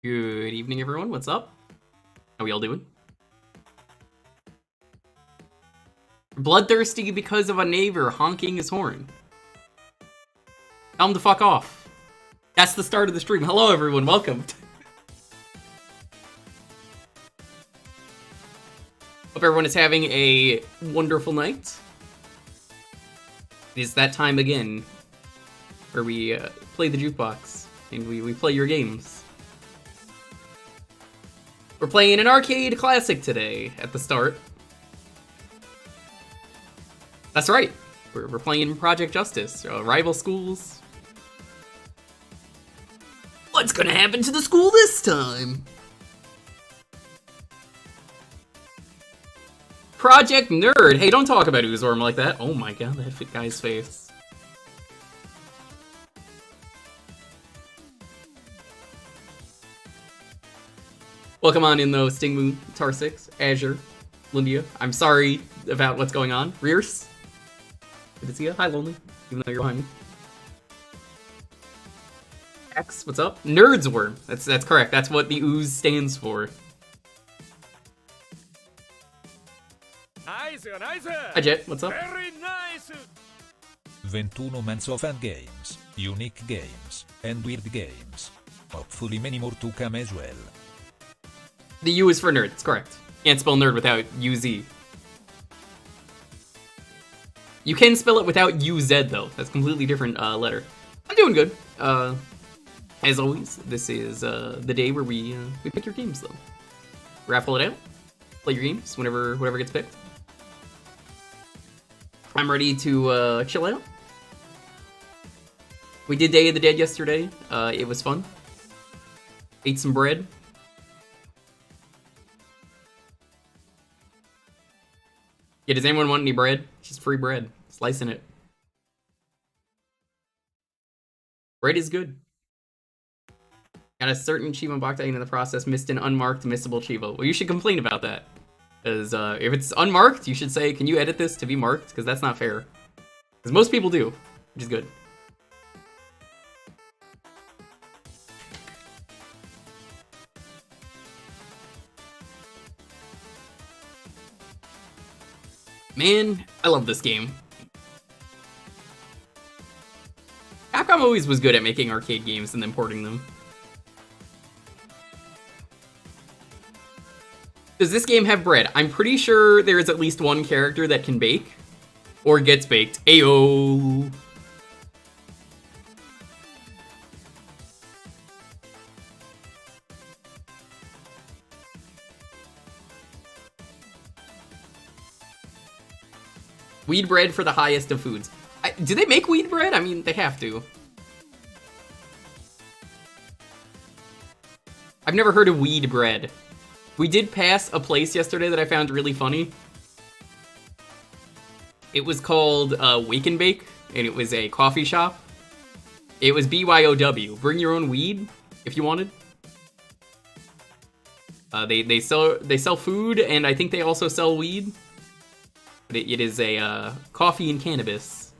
Good evening, everyone. What's up? How we all doing? Bloodthirsty because of a neighbor honking his horn. Tell him to fuck off. That's the start of the stream. Hello, everyone. Welcome. Hope everyone is having a wonderful night. It is that time again where we play the Jewkbox and we play your games. We're playing an arcade classic today at the start. That's right. We're playing Project Justice, Rival Schools. What's gonna happen to the school this time? Project Nerd. Hey, don't talk about Uzorm like that. Oh my god, that fit guy's face. Welcome on in though, Stingmoon, Tar6, Azure, Lindia. I'm sorry about what's going on. Rears. Good to see you. Hi, Lonely. Even though you're behind me. X, what's up? Nerdsworm. That's correct. That's what the ooze stands for. Nice. Hi, Jet. What's up? Very nice. 21 months of fun games, unique games, and weird games. Hopefully many more to come as well. The U is for nerd. It's correct. Can't spell nerd without UZ. You can spell it without UZ though. That's a completely different letter. I'm doing good. As always, this is the day where we pick your games though. Raffle it out. Play your games whenever gets picked. I'm ready to chill out. We did Day of the Dead yesterday. It was fun. Ate some bread. Yeah, does anyone want any bread? Just free bread. Slicing it. Bread is good. Got a certain Chivo box in the process, missed an unmarked missable Chivo. Well, you should complain about that. Because if it's unmarked, you should say, can you edit this to be marked? Because that's not fair. Because most people do, which is good. Man, I love this game. Capcom always was good at making arcade games and then porting them. Does this game have bread? I'm pretty sure there is at least one character that can bake. Or gets baked. Ayo! Weed bread for the highest of foods. Do they make weed bread? I mean, they have to. I've never heard of weed bread. We did pass a place yesterday that I found really funny. It was called Wake and Bake, and it was a coffee shop. It was BYOW. Bring your own weed if you wanted. They sell food, and I think they also sell weed. But it is a coffee and cannabis,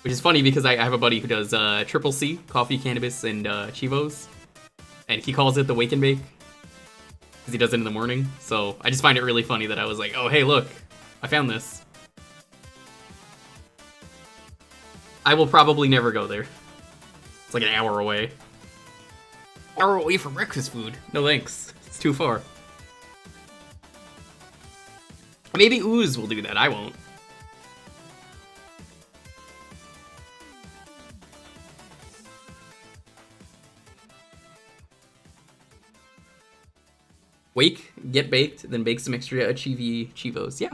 which is funny because I have a buddy who does Triple C, coffee, cannabis, and Chivos, and he calls it the Wake and Bake because he does it in the morning. So I just find it really funny that I was like, oh hey look, I found this. I will probably never go there. It's like an hour away. Hour away from breakfast food. No thanks. It's too far. Maybe Ooze will do that. I won't. Wake, get baked, then bake some extra Chivos. Yeah.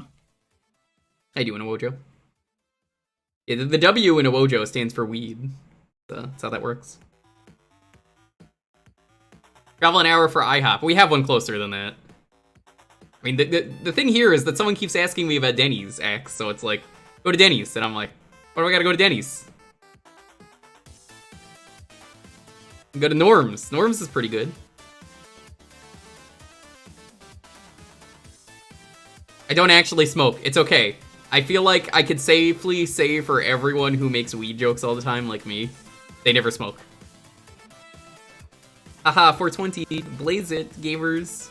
How you doing, Awojo? Yeah, the W in Awojo stands for weed. That's how that works. Travel an hour for IHOP. We have one closer than that. I mean, the thing here is that someone keeps asking me about Denny's, X, so it's like, go to Denny's, and I'm like, why do I gotta go to Denny's? Go to Norm's. Norm's is pretty good. I don't actually smoke. It's okay. I feel like I could safely say for everyone who makes weed jokes all the time, like me, they never smoke. Haha, 420. Blaze it, gamers.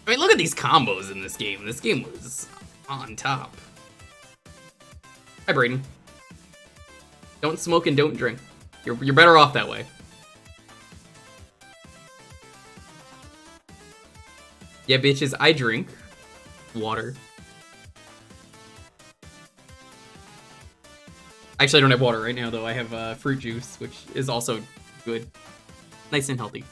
I mean, look at these combos in this game. This game was on top. Hi, Brayden. Don't smoke and don't drink. You're better off that way. Yeah, bitches, I drink water. Actually, I don't have water right now, though. I have fruit juice, which is also good. Nice and healthy.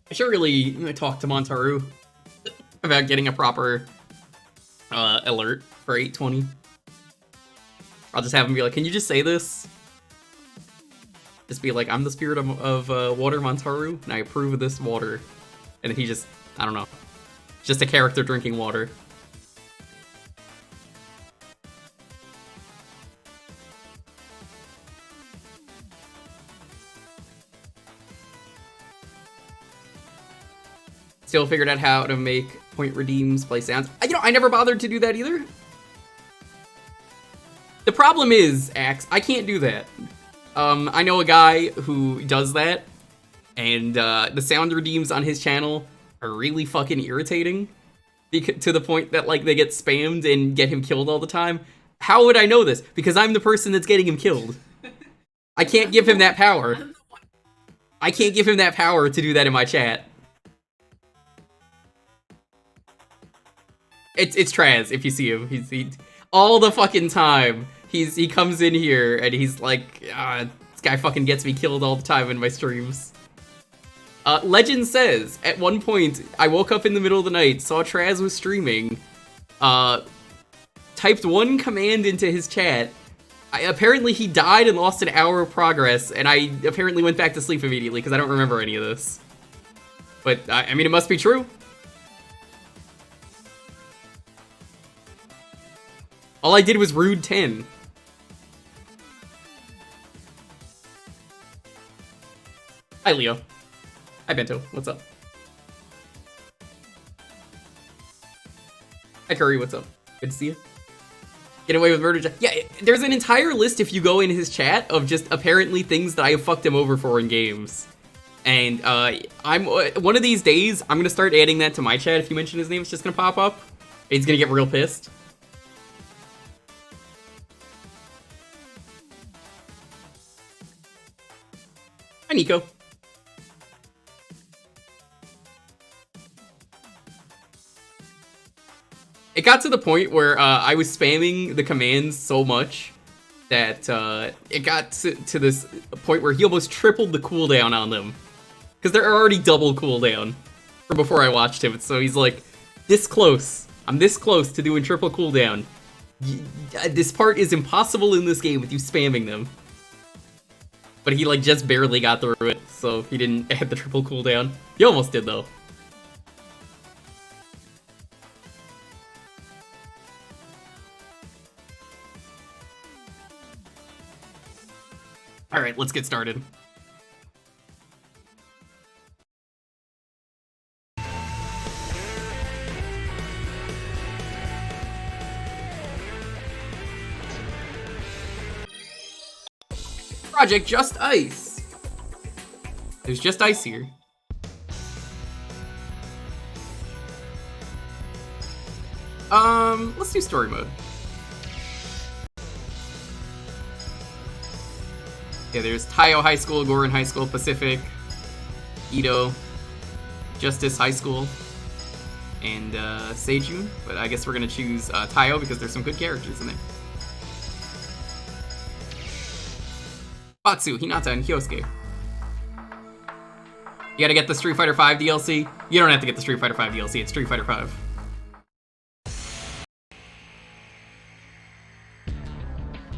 I should really talk to Montaru about getting a proper alert for 820. I'll just have him be like, can you just say this? Just be like, I'm the spirit of water, Montaru, and I approve of this water. And he just, I don't know. Just a character drinking water. Still figured out how to make point redeems play sounds. I never bothered to do that either. The problem is, Axe, I can't do that. I know a guy who does that, and the sound redeems on his channel are really fucking irritating, to the point that like they get spammed and get him killed all the time. How would I know this? Because I'm the person that's getting him killed. I can't give him that power. I can't give him that power to do that in my chat. It's Traz, if you see him. He all the fucking time. He comes in here and he's like, this guy fucking gets me killed all the time in my streams. Legend says, at one point, I woke up in the middle of the night, saw Traz was streaming, typed one command into his chat. Apparently he died and lost an hour of progress, and I apparently went back to sleep immediately because I don't remember any of this. But, I mean, it must be true. All I did was rude 10. Hi, Leo. Hi, Bento. What's up? Hi, Curry. What's up? Good to see you. Get away with murder. Yeah, there's an entire list if you go in his chat of just apparently things that I have fucked him over for in games. And I'm one of these days, I'm gonna start adding that to my chat. If you mention his name, it's just gonna pop up. He's gonna get real pissed. Hi, Nico. It got to the point where I was spamming the commands so much that it got to this point where he almost tripled the cooldown on them. Because they're already double cooldown from before I watched him. So he's like, this close. I'm this close to doing triple cooldown. This part is impossible in this game with you spamming them. But he like just barely got through it, so he didn't add the triple cooldown. He almost did though. Alright, let's get started. Project Just Ice. There's just ice here. Let's do story mode. Yeah, there's Taiyo High School, Gorin High School, Pacific, Edo, Justice High School, and Seijun. But I guess we're gonna choose Taiyo because there's some good characters in there. Batsu, Hinata, and Hyosuke. You gotta get the Street Fighter V DLC. You don't have to get the Street Fighter V DLC, it's Street Fighter V.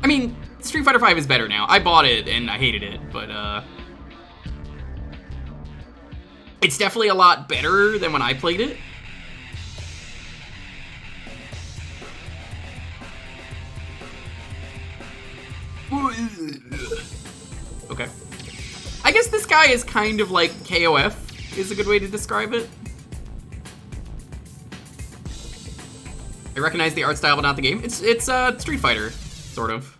I mean, Street Fighter V is better now. I bought it and I hated it, but it's definitely a lot better than when I played it. Okay. I guess this guy is kind of like KOF, is a good way to describe it. recognize the art style, but not the game. It's Street Fighter, sort of.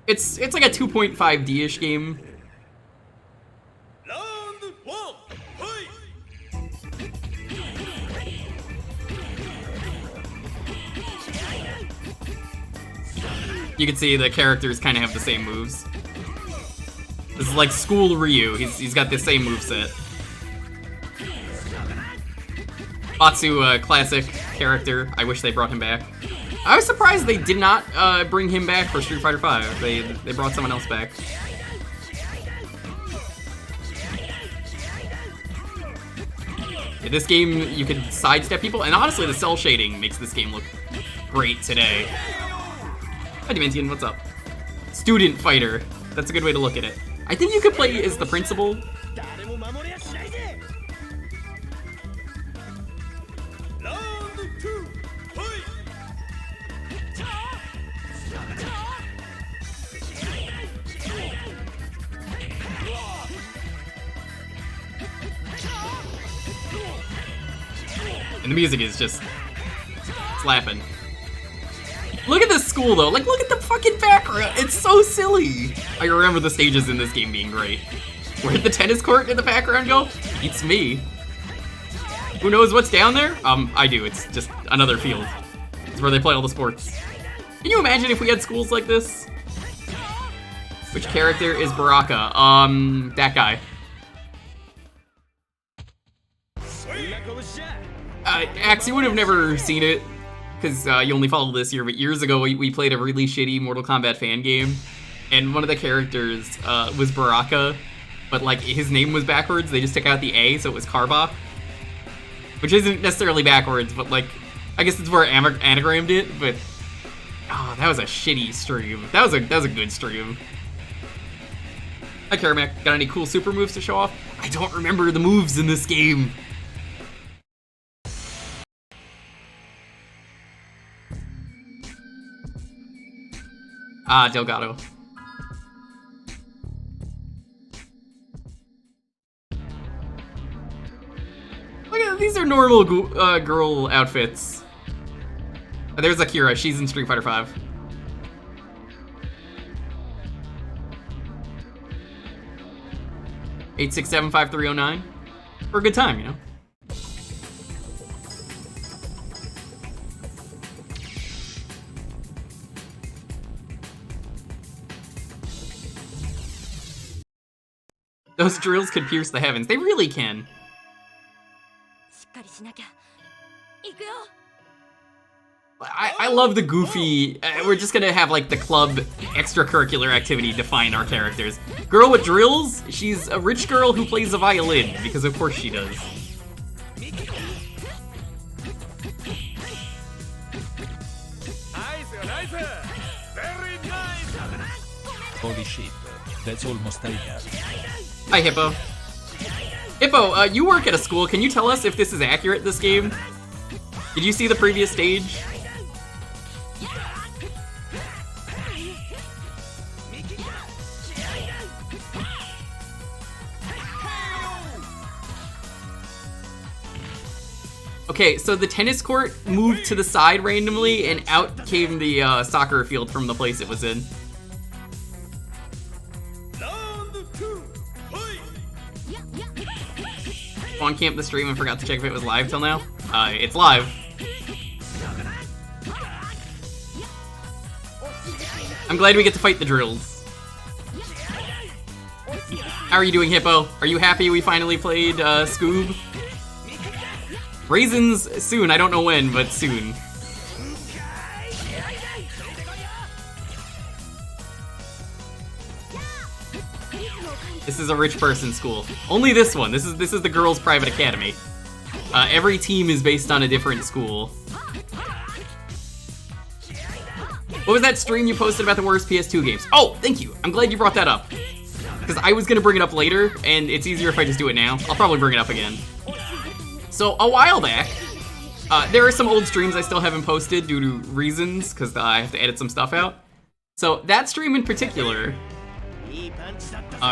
It's like a 2.5D-ish game. You can see the characters kind of have the same moves. This is like School Ryu. He's got the same moveset. Batsu, classic character. I wish they brought him back. I was surprised they did not bring him back for Street Fighter V. They brought someone else back. In this game, you can sidestep people, and honestly, the cell shading makes this game look great today. Hi, Dimension, what's up? Student fighter. That's a good way to look at it. I think you could play as the principal. And the music is just slapping. Look at this school though, like look at the fucking background, it's so silly. I remember the stages in this game being great. Where'd the tennis court in the background go? It's me. Who knows what's down there? I do, it's just another field. It's where they play all the sports. Can you imagine if we had schools like this? Which character is Baraka? That guy. Axe, you would have never seen it, because you only followed this year, but years ago we played a really shitty Mortal Kombat fan game, and one of the characters was Baraka, but like his name was backwards. They just took out the A, so it was Karbach. Which isn't necessarily backwards, but like, I guess it's where I anagrammed it, but oh, that was a shitty stream. That was a good stream. Hi Karamek, got any cool super moves to show off? I don't remember the moves in this game. Ah, Delgado. Look at these are normal girl outfits. There's Akira, she's in Street Fighter V. (8675309) for a good time, you know. Those drills could pierce the heavens. They really can. I love the goofy, we're just gonna have like the club extracurricular activity define our characters. Girl with drills, she's a rich girl who plays a violin, because of course she does. Holy shit, that's almost I got. Hi, Hippo. Hippo, you work at a school. Can you tell us if this is accurate, this game? Did you see the previous stage? Okay, so the tennis court moved to the side randomly, and out came the soccer field from the place it was in. On camp the stream and forgot to check if it was live till now. It's live. I'm glad we get to fight the drills. How are you doing, Hippo? Are you happy we finally played Scoob? Raisins soon, I don't know when, but soon. This is a rich person's school. Only this one. This is the girls' private academy. Every team is based on a different school. What was that stream you posted about the worst PS2 games? Oh, thank you. I'm glad you brought that up. Because I was going to bring it up later, and it's easier if I just do it now. I'll probably bring it up again. So, a while back, there are some old streams I still haven't posted due to reasons, because I have to edit some stuff out. So, that stream in particular...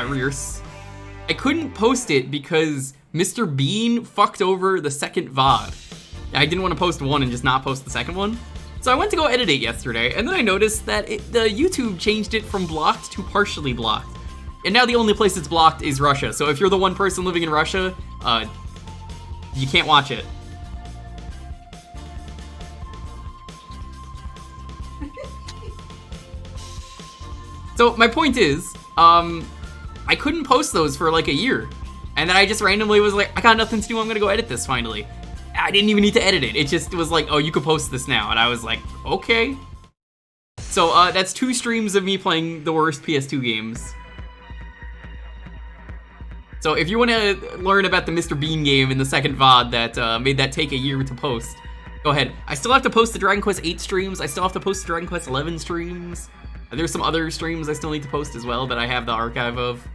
Rears. I couldn't post it because Mr. Bean fucked over the second VOD. I didn't want to post one and just not post the second one. So I went to go edit it yesterday, and then I noticed that the YouTube changed it from blocked to partially blocked. And now the only place it's blocked is Russia. So if you're the one person living in Russia, you can't watch it. So my point is, I couldn't post those for like a year. And then I just randomly was like, I got nothing to do, I'm gonna go edit this finally. I didn't even need to edit it. It just was like, oh, you could post this now. And I was like, okay. So that's 2 streams of me playing the worst PS2 games. So if you want to learn about the Mr. Bean game in the second VOD that made that take a year to post, go ahead. I still have to post the Dragon Quest 8 streams. I still have to post the Dragon Quest 11 streams. There's some other streams I still need to post as well that I have the archive of.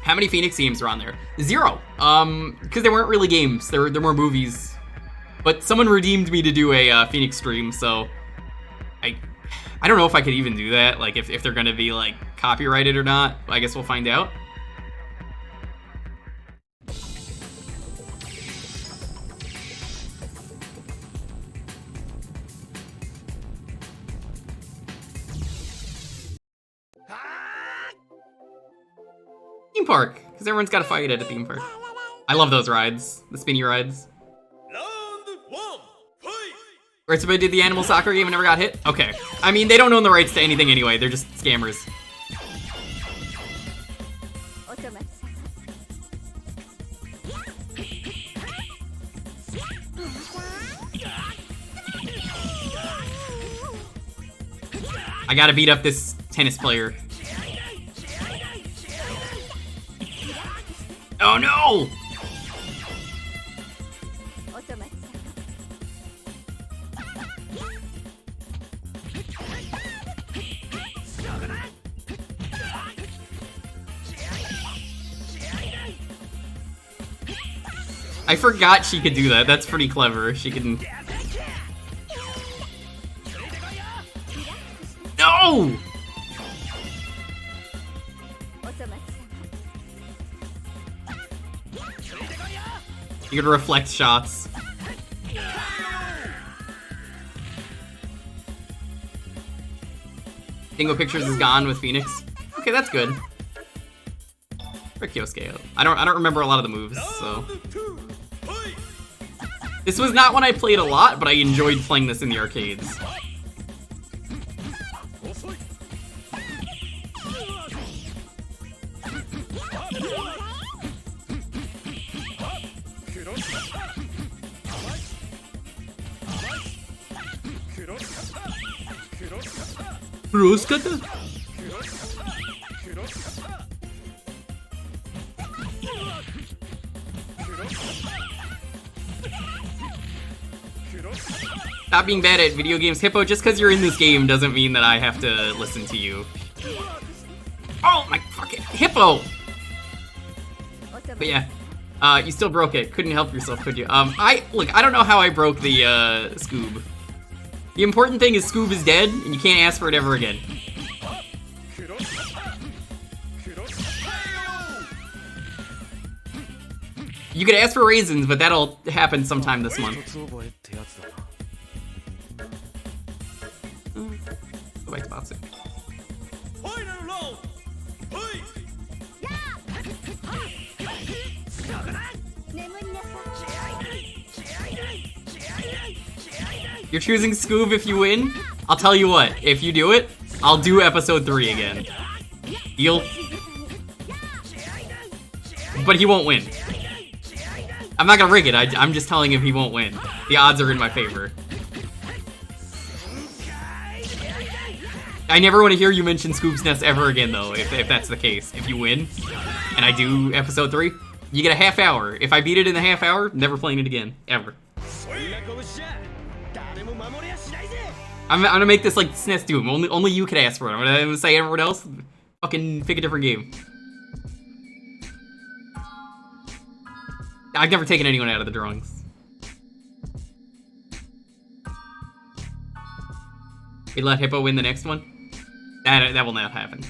How many Phoenix games are on there? 0. Because they weren't really games. They're more movies. But someone redeemed me to do a Phoenix stream, so I don't know if I could even do that. Like if they're gonna be like copyrighted or not. I guess we'll find out. Theme park, because everyone's got to fight at a theme park. I love those rides, the spinny rides. Right, somebody did the animal soccer game and never got hit? Okay. I mean, they don't own the rights to anything anyway, they're just scammers. I gotta beat up this tennis player. Oh no! I forgot she could do that. That's pretty clever. She can... No! You can reflect shots. Dingo Pictures is gone with Phoenix. Okay, that's good. Frick Yosuke. I don't remember a lot of the moves, so. This was not one I played a lot, but I enjoyed playing this in the arcades. Rose cutter? Stop being bad at video games. Hippo, just because you're in this game doesn't mean that I have to listen to you. Oh my fucking Hippo! But yeah, you still broke it. Couldn't help yourself, could you? Look, I don't know how I broke the Scoob. The important thing is Scoob is dead, and you can't ask for it ever again. You could ask for raisins, but that'll happen sometime this month. Go back to boxing. You're choosing Scoob if you win? I'll tell you what, if you do it, I'll do episode 3 again. But he won't win. I'm not gonna rig it, I'm just telling him he won't win. The odds are in my favor. I never want to hear you mention Scoob's Nest ever again, though, if that's the case. If you win, and I do episode 3, you get a half hour. If I beat it in the half hour, never playing it again. Ever. I'm gonna make this like SNES Doom. Only you can ask for it. I'm gonna say everyone else, fucking pick a different game. I've never taken anyone out of the drawings. We let Hippo win the next one? That will not happen.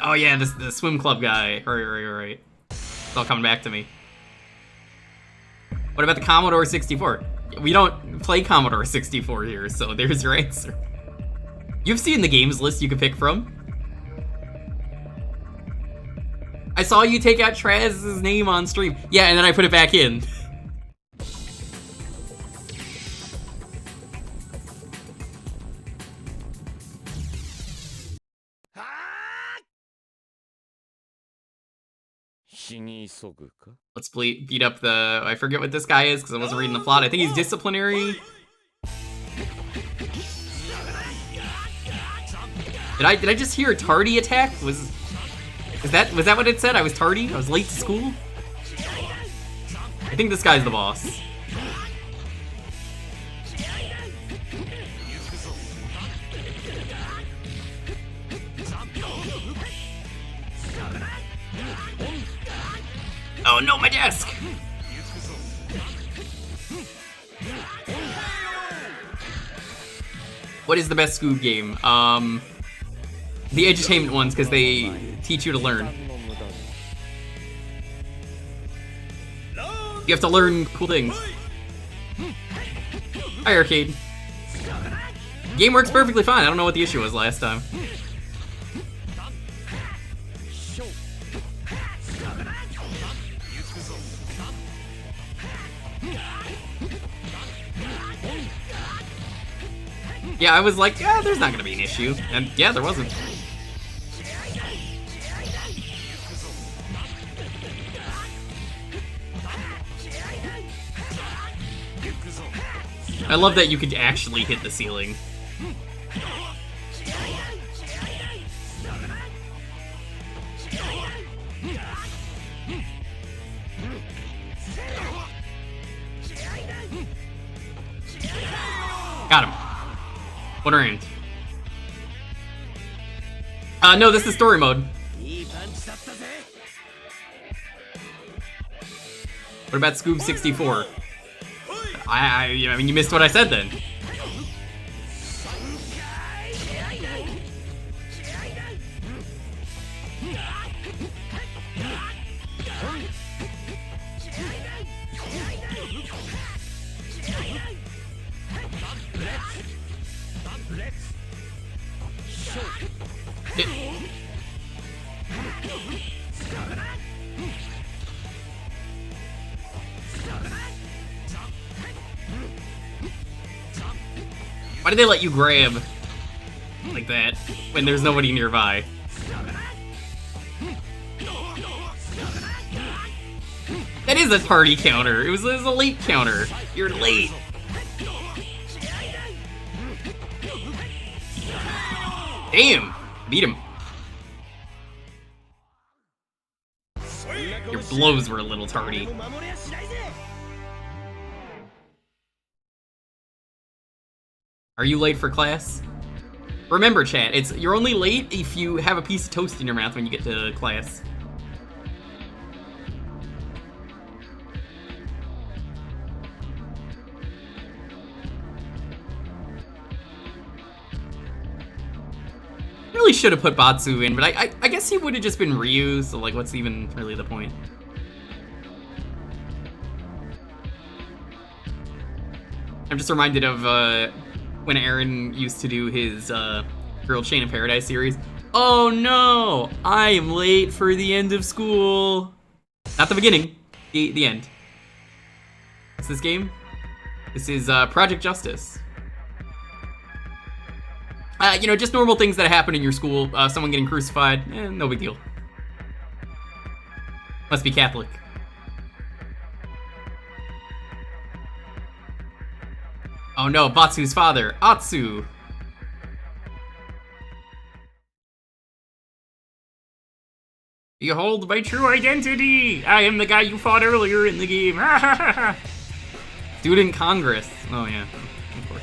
Oh yeah, the swim club guy. Right. It's all coming back to me. What about the Commodore 64? We don't play Commodore 64 here, so there's your answer. You've seen the games list you could pick from. I saw you take out Traz's name on stream. Yeah, and then I put it back in. Let's beat up the... I forget what this guy is because I wasn't reading the plot. I think he's disciplinary. Did I just hear a tardy attack? Was that what it said? I was tardy? I was late to school? I think this guy's the boss. Oh no, my desk! What is the best Scoob game? The edutainment ones, because they teach you to learn. You have to learn cool things. Hi, Arcade. Game works perfectly fine. I don't know what the issue was last time. Yeah, I was like, yeah, there's not gonna be an issue. And yeah, there wasn't. I love that you could actually hit the ceiling. Got him. What are aimed? No, this is story mode. What about Scoob 64? I mean, you missed what I said then. Why did they let you grab like that when there's nobody nearby? That is a tardy counter. It was a late counter. You're late. Damn! Beat him. Your blows were a little tardy. Are you late for class? Remember, chat, you're only late if you have a piece of toast in your mouth when you get to class. Really should have put Batsu in, but I guess he would have just been Ryu, so like what's even really the point? I'm just reminded of when Aaron used to do his Girl Chain of Paradise series. Oh no! I am late for the end of school. Not the beginning, the end. What's this game? This is Project Justice. You know, just normal things that happen in your school. Someone getting crucified, no big deal. Must be Catholic. Oh no, Batsu's father, Atsu. Behold my true identity! I am the guy you fought earlier in the game. Student Congress. Oh yeah, of course.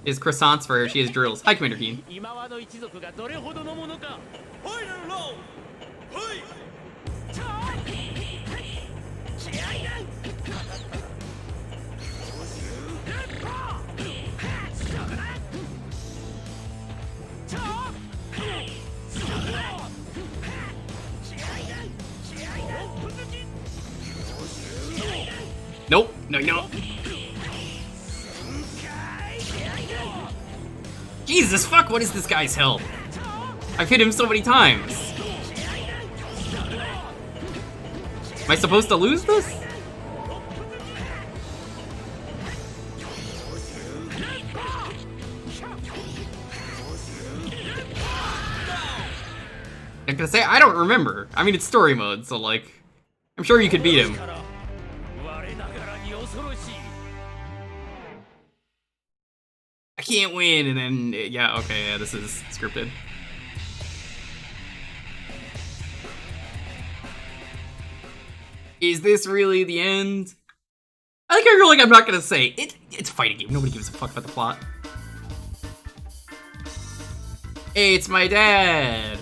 She has croissants for her. She has drills. Hi, Commander Keen. Nope. No, you don't. Jesus, fuck, what is this guy's health? I've hit him so many times. Am I supposed to lose this? I'm gonna say, I don't remember. I mean, it's story mode, so like, I'm sure you could beat him. I can't win, and then, yeah, okay, yeah, this is scripted. Is this really the end? I think I feel like I'm not gonna say. It's a fighting game, nobody gives a fuck about the plot. Hey, it's my dad!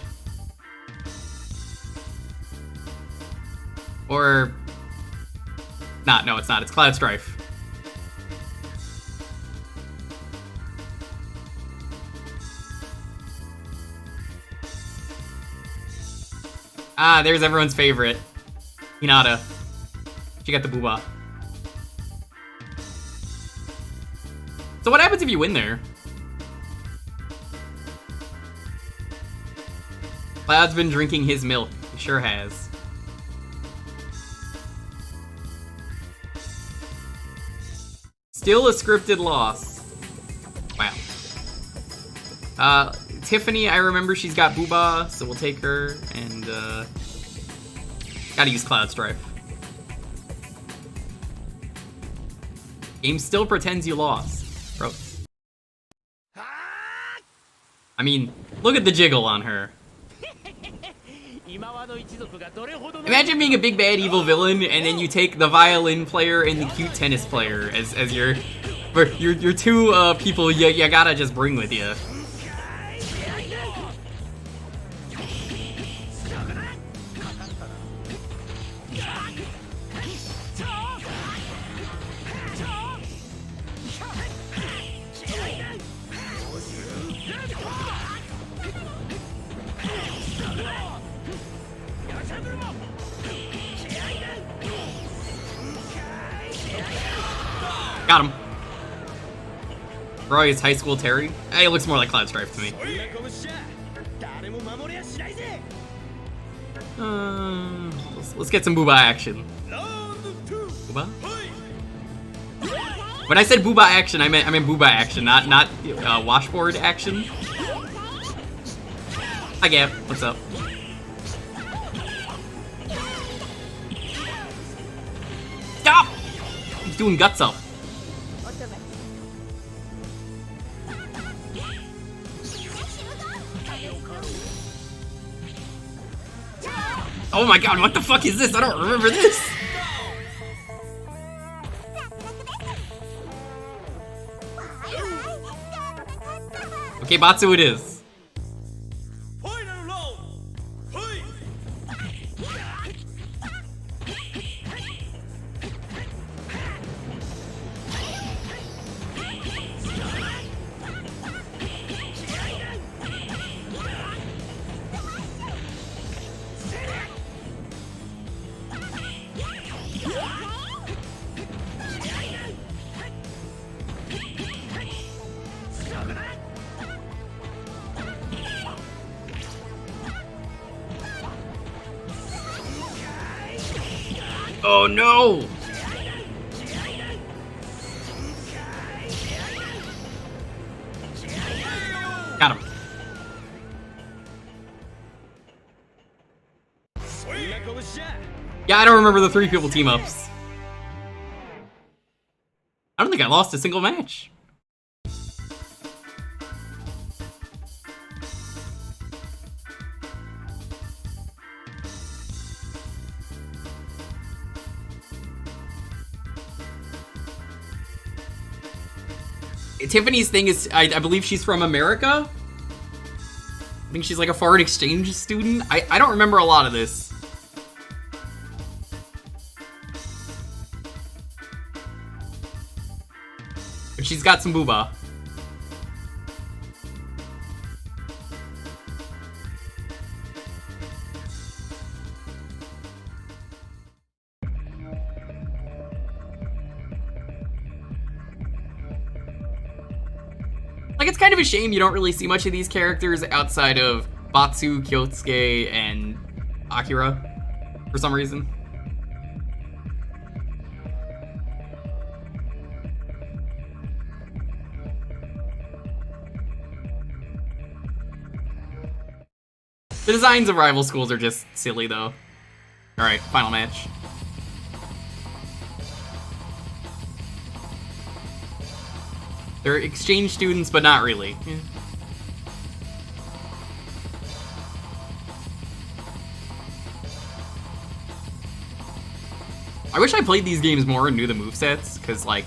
Or... no, it's not, it's Cloud Strife. Ah, there's everyone's favorite. Hinata. She got the booba. So what happens if you win there? Cloud's been drinking his milk. He sure has. Still a scripted loss. Wow. Tiffany, I remember she's got booba, so we'll take her, and gotta use Cloud Strife. Game still pretends you lost. Bro. I mean, look at the jiggle on her. Imagine being a big bad evil villain, and then you take the violin player and the cute tennis player as your two people you gotta just bring with you. Got him. Roy is high school Terry. He looks more like Cloud Strife to me. Let's get some booba action. Booba? When I said booba action, I meant booba action, not washboard action. Hi Gab, what's up? Stop! He's doing guts up. Oh my god, what the fuck is this? I don't remember this! Okay, Batsu it is. Oh no! Got him. Yeah, I don't remember the 3 people team ups. I don't think I lost a single match. Tiffany's thing is, I believe she's from America. I think she's like a foreign exchange student. I don't remember a lot of this. But she's got some booba. Like, it's kind of a shame you don't really see much of these characters outside of Batsu, Kyosuke, and Akira, for some reason. The designs of rival schools are just silly, though. Alright, final match. They're exchange students, but not really. Yeah. I wish I played these games more and knew the movesets, because, like,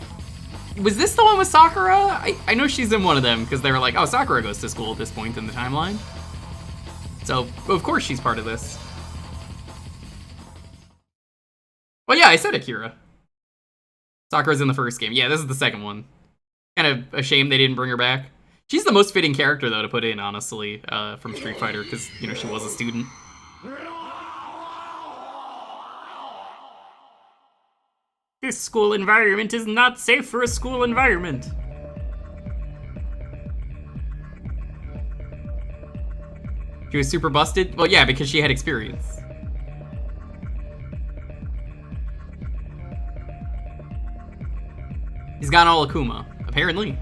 was this the one with Sakura? I know she's in one of them, because they were like, oh, Sakura goes to school at this point in the timeline. So, of course she's part of this. Well, yeah, I said Akira. Sakura's in the first game. Yeah, this is the second one. Kind of a shame they didn't bring her back. She's the most fitting character, though, to put in, honestly, from Street Fighter, because, you know, she was a student. This school environment is not safe for a school environment. She was super busted? Well, yeah, because she had experience. He's got all Akuma, apparently.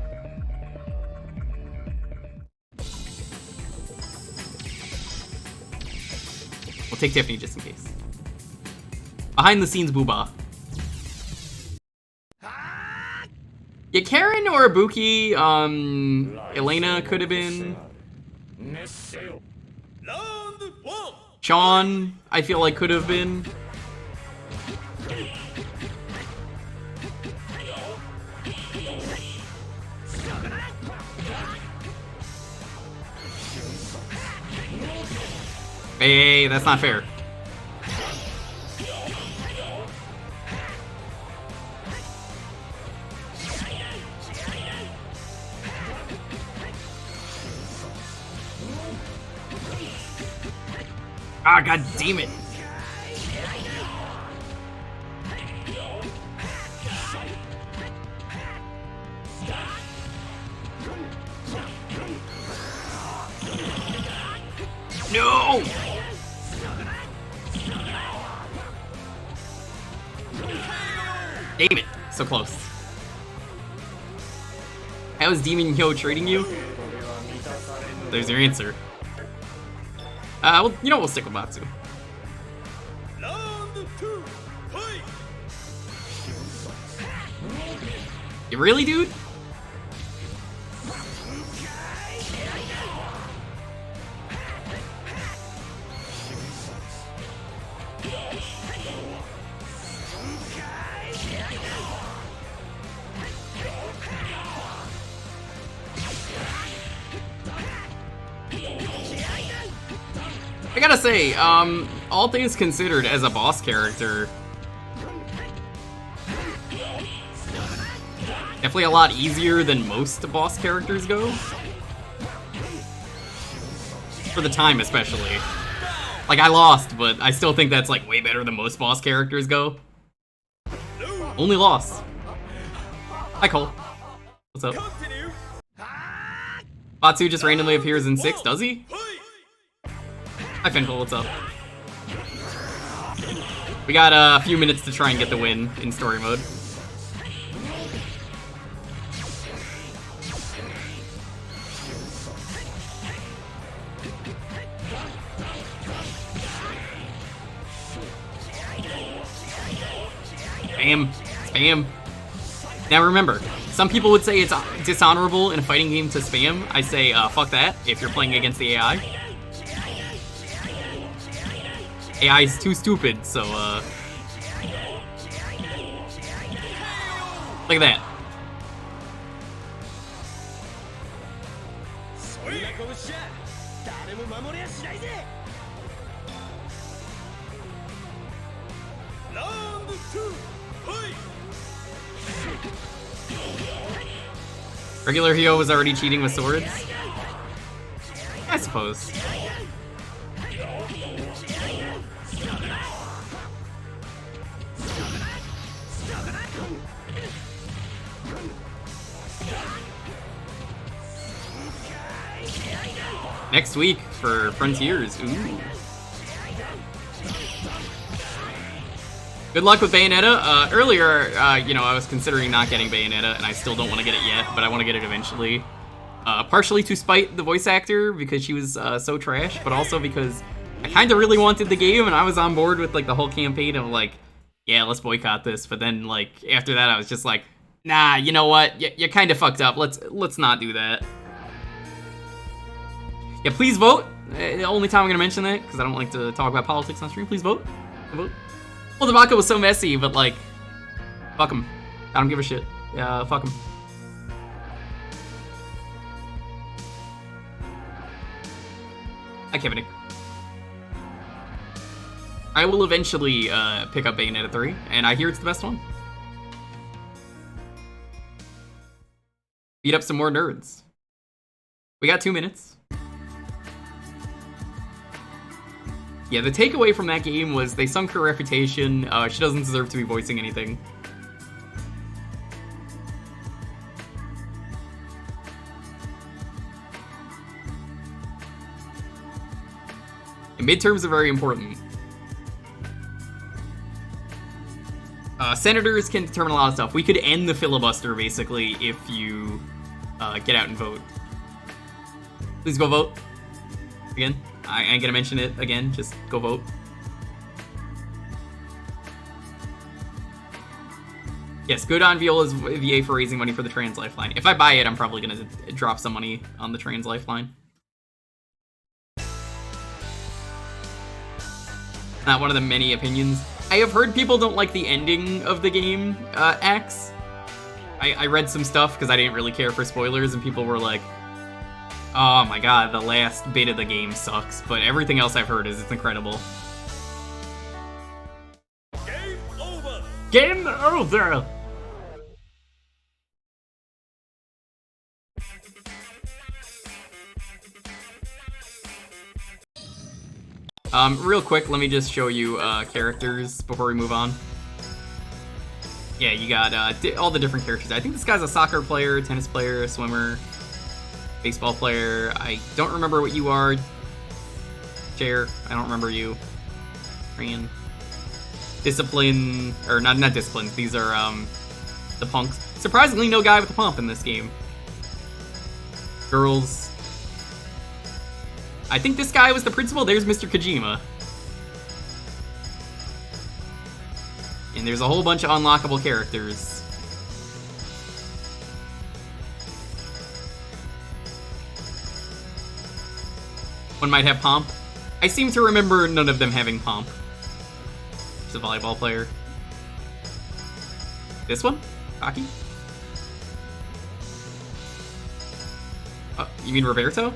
We'll take Tiffany just in case. Behind the scenes booba. Yeah, Karen or Ibuki, Elena could have been. Sean, I feel like could have been. Hey, that's not fair. Ah, god damn it. No! Damn it, so close. How is Demon Hyo treating you? There's your answer. Well, you know, we'll stick with Batsu. You really, dude? I gotta say, all things considered, as a boss character, definitely a lot easier than most boss characters go. For the time, especially. Like, I lost, but I still think that's, like, way better than most boss characters go. Only loss. Hi, Cole. What's up? Batsu just randomly appears in 6, does he? Hi, Finkel, what's up? We got a few minutes to try and get the win in story mode. Spam. Spam. Now remember, some people would say it's dishonorable in a fighting game to spam. I say, fuck that, if you're playing against the AI. AI is too stupid, so, look at that. Regular Hyo was already cheating with swords? I suppose. Next week for Frontiers. Ooh. Good luck with Bayonetta. Earlier, you know, I was considering not getting Bayonetta, and I still don't want to get it yet, but I want to get it eventually. Partially to spite the voice actor, because she was so trash, but also because I kind of really wanted the game, and I was on board with, like, the whole campaign of, like, yeah, let's boycott this, but then, like, after that, I was just like, nah, you know what? You kind of fucked up. Let's not do that. Yeah, please vote. The only time I'm gonna mention that, because I don't like to talk about politics on stream. Please vote. Vote. Well, the vodka was so messy, but like, fuck him. I don't give a shit. Yeah, fuck him. Hi, Kevin. I will eventually pick up Bayonetta 3, and I hear it's the best one. Beat up some more nerds. We got 2 minutes. Yeah, the takeaway from that game was they sunk her reputation. She doesn't deserve to be voicing anything. And midterms are very important. Senators can determine a lot of stuff. We could end the filibuster, basically, if you get out and vote. Please go vote. Again. I ain't gonna mention it again, just go vote. Yes, good on Viola's VA for raising money for the trans lifeline. If I buy it, I'm probably gonna drop some money on the trans lifeline. Not one of the many opinions. I have heard people don't like the ending of the game, X. I read some stuff because I didn't really care for spoilers, and people were like, oh my god, the last bit of the game sucks, but everything else I've heard is it's incredible. Game over! Game over! Real quick, let me just show you characters before we move on. Yeah, you got all the different characters. I think this guy's a soccer player, tennis player, swimmer, baseball player. I don't remember what you are. Chair. I don't remember you. Ryan. Discipline, or not disciplines. These are the punks. Surprisingly, no guy with a pump in this game. Girls. I think this guy was the principal. There's Mr. Kojima. And there's a whole bunch of unlockable characters. One might have pomp. I seem to remember none of them having pomp. There's a volleyball player. This one? Hockey? You mean Roberto?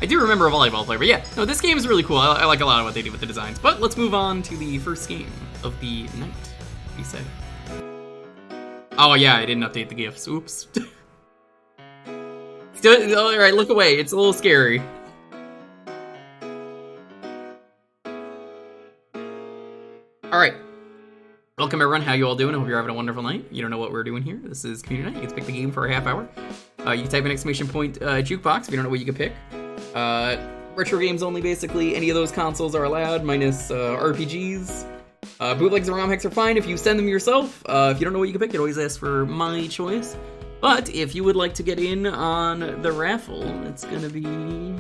I do remember a volleyball player, but yeah. No, this game is really cool. I like a lot of what they do with the designs. But let's move on to the first game of the night. What do you say? Oh yeah, I didn't update the GIFs. Oops. Alright, look away. It's a little scary. Alright. Welcome everyone, how you all doing? I hope you're having a wonderful night. You don't know what we're doing here. This is Community Night. You get to pick the game for a half hour. You can type in exclamation point Jewkbox if you don't know what you can pick. Retro games only, basically. Any of those consoles are allowed, minus RPGs. Bootlegs and ROM hacks are fine if you send them yourself. If you don't know what you can pick, you can always ask for my choice. But if you would like to get in on the raffle, it's gonna be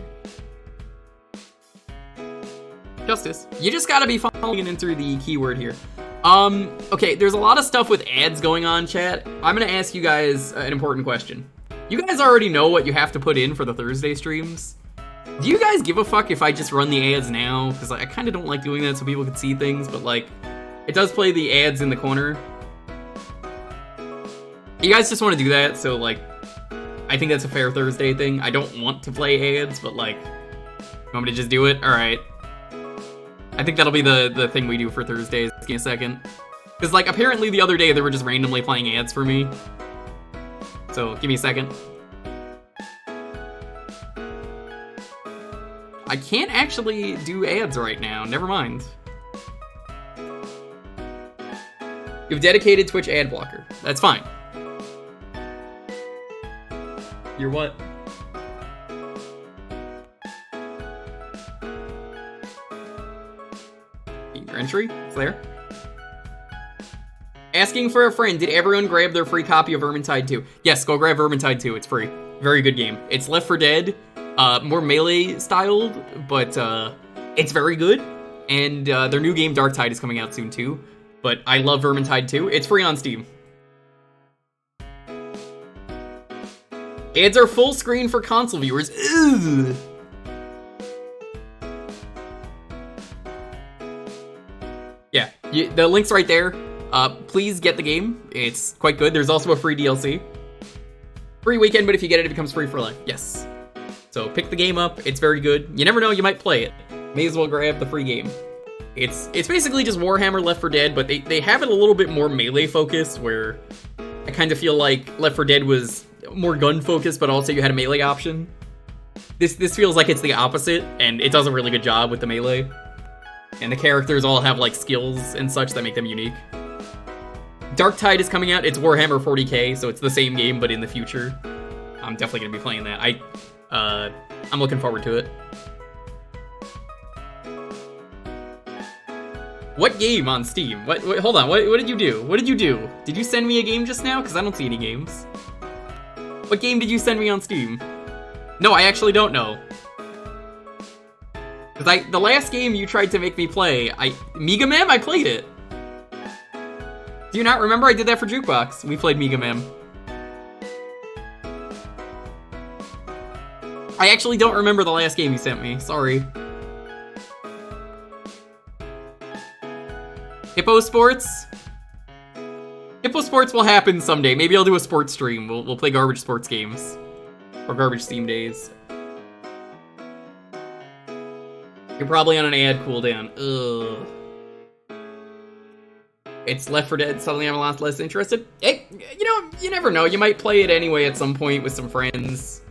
Justice. You just gotta be following in through the keyword here. Okay, there's a lot of stuff with ads going on, chat. I'm gonna ask you guys an important question. You guys already know what you have to put in for the Thursday streams. Do you guys give a fuck if I just run the ads now? Because I kind of don't like doing that so people can see things, but like, it does play the ads in the corner. You guys just want to do that, so like, I think that's a fair Thursday thing. I don't want to play ads, but like, you want me to just do it? Alright. I think that'll be the thing we do for Thursdays. Give me a second. Because, like, apparently the other day they were just randomly playing ads for me. So, give me a second. I can't actually do ads right now. Never mind. You have dedicated Twitch ad blocker. That's fine. You're what? Your entry? It's there. Asking for a friend. Did everyone grab their free copy of Vermintide 2? Yes, go grab Vermintide 2. It's free. Very good game. It's Left 4 Dead, more melee styled, but it's very good. And their new game Darktide is coming out soon too. But I love Vermintide 2. It's free on Steam. Ads are full screen for console viewers. Ugh. Yeah, the link's right there. Please get the game. It's quite good. There's also a free DLC. Free weekend, but if you get it, it becomes free for life. Yes. So pick the game up. It's very good. You never know, you might play it. May as well grab the free game. It's basically just Warhammer Left 4 Dead, but they have it a little bit more melee focused, where I kind of feel like Left 4 Dead was more gun focused, but also you had a melee option. This feels like it's the opposite, and it does a really good job with the melee. And the characters all have like skills and such that make them unique. Darktide is coming out. It's Warhammer 40k, so it's the same game but in the future. I'm definitely gonna be playing that. I'm looking forward to it. What game on Steam? What hold on, what did you do? What did you do? Did you send me a game just now? Because I don't see any games. What game did you send me on Steam? No, I actually don't know. Because the last game you tried to make me play, Mega Man, I played it. Do you not remember? I did that for Jewkbox. We played Mega Man. I actually don't remember the last game you sent me. Sorry. Hippo Sports? Hippo Sports will happen someday. Maybe I'll do a sports stream. We'll play garbage sports games. Or garbage Steam days. You're probably on an ad cooldown. Ugh. It's Left 4 Dead, suddenly I'm a lot less interested. Hey, you know, you never know. You might play it anyway at some point with some friends.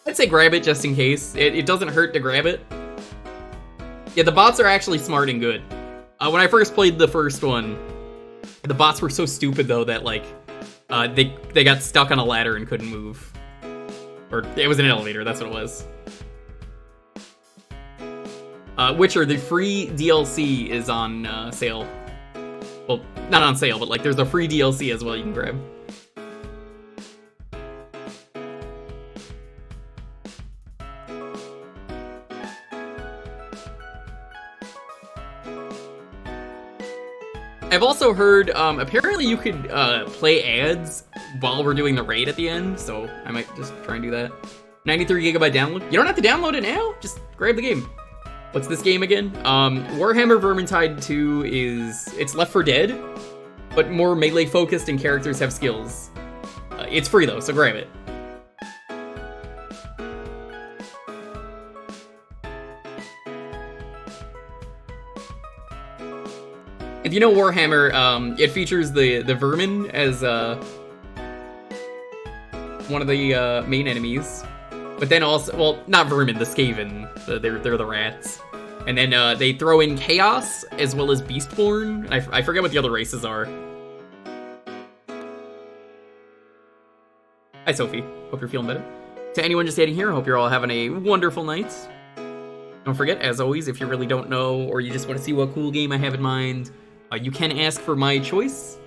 I'd say grab it just in case. It doesn't hurt to grab it. Yeah, the bots are actually smart and good. When I first played the first one, the bots were so stupid though that like they got stuck on a ladder and couldn't move. Or it was an elevator, that's what it was. Witcher, the free DLC is on sale. Well, not on sale, but like there's a free DLC as well you can grab. I've also heard, apparently you could play ads while we're doing the raid at the end, so I might just try and do that. 93 gigabyte download. You don't have to download it now, just grab the game. What's this game again? Warhammer Vermintide 2 it's Left 4 Dead, but more melee focused and characters have skills. It's free though, so grab it. If you know Warhammer, it features the vermin as one of the main enemies. But then also, well, not vermin, the Skaven. They're the rats. And then they throw in Chaos as well as Beastborn. I forget what the other races are. Hi, Sophie. Hope you're feeling better. To anyone just getting here, I hope you're all having a wonderful night. Don't forget, as always, if you really don't know or you just want to see what cool game I have in mind, you can ask for my choice.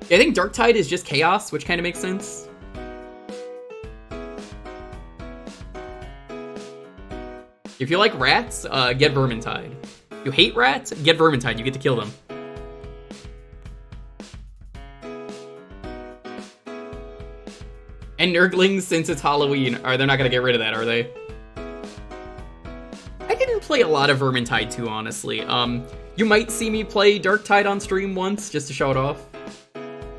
I think Darktide is just Chaos, which kind of makes sense. If you like rats, get Vermintide. If you hate rats, get Vermintide. You get to kill them. And Nurglings, since it's Halloween, they're not gonna get rid of that, are they? I didn't play a lot of Vermintide 2, honestly. You might see me play Darktide on stream once, just to show it off.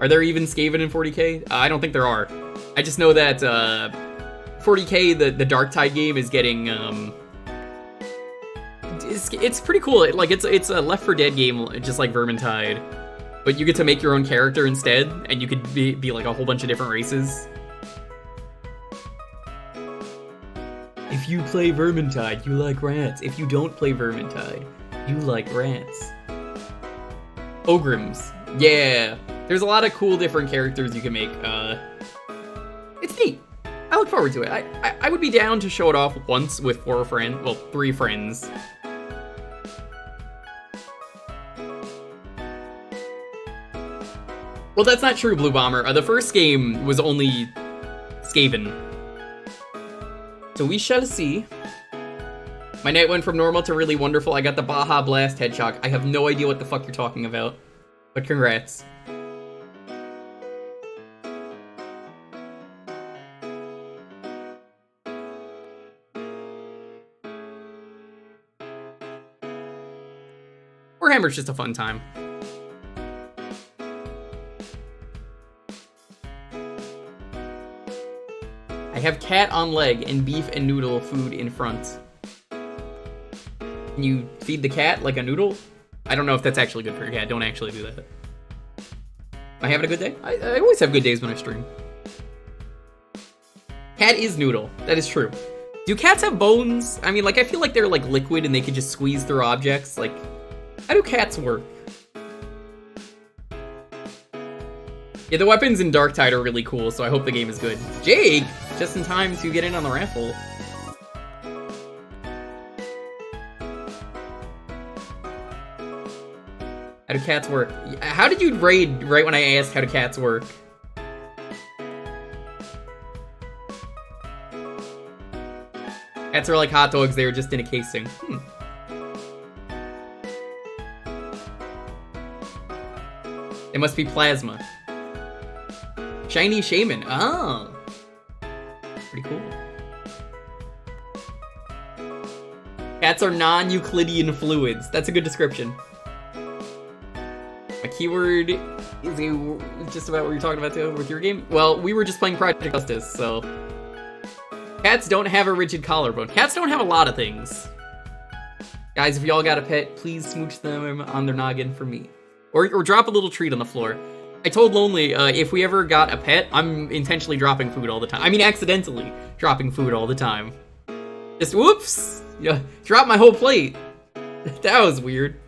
Are there even Skaven in 40k? I don't think there are. I just know that 40k, the Darktide game, is getting it's pretty cool. It's a Left 4 Dead game, just like Vermintide, but you get to make your own character instead, and you could be like a whole bunch of different races. If you play Vermintide, you like rats. If you don't play Vermintide, you like rats. Ogrims. Yeah. There's a lot of cool different characters you can make. It's neat. I look forward to it. I would be down to show it off once with 3 friends. Well, that's not true, Blue Bomber. The first game was only Skaven. So we shall see. My night went from normal to really wonderful. I got the Baja Blast head shock. I have no idea what the fuck you're talking about. But congrats. Warhammer's just a fun time. I have cat on leg and beef and noodle food in front. Can you feed the cat like a noodle? I don't know if that's actually good for your cat. Don't actually do that. Am I having a good day? I always have good days when I stream. Cat is noodle. That is true. Do cats have bones? I mean, like, I feel like they're, like, liquid and they could just squeeze through objects. Like, how do cats work? Yeah, the weapons in Darktide are really cool, so I hope the game is good. Jake! Just in time to get in on the raffle. How do cats work? How did you raid right when I asked how do cats work? Cats are like hot dogs, they were just in a casing. It must be plasma. Shiny Shaman. Oh. Pretty cool. Cats are non-Euclidean fluids. That's a good description. My keyword is just about what you're talking about too with your game. Well, we were just playing Project Justice, so. Cats don't have a rigid collarbone. Cats don't have a lot of things. Guys, if y'all got a pet, please smooch them on their noggin for me. Or drop a little treat on the floor. I told Lonely, if we ever got a pet, I'm intentionally dropping food all the time. I mean, accidentally dropping food all the time. Just, whoops! Yeah, drop my whole plate. That was weird.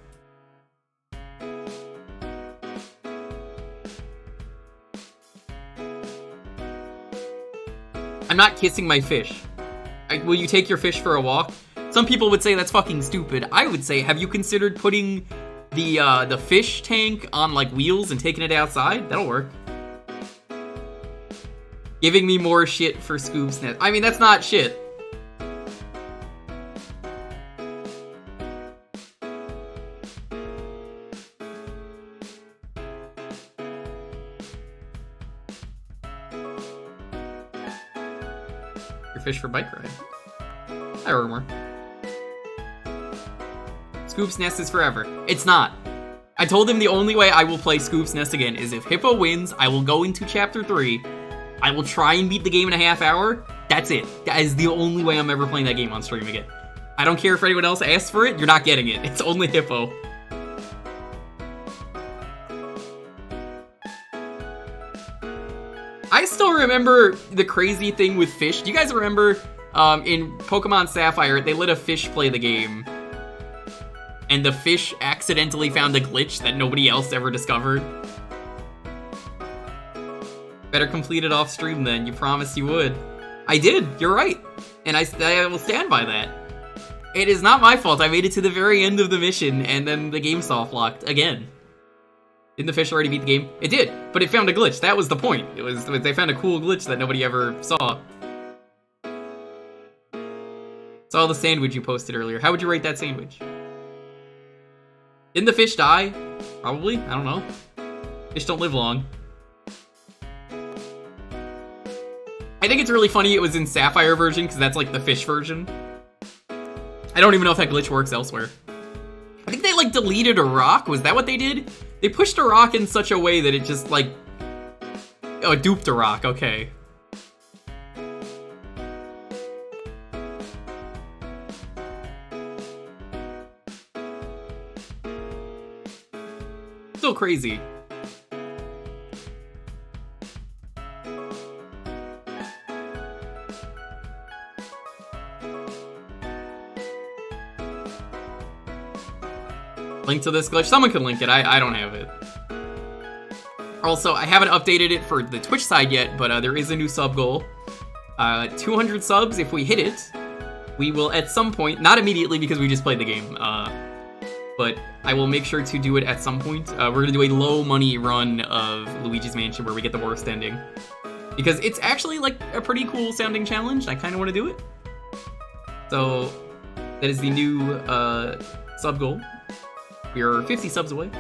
I'm not kissing my fish. Will you take your fish for a walk? Some people would say that's fucking stupid. I would say, have you considered putting the fish tank on like wheels and taking it outside? That'll work. Giving me more shit for Scoop's Nest. I mean, that's not shit. Your fish for bike ride. Hi, rumor. Scoop's Nest is forever. It's not. I told him the only way I will play Scoop's Nest again is if Hippo wins, I will go into Chapter 3. I will try and beat the game in a half hour. That's it. That is the only way I'm ever playing that game on stream again. I don't care if anyone else asks for it, you're not getting it. It's only Hippo. I still remember the crazy thing with fish. Do you guys remember in Pokemon Sapphire, they let a fish play the game? And the fish accidentally found a glitch that nobody else ever discovered. Better complete it off stream then, you promised you would. I did, you're right. And I will stand by that. It is not my fault, I made it to the very end of the mission and then the game soft locked again. Didn't the fish already beat the game? It did, but it found a glitch, that was the point. They found a cool glitch that nobody ever saw. Saw the sandwich you posted earlier, how would you rate that sandwich? Didn't the fish die? Probably? I don't know. Fish don't live long. I think it's really funny it was in Sapphire version, because that's like the fish version. I don't even know if that glitch works elsewhere. I think they like deleted a rock, was that what they did? They pushed a rock in such a way that it just like... Oh, it duped a rock, okay. still crazy. Link to this glitch. Someone could link it. I don't have it. Also, I haven't updated it for the Twitch side yet, but there is a new sub goal. 200 subs, if we hit it, we will at some point, not immediately because we just played the game, but I will make sure to do it at some point. We're going to do a low money run of Luigi's Mansion where we get the worst ending. Because it's actually like a pretty cool sounding challenge. I kind of want to do it. So that is the new sub goal. We are 50 subs away.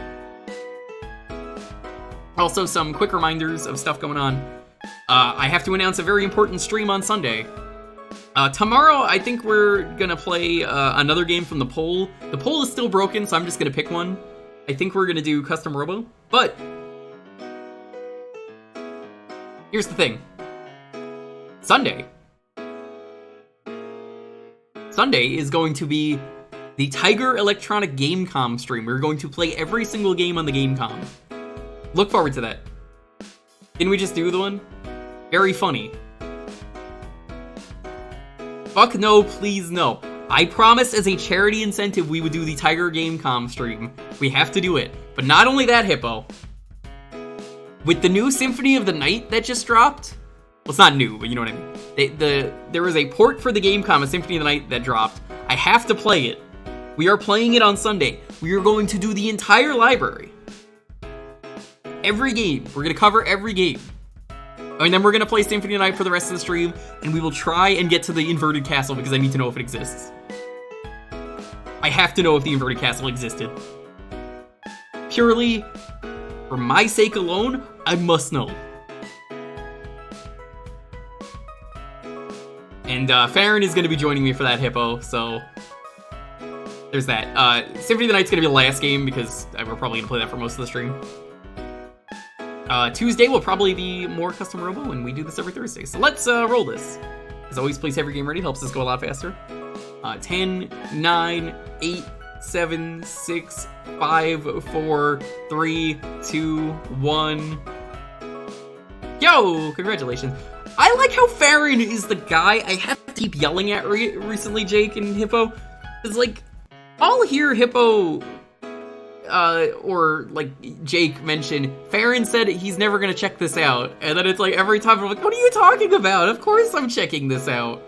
Also, some quick reminders of stuff going on. I have to announce a very important stream on Sunday. Tomorrow, I think we're gonna play another game from the poll. The poll is still broken, so I'm just gonna pick one. I think we're gonna do Custom Robo, but here's the thing. Sunday is going to be the Tiger Electronic Gamecom stream. We're going to play every single game on the Gamecom. Look forward to that. Didn't we just do the one? Very funny. Fuck no, please no. I promised as a charity incentive we would do the Tiger Gamecom stream. We have to do it. But not only that, Hippo. With the new Symphony of the Night that just dropped, well, it's not new, but you know what I mean. There was a port for the Gamecom of Symphony of the Night that dropped. I have to play it. We are playing it on Sunday. We are going to do the entire library. Every game. We're going to cover every game. And then we're going to play Symphony of the Night for the rest of the stream, and we will try and get to the inverted castle because I need to know if it exists. I have to know if the inverted castle existed. Purely for my sake alone, I must know. And Farron is going to be joining me for that, Hippo, so there's that. Symphony of the Night's going to be the last game because we're probably going to play that for most of the stream. Tuesday will probably be more Custom Robo, and we do this every Thursday. So let's roll this. As always, please have your game ready. Helps us go a lot faster. 10, 9, 8, 7, 6, 5, 4, 3, 2, 1. Yo! Congratulations. I like how Farron is the guy I have to keep yelling at recently, Jake and Hippo. It's like, I'll hear Hippo or like Jake mention, Farron said he's never gonna check this out, and then it's like every time I'm like, what are you talking about? Of course I'm checking this out.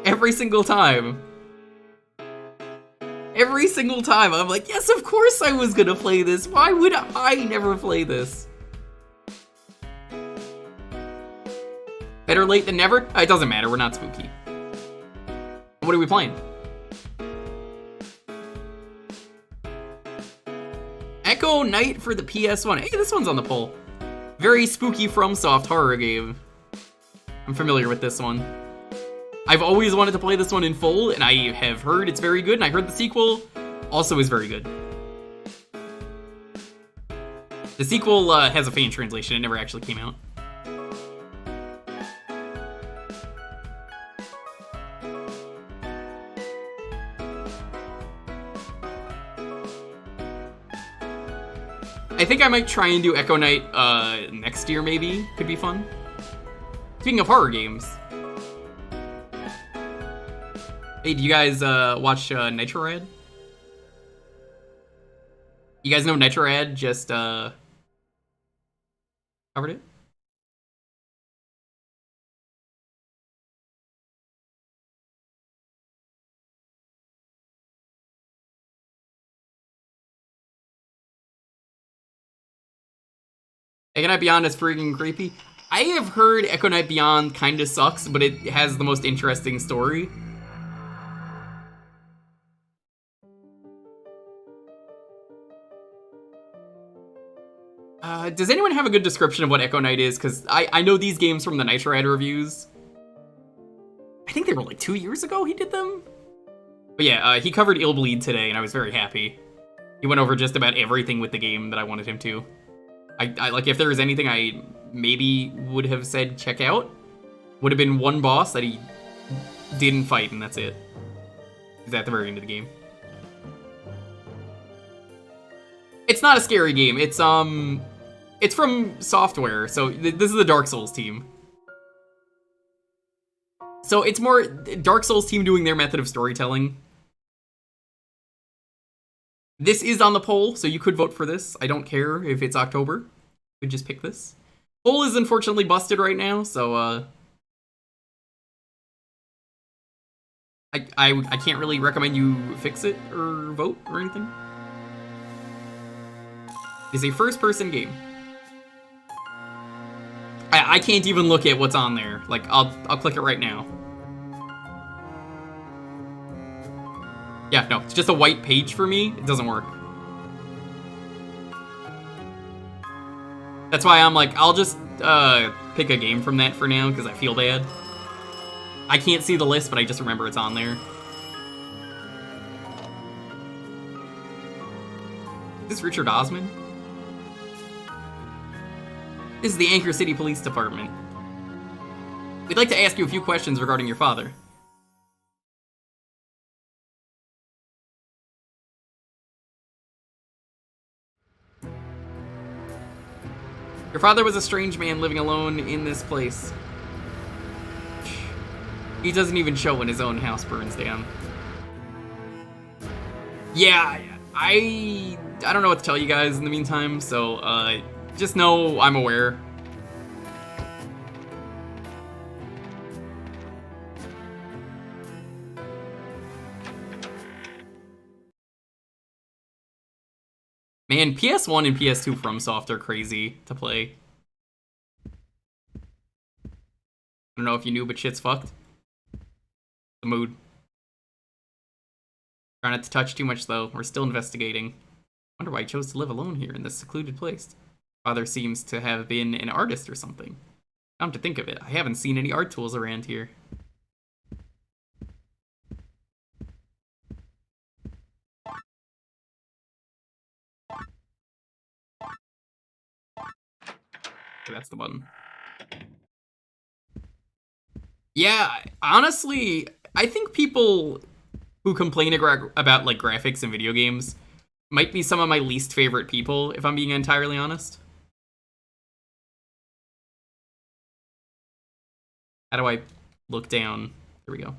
Every single time. Every single time I'm like, yes, of course I was gonna play this. Why would I never play this? Better late than never? It doesn't matter, we're not spooky. What are we playing? Echo Night for the PS1. Hey, this one's on the poll. Very spooky FromSoft horror game. I'm familiar with this one. I've always wanted to play this one in full, and I have heard it's very good, and I heard the sequel also is very good. The sequel has a fan translation. It never actually came out. I think I might try and do Echo Night next year, maybe. Could be fun. Speaking of horror games. Hey, do you guys watch Nitrorad? You guys know Nitrorad just covered it? Echo Night Beyond is freaking creepy. I have heard Echo Night Beyond kinda sucks, but it has the most interesting story. Does anyone have a good description of what Echo Night is? Because I know these games from the Nitrorad reviews. I think they were like 2 years ago he did them? But yeah, he covered Ill Bleed today, and I was very happy. He went over just about everything with the game that I wanted him to. I like, if there was anything I maybe would have said check out, would have been one boss that he didn't fight, and that's it. He's at the very end of the game. It's not a scary game. It's from Software, so this is the Dark Souls team. So it's more Dark Souls team doing their method of storytelling. This is on the poll, so you could vote for this. I don't care if it's October. You could just pick this. Poll is unfortunately busted right now, so I can't really recommend you fix it or vote or anything. It's a first-person game. I can't even look at what's on there. Like, I'll click it right now. Yeah, no, it's just a white page for me. It doesn't work. That's why I'm like, I'll just pick a game from that for now, because I feel bad. I can't see the list, but I just remember it's on there. Is this Richard Osman? This is the Anchor City Police Department. We'd like to ask you a few questions regarding your father. Your father was a strange man living alone in this place. He doesn't even show when his own house burns down. Yeah, I don't know what to tell you guys in the meantime, so just know I'm aware. Man, PS1 and PS2 FromSoft are crazy to play. I don't know if you knew, but shit's fucked. The mood. Try not to touch too much, though. We're still investigating. Wonder why he chose to live alone here in this secluded place. Father seems to have been an artist or something. Come to think of it, I haven't seen any art tools around here. Okay, that's the button. Yeah, honestly, I think people who complain about like graphics in video games might be some of my least favorite people, if I'm being entirely honest. How do I look down? There we go.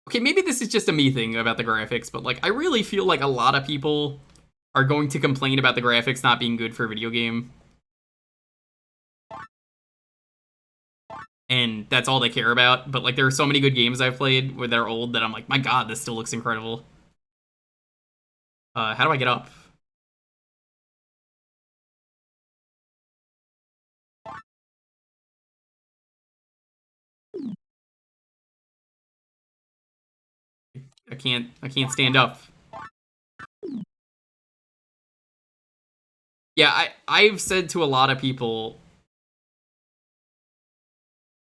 Okay, maybe this is just a me thing about the graphics, but like I really feel like a lot of people are going to complain about the graphics not being good for a video game. And that's all they care about. But like there are so many good games I've played where they're old that I'm like, my god, this still looks incredible. How do I get up? I can't stand up. Yeah, I've said to a lot of people,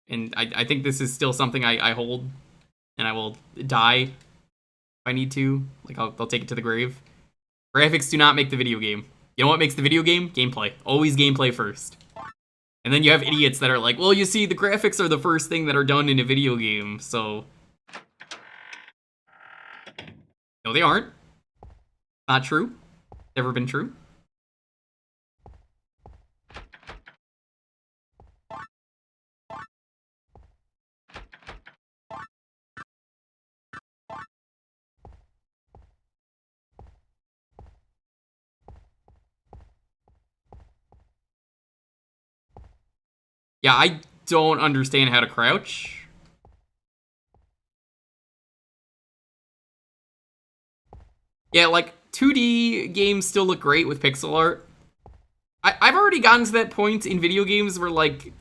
and I think this is still something I hold, and I will die if I need to. Like, I'll take it to the grave. Graphics do not make the video game. You know what makes the video game? Gameplay. Always gameplay first. And then you have idiots that are like, well, you see, the graphics are the first thing that are done in a video game, so... No, they aren't. Not true. Never been true. Yeah, I don't understand how to crouch. Yeah, like, 2D games still look great with pixel art. I've already gotten to that point in video games where, like,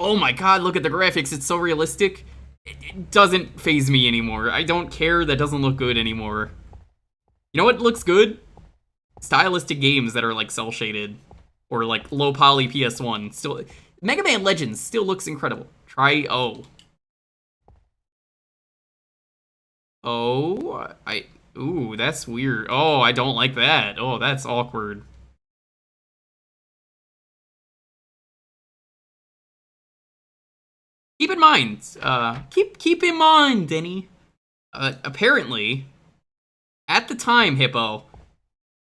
oh my god, look at the graphics, it's so realistic. It doesn't faze me anymore. I don't care, that doesn't look good anymore. You know what looks good? Stylistic games that are, like, cel-shaded. Or, like, low-poly PS1. Still, Mega Man Legends still looks incredible. Try O. Oh, ooh, that's weird. Oh, I don't like that. Oh, that's awkward. Keep in mind, keep in mind, Denny. Apparently, at the time, Hippo,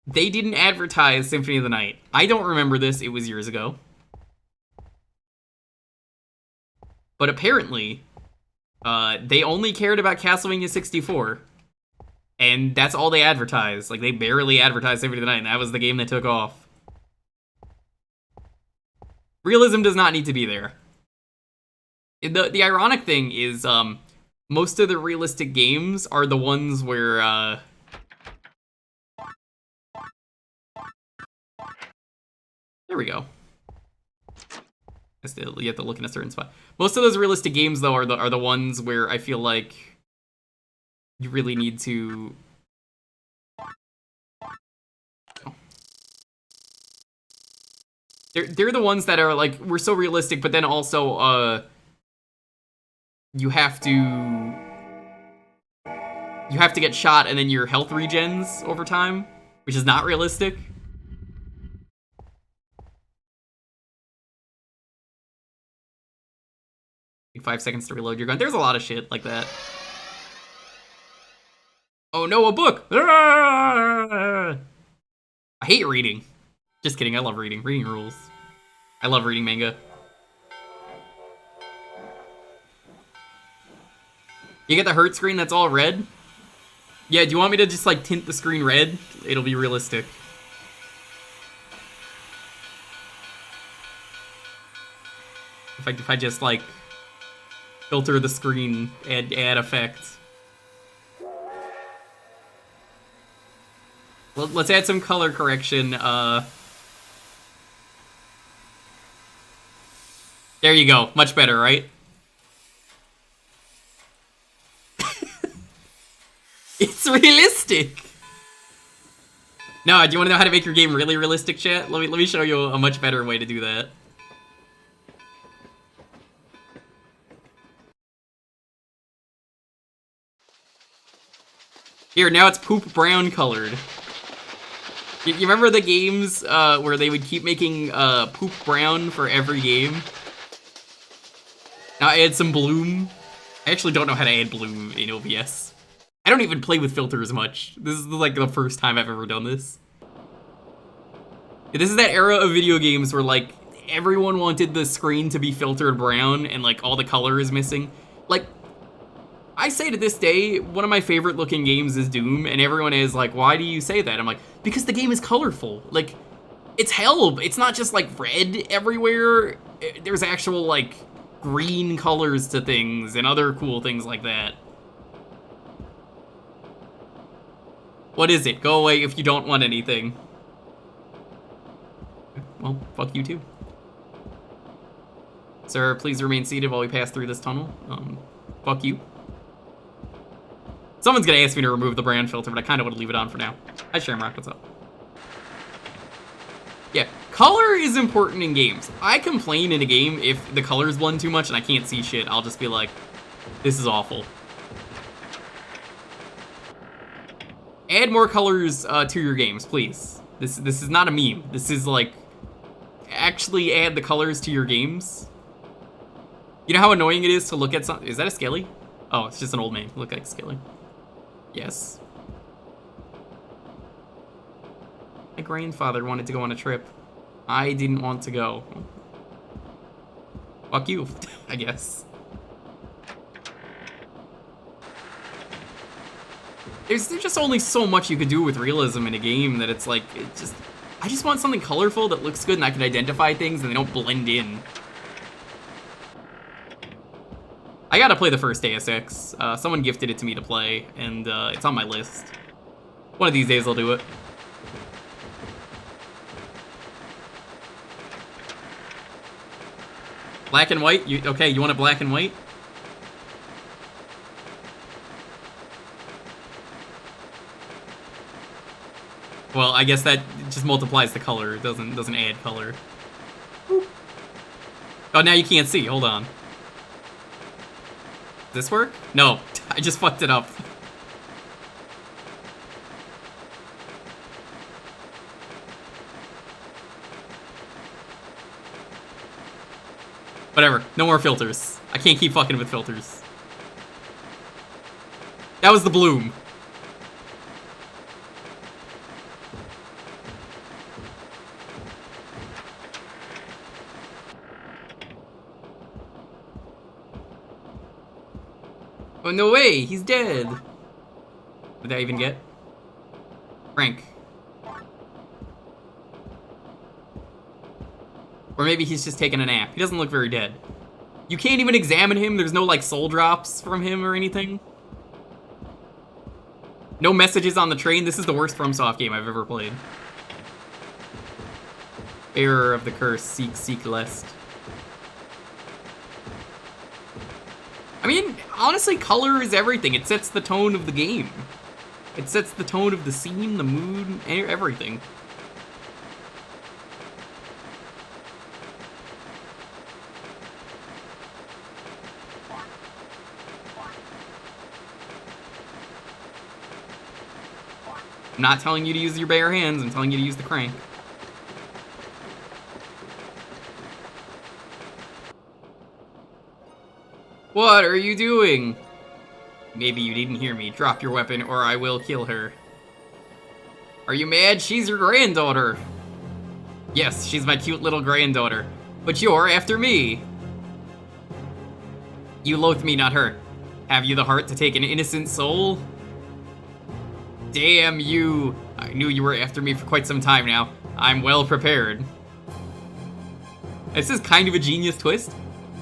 they didn't advertise Symphony of the Night. I don't remember this, it was years ago. But apparently, they only cared about Castlevania 64. And that's all they advertised. Like, they barely advertised Symphony of the Night, and that was the game that took off. Realism does not need to be there. The ironic thing is, most of the realistic games are the ones where, there we go. You have to look in a certain spot. Most of those realistic games, though, are the ones where I feel like you really need to... They're the ones that are, like, we're so realistic, but then also, you have to get shot and then your health regens over time, which is not realistic. Take 5 seconds to reload your gun. There's a lot of shit like that. Oh no, a book! I hate reading. Just kidding, I love reading. Reading rules. I love reading manga. You get the hurt screen that's all red? Yeah, do you want me to just, like, tint the screen red? It'll be realistic. If I just, like, filter the screen, add effect. Let's add some color correction. There you go. Much better, right? It's realistic. No, do you want to know how to make your game really realistic, chat? Let me show you a much better way to do that. Here, now it's poop brown colored. You remember the games where they would keep making poop brown for every game? Now I add some bloom. I actually don't know how to add bloom in OBS. I don't even play with filters much. This is like the first time I've ever done this. This is that era of video games where like everyone wanted the screen to be filtered brown and like all the color is missing. Like, I say to this day, one of my favorite looking games is Doom, and everyone is like, why do you say that? I'm like, because the game is colorful. Like, it's hell. It's not just like red everywhere. There's actual like green colors to things and other cool things like that. What is it? Go away if you don't want anything. Well, fuck you too. Sir, please remain seated while we pass through this tunnel. Fuck you. Someone's gonna ask me to remove the brand filter, but I kind of want to leave it on for now. Hi, Shamrock, what's up? Yeah, color is important in games. I complain in a game if the colors blend too much and I can't see shit. I'll just be like, this is awful. Add more colors to your games, please. This is not a meme. This is like, actually add the colors to your games. You know how annoying it is to look at something? Is that a Skelly? Oh, it's just an old man. Look like Skelly. Yes. My grandfather wanted to go on a trip. I didn't want to go. Fuck you, I guess. There's just only so much you could do with realism in a game that it's like, I just want something colorful that looks good and I can identify things and they don't blend in. I gotta play the first Deus Ex. Someone gifted it to me to play, and it's on my list. One of these days I'll do it. Black and white? Okay, you want it black and white? Well, I guess that just multiplies the color. It doesn't add color. Oh, now you can't see. Hold on. Does this work? No, I just fucked it up. Whatever. No more filters. I can't keep fucking with filters. That was the bloom. Oh, no way! He's dead! What did I even get? Frank. Or maybe he's just taking a nap. He doesn't look very dead. You can't even examine him. There's no, like, soul drops from him or anything. No messages on the train. This is the worst FromSoft game I've ever played. Error of the curse. Seek lest. I mean, honestly, color is everything. It sets the tone of the game. It sets the tone of the scene, the mood, everything. I'm not telling you to use your bare hands, I'm telling you to use the crank. What are you doing? Maybe you didn't hear me. Drop your weapon or I will kill her. Are you mad? She's your granddaughter. Yes, she's my cute little granddaughter. But you're after me. You loathe me, not her. Have you the heart to take an innocent soul? Damn you! I knew you were after me for quite some time now. I'm well prepared. This is kind of a genius twist,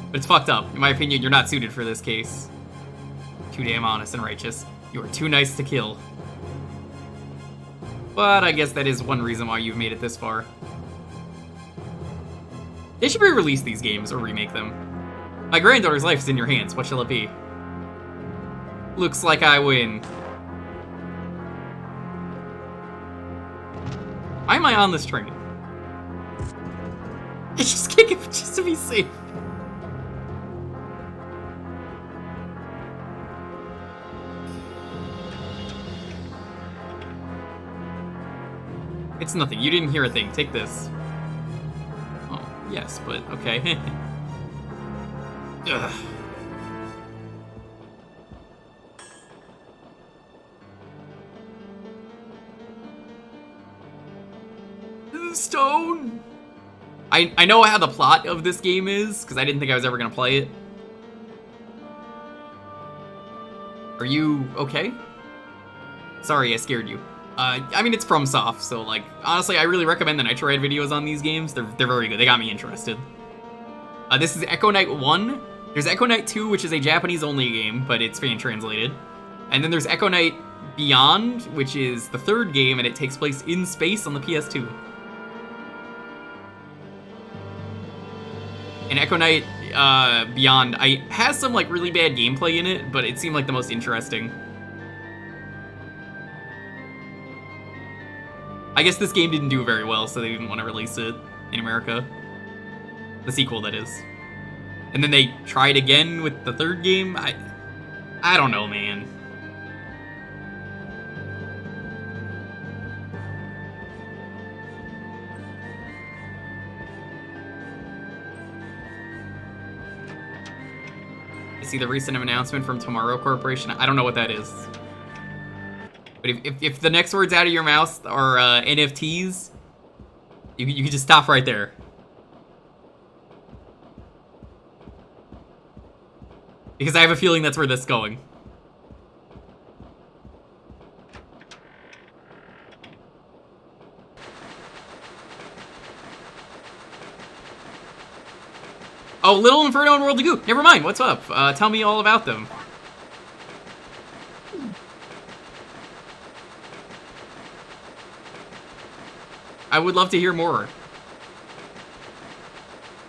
but it's fucked up. In my opinion, you're not suited for this case. Too damn honest and righteous. You are too nice to kill. But I guess that is one reason why you've made it this far. They should re-release these games or remake them. My granddaughter's life is in your hands. What shall it be? Looks like I win. Why am I on this train? I just kick it just to be safe. It's nothing. You didn't hear a thing. Take this. Oh, yes, but okay. Ugh. Stone. I know how the plot of this game is because I didn't think I was ever gonna play it. Are you okay? Sorry, I scared you. I mean, it's FromSoft, so like honestly, I really recommend the Nitro Ride videos on these games. They're very good. They got me interested. This is Echo Knight 1. There's Echo Knight 2, which is a Japanese-only game, but it's fan translated. And then there's Echo Knight Beyond, which is the third game, and it takes place in space on the PS2. And Echo Knight Beyond has some like really bad gameplay in it, but it seemed like the most interesting. I guess this game didn't do very well, so they didn't want to release it in America. The sequel, that is. And then they tried again with the third game. I don't know, man. See the recent announcement from Tomorrow Corporation. I don't know what that is. But if the next words out of your mouth are NFTs, you can just stop right there. Because I have a feeling that's where this is going. Oh, Little Inferno and World of Goo. Never mind. What's up? Tell me all about them. I would love to hear more.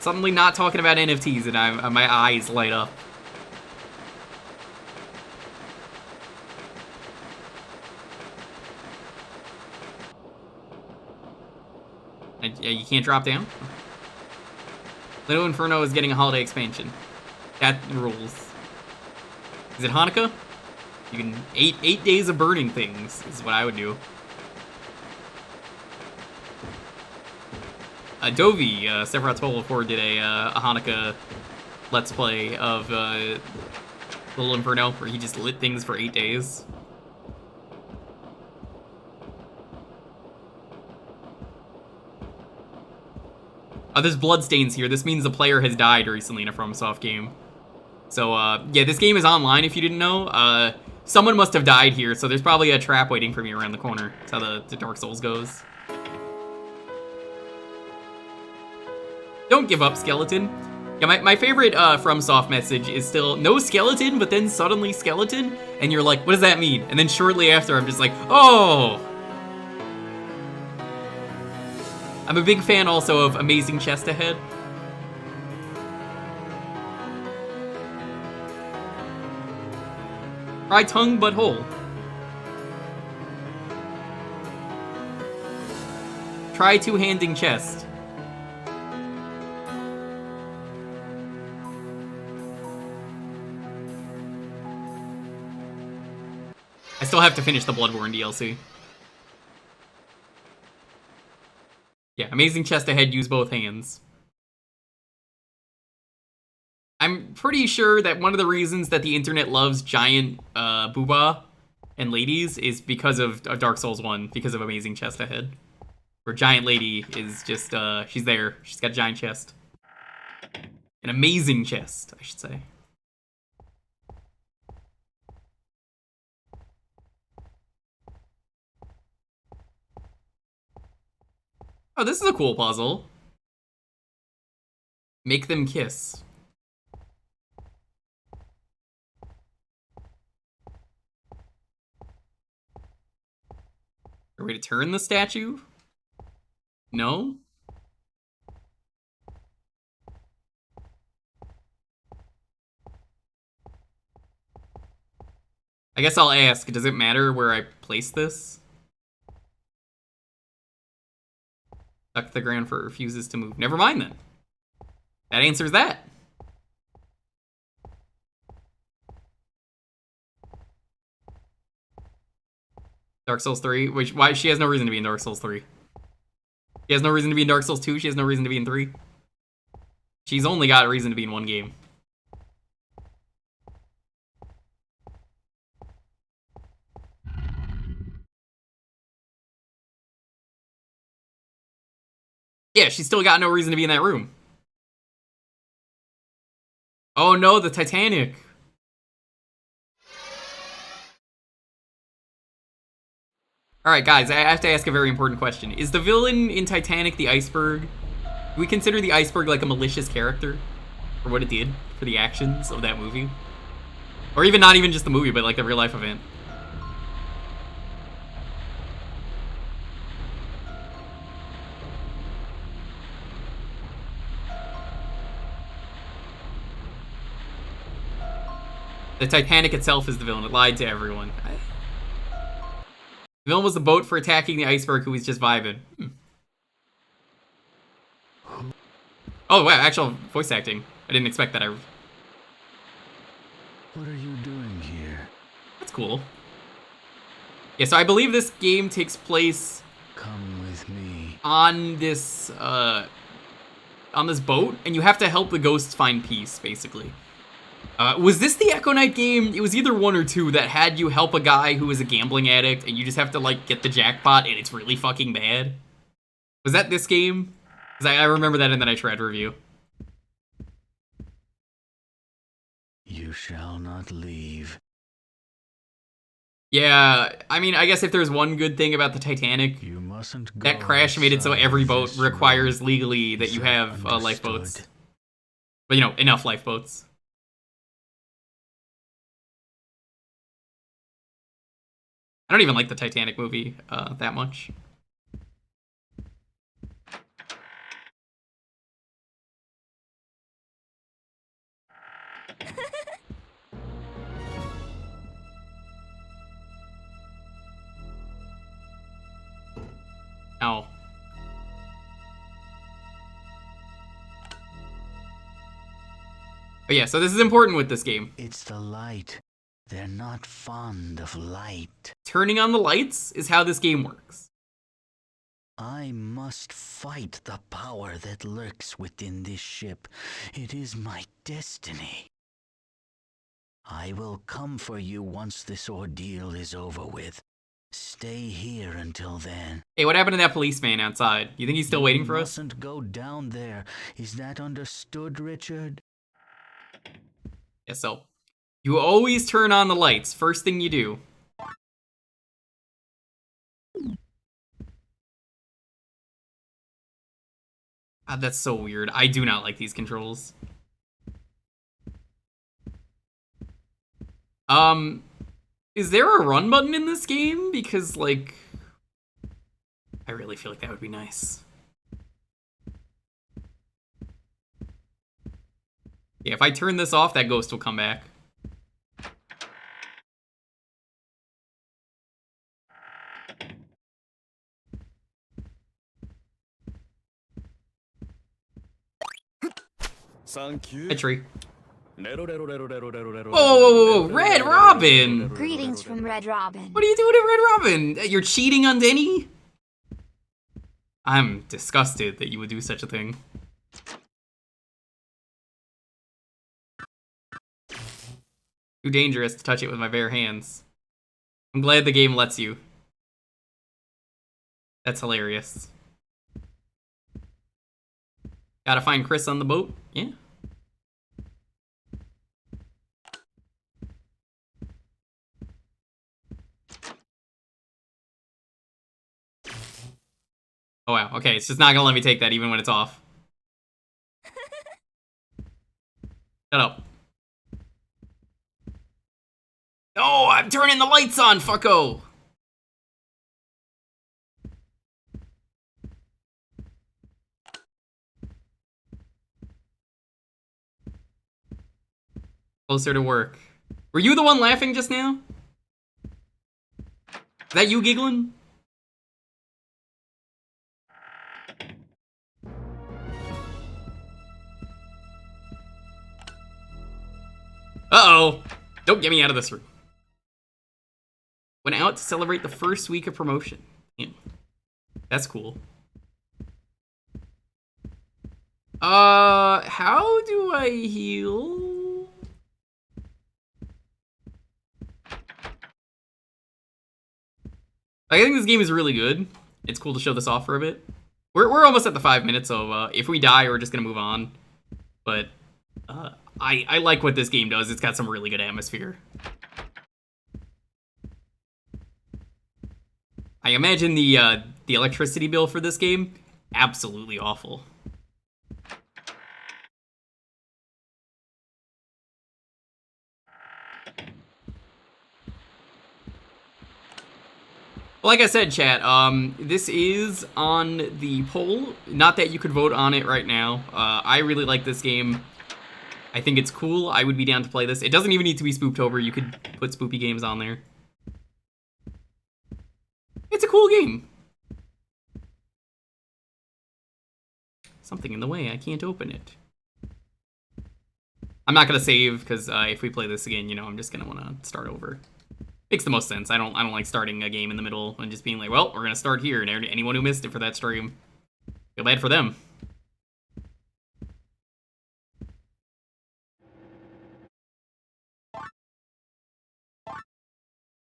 Suddenly not talking about NFTs and my eyes light up. You can't drop down? Little Inferno is getting a holiday expansion. That rules. Is it Hanukkah? You can 8 days of burning things is what I would do. Dovey, Sephiroth's Toll 4 did a Hanukkah Let's Play of Little Inferno, where he just lit things for 8 days. There's bloodstains here. This means the player has died recently in a FromSoft game. So, yeah, this game is online if you didn't know. Someone must have died here, so there's probably a trap waiting for me around the corner. That's how the Dark Souls goes. Don't give up, skeleton. Yeah, my favorite FromSoft message is still, no skeleton, but then suddenly skeleton? And you're like, what does that mean? And then shortly after, I'm just like, oh! I'm a big fan also of Amazing Chest Ahead. Try tongue but hole. Try two-handing chest. I still have to finish the Bloodborne DLC. Yeah, Amazing Chest Ahead, use both hands. I'm pretty sure that one of the reasons that the internet loves giant booba and ladies is because of Dark Souls 1, because of Amazing Chest Ahead. Where giant lady is just, she's there. She's got a giant chest. An amazing chest, I should say. Oh, this is a cool puzzle. Make them kiss. Are we to turn the statue? No? I guess I'll ask, does it matter where I place this? Stuck to the ground for it refuses to move. Never mind then. That answers that. Dark Souls 3, which, why, she has no reason to be in Dark Souls 3. She has no reason to be in Dark Souls 2, she has no reason to be in 3. She's only got a reason to be in one game. Yeah, she's still got no reason to be in that room. Oh no, the Titanic. Alright guys, I have to ask a very important question. Is the villain in Titanic the iceberg? Do we consider the iceberg like a malicious character? For what it did? For the actions of that movie? Or even not even just the movie, but like the real life event? The Titanic itself is the villain. It lied to everyone. The villain was the boat for attacking the iceberg who was just vibing. Oh, wow, actual voice acting. I didn't expect that. What are you doing here? That's cool. Yeah, so I believe this game takes place... Come with me. On this boat, and you have to help the ghosts find peace, basically. Was this the Echo Knight game? It was either one or two that had you help a guy who is a gambling addict, and you just have to, like, get the jackpot, and it's really fucking bad. Was that this game? Because I remember that in the Nitro review. You shall not leave. Yeah, I mean, I guess if there's one good thing about the Titanic, You mustn't go that crash made it so outside every boat this requires road. legally that Is you that have lifeboats. understood? But, you know, enough lifeboats. I don't even like the Titanic movie that much. Ow. But yeah, so this is important with this game. It's the light. They're not fond of light. Turning on the lights is how this game works. I must fight the power that lurks within this ship. It is my destiny. I will come for you once this ordeal is over with. Stay here until then. Hey, what happened to that policeman outside? You think he's still waiting for You us? mustn't go down there. Is that understood, Richard? Yeah, so you always turn on the lights. First thing you do. God, that's so weird. I do not like these controls. Is there a run button in this game? Because, like, I really feel like that would be nice. Yeah, if I turn this off, that ghost will come back. Thank you. A tree. Whoa, Whoa, whoa, whoa, Red Robin! Greetings from Red Robin. What are you doing at Red Robin? You're cheating on Denny? I'm disgusted that you would do such a thing. Too dangerous to touch it with my bare hands. I'm glad the game lets you. That's hilarious. Gotta find Chris on the boat? Yeah. Oh wow, okay, it's just not gonna let me take that even when it's off. Shut up. No, I'm turning the lights on, fucko! Closer to work. Were you the one laughing just now? Is that you giggling? Uh-oh. Don't get me out of this room. Went out to celebrate the first week of promotion. Yeah. That's cool. How do I heal? I think this game is really good. It's cool to show this off for a bit. We're almost at the 5 minutes, so if we die, we're just gonna move on. But I like what this game does. It's got some really good atmosphere. I imagine the electricity bill for this game, absolutely awful. Like I said, chat, this is on the poll. Not that you could vote on it right now. I really like this game. I think it's cool. I would be down to play this. It doesn't even need to be Spooptober. You could put spoopy games on there. It's a cool game. Something in the way. I can't open it. I'm not gonna save because if we play this again, you know, I'm just gonna want to start over. Makes the most sense. I don't like starting a game in the middle and just being like, well, we're gonna start here, and anyone who missed it for that stream, feel bad for them.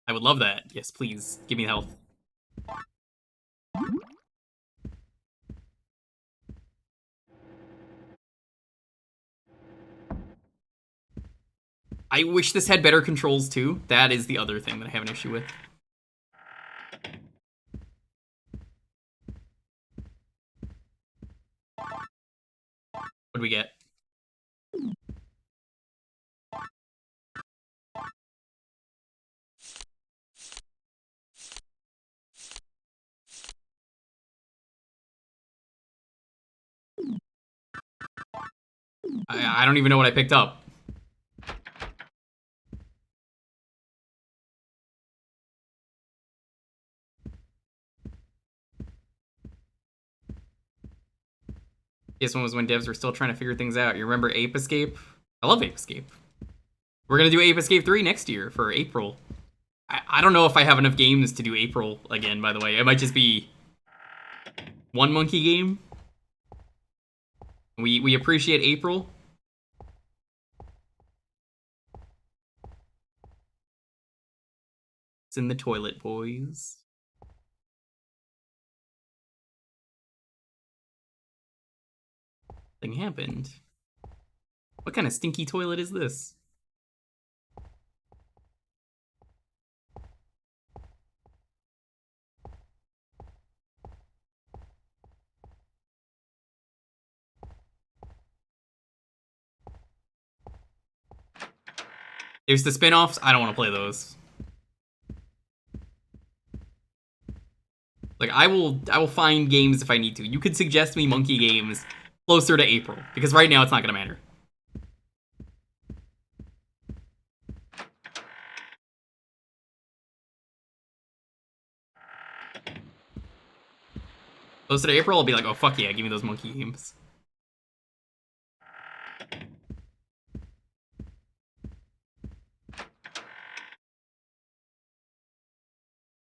I would love that. Yes, please give me health. I wish this had better controls too. That is the other thing that I have an issue with. What do we get? I don't even know what I picked up. This one was when devs were still trying to figure things out. You remember Ape Escape? I love Ape Escape. We're gonna do Ape Escape 3 next year for April. I don't know if I have enough games to do April again, by the way. It might just be One monkey game. We appreciate April. It's in the toilet, boys. Thing happened. What kind of stinky toilet is this? There's the spin-offs. I don't want to play those. Like, I will find games if I need to. You could suggest me monkey games closer to April, because right now it's not gonna matter. Closer to April, I'll be like, oh fuck yeah, give me those monkey games.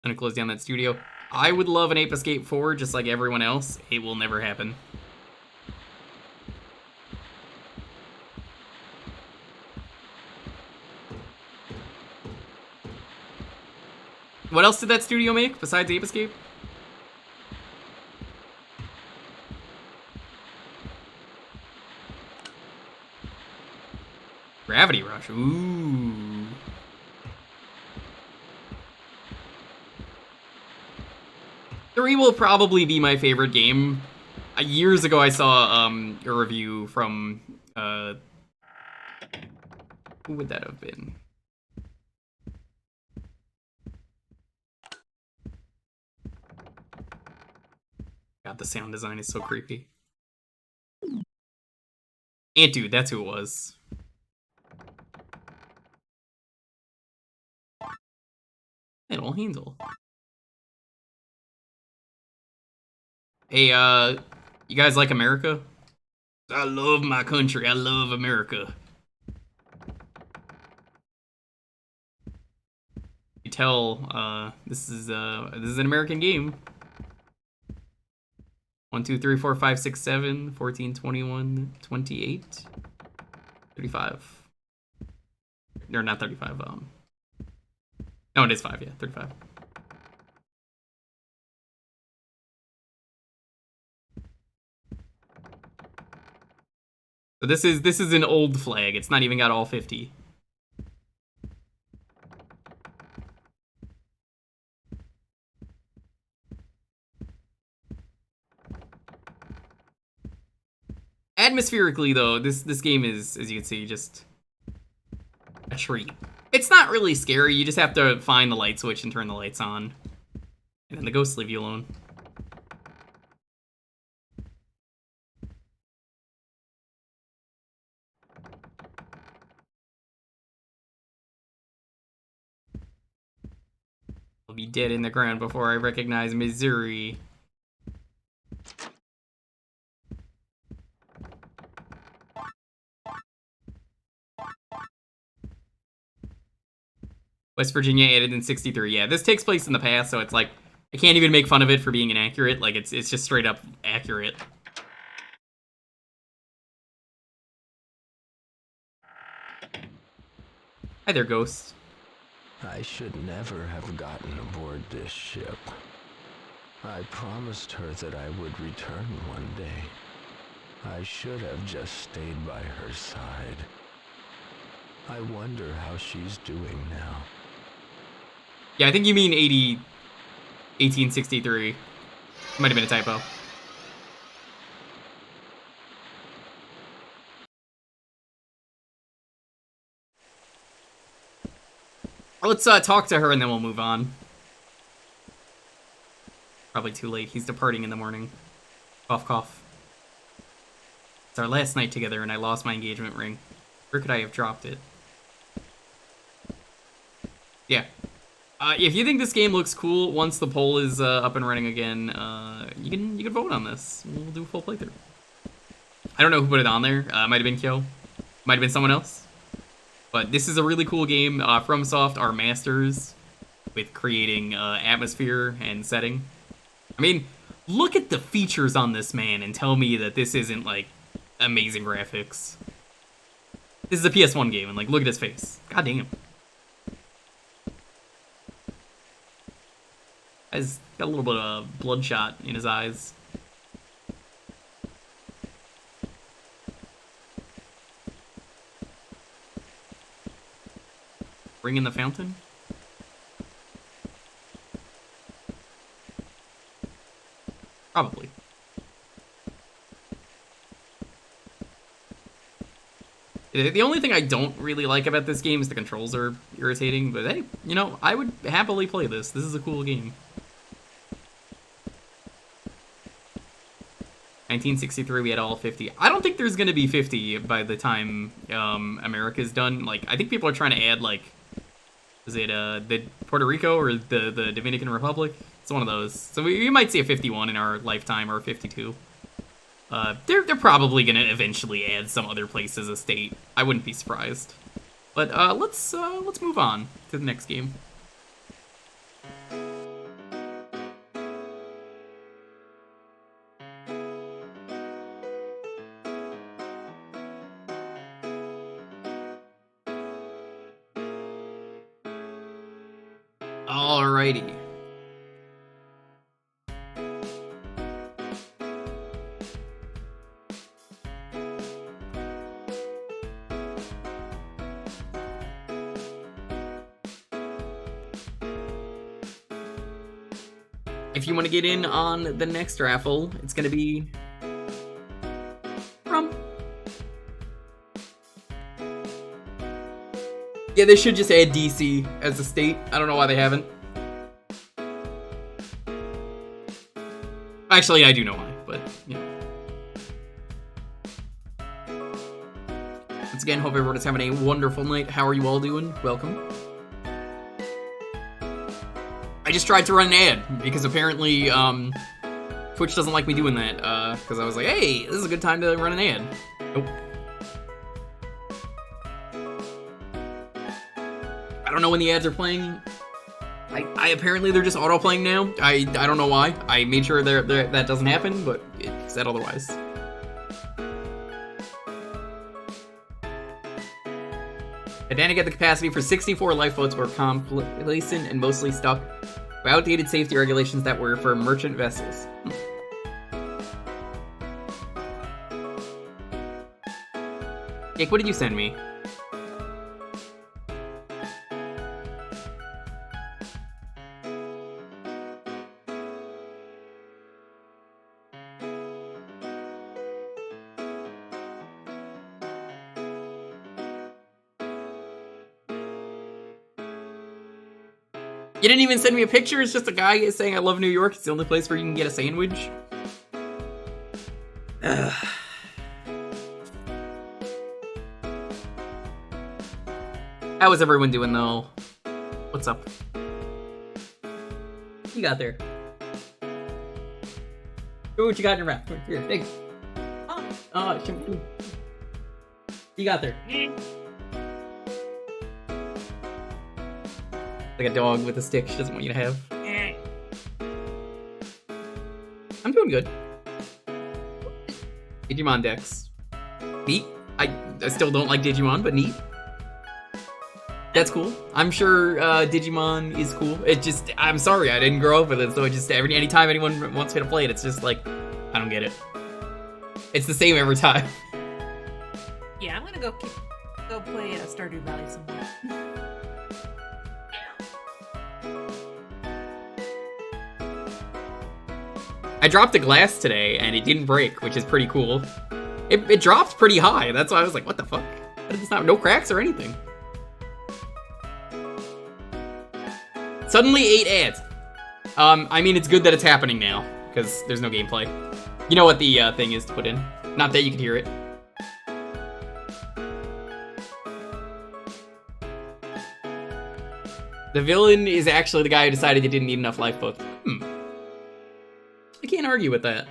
I'm gonna close down that studio. I would love an Ape Escape 4 just like everyone else. It will never happen. What else did that studio make besides Ape Escape? Gravity Rush. Ooh. Three will probably be my favorite game. Years ago, I saw a review from who would that have been? God, the sound design is so creepy. Ant Dude, that's who it was. Little Hansel. Hey, you guys like America? I love my country. I love America. You tell, this is an American game. 1, 2, 3, 4, 5, 6, 7, 14, 21, 28, 35. Or not 35, no, it is 5, yeah, 35. So this is an old flag. It's not even got all 50. Atmospherically, though, this game is, as you can see, just a treat. It's not really scary. You just have to find the light switch and turn the lights on, and then the ghosts leave you alone. I'll be dead in the ground before I recognize Missouri. West Virginia added in 63. Yeah, this takes place in the past, so it's like, I can't even make fun of it for being inaccurate. Like, it's just straight up accurate. Hi there, Ghost. I should never have gotten aboard this ship. I promised her that I would return one day. I should have just stayed by her side. I wonder how she's doing now. Yeah, I think you mean 1863. Might have been a typo. Let's talk to her and then we'll move on. Probably too late. He's departing in the morning. Cough, cough. It's our last night together and I lost my engagement ring. Where could I have dropped it? Yeah. If you think this game looks cool, once the poll is up and running again, you can vote on this. We'll do a full playthrough. I don't know who put it on there. Might have been Kyo. Might have been someone else. But this is a really cool game. FromSoft are masters with creating atmosphere and setting. I mean, Look at the features on this man and tell me that this isn't, like, amazing graphics. This is a PS1 game, and, like, look at his face. God damn. He's got a little bit of bloodshot in his eyes. Ring in the fountain? Probably. The only thing I don't really like about this game is the controls are irritating, but hey, you know, I would happily play this. This is a cool game. 1963, we had all 50. I don't think there's gonna be 50 by the time America's done. Like, I think people are trying to add, like, is it the Puerto Rico or the Dominican Republic? It's one of those. So we might see a 51 in our lifetime, or a 52. They're probably gonna eventually add some other place as a state. I wouldn't be surprised. But let's move on to the next game. Alrighty. If you want to get in on the next raffle, it's going to be from... Yeah, they should just add DC as a state. I don't know why they haven't. Actually, I do know why, but, you know. Once again, hope everyone is having a wonderful night. How are you all doing? Welcome. I just tried to run an ad, because apparently, Twitch doesn't like me doing that, because I was like, hey, this is a good time to run an ad. Nope. I don't know when the ads are playing. I apparently they're just auto-playing now. I don't know why. I made sure that doesn't happen, but it said otherwise. Titanic had the capacity for 64 lifeboats, were complacent and mostly stuck by outdated safety regulations that were for merchant vessels. Jake, what did you send me? You didn't even send me a picture? It's just a guy saying I love New York. It's the only place where you can get a sandwich. Ugh. How is everyone doing, though? What's up? What you got there? Show what you got in your mouth. Here, take. Oh, shampoo. You got there. Like a dog with a stick she doesn't want you to have. I'm doing good. Digimon decks. Neat. I still don't like Digimon, but neat. That's cool. I'm sure Digimon is cool. It just, I'm sorry, I didn't grow up with it, so it just, anytime anyone wants me to play it, it's just like, I don't get it. It's the same every time. Yeah, I'm gonna go play Stardew Valley somewhere. I dropped a glass today, and it didn't break, which is pretty cool. It dropped pretty high, that's why I was like, what the fuck? It's not, no cracks or anything. Suddenly 8 ads. I mean, it's good that it's happening now, because there's no gameplay. You know what the thing is to put in. Not that you can hear it. The villain is actually the guy who decided he didn't need enough lifeboats. I can't argue with that.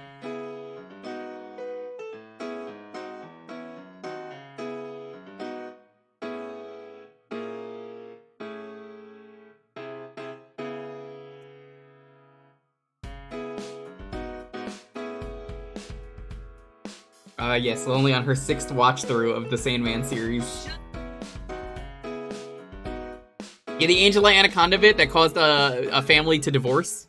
Yes, only on her 6th watch through of the Sandman series. Yeah, the Angela Anaconda bit that caused a family to divorce.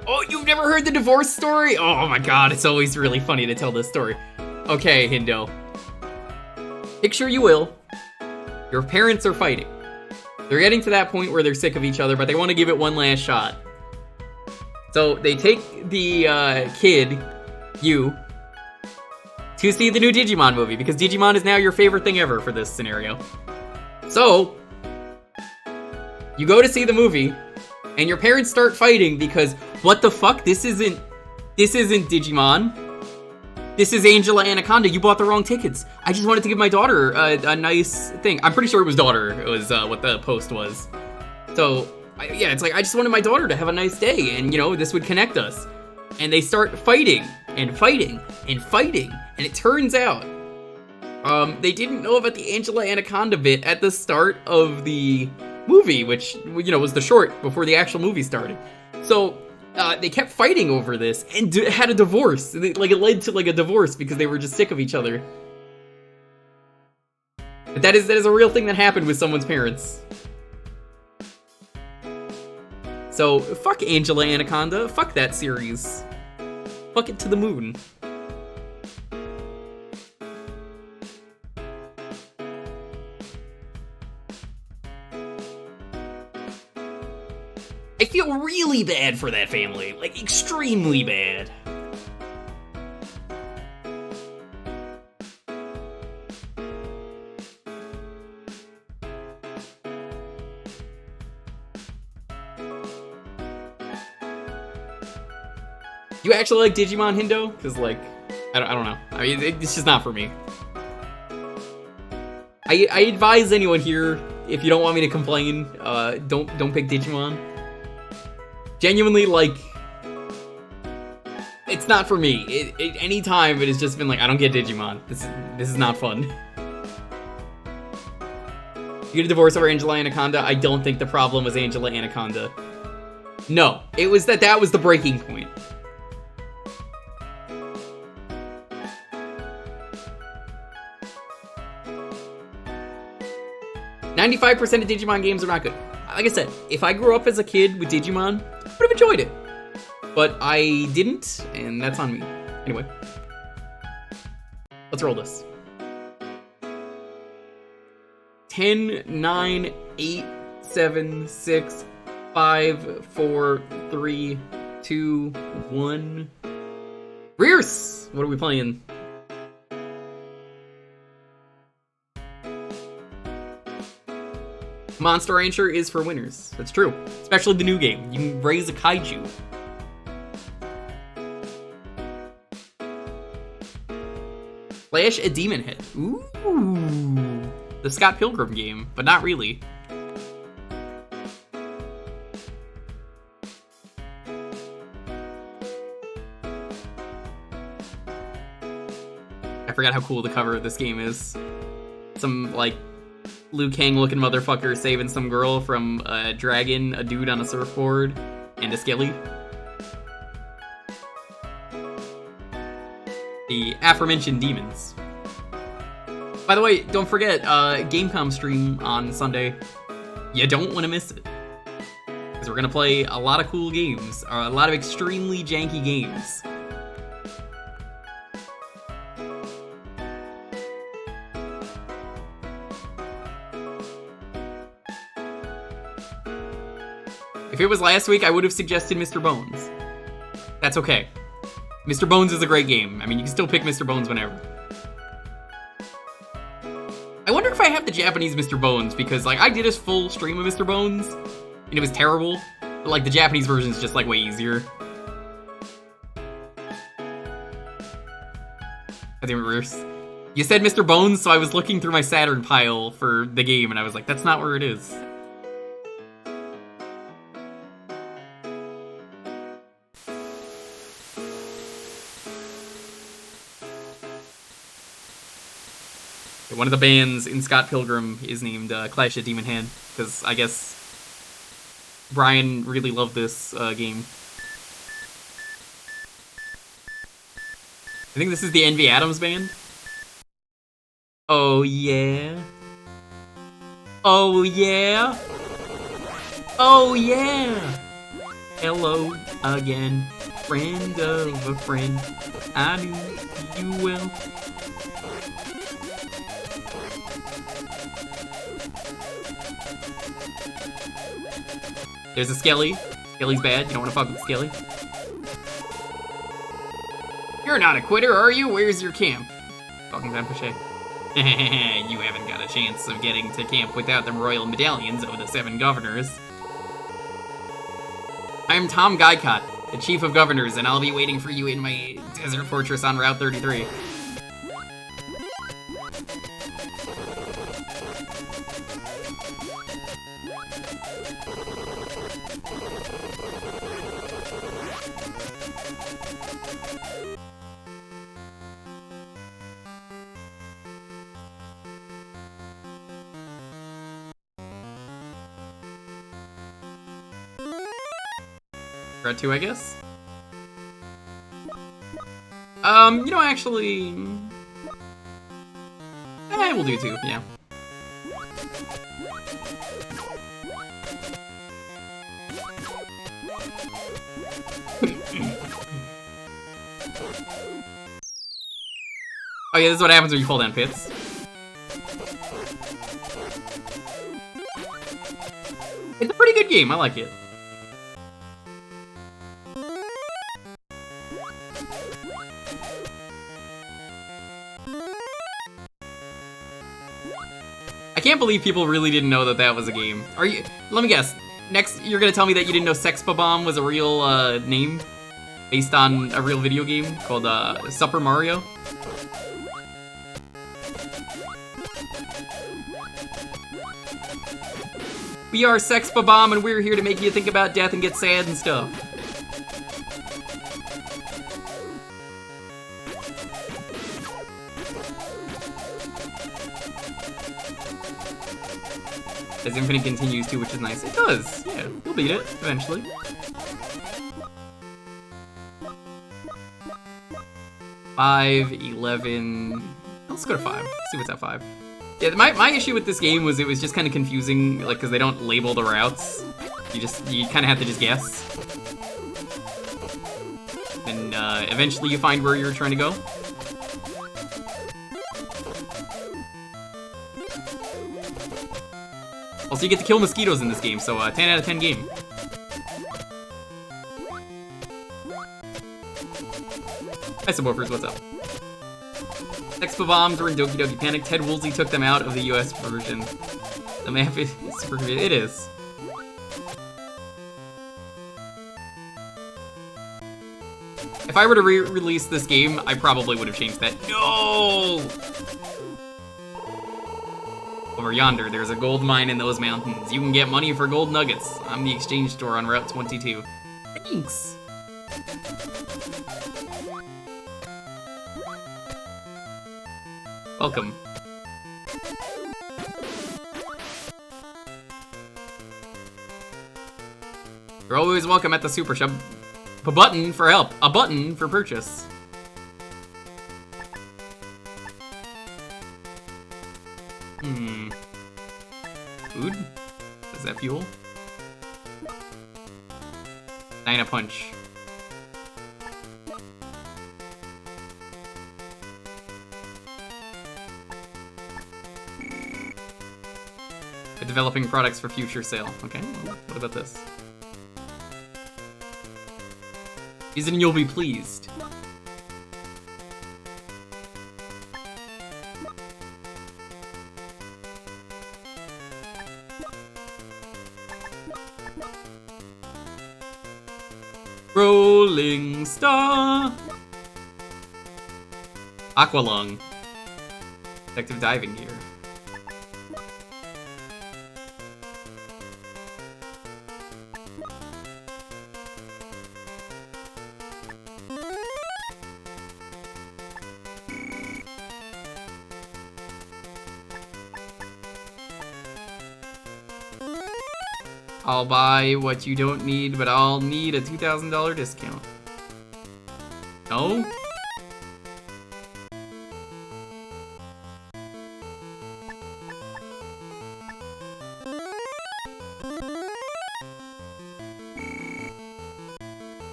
Oh, you've never heard the divorce story? Oh my god, it's always really funny to tell this story. Okay, Hindo. Picture you will. Your parents are fighting. They're getting to that point where they're sick of each other, but they want to give it one last shot. So they take the kid, you, to see the new Digimon movie, because Digimon is now your favorite thing ever for this scenario. So, you go to see the movie, and your parents start fighting because, what the fuck? This isn't Digimon. This is Angela Anaconda. You bought the wrong tickets. I just wanted to give my daughter a nice thing. I'm pretty sure it was daughter. It was what the post was. So, yeah, it's like, I just wanted my daughter to have a nice day, and, you know, this would connect us. And they start fighting, and fighting, and fighting, and it turns out, they didn't know about the Angela Anaconda bit at the start of the movie, which, you know, was the short before the actual movie started. So, they kept fighting over this and had a divorce. Like, it led to, like, a divorce because they were just sick of each other. But that is a real thing that happened with someone's parents. So, fuck Angela Anaconda. Fuck that series. Fuck it to the moon. I feel really bad for that family. Like, extremely bad. You actually like Digimon, Hindo? Because, like, I don't know. I mean, it's just not for me. I advise anyone here, if you don't want me to complain, don't pick Digimon. Genuinely, like, it's not for me. Any time it has just been like, I don't get Digimon. This is not fun. You get a divorce over Angela Anaconda. I don't think the problem was Angela Anaconda. No, it was that was the breaking point. 95% of Digimon games are not good. Like I said, if I grew up as a kid with Digimon, I would have enjoyed it. But I didn't, and that's on me. Anyway. Let's roll this. 10, 9, 8, 7, 6, 5, 4, 3, 2, 1. Rears! What are we playing? Monster Rancher is for winners. That's true. Especially the new game. You can raise a kaiju. Slash a demon head. Ooh. The Scott Pilgrim game, but not really. I forgot how cool the cover of this game is. Some, like, Liu Kang looking motherfucker saving some girl from a dragon, a dude on a surfboard, and a skilly. The aforementioned demons. By the way, don't forget, Gamecom stream on Sunday. You don't want to miss it. Because we're going to play a lot of cool games, a lot of extremely janky games. If it was last week, I would have suggested Mr. Bones. That's okay. Mr. Bones is a great game. I mean, you can still pick Mr. Bones whenever. I wonder if I have the Japanese Mr. Bones, because, like, I did a full stream of Mr. Bones, and it was terrible. But, like, the Japanese version is just, like, way easier. I think reverse. You said Mr. Bones, so I was looking through my Saturn pile for the game, and I was like, that's not where it is. One of the bands in Scott Pilgrim is named Clash at Demon Hand, because I guess Brian really loved this game. I think this is the Envy Adams band. Oh yeah. Oh yeah. Oh yeah. Hello again, friend of a friend. I knew you will. There's a Skelly. Skelly's bad. You don't want to fuck with Skelly. You're not a quitter, are you? Where's your camp? Talking to Pache. You haven't got a chance of getting to camp without them royal medallions of the 7 governors. I'm Tom Guykot, the chief of governors, and I'll be waiting for you in my desert fortress on Route 33. Route 2, I guess? You know, actually... we'll do 2, yeah. Oh yeah, this is what happens when you fall down pits. It's a pretty good game, I like it. I can't believe people really didn't know that that was a game. Are you? Let me guess. Next, you're gonna tell me that you didn't know Sex Bomb was a real name based on a real video game called Super Mario? We are Sex Bomb, and we're here to make you think about death and get sad and stuff. As Infinite continues to, which is nice. It does, yeah. You'll beat it, eventually. Five, 11... Let's go to 5. See what's at 5. Yeah, my issue with this game was it was just kind of confusing, like, because they don't label the routes. You kind of have to just guess. And eventually you find where you're trying to go. Also, you get to kill mosquitoes in this game, so 10 out of 10 game. Hi, Subwoofers, what's up? Expo bombs were in Doki Doki Panic. Ted Woolsey took them out of the US version. The map is super good. It is. If I were to re-release this game, I probably would have changed that. No! Over yonder, there's a gold mine in those mountains. You can get money for gold nuggets. I'm the exchange store on Route 22. Thanks! Welcome. You're always welcome at the Super Shop. A button for help. A button for purchase. Food? Is that fuel? Dyna Punch. Developing products for future sale. Okay, well, what about this? Use it and you'll be pleased. Rolling Star. Aqualung. Effective diving gear. I'll buy what you don't need, but I'll need a $2,000 discount. No?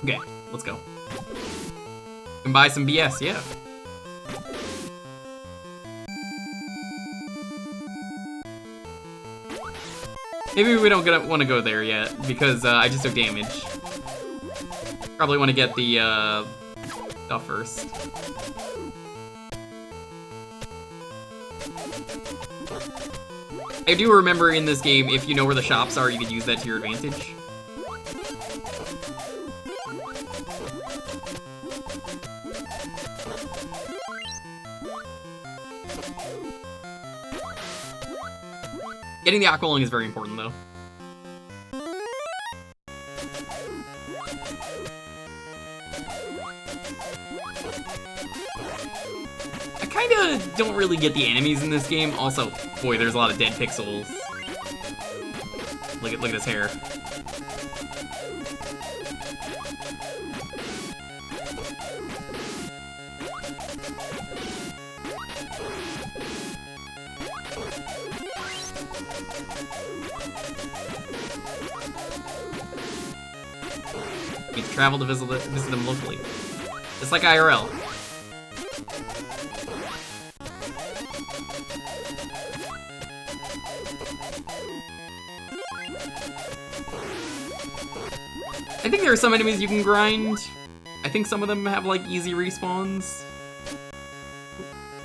Okay, let's go. Can buy some BS, yeah. Maybe we don't want to go there yet, because I just took damage. Probably want to get the stuff first. I do remember in this game, if you know where the shops are, you can use that to your advantage. Getting the aqua lung is very important, though. I kinda don't really get the enemies in this game. Also, boy, there's a lot of dead pixels. Look at his hair. You can travel to visit them locally. Just like IRL. I think there are some enemies you can grind. I think some of them have like easy respawns.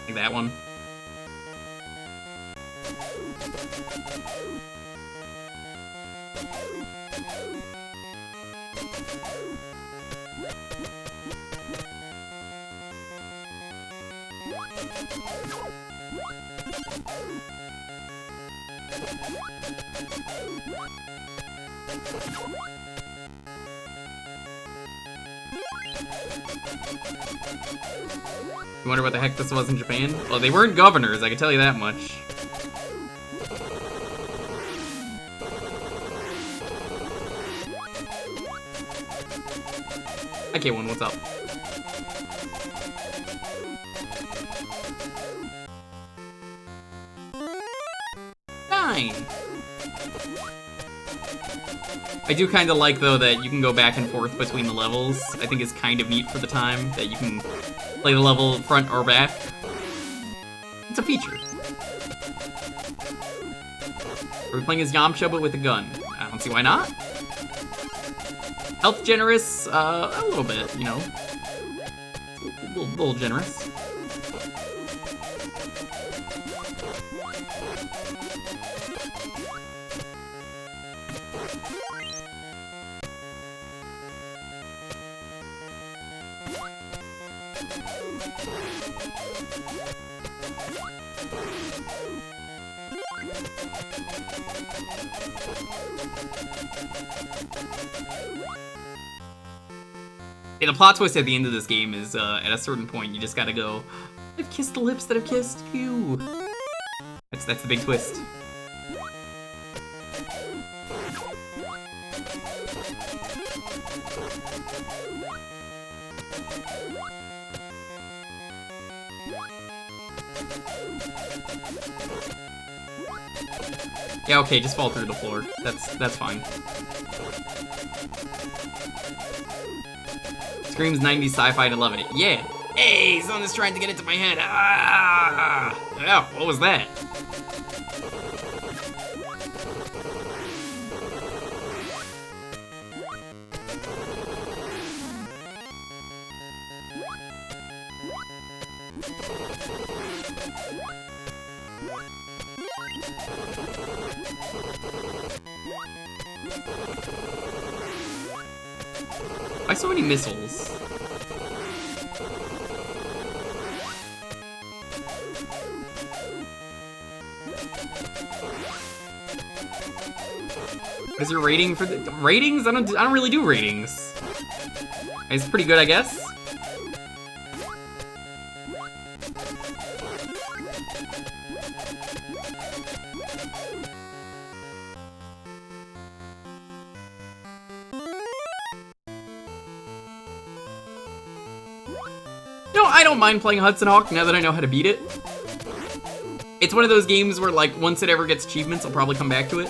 Like that one. You wonder what the heck this was in Japan? Well, they weren't governors, I can tell you that much. Okay, one, what's up? I do kind of like, though, that you can go back and forth between the levels. I think it's kind of neat for the time, that you can play the level front or back. It's a feature. We're playing as Yamcha, but with a gun. I don't see why not. Health generous, a little bit, you know. A little generous. Yeah, the plot twist at the end of this game is, at a certain point, you just gotta go, I've kissed the lips that have kissed you. That's the big twist. Yeah, okay, just fall through the floor. That's fine. Screams 90s sci-fi and loving it. Yeah! Hey, someone's trying to get into my head. Ah! Oh, what was that? Why so many missiles? What is your rating for the ratings? I don't really do ratings. It's pretty good, I guess. No, I don't mind playing Hudson Hawk now that I know how to beat it. It's one of those games where, like, once it ever gets achievements, I'll probably come back to it.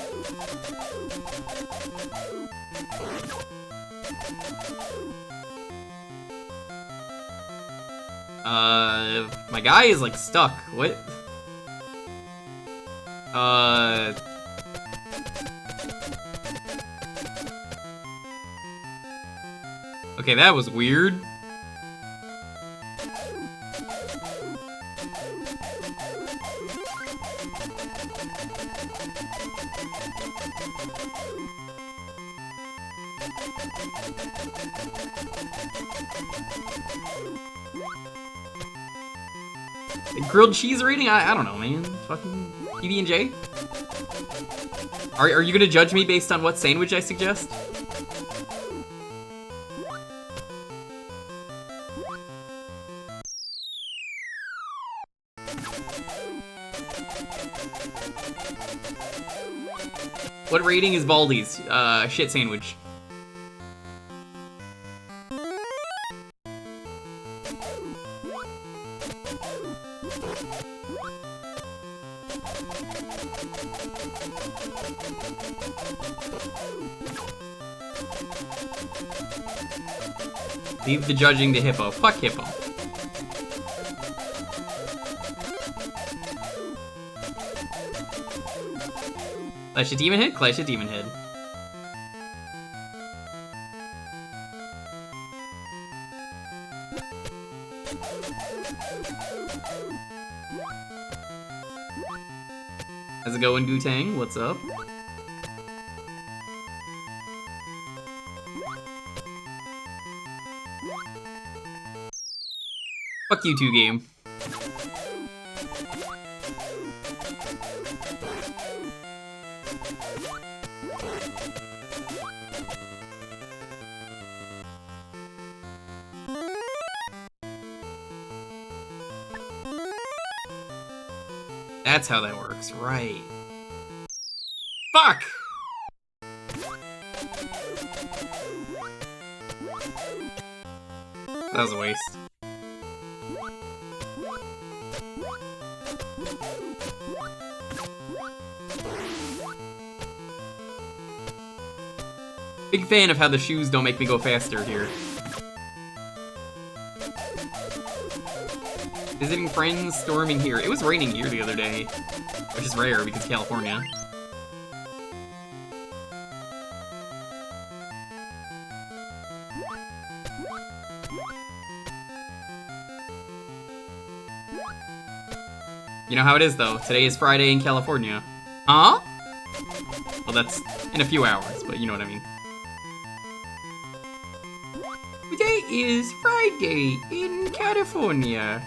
My guy is, like, stuck. What? Okay, that was weird. Grilled cheese rating? I don't know, man. Fucking PB&J? Are you gonna judge me based on what sandwich I suggest? What rating is Baldi's? Shit sandwich. Leave the judging to Hippo. Fuck Hippo. Clash of Demon Head? Clash of Demon Head. How's it going, Gutang? What's up? Fuck you two, game. That's how that works, right. Fuck! That was a waste. Big fan of how the shoes don't make me go faster here. Visiting friends, storming here. It was raining here the other day, which is rare because California. You know how it is though. Today is Friday in California. Huh? Well, that's in a few hours, but you know what I mean. Today is Friday in California.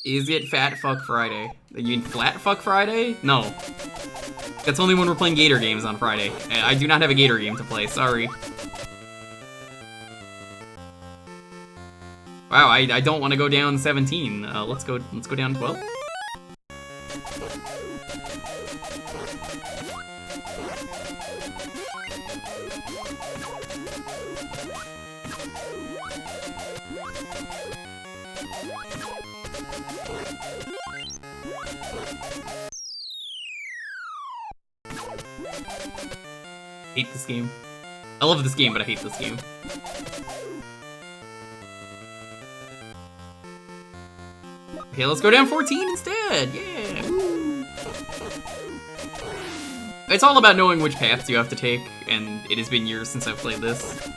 Is it Fat Fuck Friday? You mean Flat Fuck Friday? No. That's only when we're playing Gator games on Friday. I do not have a Gator game to play, sorry. Wow, I don't want to go down 17. Let's go down 12. Hate this game. I love this game, but I hate this game. Okay, let's go down 14 instead. Yeah. Woo. It's all about knowing which paths you have to take, and it has been years since I've played this.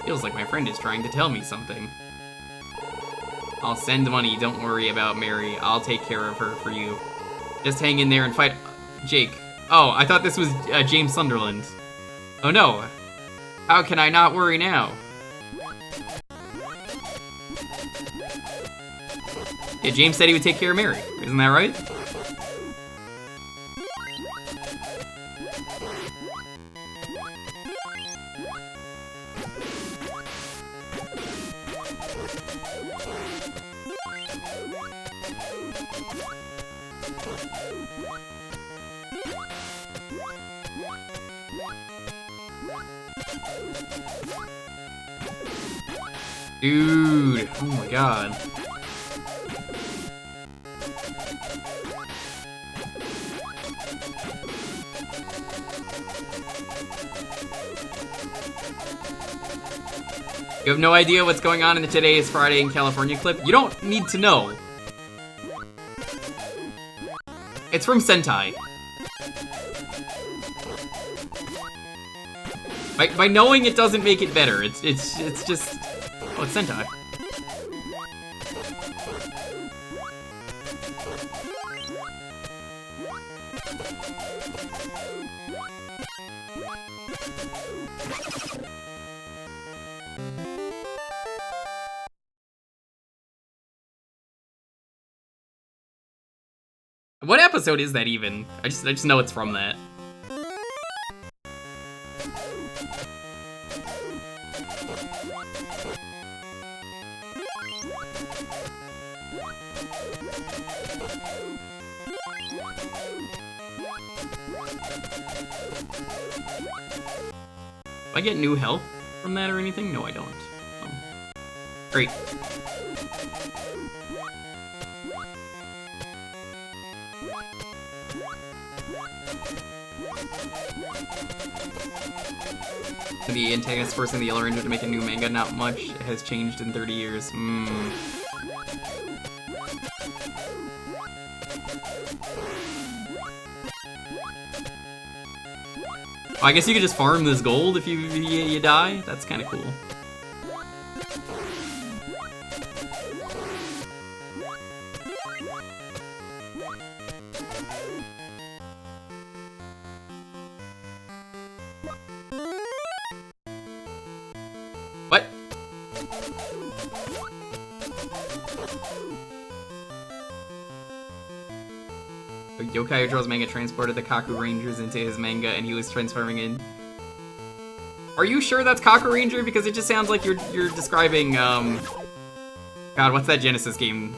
Feels like my friend is trying to tell me something. I'll send money, don't worry about Mary. I'll take care of her for you. Just hang in there and fight Jake. Oh, I thought this was James Sunderland. Oh no. How can I not worry now? Yeah, James said he would take care of Mary. Isn't that right? Dude, oh my god. You have no idea what's going on in the Today is Friday in California clip? You don't need to know. It's from Sentai. By knowing it doesn't make it better. It's just... Oh, it's Sentai. What episode is that even? I just know it's from that. Do I get new health from that or anything? No, I don't. Oh. Great. The antagonist forcing the Yellow Ranger to make a new manga, not much has changed in 30 years. I guess you could just farm this gold if you die. That's kind of cool. What? Yokai who draws manga transported the Kaku Rangers into his manga and he was transforming in. Are you sure that's Kaku Ranger? Because it just sounds like you're describing, God, what's that Genesis game?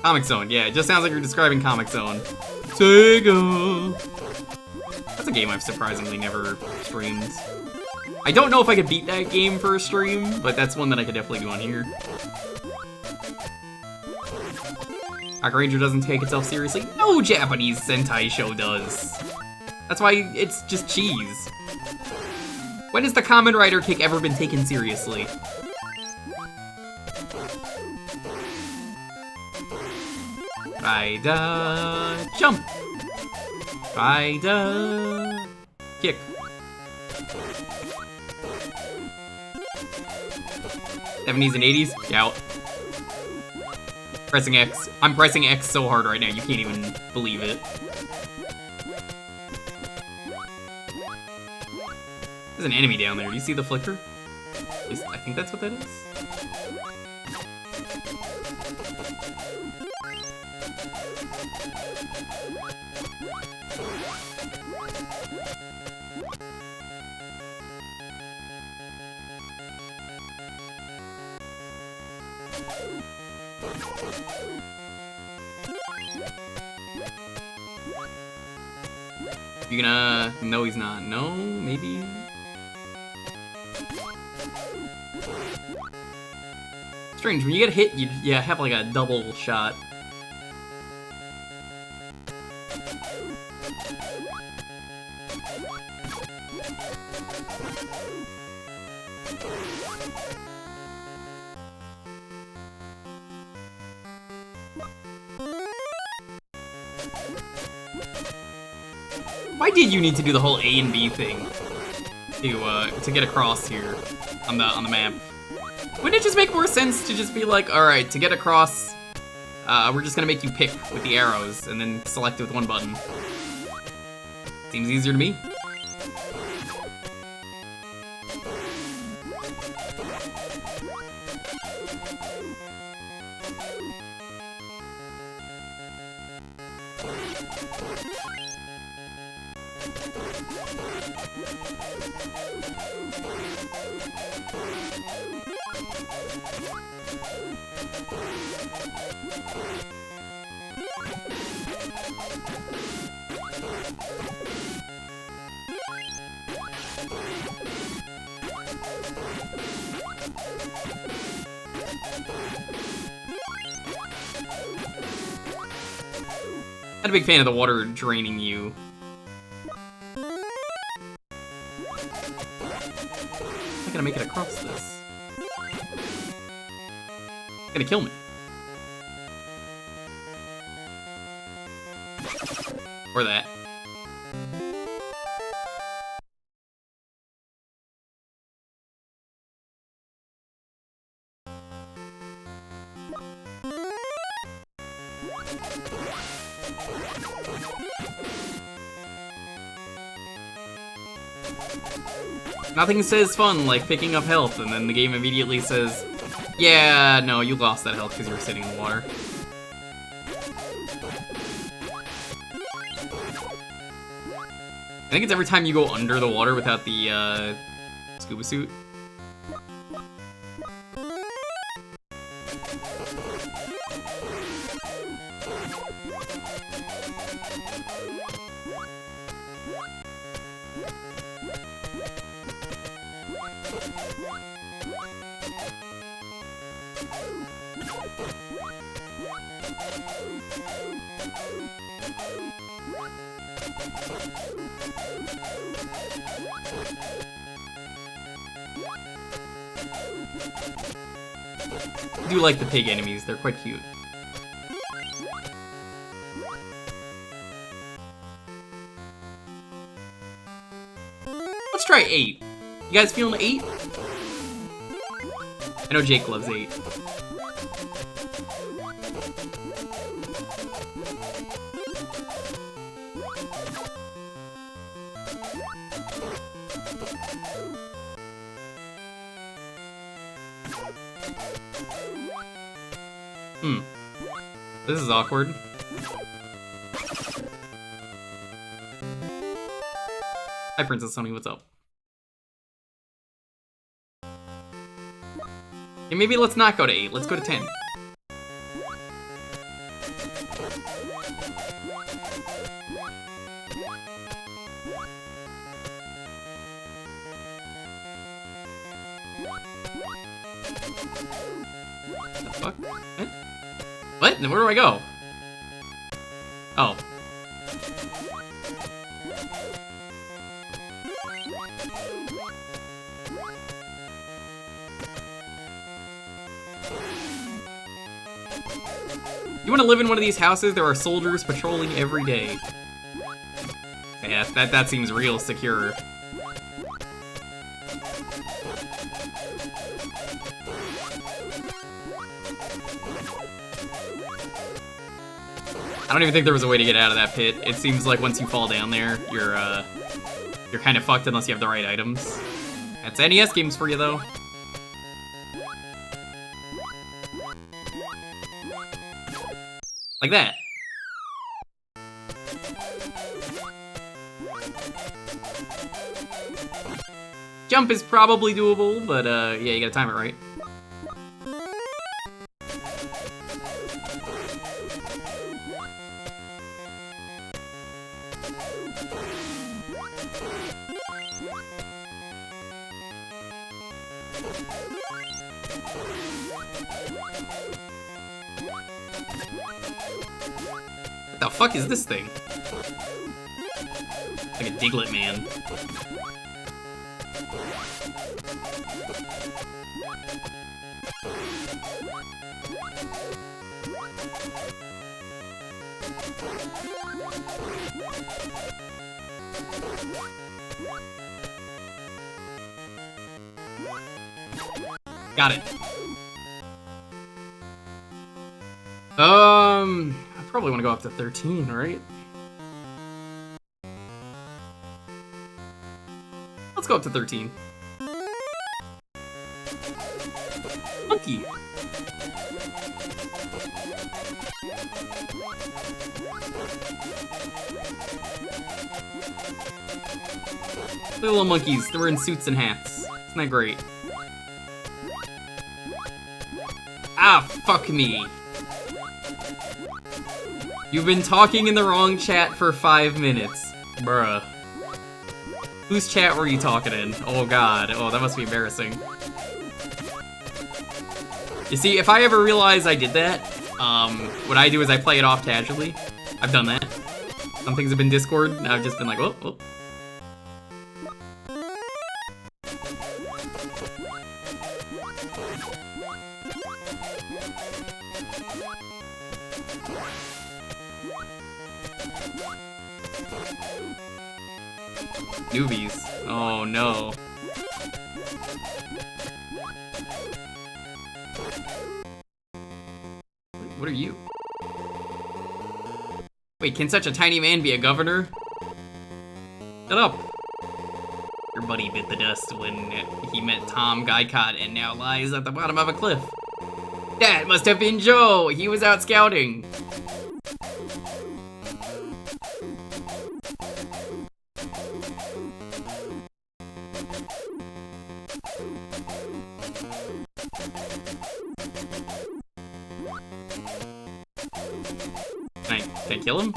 Comic Zone, yeah, it just sounds like you're describing Comic Zone. Sega! That's a game I've surprisingly never streamed. I don't know if I could beat that game for a stream, but that's one that I could definitely do on here. Kaku Ranger doesn't take itself seriously. No Japanese Sentai show does. That's why it's just cheese. When has the Kamen Rider kick ever been taken seriously? Rider, jump! Rider, kick. '70s and '80s? Yeah. Pressing X. I'm pressing X so hard right now, you can't even believe it. There's an enemy down there. Do you see the flicker? At least I think that's what that is. You gonna... No, he's not. No, maybe? Strange, when you get hit, you have like a double shot. Why did you need to do the whole A and B thing to get across here on the map? Wouldn't it just make more sense to just be like, all right, to get across, we're just gonna make you pick with the arrows and then select it with one button? Seems easier to me. Not a big fan of the water draining you. I'm not gonna make it across this. It's gonna kill me. Or that. Nothing says fun like picking up health, and then the game immediately says, yeah, no, you lost that health because you were sitting in the water. I think it's every time you go under the water without the scuba suit. I do like the pig enemies, they're quite cute. Let's try 8. You guys feeling 8? I know Jake loves 8. This is awkward. Hi, Princess Sony, what's up? Yeah, maybe let's not go to 8, let's go to 10. What the fuck? What? Where do I go? Oh. You want to live in one of these houses? There are soldiers patrolling every day. Yeah, that seems real secure. I don't even think there was a way to get out of that pit. It seems like once you fall down there, you're kind of fucked unless you have the right items. That's NES games for you, though. Like that. Jump is probably doable, but yeah, you gotta time it right. What the fuck is this thing? Like a Diglett man. Got it. I probably want to go up to 13, right? Let's go up to 13. Monkey. The little monkeys, they're wearing suits and hats. Isn't that great? Ah, fuck me. You've been talking in the wrong chat for 5 minutes. Bruh. Whose chat were you talking in? Oh god. Oh, that must be embarrassing. You see, if I ever realize I did that, what I do is I play it off casually. I've done that. Some things have been Discord, and I've just been like, oh, oh. Newbies. Oh no. What are you? Wait, can such a tiny man be a governor? Shut up. Your buddy bit the dust when he met Tom Guicott and now lies at the bottom of a cliff. That must have been Joe! He was out scouting! Can I kill him?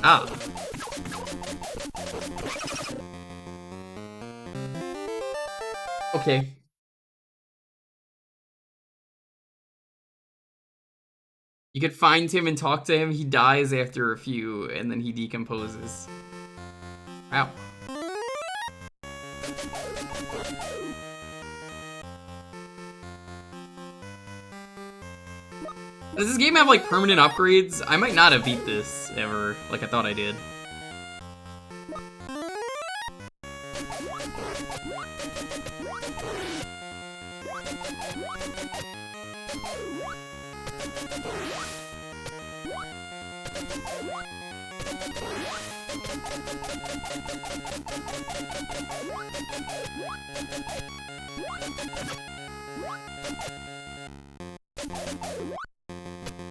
Ah. Okay. You could find him and talk to him. He dies after a few, and then he decomposes. Wow. Does this game have, like, permanent upgrades? I might not have beat this ever, like I thought I did.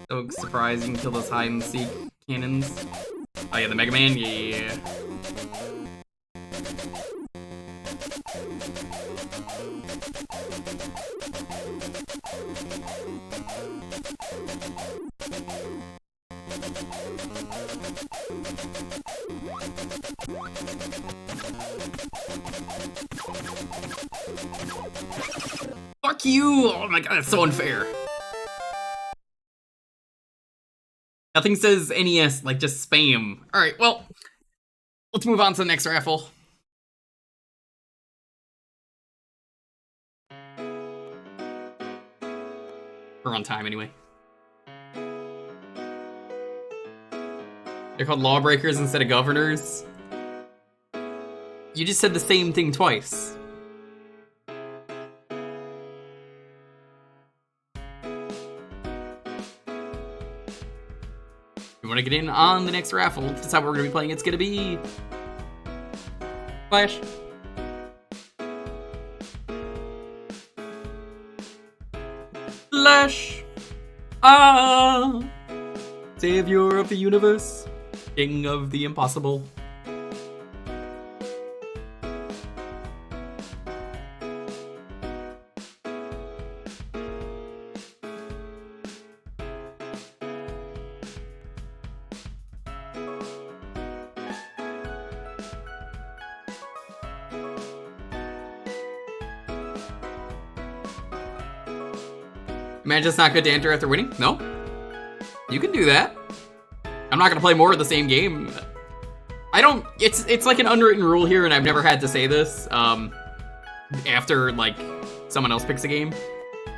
So surprised you can kill those hide and seek cannons. Oh yeah, the Mega Man, yeah. Fuck you! Oh my god, that's so unfair. Nothing says NES, like just spam. Alright, well, let's move on to the next raffle. We're on time anyway. They're called lawbreakers instead of governors. You just said the same thing twice. You want to get in on the next raffle? That's how we're going to be playing. It's going to be Flash. Flash. Ah. Savior of the universe. King of the impossible. Imagine it's not good to enter after winning? No. You can do that. I'm not gonna play more of the same game. I don't, it's like an unwritten rule here, and I've never had to say this, after, like, someone else picks a game.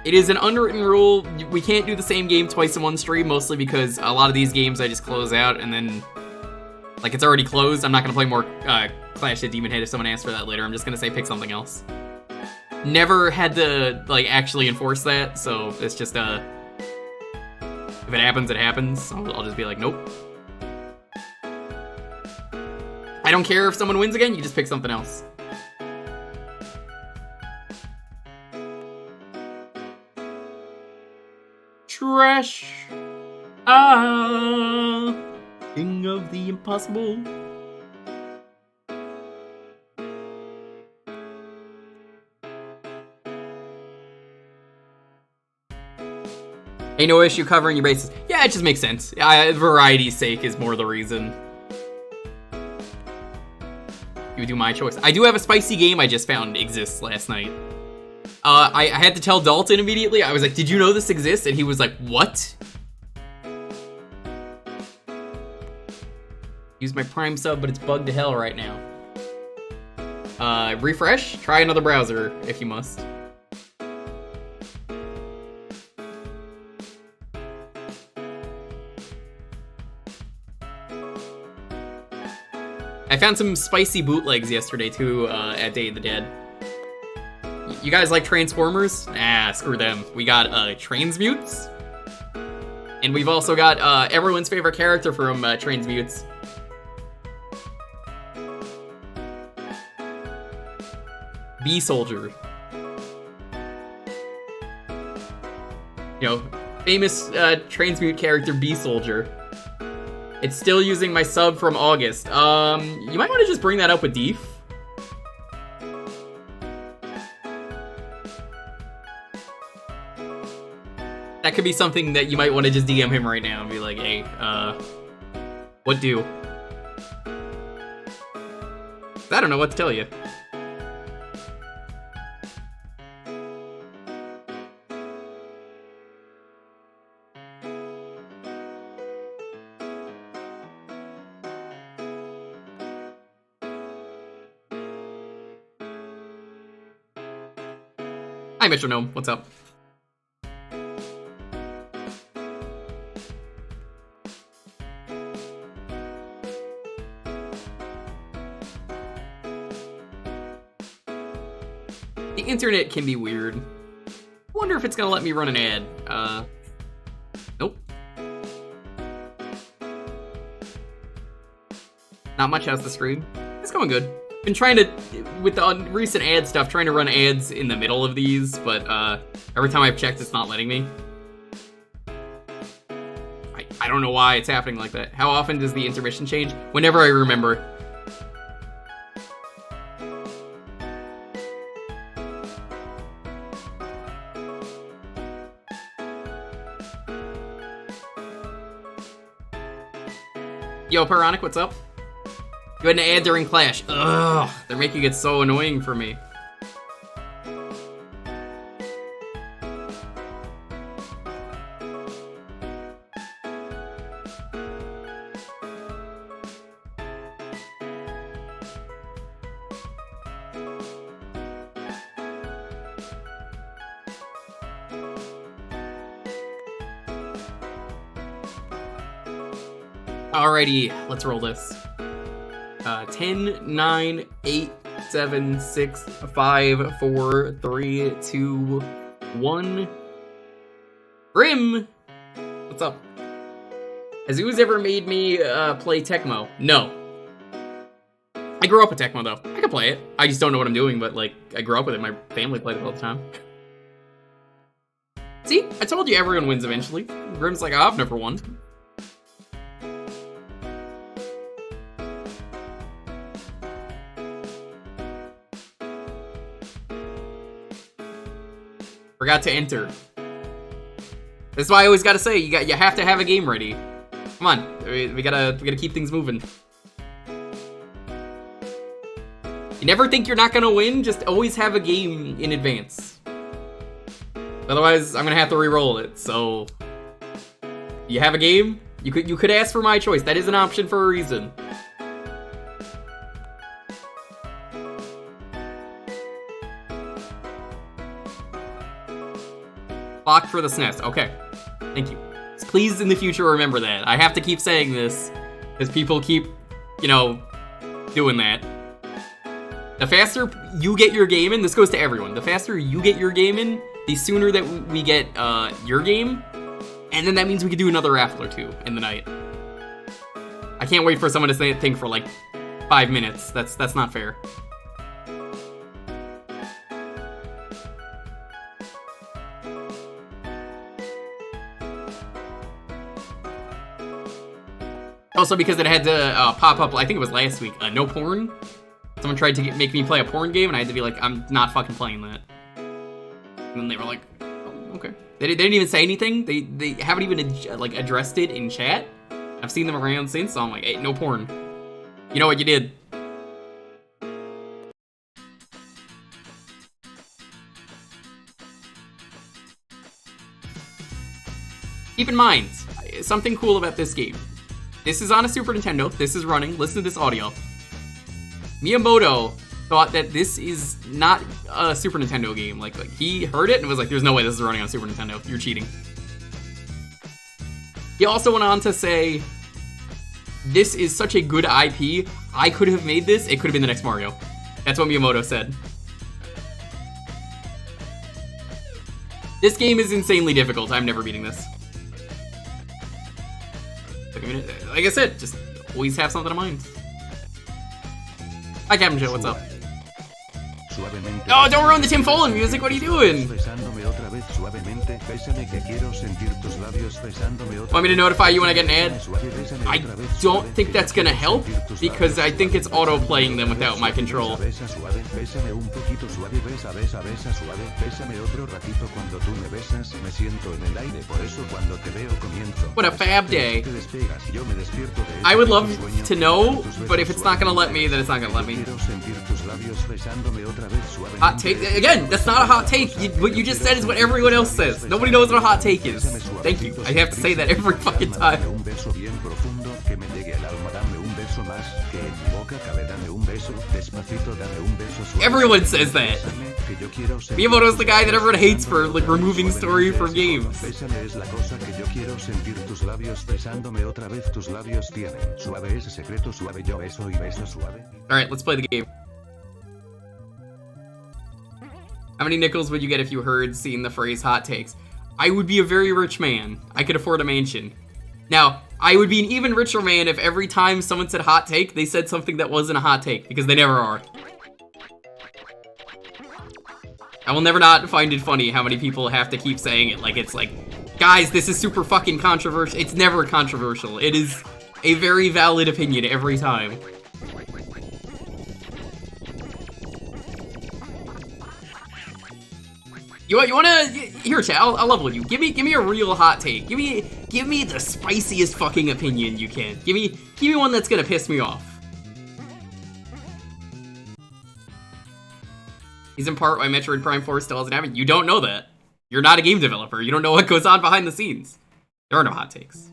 It is an unwritten rule. We can't do the same game twice in one stream, mostly because a lot of these games I just close out, and then, like, it's already closed. I'm not gonna play more, Clash of Demon Head if someone asks for that later. I'm just gonna say pick something else. Never had to, like, actually enforce that, so it's just, if it happens, it happens. I'll just be like, nope. I don't care if someone wins again, you just pick something else. refresh. Ah, king of the impossible. Ain't no issue covering your bases. Yeah, it just makes sense. Variety's sake is more the reason. You would do my choice. I do have a spicy game I just found exists last night. I had to tell Dalton immediately. I was like, did you know this exists? And he was like, what? Use my Prime sub, but it's bugged to hell right now. Refresh? Try another browser if you must. I found some spicy bootlegs yesterday too at Day of the Dead. You guys like Transformers? Ah, screw them. We got Transmutes. And we've also got everyone's favorite character from Transmutes. Bee Soldier. You know, famous Transmute character Bee Soldier. It's still using my sub from August. You might want to just bring that up with Deef. That could be something that you might want to just DM him right now and be like, hey, what do? I don't know what to tell you. Hi, Metronome. What's up? The internet can be weird. I wonder if it's gonna let me run an ad. Nope. Not much has the stream. It's going good. Been trying to, with the recent ad stuff, trying to run ads in the middle of these, but every time I've checked, it's not letting me. I don't know why it's happening like that. How often does the intermission change? Whenever I remember. Yo, Pironic, what's up? You had an ad during Clash. Ugh, they're making it so annoying for me. Alrighty, let's roll this. 10, 9, 8, 7, 6, 5, 4, 3, 2, 1. Grim! What's up? Has Ooze ever made me play Tecmo? No. I grew up with Tecmo though. I can play it. I just don't know what I'm doing, but like, I grew up with it. My family played it all the time. See? I told you everyone wins eventually. Grim's like, I've never won. Forgot to enter. That's why I always gotta say, you have to have a game ready. Come on, we gotta keep things moving. You never think you're not gonna win, just always have a game in advance. Otherwise, I'm gonna have to re-roll it, so... You have a game? You could ask for my choice, that is an option for a reason. Plok for the SNES. Okay. Thank you. Please, in the future, remember that. I have to keep saying this, because people keep, doing that. The faster you get your game in, this goes to everyone, the faster you get your game in, the sooner that we get your game, and then that means we can do another raffle or two in the night. I can't wait for someone to say a thing for, 5 minutes. That's not fair. Also because it had to pop up, I think it was last week, no porn. Someone tried to make me play a porn game, and I had to be like, I'm not fucking playing that. And then they were like, oh, okay. They didn't even say anything. They haven't even like addressed it in chat. I've seen them around since, so I'm like, hey, no porn. You know what you did? Keep in mind, something cool about this game. This is on a Super Nintendo. This is running. Listen to this audio. Miyamoto thought that this is not a Super Nintendo game. Like he heard it and was like, there's no way this is running on Super Nintendo. You're cheating. He also went on to say, this is such a good IP. I could have made this. It could have been the next Mario. That's what Miyamoto said. This game is insanely difficult. I'm never beating this. Like I said, just always have something in mind. Hi, Captain Joe, what's up? Oh, don't ruin the Tim Follin music, what are you doing? Want me to notify you when I get an ad? I don't think that's gonna help, because I think it's auto-playing them without my control. What a fab day. I would love to know, but if it's not gonna let me, then it's not gonna let me. Hot take? Again, that's not a hot take. What you just said is what everyone else says. Nobody knows what a hot take is. Thank you. I have to say that every fucking time. Everyone says that. Miyamoto's the guy that everyone hates for like removing story from games. Alright, let's play the game. How many nickels would you get if you heard seeing the phrase hot takes? I would be a very rich man. I could afford a mansion. Now, I would be an even richer man if every time someone said hot take, they said something that wasn't a hot take, because they never are. I will never not find it funny how many people have to keep saying it like it's like, guys, this is super fucking controversial. It's never controversial. It is a very valid opinion every time. You wanna here, chat? I'll level you. Give me a real hot take. Give me the spiciest fucking opinion you can. Give me one that's gonna piss me off. He's in part why Metroid Prime 4 still hasn't happened. You don't know that. You're not a game developer. You don't know what goes on behind the scenes. There are no hot takes.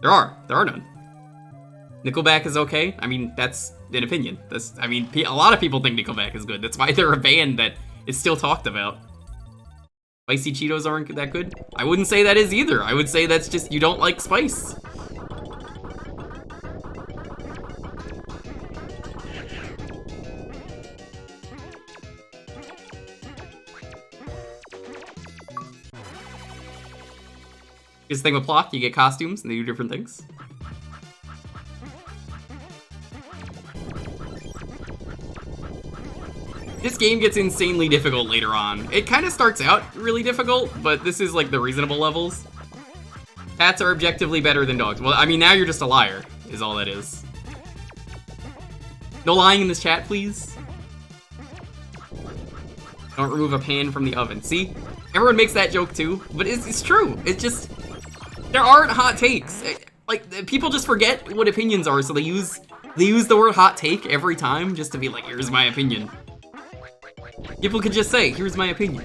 There are none. Nickelback is okay. I mean, that's an opinion. A lot of people think Nickelback is good. That's why they're a band that is still talked about. Spicy Cheetos aren't that good? I wouldn't say that is either. I would say that's just you don't like spice. Here's the thing with Plok, you get costumes and they do different things. This game gets insanely difficult later on. It kind of starts out really difficult, but this is like the reasonable levels. Cats are objectively better than dogs. Well, I mean, now you're just a liar, is all that is. No lying in this chat, please. Don't remove a pan from the oven. See? Everyone makes that joke too, but it's true. It's just, there aren't hot takes. Like, people just forget what opinions are, so they use the word hot take every time just to be like, here's my opinion. People could just say, here's my opinion.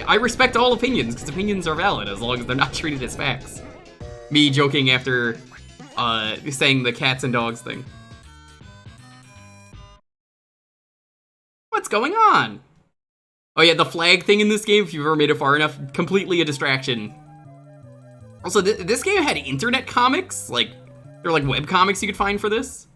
I respect all opinions, because opinions are valid as long as they're not treated as facts. Me joking after saying the cats and dogs thing. What's going on? Oh yeah, the flag thing in this game, if you've ever made it far enough, completely a distraction. Also, this game had internet comics, like, there were like web comics you could find for this.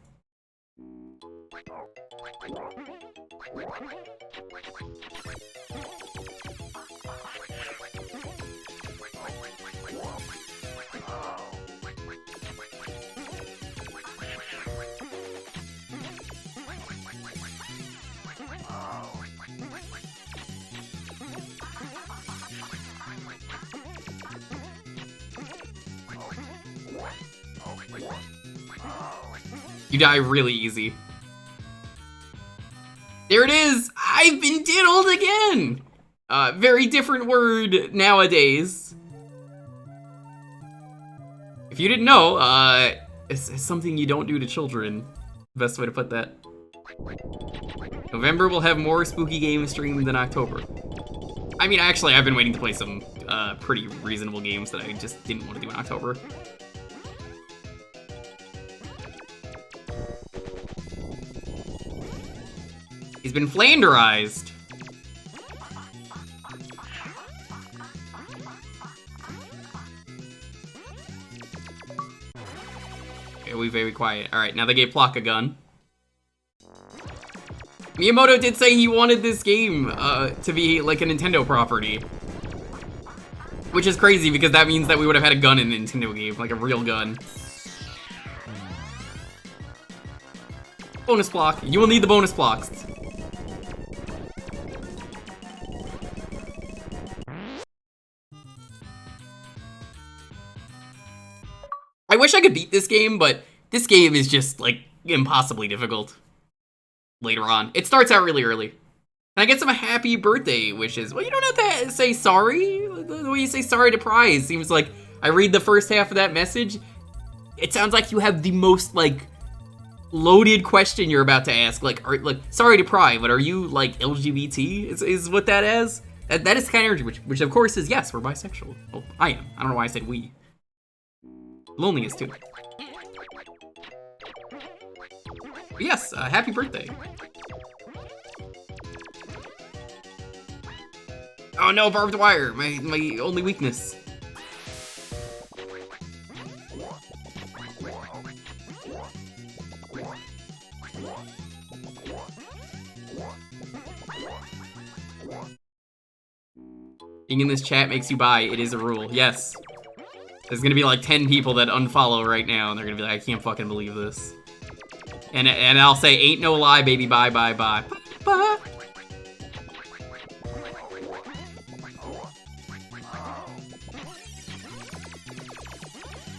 You die really easy. There it is! I've been diddled again! Very different word nowadays. If you didn't know, it's something you don't do to children. Best way to put that. November will have more spooky games streamed than October. I mean, actually, I've been waiting to play some pretty reasonable games that I just didn't want to do in October. He's been flanderized. Okay, we very quiet. All right, now they gave Plok a gun. Miyamoto did say he wanted this game to be like a Nintendo property. Which is crazy because that means that we would have had a gun in the Nintendo game, like a real gun. Bonus block. You will need the bonus blocks. I wish I could beat this game, but this game is just, like, impossibly difficult later on. It starts out really early. And I get some happy birthday wishes. Well, you don't have to say sorry. The way you say sorry to Prize seems like I read the first half of that message. It sounds like you have the most, like, loaded question you're about to ask. Like, sorry to pry, but are you, like, LGBT? Is what that is? That is the kind of energy, which of course is yes, we're bisexual. Well, I am. I don't know why I said we. Loneliness too. But yes, happy birthday. Oh no, barbed wire, my only weakness. Being in this chat makes you buy. It is a rule. Yes. There's gonna be like 10 people that unfollow right now, and they're gonna be like, I can't fucking believe this. And I'll say, ain't no lie, baby, bye, bye, bye. Bye.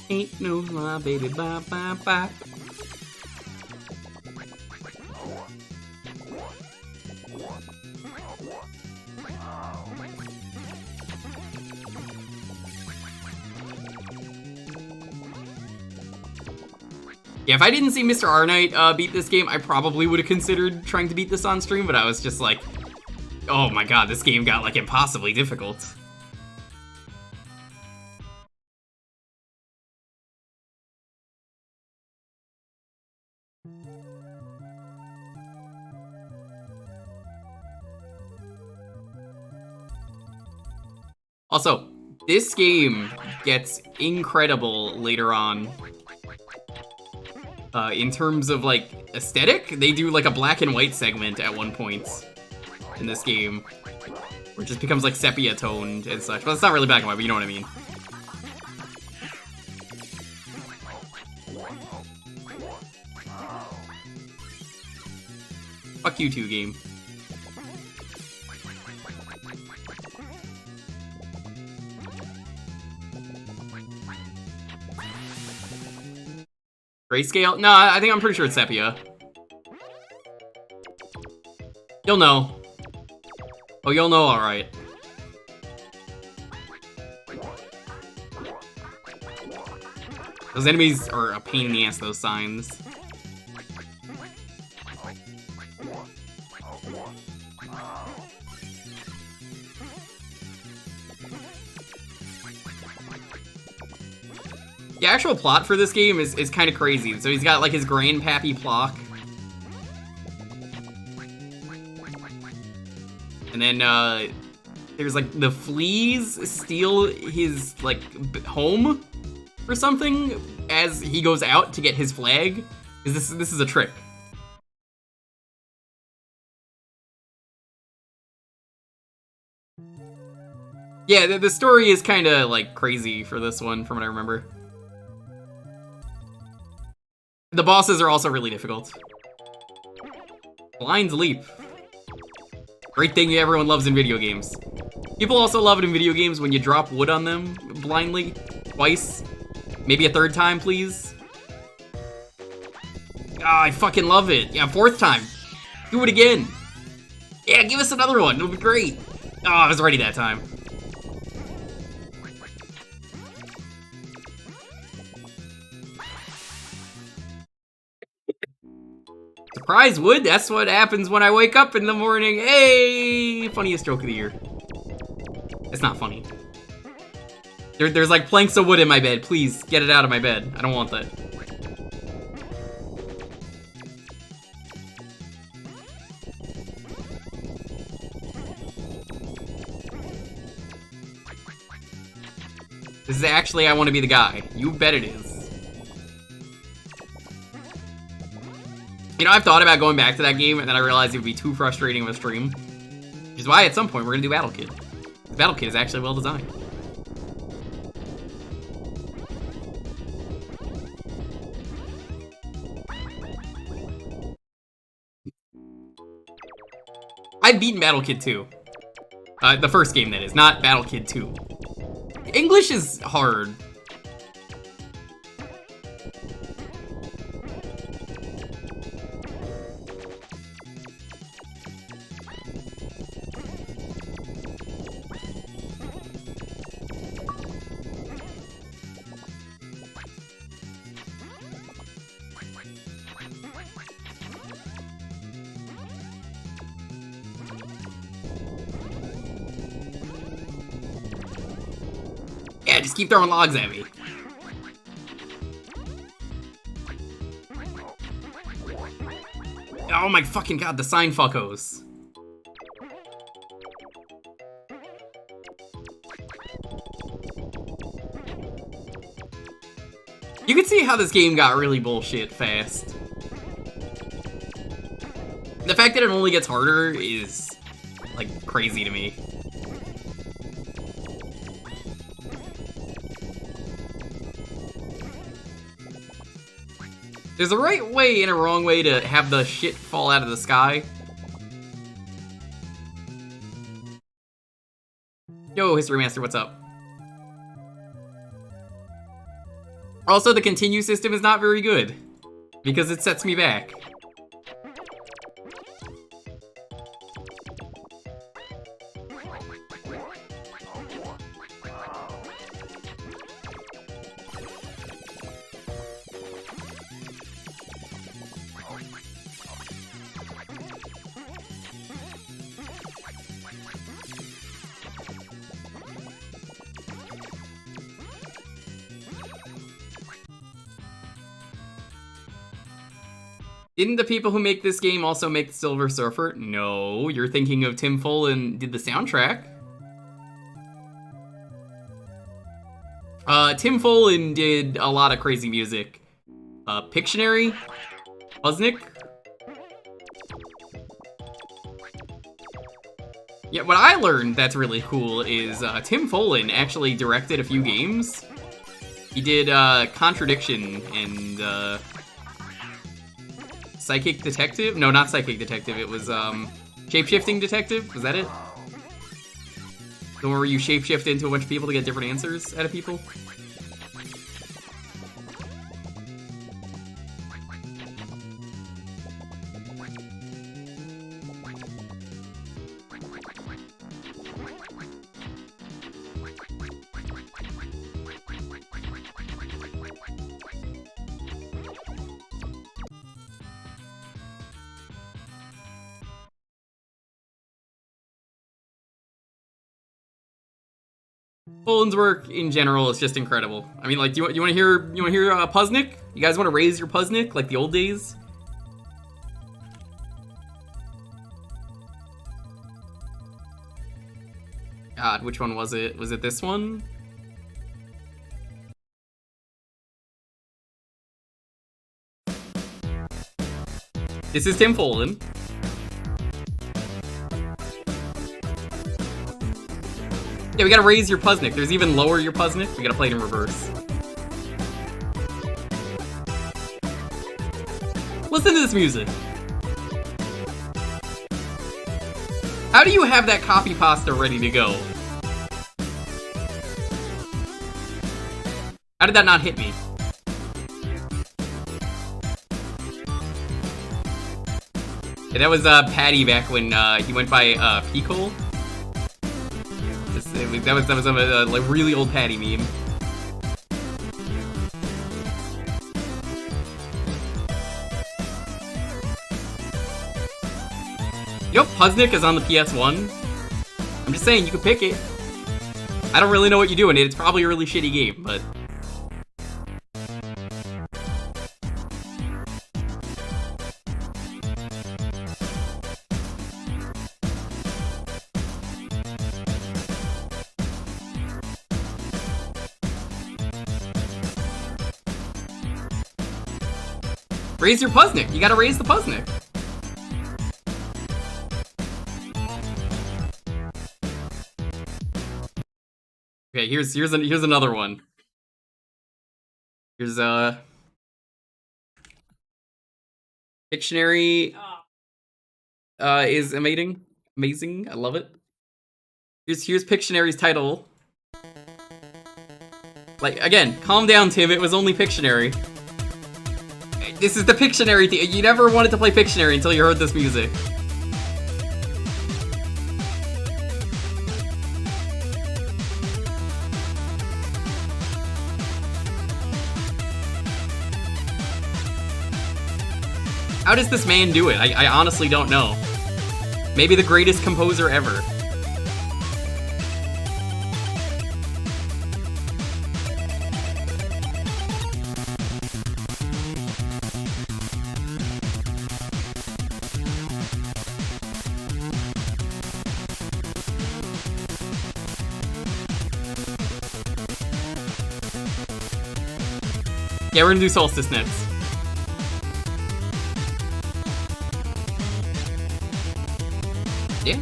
Ain't no lie, baby, bye, bye, bye. Yeah, if I didn't see Mr. R Knight beat this game, I probably would have considered trying to beat this on stream, but I was just like, oh my god, this game got like impossibly difficult. Also, this game gets incredible later on. In terms of, like, aesthetic, they do, like, a black and white segment at one point in this game, where it just becomes, like, sepia-toned and such. Well, it's not really black and white, but you know what I mean. Fuck you two, game. Grayscale? No, I think I'm pretty sure it's sepia. You'll know. Oh, you'll know, alright. Those enemies are a pain in the ass, those signs. The actual plot for this game is kind of crazy. So he's got like his grandpappy Plok. And then there's like the fleas steal his like home or something as he goes out to get his flag. This is a trick. Yeah, the story is kind of like crazy for this one from what I remember. The bosses are also really difficult. Blind's Leap. Great thing everyone loves in video games. People also love it in video games when you drop wood on them blindly. Twice. Maybe a third time, please. Ah, I fucking love it. Yeah, 4th time. Do it again. Yeah, give us another one. It'll be great. Oh, I was ready that time. Surprise, Wood. That's what happens when I wake up in the morning. Hey! Funniest joke of the year. It's not funny. There's like planks of wood in my bed. Please, get it out of my bed. I don't want that. This is actually I Want to Be the Guy. You bet it is. You know, I've thought about going back to that game, and then I realized it would be too frustrating of a stream. Which is why at some point we're gonna do Battle Kid. The Battle Kid is actually well designed. I've beaten Battle Kid 2. The first game, that is, not Battle Kid 2. English is hard. Yeah, just keep throwing logs at me. Oh my fucking god, the sign fuckos. You can see how this game got really bullshit fast. The fact that it only gets harder is, like, crazy to me. There's a right way and a wrong way to have the shit fall out of the sky. Yo, History Master, what's up? Also, the continue system is not very good, because it sets me back. Didn't the people who make this game also make the Silver Surfer? No, you're thinking of Tim Follin did the soundtrack. Tim Follin did a lot of crazy music. Pictionary? Uznik? Yeah, what I learned that's really cool is Tim Follin actually directed a few games. He did Contradiction and Psychic Detective? No, not Psychic Detective. It was Shapeshifting Detective. Was that it? The one where you shapeshift into a bunch of people to get different answers out of people? Folin's work in general is just incredible. I mean, like, do you want to hear Puznik? You guys want to raise your Puznik like the old days? God, which one was it? Was it this one? This is Tim Follin. Yeah, we gotta raise your Puznik. There's even lower your Puznik. We gotta play it in reverse. Listen to this music. How do you have that copy pasta ready to go? How did that not hit me? Yeah, that was Patty back when he went by Pickle. That was a like, really old Patty meme. You know, Puznik is on the PS1. I'm just saying, you could pick it. I don't really know what you do in it. It's probably a really shitty game, but... Raise your Puznik. You gotta raise the Puznik. Okay, here's another one. Here's Pictionary is amazing. I love it. Here's Pictionary's title. Like, again, calm down, Tim. It was only Pictionary. This is the Pictionary thing. You never wanted to play Pictionary until you heard this music. How does this man do it? I honestly don't know. Maybe the greatest composer ever. Yeah, we're gonna do Solstice next. Yeah.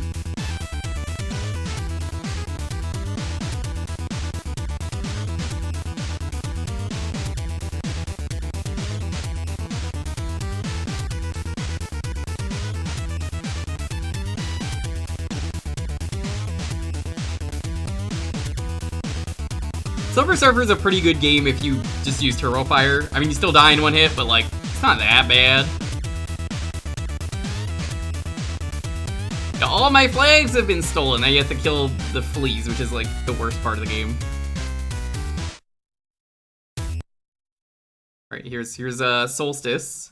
Silver Surfer is a pretty good game if you just use Turbo Fire. I mean, you still die in one hit, but like, it's not that bad. All my flags have been stolen. Now you have to kill the fleas, which is like the worst part of the game. Alright, here's Solstice.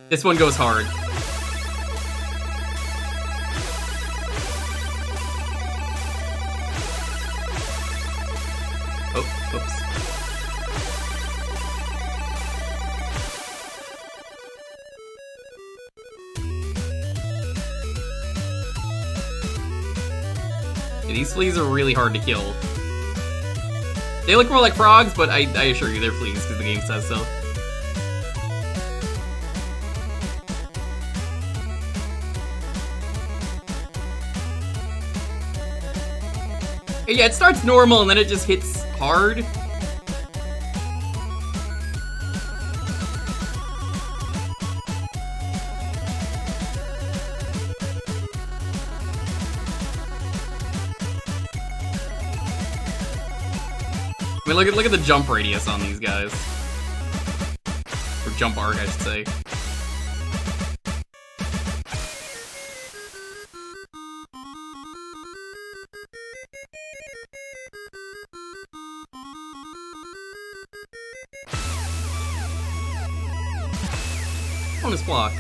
This one goes hard. Oh, oops. Yeah, these fleas are really hard to kill. They look more like frogs, but I assure you they're fleas because the game says so. Yeah, it starts normal and then it just hits hard. I mean, look at the jump radius on these guys. Or jump arc, I should say. Bonus block.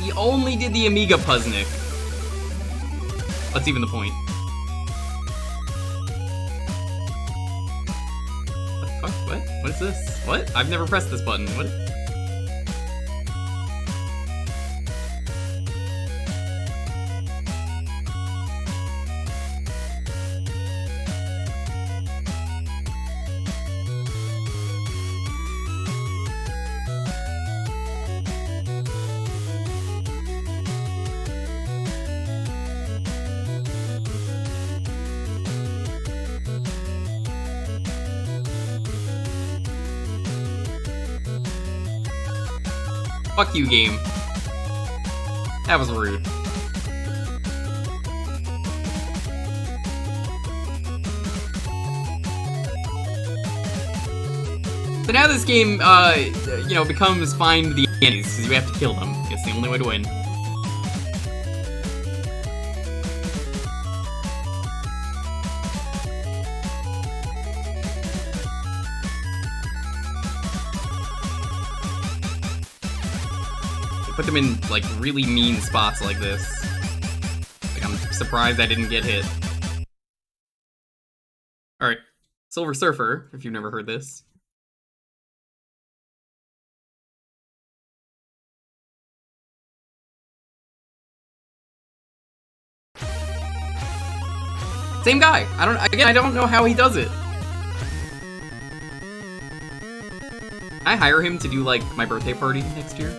He only did the Amiga Puznik. What's even the point? What the fuck? What? What is this? What? I've never pressed this button. What? Fuck you, game. That was rude. So now this game, you know, becomes find the enemies, because you have to kill them. It's the only way to win. Put them in, like, really mean spots like this. Like, I'm surprised I didn't get hit. Alright. Silver Surfer, if you've never heard this. Same guy. I don't know how he does it. I hire him to do, like, my birthday party next year.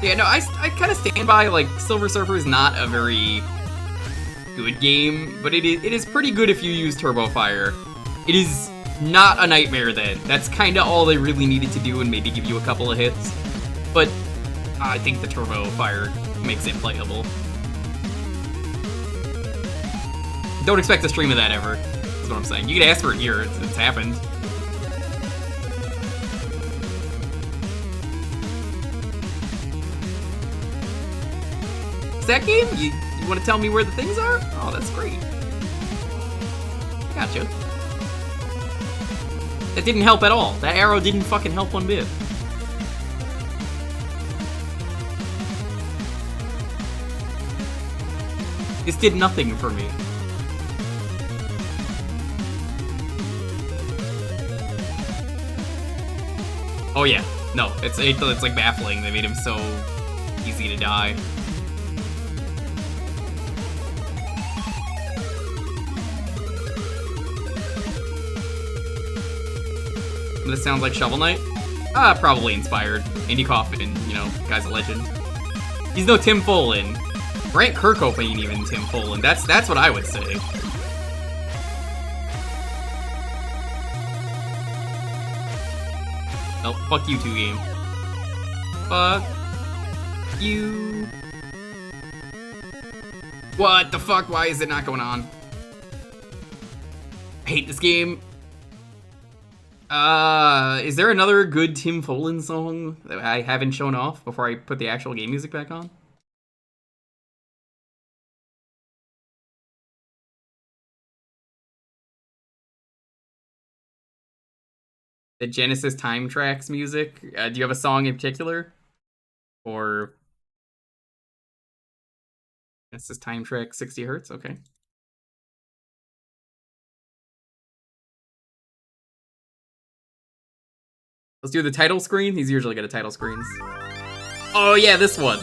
Yeah, no, I kind of stand by, like, Silver Surfer is not a very good game, but it is pretty good if you use Turbo Fire. It is not a nightmare then. That's kind of all they really needed to do and maybe give you a couple of hits. But I think the Turbo Fire makes it playable. Don't expect a stream of that ever, is what I'm saying. You can ask for it here, it's happened. That game? You want to tell me where the things are? Oh, that's great. Gotcha. That didn't help at all. That arrow didn't fucking help one bit. This did nothing for me. Oh yeah. No, it's like baffling. They made him so easy to die. This sounds like Shovel Knight? Probably inspired. Andy Kaufman, you know, guy's a legend. He's no Tim Follin. Grant Kirkhope ain't even Tim Follin. That's what I would say. Oh, fuck you 2 game. Fuck you. What the fuck? Why is it not going on? I hate this game. Is there another good Tim Follin song that I haven't shown off before I put the actual game music back on? The Genesis Time Tracks music? Do you have a song in particular? Or Genesis Time Track 60 Hertz? Okay. Let's do the title screen. He's usually good at title screens. Oh yeah, this one.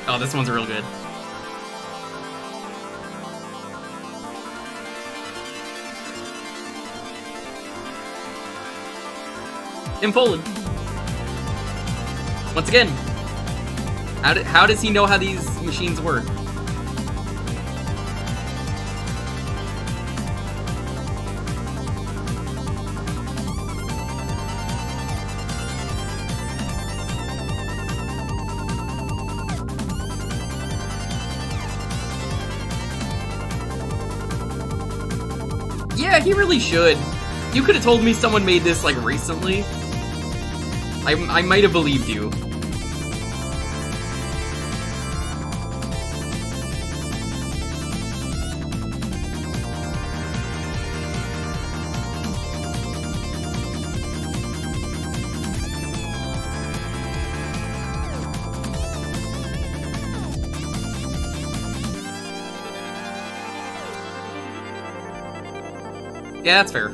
Oh, this one's real good. Tim Follin. Once again, how does he know how these machines work? Yeah, he really should. You could have told me someone made this, like, recently. I might have believed you. Yeah, that's fair.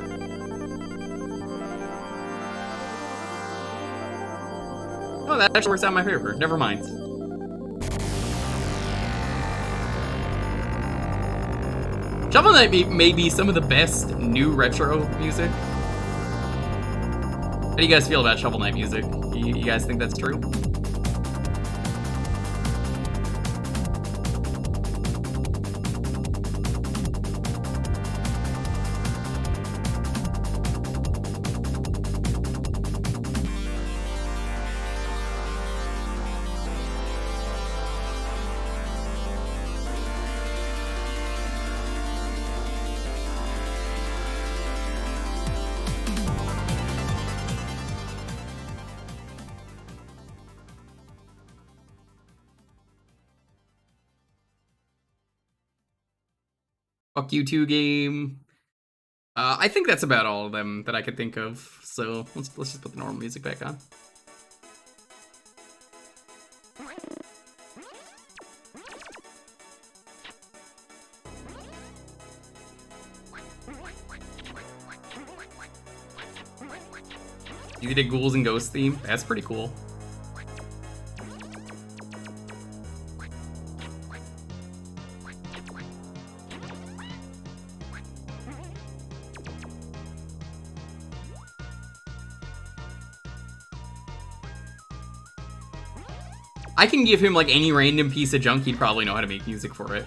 Oh, that actually works out in my favor. Never mind. Shovel Knight may be some of the best new retro music. How do you guys feel about Shovel Knight music? You guys think that's true? Fuck You 2 game. I think that's about all of them that I could think of. So let's just put the normal music back on. You did Ghouls and Ghosts theme. That's pretty cool. I can give him like any random piece of junk, he'd probably know how to make music for it.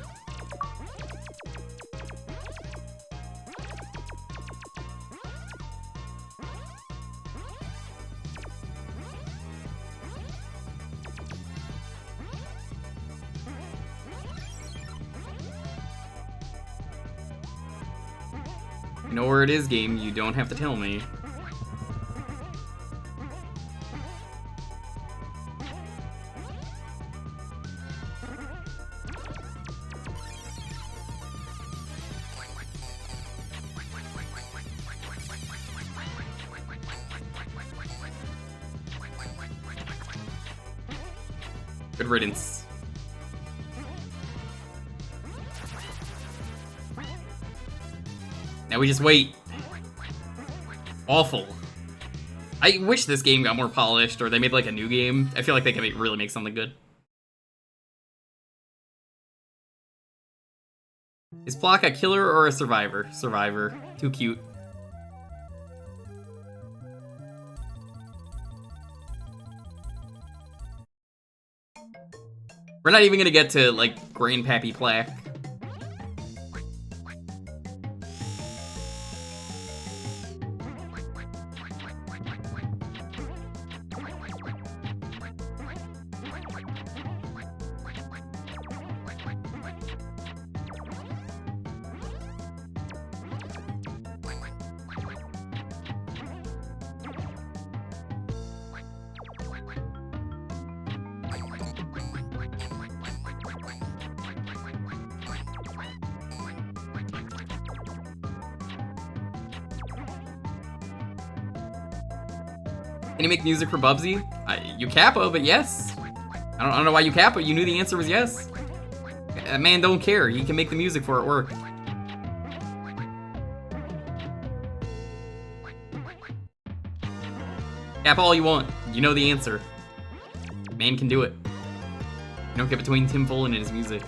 You know where it is, game, you don't have to tell me. Good riddance. Now we just wait. Awful. I wish this game got more polished, or they made like a new game. I feel like they can really make something good. Is Plok a killer or a survivor? Survivor. Too cute. We're not even gonna get to, like, Grandpappy Plak. Can you make music for Bubsy? You Kappa, but yes. I don't know why you Kappa. You knew the answer was yes. That man don't care. He can make the music for it work. Kappa all you want. You know the answer. Man can do it. You don't get between Tim Follin and his music.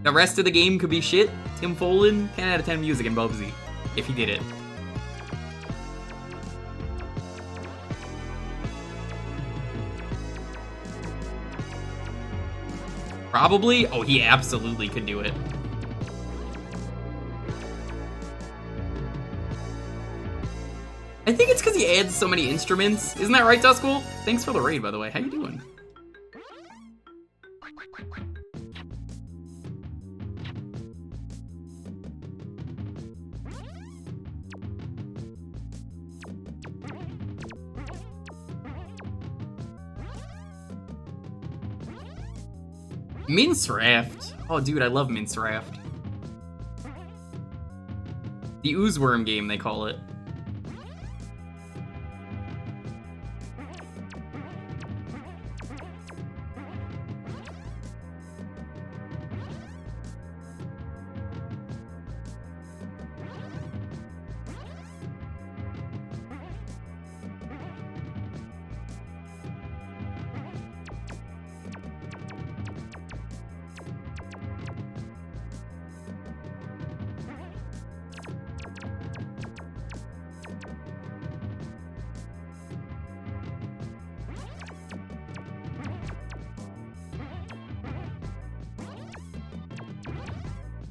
The rest of the game could be shit. Tim Follin, 10 out of 10 music in Bubsy. If he did it. Probably? Oh, he absolutely could do it. I think it's because he adds so many instruments. Isn't that right, Duskull? Thanks for the raid, by the way. How you doing? Mince Raft. Oh, dude, I love Mince Raft. The Oozeworm game, they call it.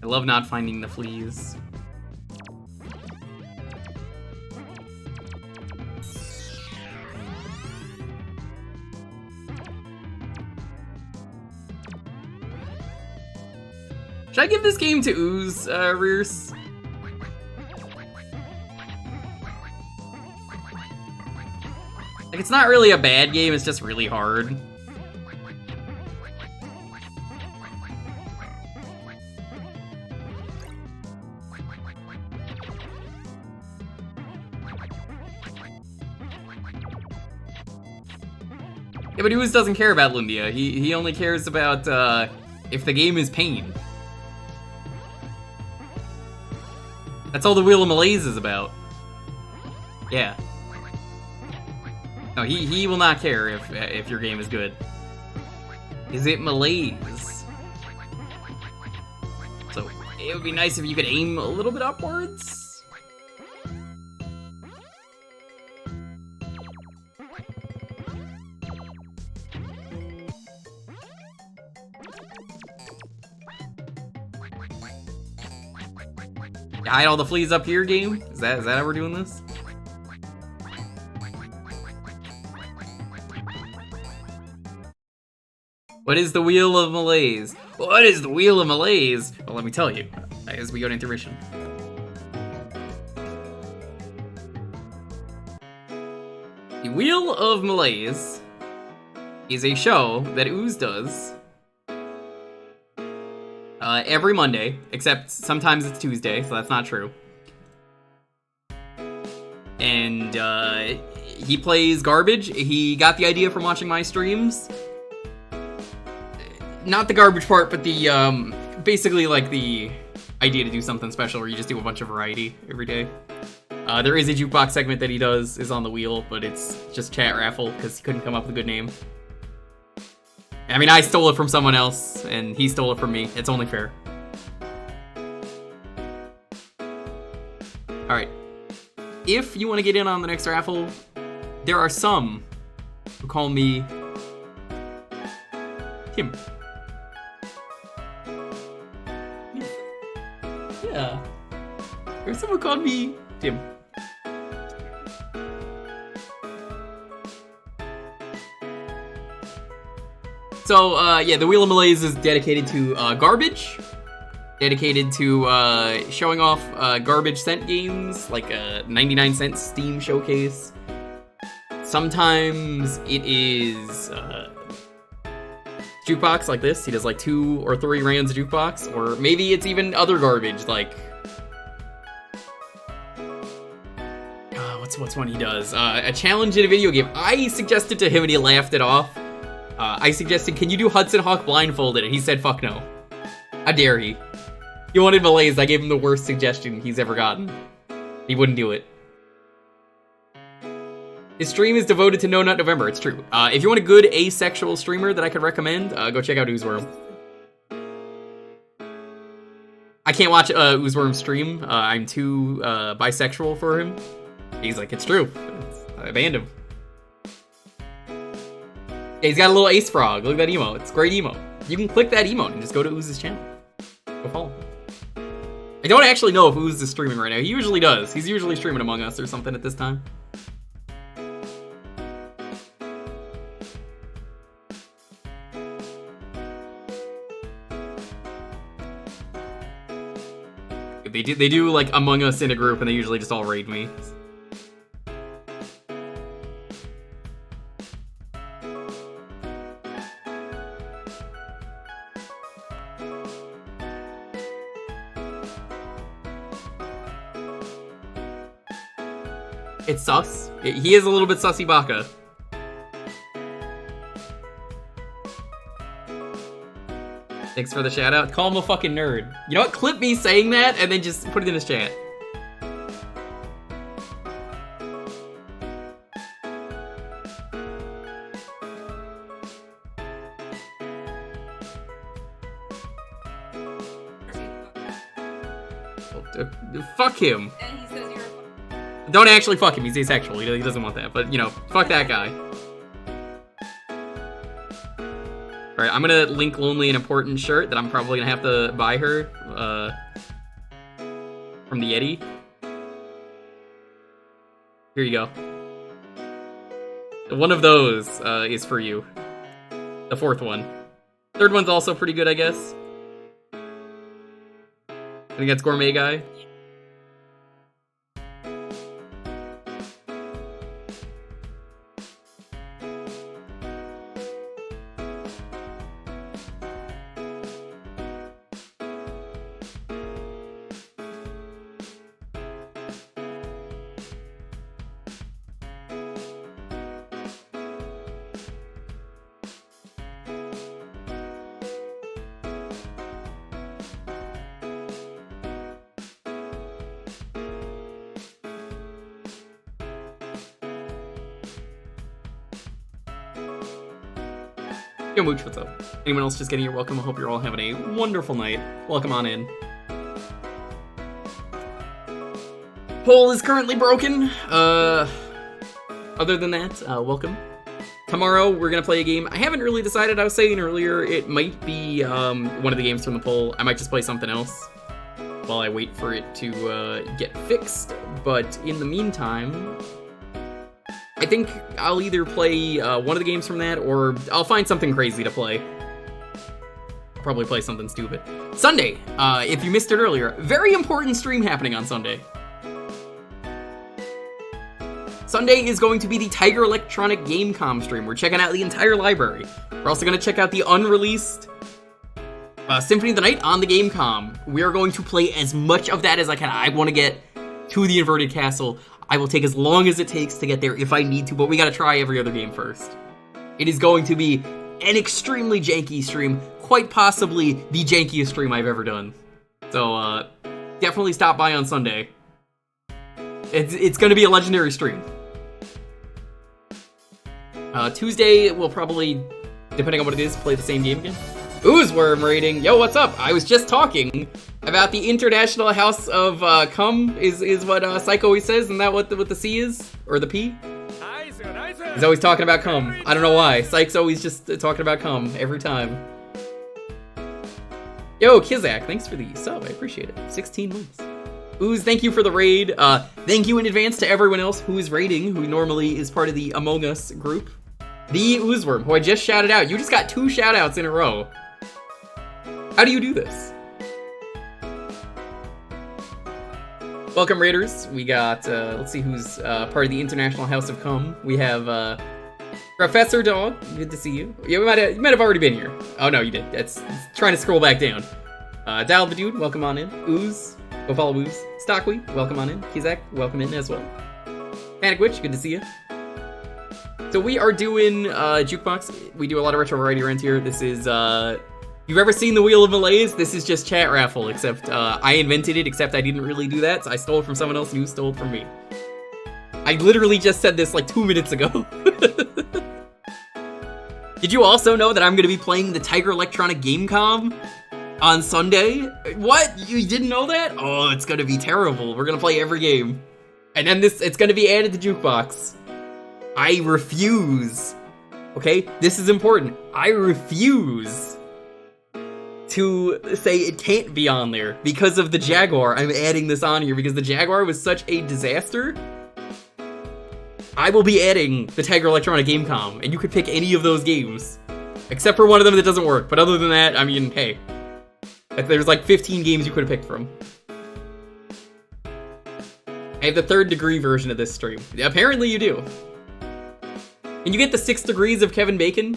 I love not finding the fleas. Should I give this game to Ooze, Rears? Like, it's not really a bad game, it's just really hard. Yeah, but Ooze doesn't care about Lumbia. He only cares about, if the game is pain. That's all the Wheel of Malaise is about. Yeah. No, he will not care if your game is good. Is it malaise? So, it would be nice if you could aim a little bit upwards. Hide all the fleas up here, game? Is that how we're doing this? What is the Wheel of Malaise? What is the Wheel of Malaise? Well, let me tell you, as we go to intermission. The Wheel of Malaise is a show that Ooze does every Monday, except sometimes it's Tuesday, so that's not true. And he plays garbage. He got the idea from watching my streams. Not the garbage part, but the basically like the idea to do something special where you just do a bunch of variety every day. There is a Jewkbox segment that he does is on the wheel, but it's just chat raffle because he couldn't come up with a good name. I mean, I stole it from someone else, and he stole it from me. It's only fair. Alright. If you want to get in on the next raffle, there are some who call me Tim. Yeah. There's someone called me Tim. So, yeah, the Wheel of Malaise is dedicated to garbage, dedicated to showing off garbage cent games, like a 99-cent Steam showcase. Sometimes it is Jewkbox like this. He does like 2 or 3 rounds of Jewkbox, or maybe it's even other garbage, like what's one he does? A challenge in a video game. I suggested to him and he laughed it off. I suggested, can you do Hudson Hawk blindfolded? And he said, fuck no. How dare he? He wanted Malaise. I gave him the worst suggestion he's ever gotten. He wouldn't do it. His stream is devoted to No Nut November. It's true. If you want a good asexual streamer that I could recommend, go check out Oozeworm. I can't watch Oozeworm stream. I'm too bisexual for him. He's like, it's true. I banned him. Yeah, he's got a little ace frog. Look at that emote. It's a great emote. You can click that emote and just go to Ooze's channel. Go follow him. I don't actually know if Ooze is streaming right now. He usually does. He's usually streaming Among Us or something at this time. They do like Among Us in a group and they usually just all raid me. It's sus. He is a little bit sussy baka. Thanks for the shout out. Call him a fucking nerd. You know what? Clip me saying that and then just put it in his chat. Fuck him. And he says you're a Don't actually fuck him. He's asexual. He doesn't want that. But, you know, fuck that guy. Alright, I'm gonna link Lonely an important shirt that I'm probably gonna have to buy her from the Yeti. Here you go. One of those is for you. The fourth one. Third one's also pretty good, I guess. I think that's Gourmet Guy. Yo, Mooch, what's up? Anyone else just getting here? Welcome. I hope you're all having a wonderful night. Welcome on in. Poll is currently broken. Other than that, welcome. Tomorrow, we're gonna play a game. I haven't really decided. I was saying earlier, it might be one of the games from the poll. I might just play something else while I wait for it to get fixed. But in the meantime, I think I'll either play one of the games from that, or I'll find something crazy to play. I'll probably play something stupid. Sunday, if you missed it earlier, very important stream happening on Sunday. Sunday is going to be the Tiger Electronic Gamecom stream. We're checking out the entire library. We're also going to check out the unreleased Symphony of the Night on the Gamecom. We are going to play as much of that as I can. I want to get to the Inverted Castle. I will take as long as it takes to get there if I need to, but we gotta try every other game first. It is going to be an extremely janky stream, quite possibly the jankiest stream I've ever done. So, definitely stop by on Sunday. It's gonna be a legendary stream. Tuesday, we'll probably, depending on what it is, play the same game again. Oozworm rating. Yo, what's up? I was just talking about the International House of Cum is what Psycho always says. Isn't that what the C is? Or the P? He's always talking about cum. I don't know why. Psych's always just talking about cum every time. Yo, Kizak, thanks for the sub. I appreciate it. 16 months. Ooze, thank you for the raid. Thank you in advance to everyone else who is raiding, who normally is part of the Among Us group. The Oozworm, who I just shouted out. You just got 2 shout-outs in a row. How do you do this? Welcome, Raiders. We got, let's see who's part of the International House of Cum. We have Professor Dog. Good to see you. Yeah, you might have already been here. Oh, no, you did. It's trying to scroll back down. Dial the Dude, welcome on in. Ooze, go follow Ooze. Stockwee, welcome on in. Kizak, welcome in as well. Panic Witch, good to see you. So we are doing Jewkbox. We do a lot of retro variety around here. This is, you've ever seen the Wheel of Malaise? This is just chat raffle, except I invented it, except I didn't really do that. So I stole it from someone else and you stole it from me. I literally just said this like 2 minutes ago. Did you also know that I'm going to be playing the Tiger Electronic Gamecom on Sunday? What? You didn't know that? Oh, it's going to be terrible. We're going to play every game. And then it's going to be added to Jewkbox. I refuse. Okay? This is important. I refuse to say it can't be on there because of the Jaguar. I'm adding this on here because the Jaguar was such a disaster. I will be adding the Tiger Electronic Gamecom, and you could pick any of those games. Except for one of them that doesn't work. But other than that, I mean, hey. There's like 15 games you could have picked from. I have the 3rd degree version of this stream. Apparently you do. Can you get the 6 degrees of Kevin Bacon?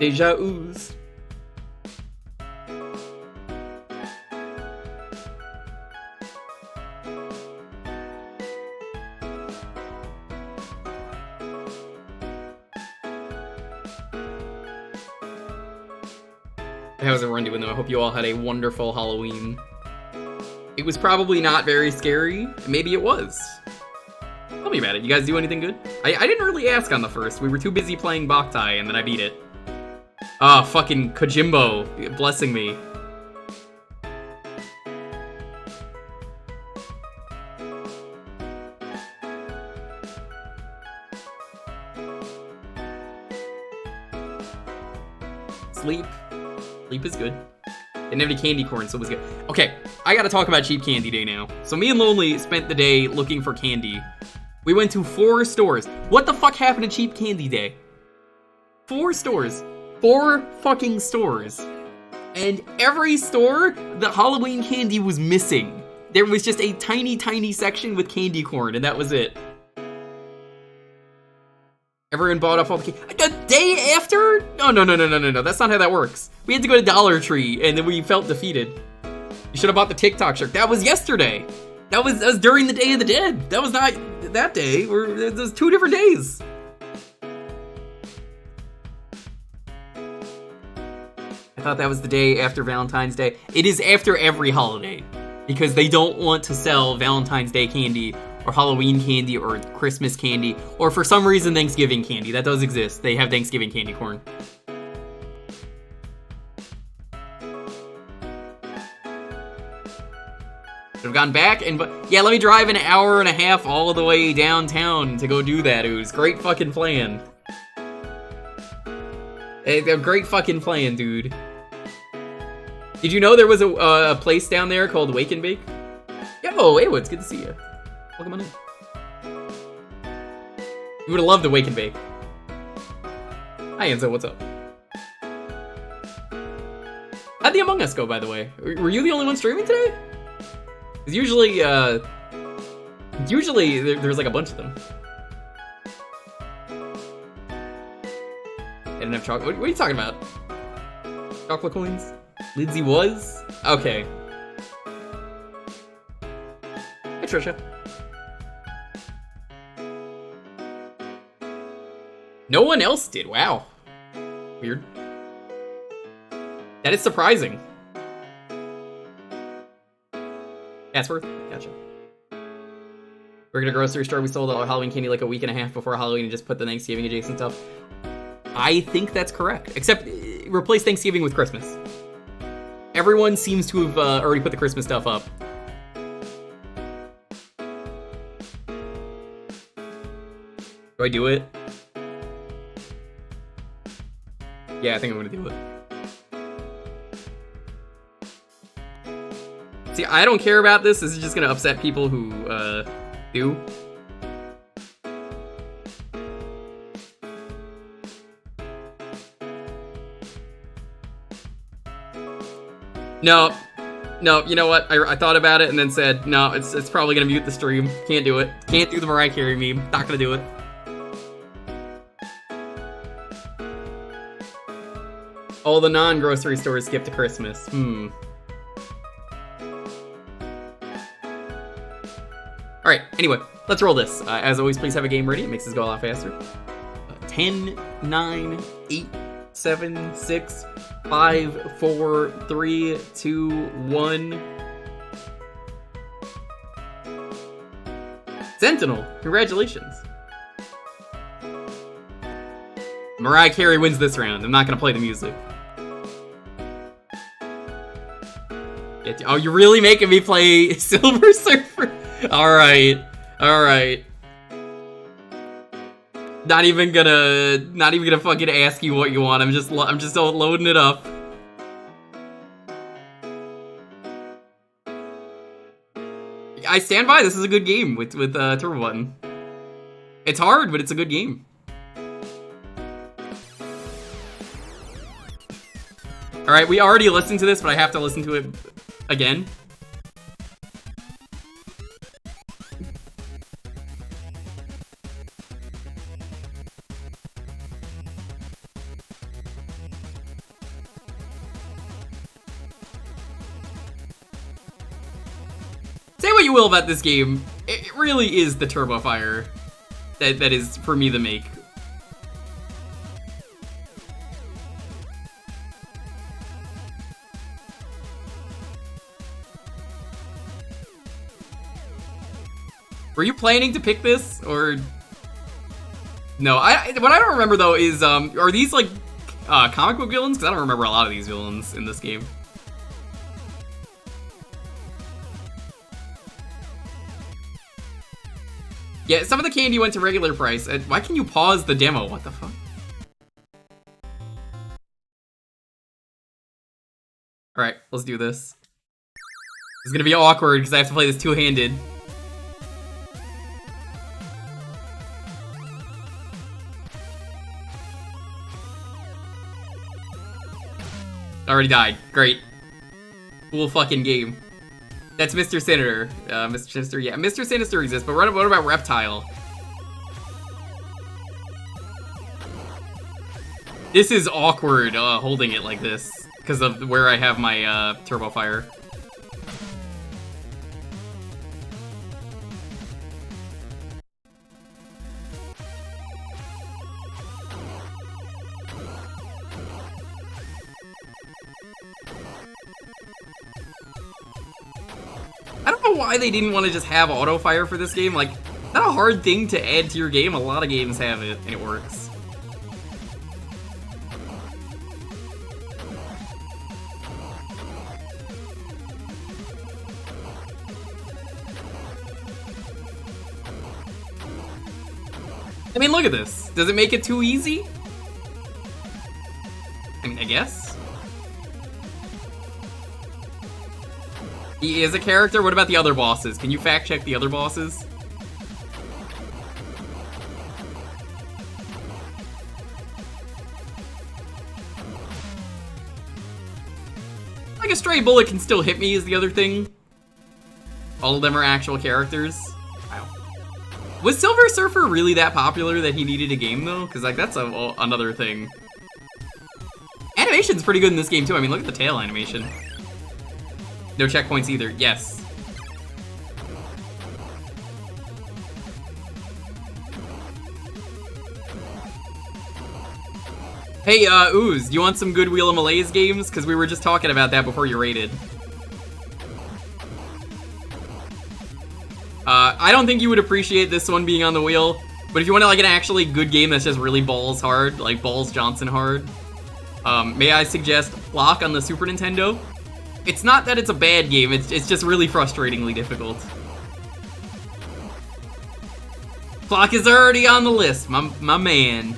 Deja ooze. How's everyone doing though? I hope you all had a wonderful Halloween. It was probably not very scary. Maybe it was. Tell me about it. You guys do anything good? I didn't really ask on the first. We were too busy playing Boktai and then I beat it. Ah, fucking Kojimbo blessing me. Sleep. Sleep is good. Didn't have any candy corn, so it was good. Okay, I gotta talk about Cheap Candy Day now. So me and Lonely spent the day looking for candy. We went to 4 stores. What the fuck happened to Cheap Candy Day? 4 stores. 4 fucking stores. And every store, the Halloween candy was missing. There was just a tiny, tiny section with candy corn, and that was it. Everyone bought off all the candy. The day after? No. That's not how that works. We had to go to Dollar Tree, and then we felt defeated. You should have bought the TikTok shirt. That was yesterday. That was during the Day of the Dead. That was not that day. It was 2 different days. I thought that was the day after Valentine's Day. It is after every holiday, because they don't want to sell Valentine's Day candy or Halloween candy or Christmas candy or for some reason Thanksgiving candy. That does exist. They have Thanksgiving candy corn. Should have gone back and yeah, let me drive an hour and a half all the way downtown to go do that. It was great fucking plan. A great fucking plan, dude. Did you know there was a place down there called Wake and Bake? Yo, Awa, it's good to see you. Welcome on in. You would have loved the Wake and Bake. Hi, Enzo, what's up? How'd the Among Us go, by the way? Were you the only one streaming today? Because usually there's like a bunch of them. I didn't have chocolate. What are you talking about? Chocolate coins? Lindsay was? Okay. Hi, Trisha. No one else did. Wow. Weird. That is surprising. Gatsworth? Gotcha. We're gonna grocery store. We sold our Halloween candy like a week and a half before Halloween and just put the Thanksgiving adjacent stuff. I think that's correct. Except, replace Thanksgiving with Christmas. Everyone seems to have already put the Christmas stuff up. Do I do it? Yeah, I think I'm gonna do it. See, I don't care about this. This is just gonna upset people who, do. No, you know what? I thought about it and then said, no, it's probably gonna mute the stream. Can't do it. Can't do the Mariah Carey meme. Not gonna do it. All the non-grocery stores skip to Christmas. Alright, anyway, let's roll this. As always, please have a game ready. It makes us go a lot faster. 10, 9, 8, 7, 6, 5, 4, 3, 2, 1. Sentinel, congratulations. Mariah Carey wins this round. I'm not gonna play the music. Oh, you're really making me play Silver Surfer? Alright. Not even gonna fucking ask you what you want. I'm just loading it up. I stand by. This is a good game with Turbo Button. It's hard, but it's a good game. All right, we already listened to this, but I have to listen to it again. Say what you will about this game, it really is the Turbo Fire that is, for me, the make. Were you planning to pick this, or... No, what I don't remember, though, is, are these, like, comic book villains? Because I don't remember a lot of these villains in this game. Yeah, some of the candy went to regular price. Why can you pause the demo? What the fuck? Alright, let's do this. It's gonna be awkward because I have to play this two-handed. Already died. Great. Cool fucking game. That's Mr. Sinister. Mr. Sinister, yeah. Mr. Sinister exists, but what about Reptile? This is awkward, holding it like this, because of where I have my, Turbo Fire. I don't know why they didn't want to just have auto fire for this game. Like, not a hard thing to add to your game. A lot of games have it, and it works. I mean, look at this. Does it make it too easy? I mean, I guess. He is a character? What about the other bosses? Can you fact check the other bosses? Like a stray bullet can still hit me is the other thing. All of them are actual characters. Wow. Was Silver Surfer really that popular that he needed a game though? Because like that's another thing. Animation's pretty good in this game too. I mean, look at the tail animation. No checkpoints either. Yes. Hey, Ooze, do you want some good Wheel of Malaise games? Because we were just talking about that before you raided. I don't think you would appreciate this one being on the wheel, but if you want like an actually good game that's just really balls hard, like Balls Johnson hard, may I suggest Plok on the Super Nintendo? It's not that it's a bad game, it's just really frustratingly difficult. Plok is already on the list, my man.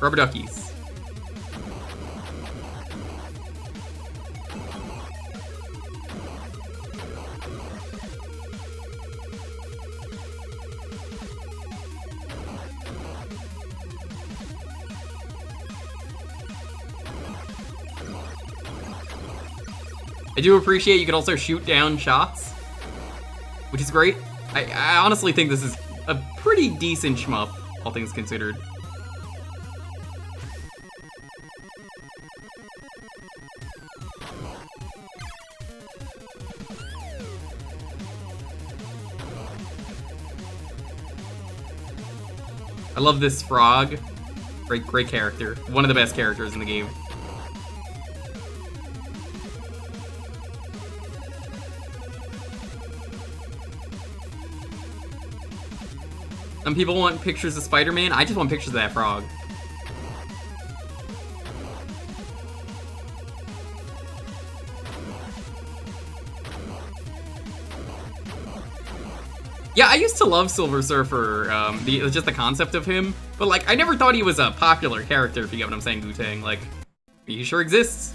Rubber duckies. I do appreciate you can also shoot down shots, which is great. I honestly think this is a pretty decent shmup, all things considered. I love this frog. Great character. One of the best characters in the game. Some people want pictures of Spider-Man. I just want pictures of that frog. Yeah, I used to love Silver Surfer, just the concept of him, but like, I never thought he was a popular character, if you get what I'm saying, Wu-Tang. Like, he sure exists.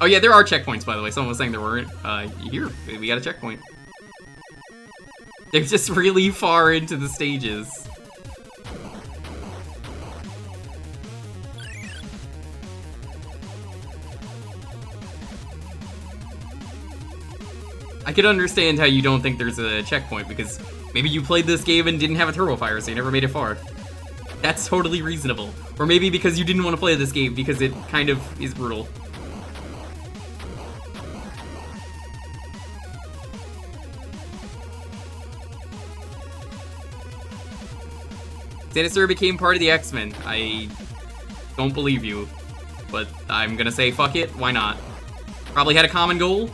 Oh yeah, there are checkpoints, by the way. Someone was saying there weren't. Here, we got a checkpoint. They're just really far into the stages. I could understand how you don't think there's a checkpoint, because maybe you played this game and didn't have a turbo fire, so you never made it far. That's totally reasonable. Or maybe because you didn't want to play this game because it kind of is brutal. Sinister became part of the X-Men. I don't believe you, but I'm gonna say fuck it, why not? Probably had a common goal.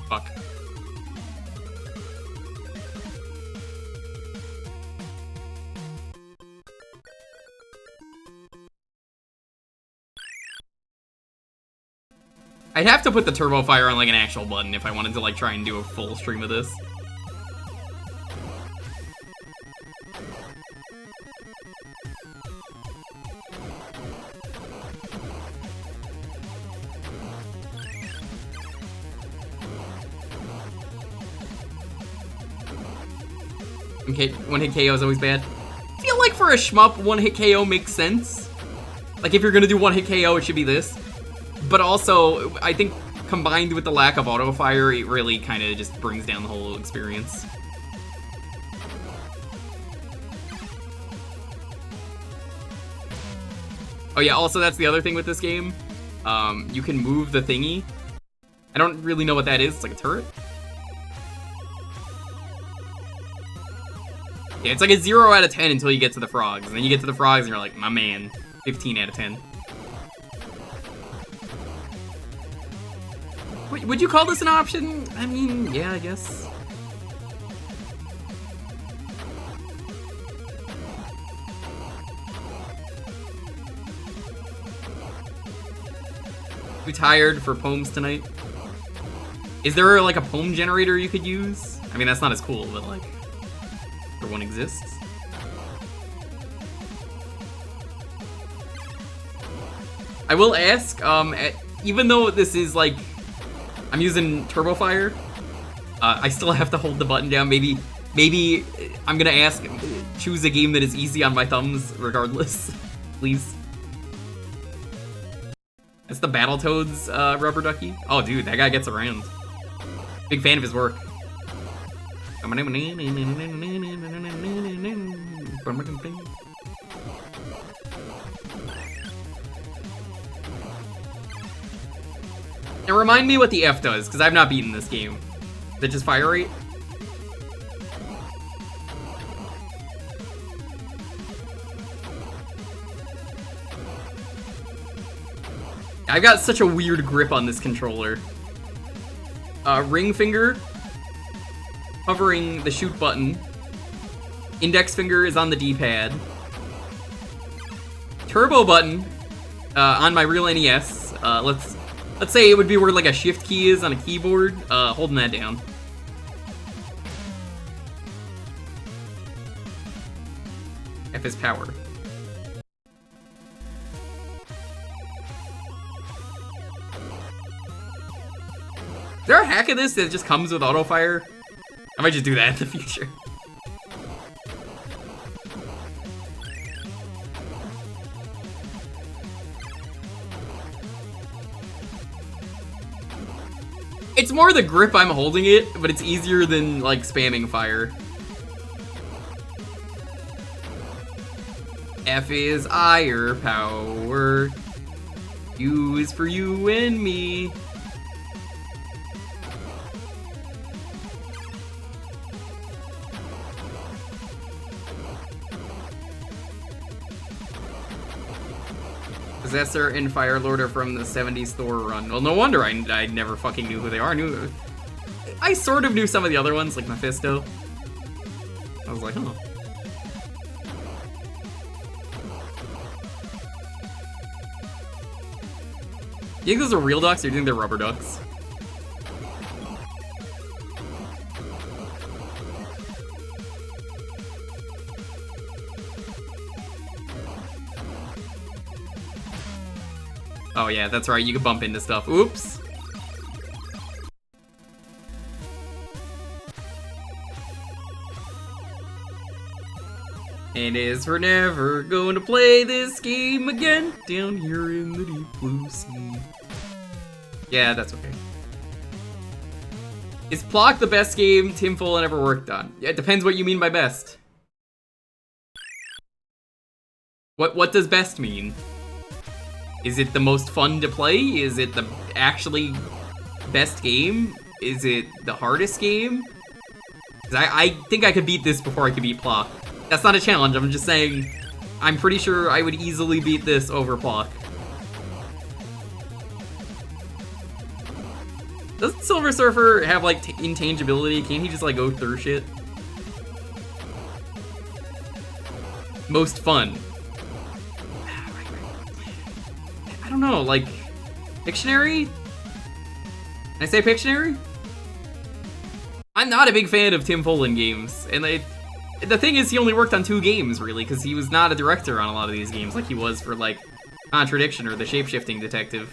Fuck. I'd have to put the turbo fire on like an actual button if I wanted to like try and do a full stream of this. Okay, one hit KO is always bad. I feel like for a shmup, one hit KO makes sense. Like if you're gonna do one hit KO, it should be this. But also, I think combined with the lack of auto fire, it really kind of just brings down the whole experience. Oh yeah, also that's the other thing with this game. You can move the thingy. I don't really know what that is. It's like a turret? Yeah, it's like a 0 out of 10 until you get to the frogs. And then you get to the frogs and you're like, my man, 15 out of 10. Would you call this an option? I mean, yeah, I guess. Too tired for poems tonight? Is there like a poem generator you could use? I mean, that's not as cool, but like, if one exists. I will ask, even though this is like, I'm using Turbo Fire, I still have to hold the button down. Maybe I'm gonna ask, choose a game that is easy on my thumbs regardless, please. That's the Battletoads rubber ducky. Oh dude, that guy gets around. Big fan of his work. Now remind me what the F does, because I've not beaten this game. Is it just fire rate? I've got such a weird grip on this controller. Ring finger, hovering the shoot button. Index finger is on the D-pad. Turbo button on my real NES. Let's say it would be where like a shift key is on a keyboard. Holding that down. F is power. Is there a hack of this that just comes with auto fire? I might just do that in the future. It's more the grip I'm holding it, but it's easier than like spamming fire. F is higher power. U is for you and me. Possessor and Fire Lord are from the 70s Thor run. Well, no wonder I never fucking knew who they are. I sort of knew some of the other ones, like Mephisto. I was like, huh. You think those are real ducks or do you think they're rubber ducks? Oh yeah, that's right, you can bump into stuff. Oops. And as we're never going to play this game again, down here in the deep blue sea. Yeah, that's okay. Is Plok the best game Tim Follin ever worked on? Yeah, it depends what you mean by best. What does best mean? Is it the most fun to play? Is it the actually best game? Is it the hardest game? 'Cause I think I could beat this before I could beat Plok. That's not a challenge, I'm just saying I'm pretty sure I would easily beat this over Plok. Doesn't Silver Surfer have, like, intangibility? Can't he just, like, go through shit? Most fun. I don't know, like, Pictionary? Can I say Pictionary? I'm not a big fan of Tim Follin games, and the thing is, he only worked on 2 games, really, because he was not a director on a lot of these games, like he was for, like, Contradiction or the Shapeshifting Detective.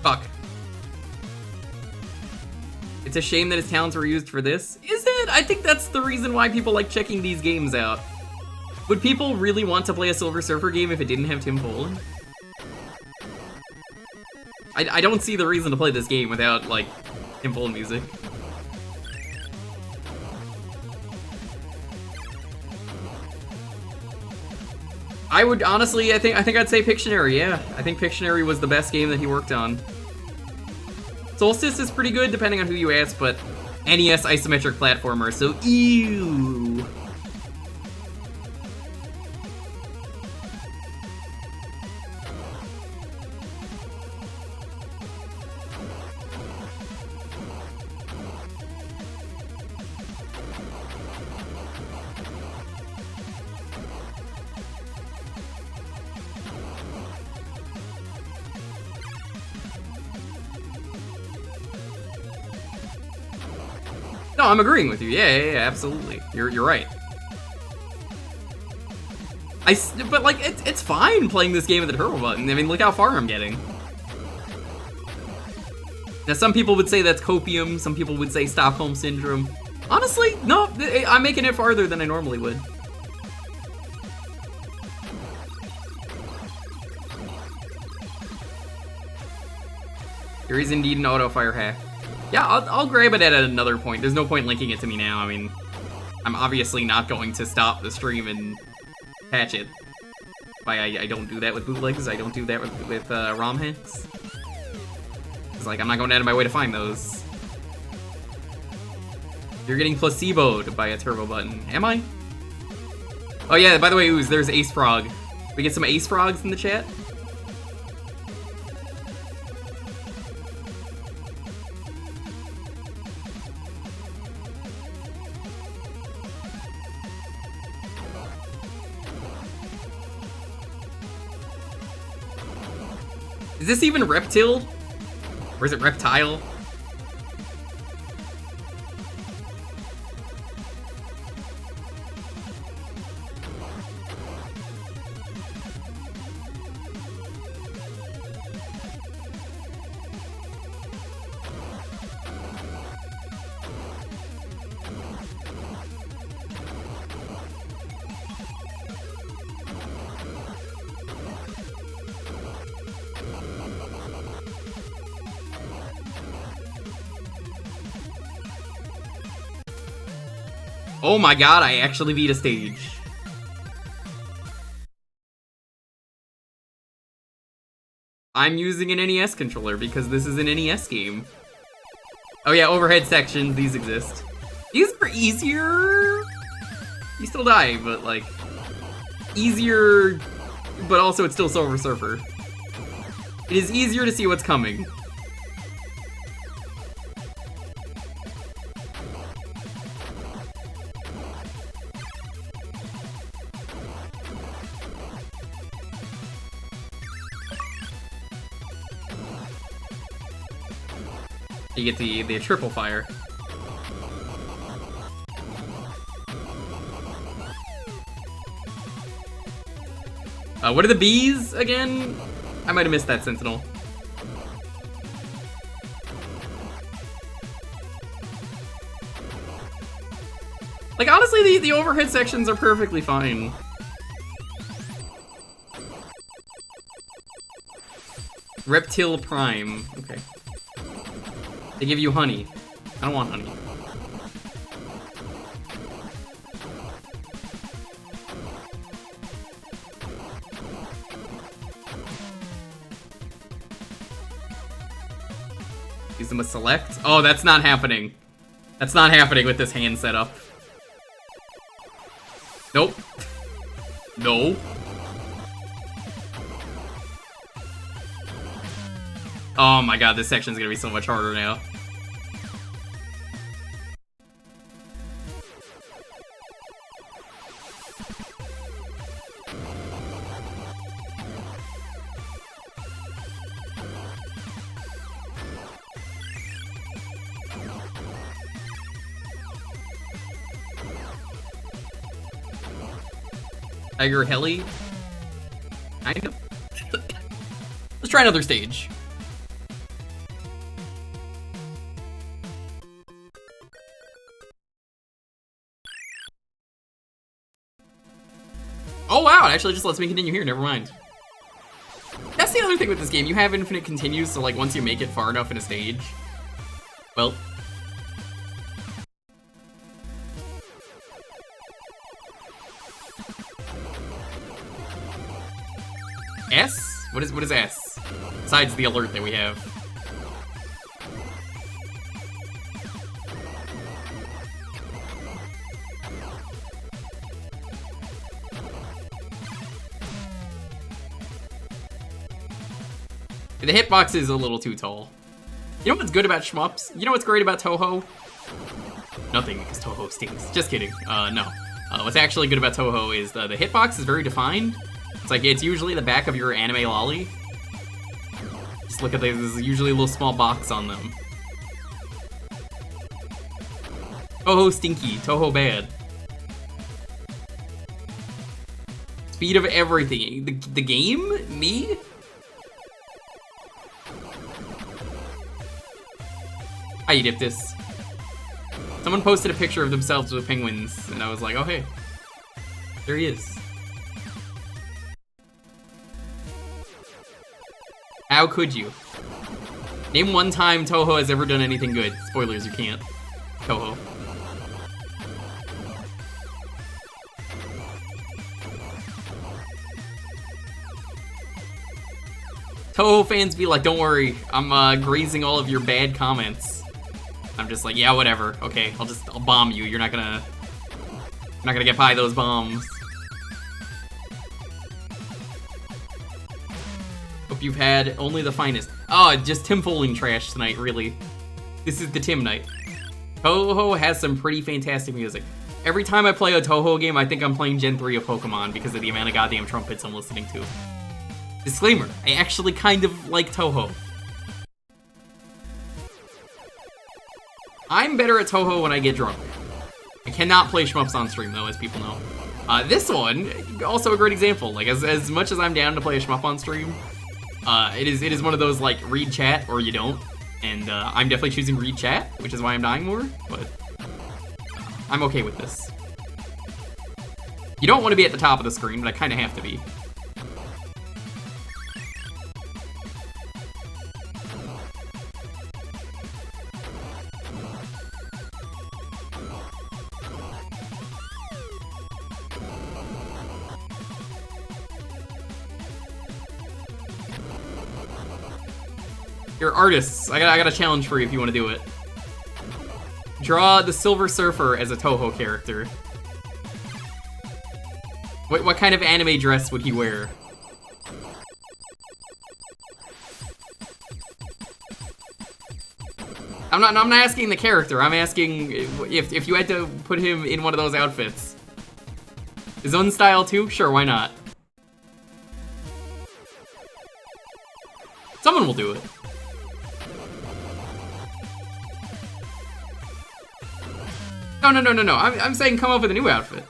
Fuck. It's a shame that his talents were used for this. Is it? I think that's the reason why people like checking these games out. Would people really want to play a Silver Surfer game if it didn't have Tim Follin? I don't see the reason to play this game without, like, Tim Follin music. I would honestly, I think I'd say Pictionary, yeah. I think Pictionary was the best game that he worked on. Solstice is pretty good, depending on who you ask, but NES isometric platformer, so ew. No, I'm agreeing with you. Yeah, absolutely. You're right. But like, it's fine playing this game with the turbo button. I mean, look how far I'm getting. Now, some people would say that's copium. Some people would say Stockholm Syndrome. Honestly, no, I'm making it farther than I normally would. There is indeed an auto-fire hack. Yeah, I'll grab it at another point. There's no point linking it to me now. I mean, I'm obviously not going to stop the stream and patch it. I don't do that with bootlegs. I don't do that with ROM hacks. It's like, I'm not going out of my way to find those. You're getting placeboed by a turbo button. Am I? Oh yeah, by the way, Ooze, there's Ace Frog. We get some Ace Frogs in the chat? Is this even reptile? Or is it reptile? Oh my god, I actually beat a stage. I'm using an NES controller because this is an NES game. Oh yeah, overhead sections, these exist. These are easier. You still die, but like, easier but also it's still Silver Surfer. It is easier to see what's coming. You get the triple fire. What are the bees again? I might have missed that Sentinel. Like, honestly, the overhead sections are perfectly fine. Reptile Prime. Okay. They give you honey. I don't want honey. Use them with select. Oh, that's not happening. That's not happening with this hand setup. Nope. No. Oh my god, this section's gonna be so much harder now. Tiger Heli? Kind of. Let's try another stage. Oh wow, it actually just lets me continue here, never mind. That's the other thing with this game, you have infinite continues, so like once you make it far enough in a stage, well. S? What is S? Besides the alert that we have. The hitbox is a little too tall. You know what's good about shmups? You know what's great about Toho? Nothing, because Toho stinks. Just kidding. No. What's actually good about Toho is the hitbox is very defined. It's like, it's usually the back of your anime lolly. Just look at this, there's usually a little small box on them. Toho stinky, Toho bad. Speed of everything. The game? Me? How you dip this? Someone posted a picture of themselves with penguins, and I was like, oh hey. There he is. How could you? Name one time Toho has ever done anything good. Spoilers, you can't. Toho. Toho fans be like, don't worry, I'm grazing all of your bad comments. I'm just like, yeah, whatever. Okay, I'll bomb you. You're not gonna get by those bombs. Hope you've had only the finest. Oh, just Tim Folding trash tonight, really. This is the Tim night. Toho has some pretty fantastic music. Every time I play a Toho game, I think I'm playing Gen 3 of Pokemon because of the amount of goddamn trumpets I'm listening to. Disclaimer, I actually kind of like Toho. I'm better at Toho when I get drunk. I cannot play shmups on stream though, as people know. This one, also a great example. Like, as much as I'm down to play a shmup on stream, it is one of those, like, read chat or you don't. And I'm definitely choosing read chat, which is why I'm dying more, but I'm okay with this. You don't want to be at the top of the screen, but I kind of have to be. You're artists. I got a challenge for you if you want to do it. Draw the Silver Surfer as a Toho character. What kind of anime dress would he wear? I'm not asking the character. I'm asking if you had to put him in one of those outfits. His own style too? Sure, why not? Someone will do it. No. I'm saying come up with a new outfit.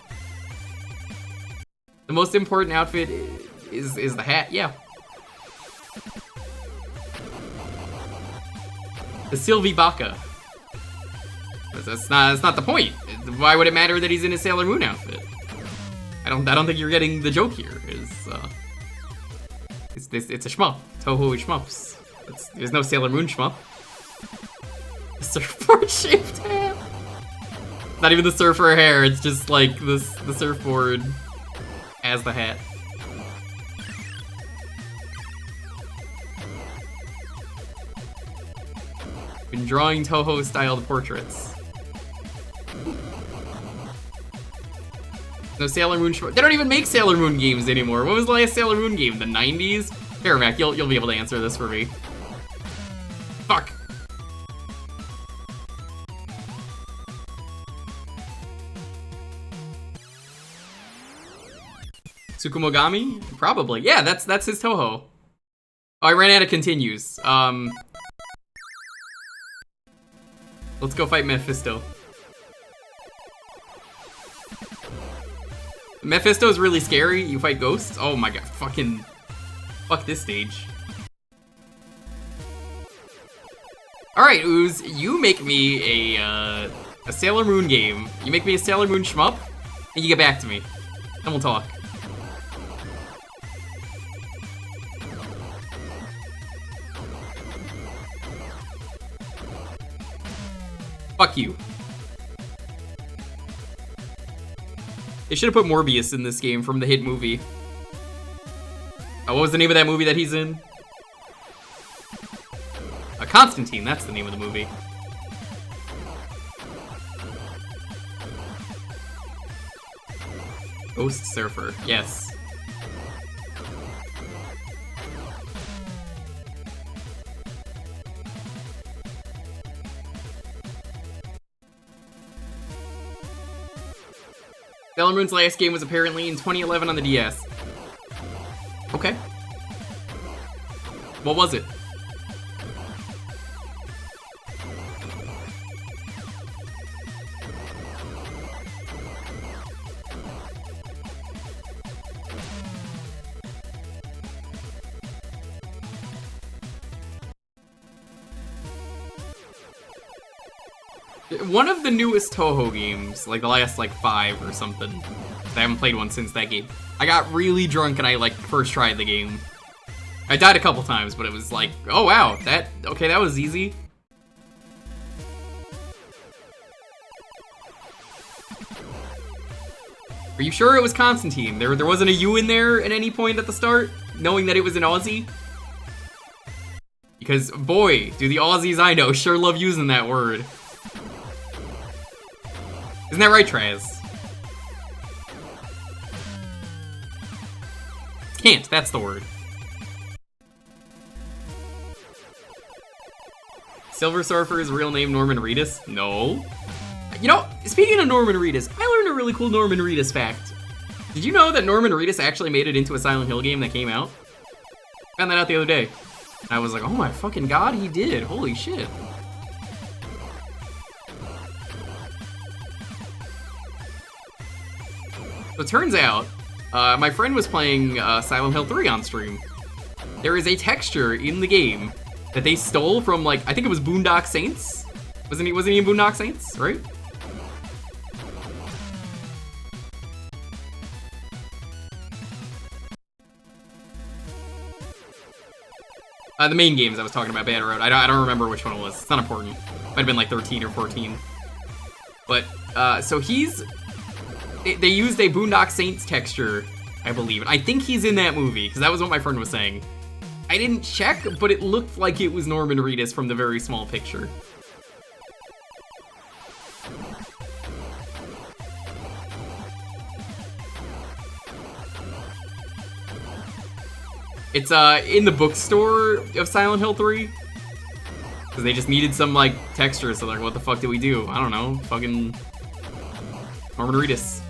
The most important outfit is the hat, yeah. The Sylvie Baka. That's not the point. Why would it matter that he's in a Sailor Moon outfit? I don't think you're getting the joke here. It's a shmup. Toho shmups. There's no Sailor Moon shmup. The surfboard shaped hat. Not even the surfer hair. It's just like the surfboard as the hat. Been drawing Toho-styled portraits. No Sailor Moon. They don't even make Sailor Moon games anymore. What was the last Sailor Moon game? The 90s? Here, Mac, you'll be able to answer this for me. Fuck. Tsukumogami? Probably. Yeah, that's his Toho. Oh, I ran out of continues. Let's go fight Mephisto. Mephisto is really scary. You fight ghosts? Oh my god, fuck this stage. Alright, Ooze, you make me a Sailor Moon game. You make me a Sailor Moon shmup, and you get back to me. Then we'll talk. Fuck you. They should have put Morbius in this game from the hit movie. What was the name of that movie that he's in? Constantine, that's the name of the movie. Ghost Surfer, yes. Sailor Moon's last game was apparently in 2011 on the DS. Okay. What was it? One of the newest Toho games, like the last 5 or something. I haven't played one since that game. I got really drunk and I first tried the game. I died a couple times, but it was like, oh wow, that was easy. Are you sure it was Constantine? There wasn't a U in there at any point at the start, knowing that it was an Aussie? Because boy, do the Aussies I know sure love using that word. Isn't that right, Traz? Can't, that's the word. Silver Surfer's real name Norman Reedus? No. You know, speaking of Norman Reedus, I learned a really cool Norman Reedus fact. Did you know that Norman Reedus actually made it into a Silent Hill game that came out? Found that out the other day. And I was like, oh my fucking god, he did. Holy shit. So it turns out, my friend was playing Silent Hill 3 on stream. There is a texture in the game that they stole from, I think it was Boondock Saints? Wasn't he in Boondock Saints, right? The main games I was talking about, Bad Road. I don't remember which one it was. It's not important. Might have been 13 or 14. But, so they used a Boondock Saints texture, I believe. And I think he's in that movie, because that was what my friend was saying. I didn't check, but it looked like it was Norman Reedus from the very small picture. It's in the bookstore of Silent Hill 3. Because they just needed some, like, texture, so like, what the fuck did we do? I don't know, fucking Norman Reedus.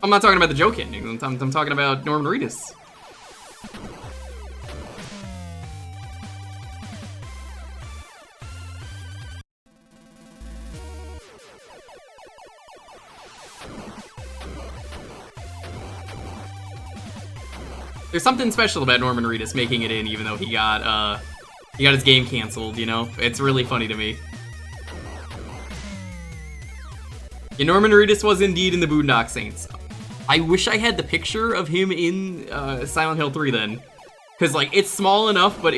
I'm not talking about the joke ending, I'm talking about Norman Reedus. There's something special about Norman Reedus making it in, even though he got his game canceled, you know? It's really funny to me. Yeah, Norman Reedus was indeed in the Boondock Saints. I wish I had the picture of him in Silent Hill 3 then. Because, like, it's small enough, but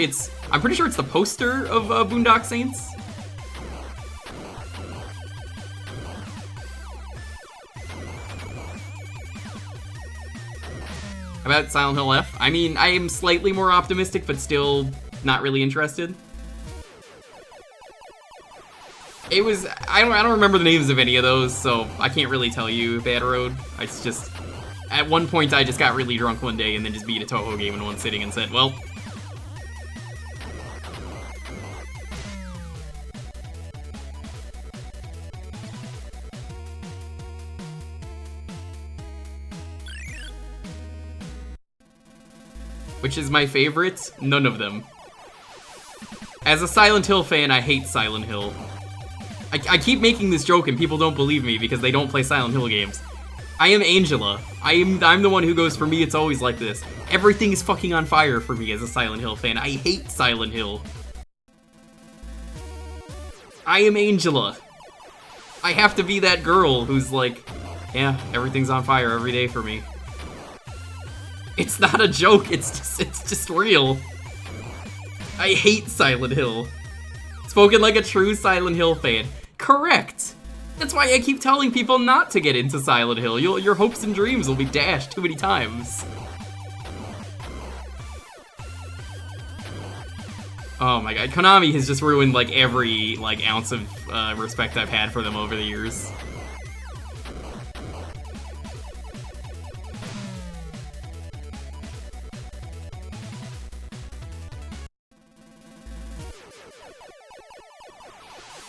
I'm pretty sure it's the poster of Boondock Saints. How about Silent Hill F? I mean, I am slightly more optimistic, but still not really interested. It was, I don't remember the names of any of those, so I can't really tell you, Bad Road. It's just, at one point I just got really drunk one day and then just beat a Toho game in one sitting and said, well. Which is my favorite? None of them. As a Silent Hill fan, I hate Silent Hill. I keep making this joke and people don't believe me because they don't play Silent Hill games. I am Angela. I'm the one who goes, for me it's always like this. Everything is fucking on fire for me as a Silent Hill fan. I hate Silent Hill. I am Angela. I have to be that girl who's like, yeah, everything's on fire every day for me. It's not a joke, it's just real. I hate Silent Hill. Spoken like a true Silent Hill fan. Correct! That's why I keep telling people not to get into Silent Hill. Your hopes and dreams will be dashed too many times. Oh my god, Konami has just ruined like every like ounce of respect I've had for them over the years.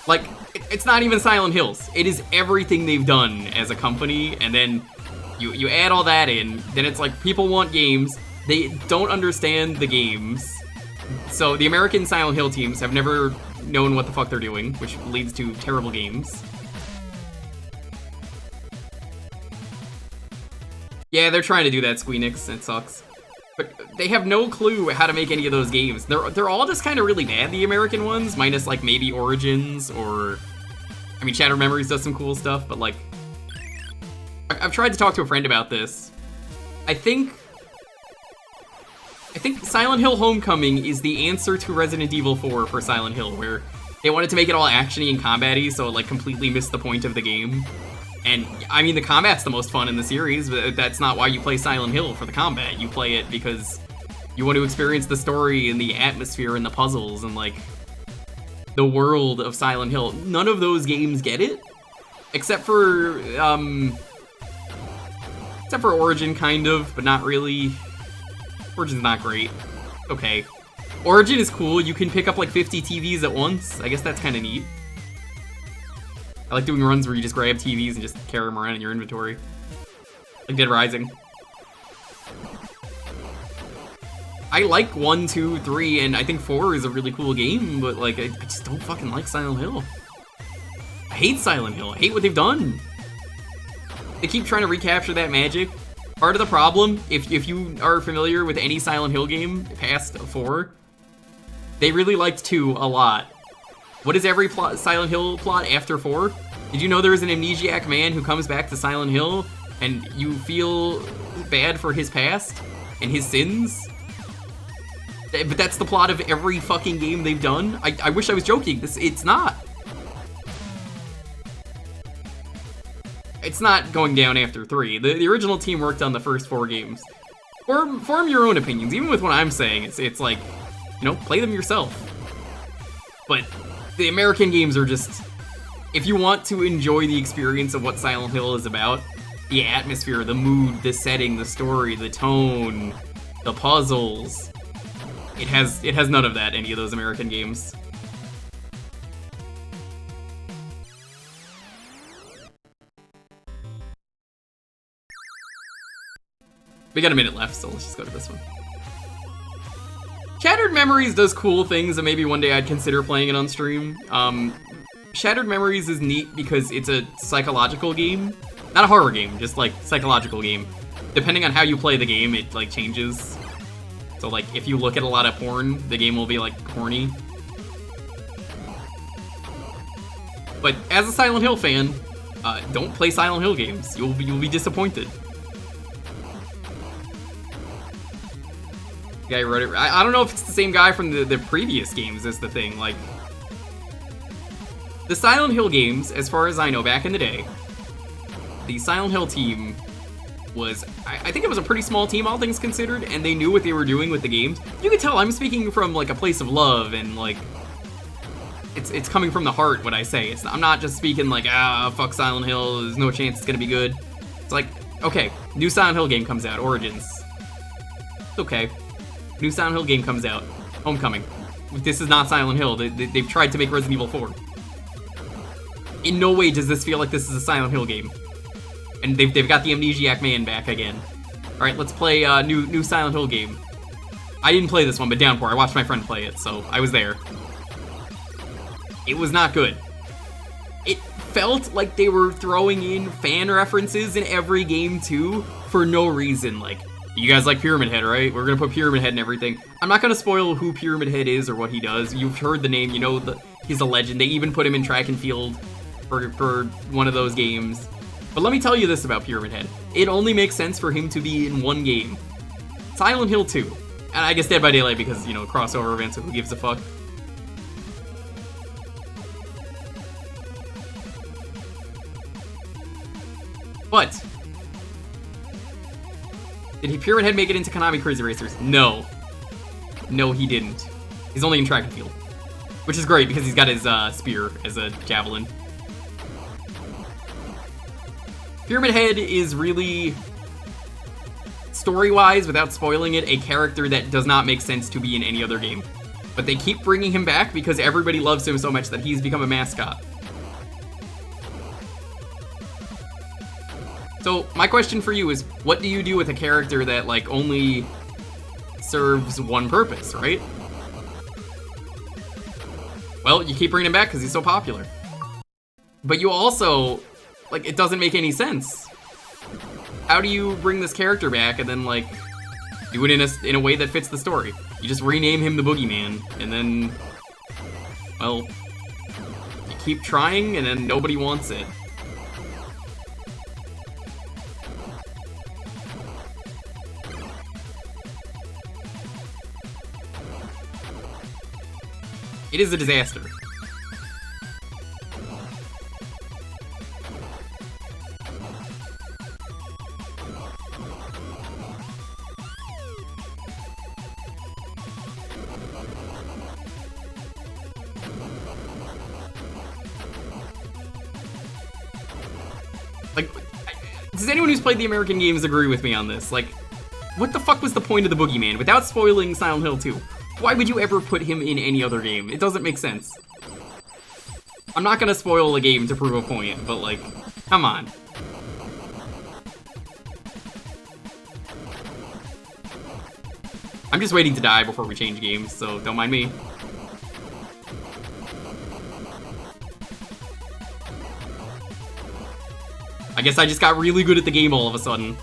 Like, it's not even Silent Hills. It is everything they've done as a company, and then you add all that in, then it's like people want games, they don't understand the games. So the American Silent Hill teams have never known what the fuck they're doing, which leads to terrible games. Yeah, they're trying to do that, Squeenix, it sucks. But they have no clue how to make any of those games. They're all just kind of really bad, the American ones, minus like maybe Origins or... I mean, Shattered Memories does some cool stuff, but like... I've tried to talk to a friend about this. I think Silent Hill Homecoming is the answer to Resident Evil 4 for Silent Hill, where they wanted to make it all action-y and combat-y, so it like completely missed the point of the game. And, I mean, the combat's the most fun in the series, but that's not why you play Silent Hill for the combat. You play it because you want to experience the story and the atmosphere and the puzzles and, like, the world of Silent Hill. None of those games get it, except for Origin, kind of, but not really. Origin's not great. Okay. Origin is cool. You can pick up, like, 50 TVs at once. I guess that's kind of neat. I like doing runs where you just grab TVs and just carry them around in your inventory. Like Dead Rising. I like 1, 2, 3, and I think 4 is a really cool game, but like, I just don't fucking like Silent Hill. I hate Silent Hill. I hate what they've done. They keep trying to recapture that magic. Part of the problem, if you are familiar with any Silent Hill game past 4, they really liked 2 a lot. What is every Silent Hill plot after 4? Did you know there is an amnesiac man who comes back to Silent Hill and you feel bad for his past and his sins? But that's the plot of every fucking game they've done? I wish I was joking. It's not. It's not going down after 3. The original team worked on the first 4 games. Form your own opinions. Even with what I'm saying, it's like, you know, play them yourself. But the American games are just, if you want to enjoy the experience of what Silent Hill is about, the atmosphere, the mood, the setting, the story, the tone, the puzzles. It has none of that, any of those American games. We got a minute left, so let's just go to this one. Shattered Memories does cool things that maybe one day I'd consider playing it on stream. Shattered Memories is neat because it's a psychological game. Not a horror game, just like psychological game. Depending on how you play the game, it like changes. So like if you look at a lot of porn, the game will be like horny. But as a Silent Hill fan, don't play Silent Hill games. You'll be disappointed. The guy who wrote it. I don't know if it's the same guy from the previous games is the thing. Like the Silent Hill games, as far as I know, back in the day, the Silent Hill team was, I think it was a pretty small team, all things considered, and they knew what they were doing with the games. You can tell I'm speaking from like a place of love, and like it's coming from the heart what I say. I'm not just speaking like, fuck Silent Hill, there's no chance it's gonna be good. It's like, okay, new Silent Hill game comes out, Origins. It's okay. New Silent Hill game comes out, Homecoming. This is not Silent Hill. They've tried to make Resident Evil 4. In no way does this feel like this is a Silent Hill game. And they've got the Amnesiac Man back again. Alright, let's play a new Silent Hill game. I didn't play this one, but Downpour, I watched my friend play it, so I was there. It was not good. It felt like they were throwing in fan references in every game too, for no reason. Like, you guys like Pyramid Head, right? We're gonna put Pyramid Head and everything. I'm not gonna spoil who Pyramid Head is or what he does. You've heard the name, you know he's a legend. They even put him in track and field for one of those games. But let me tell you this about Pyramid Head. It only makes sense for him to be in one game. Silent Hill 2. And I guess Dead by Daylight because, you know, crossover events, so who gives a fuck? But did Pyramid Head make it into Konami Crazy Racers? No. No, he didn't. He's only in track and field. Which is great because he's got his spear as a javelin. Pyramid Head is really, story-wise, without spoiling it, a character that does not make sense to be in any other game. But they keep bringing him back because everybody loves him so much that he's become a mascot. So, my question for you is, what do you do with a character that, like, only serves one purpose, right? Well, you keep bringing him back because he's so popular. But you also, like, it doesn't make any sense. How do you bring this character back and then, like, do it in a way that fits the story? You just rename him the Boogeyman, and then, well, you keep trying, and then nobody wants it. It is a disaster. Like, does anyone who's played the American games agree with me on this? Like, what the fuck was the point of the Boogeyman? Without spoiling Silent Hill 2, why would you ever put him in any other game? It doesn't make sense. I'm not gonna spoil a game to prove a point, but like, come on. I'm just waiting to die before we change games, so don't mind me. I guess I just got really good at the game all of a sudden.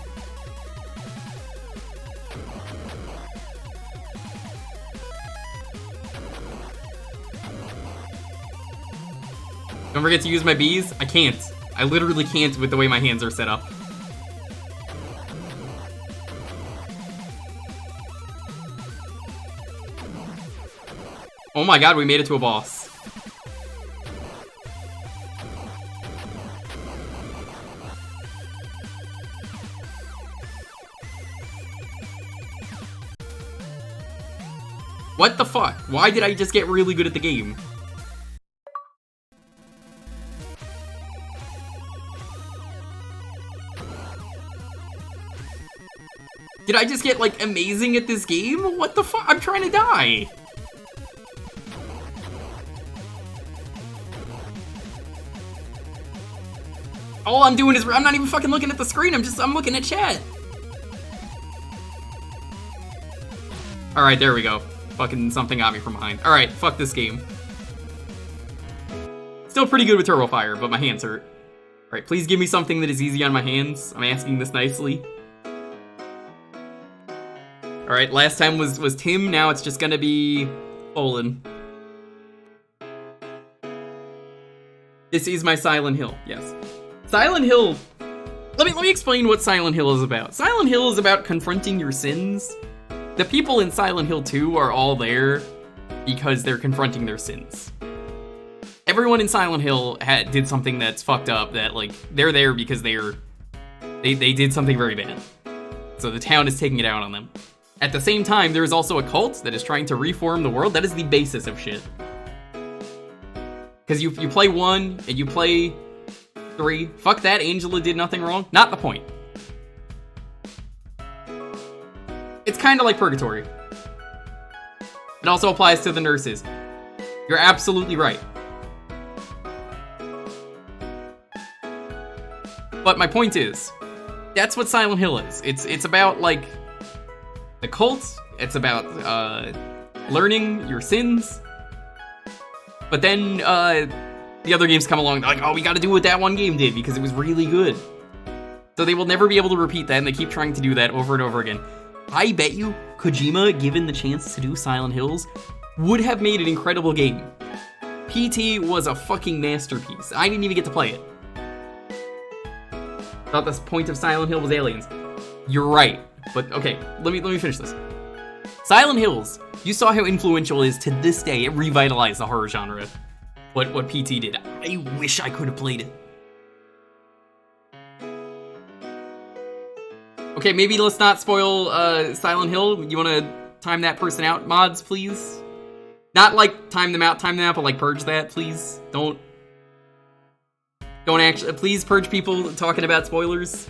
Don't forget to use my bees. I can't. I literally can't with the way my hands are set up. Oh my god, we made it to a boss. What the fuck? Why did I just get really good at the game? Did I just get, like, amazing at this game? What the fuck? I'm trying to die. All I'm doing is, I'm not even fucking looking at the screen, I'm looking at chat. Alright, there we go. Fucking something got me from behind. Alright, fuck this game. Still pretty good with Turbo Fire, but my hands hurt. Alright, please give me something that is easy on my hands. I'm asking this nicely. Alright, last time was Tim, now it's just gonna be Olin. This is my Silent Hill, yes. Silent Hill, let me explain what Silent Hill is about. Silent Hill is about confronting your sins. The people in Silent Hill 2 are all there because they're confronting their sins. Everyone in Silent Hill did something that's fucked up, that, like, they're there because they did something very bad. So the town is taking it out on them. At the same time, there is also a cult that is trying to reform the world. That is the basis of shit. Because you play 1 and you play 3. Fuck that, Angela did nothing wrong. Not the point. It's kind of like Purgatory. It also applies to the nurses. You're absolutely right. But my point is, that's what Silent Hill is. It's about, like, the cult. It's about learning your sins. But then the other games come along, like, oh, we gotta do what that one game did because it was really good. So they will never be able to repeat that, and they keep trying to do that over and over again. I bet you Kojima, given the chance to do Silent Hills, would have made an incredible game. PT was a fucking masterpiece. I didn't even get to play it. Thought the point of Silent Hill was aliens. You're right, but okay, let me finish this. Silent Hills, you saw how influential it is to this day. It revitalized the horror genre. What PT did. I wish I could have played it. Okay, maybe let's not spoil Silent Hill. You want to time that person out, mods, please? Not like time them out, but like purge that, please. Don't actually, please purge people talking about spoilers.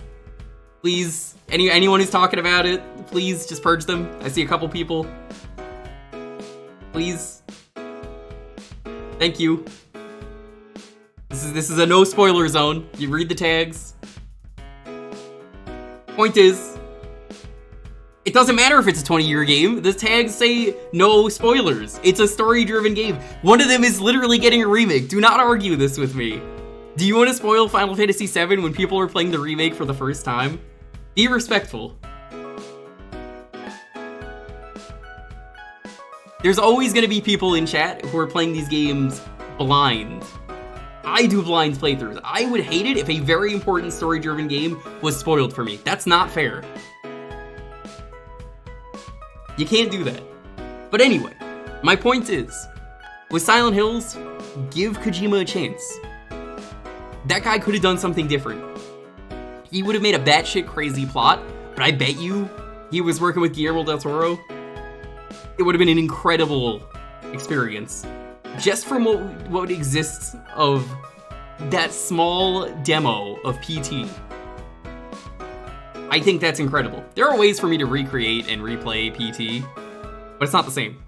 Please, anyone who's talking about it, please just purge them. I see a couple people. Please. Thank you. This is a no spoiler zone. You read the tags. Point is, it doesn't matter if it's a 20-year game. The tags say no spoilers. It's a story-driven game. One of them is literally getting a remake. Do not argue this with me. Do you want to spoil Final Fantasy VII when people are playing the remake for the first time? Be respectful. There's always going to be people in chat who are playing these games blind. I do blind playthroughs. I would hate it if a very important story-driven game was spoiled for me. That's not fair. You can't do that. But anyway, my point is, with Silent Hills, give Kojima a chance. That guy could have done something different. He would have made a batshit crazy plot, but I bet you he was working with Guillermo del Toro. It would have been an incredible experience. Just from what exists of that small demo of PT. I think that's incredible. There are ways for me to recreate and replay PT, but it's not the same.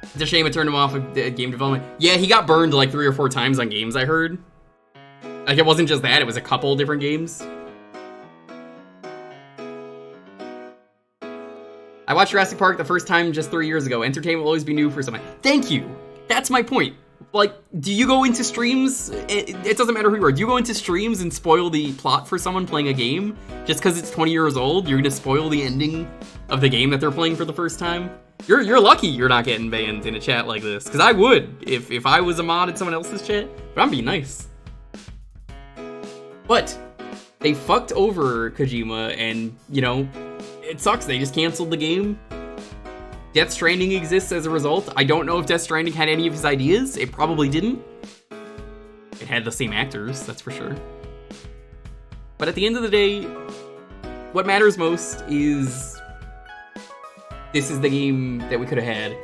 It's a shame it turned him off of game development. Yeah, he got burned like 3 or 4 times on games, I heard. Like, it wasn't just that, it was a couple different games. I watched Jurassic Park the first time just 3 years ago. Entertainment will always be new for someone. Thank you! That's my point. Like, do you go into streams, it doesn't matter who you are, do you go into streams and spoil the plot for someone playing a game? Just because it's 20 years old, you're gonna spoil the ending of the game that they're playing for the first time? You're lucky you're not getting banned in a chat like this, because I would, if I was a mod in someone else's chat, but I'm being nice. But, they fucked over Kojima, and, you know, it sucks, they just canceled the game. Death Stranding exists as a result. I don't know if Death Stranding had any of his ideas. It probably didn't. It had the same actors, that's for sure. But at the end of the day, what matters most is this is the game that we could have had.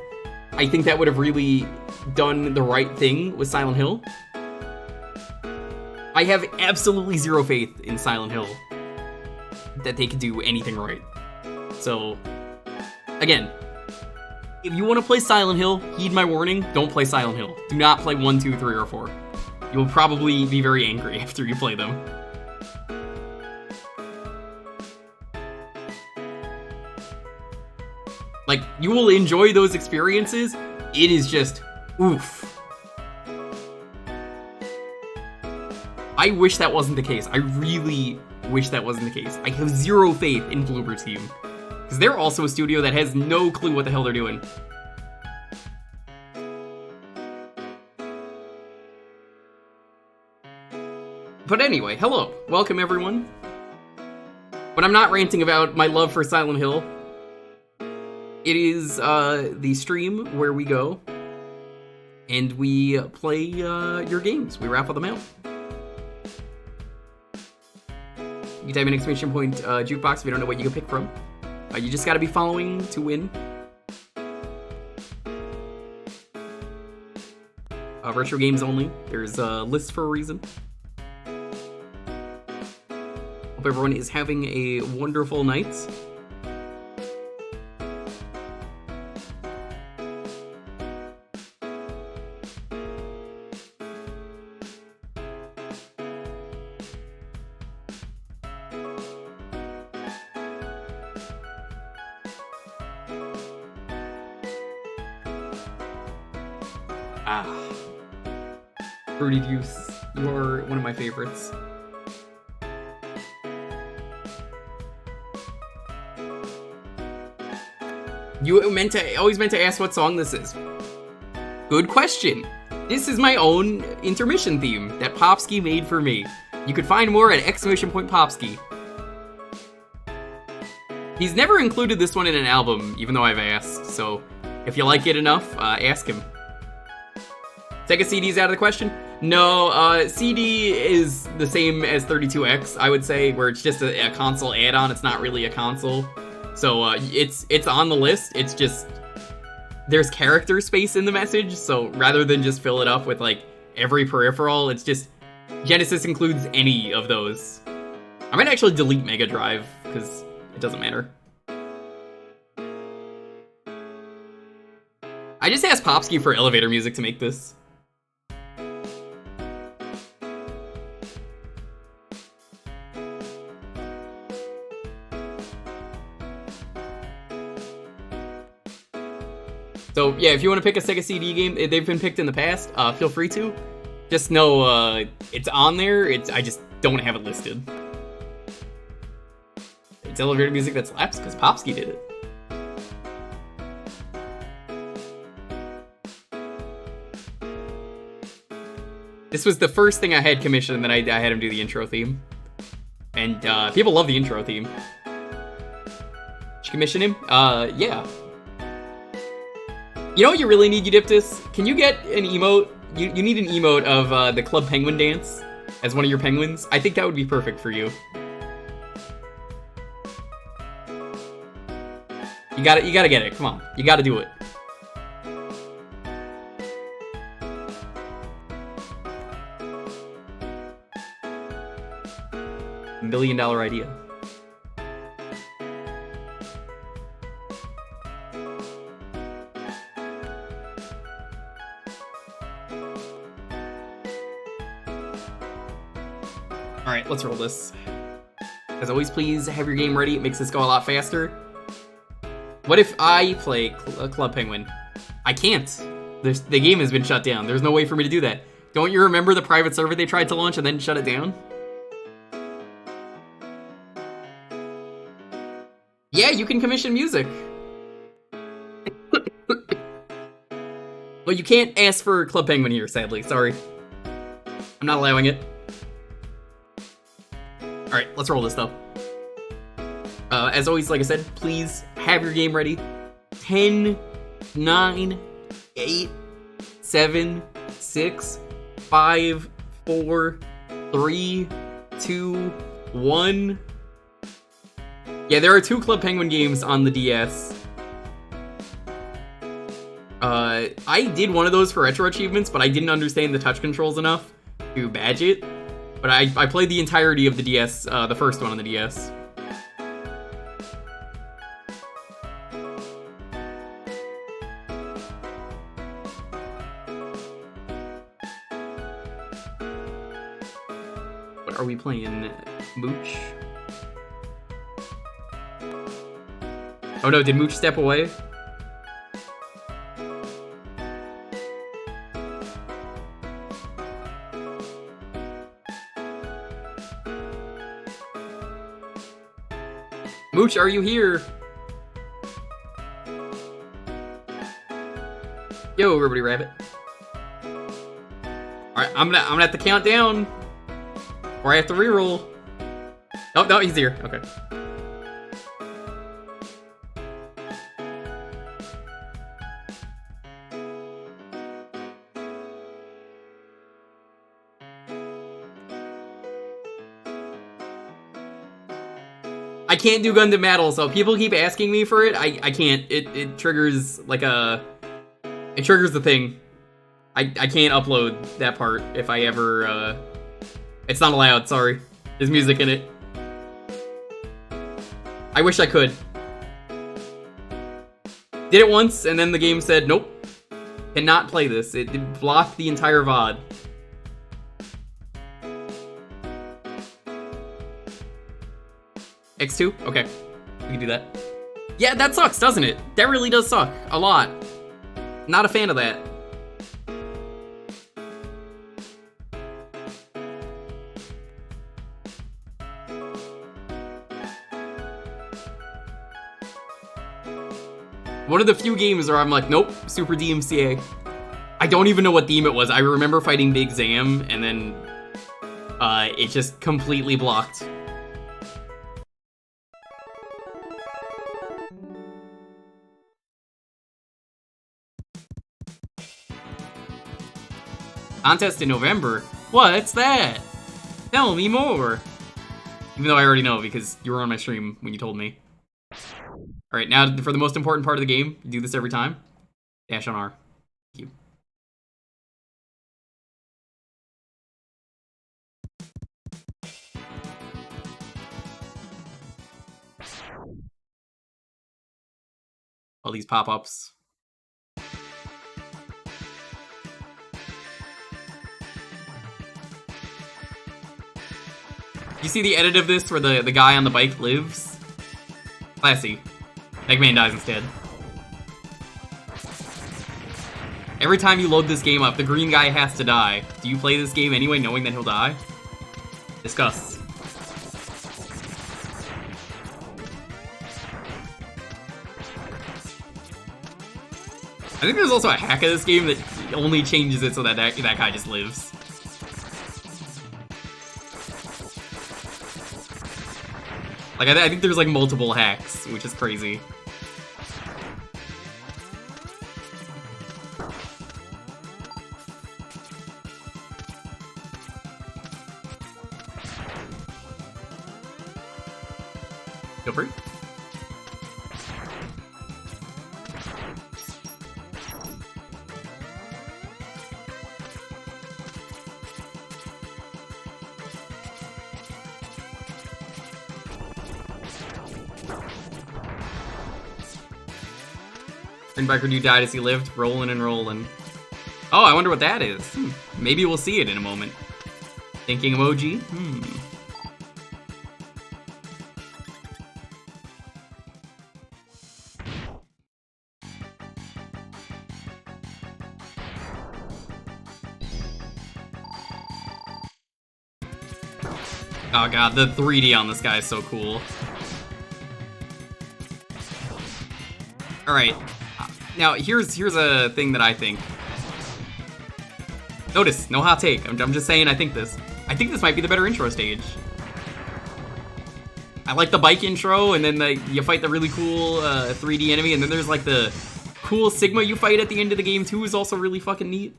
I think that would have really done the right thing with Silent Hill. I have absolutely zero faith in Silent Hill. that they could do anything right. So, again, if you want to play Silent Hill, heed my warning, don't play Silent Hill. Do not play 1, 2, 3, or 4. You will probably be very angry after you play them. Like, you will enjoy those experiences. It is just, oof. I wish that wasn't the case. I really wish that wasn't the case. I have zero faith in Bloober Team. Because they're also a studio that has no clue what the hell they're doing. But anyway, hello. Welcome, everyone. When I'm not ranting about my love for Silent Hill, it is the stream where we go and we play your games. We raffle them out. You type in exclamation point Jewkbox if you don't know what you can pick from. You just gotta be following to win. Retro games only. There's a list for a reason. Hope everyone is having a wonderful night. Fruity Juice, you are one of my favorites. You always meant to ask what song this is. Good question. This is my own intermission theme that Popsky made for me. You could find more at exclamation point Popsky. He's never included this one in an album, even though I've asked, so if you like it enough, ask him. Sega CD's out of the question? No, CD is the same as 32X, I would say, where it's just a console add-on. It's not really a console. So it's on the list. It's just there's character space in the message. So rather than just fill it up with like every peripheral, it's just Genesis includes any of those. I might actually delete Mega Drive because it doesn't matter. I just asked Popsky for elevator music to make this. So yeah, if you want to pick a Sega CD game, they've been picked in the past, feel free to. Just know it's on there, I just don't have it listed. It's elevator music that slaps, because Popsky did it. This was the first thing I had commissioned, and then I had him do the intro theme. And people love the intro theme. Did you commission him? Yeah. You know what you really need, Eudiptus? Can you get an emote? You need an emote of the Club Penguin dance as one of your penguins. I think that would be perfect for you. You gotta get it. Come on, you gotta do it. $1 million idea. Alright, let's roll this. As always, please have your game ready. It makes this go a lot faster. What if I play Club Penguin? I can't. The game has been shut down. There's no way for me to do that. Don't you remember the private server they tried to launch and then shut it down? Yeah, you can commission music. Well, you can't ask for Club Penguin here, sadly. Sorry. I'm not allowing it. Alright, let's roll this, though. As always, like I said, please have your game ready. 10, 9, 8, 7, 6, 5, 4, 3, 2, 1. Yeah, there are 2 Club Penguin games on the DS. I did one of those for retro achievements, but I didn't understand the touch controls enough to badge it. But I played the entirety of the DS, the first one on the DS. we playing? Mooch? Oh no, did Mooch step away? Mooch, are you here? Yo, everybody rabbit. Alright, I'm gonna have to count down. Or I have to reroll. Oh, no, he's here. Okay. I can't do Gundam Battle, so people keep asking me for it. I can't. It triggers like a... It triggers the thing. I can't upload that part if I ever, It's not allowed, sorry. There's music in it. I wish I could. Did it once, and then the game said, nope. Cannot play this. It blocked the entire VOD. X2? Okay. We can do that. Yeah, that sucks, doesn't it? That really does suck. A lot. Not a fan of that. One of the few games where I'm like, nope, Super DMCA. I don't even know what theme it was. I remember fighting Big Zam, and then it just completely blocked. Contest in November? What's that? Tell me more. Even though I already know because you were on my stream when you told me. Alright, now for the most important part of the game, do this every time. Dash on R. Thank you. All these pop-ups. You see the edit of this where the guy on the bike lives? Classy. Eggman dies instead. Every time you load this game up, the green guy has to die. Do you play this game anyway knowing that he'll die? Discuss. I think there's also a hack of this game that only changes it so that that guy just lives. Like, I think there's, like, multiple hacks, which is crazy. Feel free. Greenbiker dude died as he lived, rolling and rolling. Oh, I wonder what that is. Maybe we'll see it in a moment. Thinking emoji? Oh god, the 3D on this guy is so cool. Alright. Now, here's a thing that I think. Notice, no hot take. I'm just saying I think this. I think this might be the better intro stage. I like the bike intro, and then you fight the really cool 3D enemy, and then there's like the cool Sigma you fight at the end of the game too is also really fucking neat.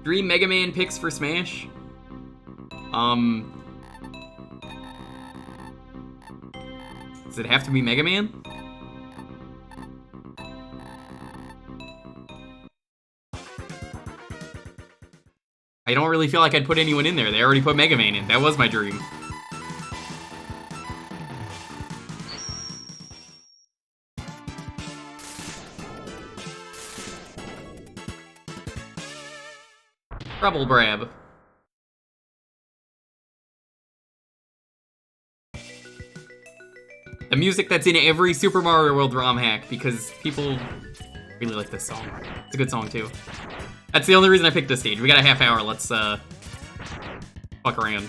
3 Mega Man picks for Smash. Does it have to be Mega Man? I don't really feel like I'd put anyone in there. They already put Mega Man in. That was my dream. Rebel Brab. The music that's in every Super Mario World ROM hack, because people really like this song. It's a good song, too. That's the only reason I picked this stage. We got a half hour, let's, fuck around.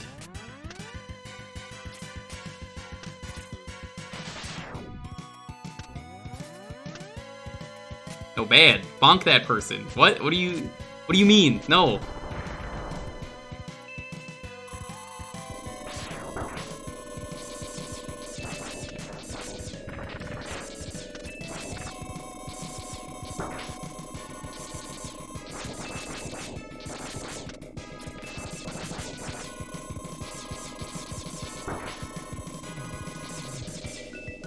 No, bad. Bonk that person. What? What do you mean? No.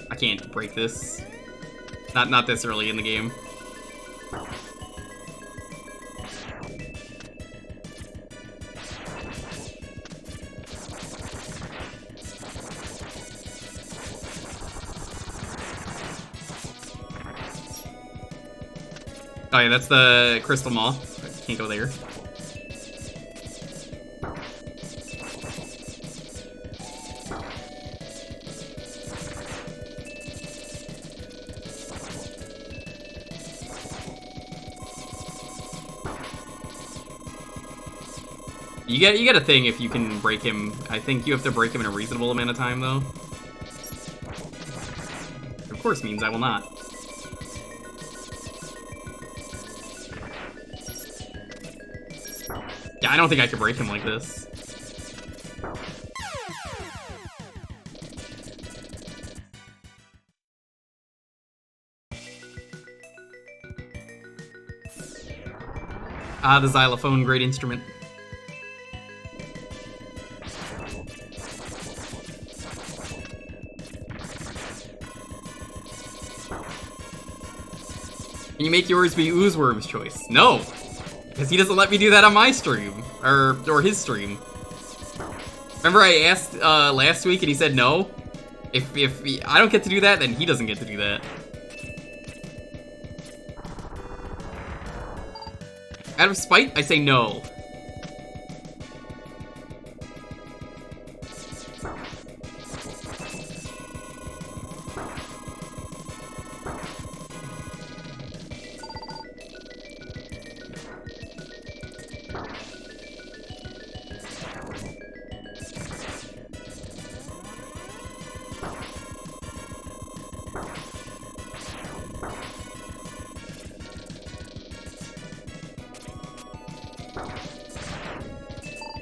I can't break this. Not this early in the game. Oh yeah, that's the crystal maw. Can't go there. You get a thing if you can break him. I think you have to break him in a reasonable amount of time, though. Of course means I will not. Yeah, I don't think I could break him like this. Ah, the xylophone, great instrument. Can you make yours be Oozeworm's choice? No! Because he doesn't let me do that on my stream. Or his stream. Remember I asked last week and he said no? If I don't get to do that, then he doesn't get to do that. Out of spite, I say no.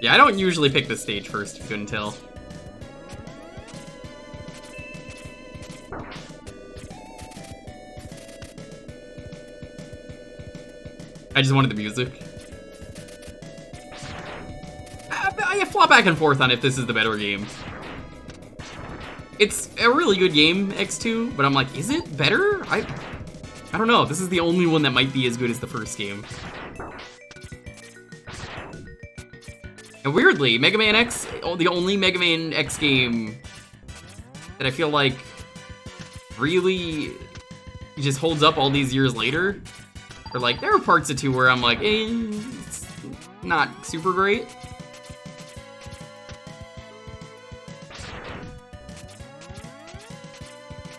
Yeah, I don't usually pick this stage first, if you couldn't tell. I just wanted the music. I flop back and forth on if this is the better game. It's a really good game, X2, but I'm like, is it better? I don't know. This is the only one that might be as good as the first game. And weirdly, Mega Man X, the only Mega Man X game that I feel like really just holds up all these years later. Or like, there are parts of 2 where I'm like, it's not super great.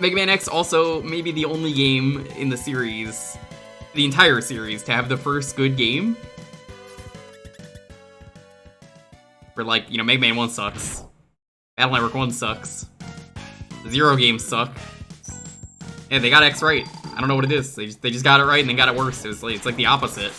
Mega Man X also maybe the only game in the series, the entire series, to have the first good game. Where, like, you know, Mega Man 1 sucks. Battle Network 1 sucks. The Zero games suck. Yeah, they got X right. I don't know what it is. They just got it right and then got it worse. It's like the opposite.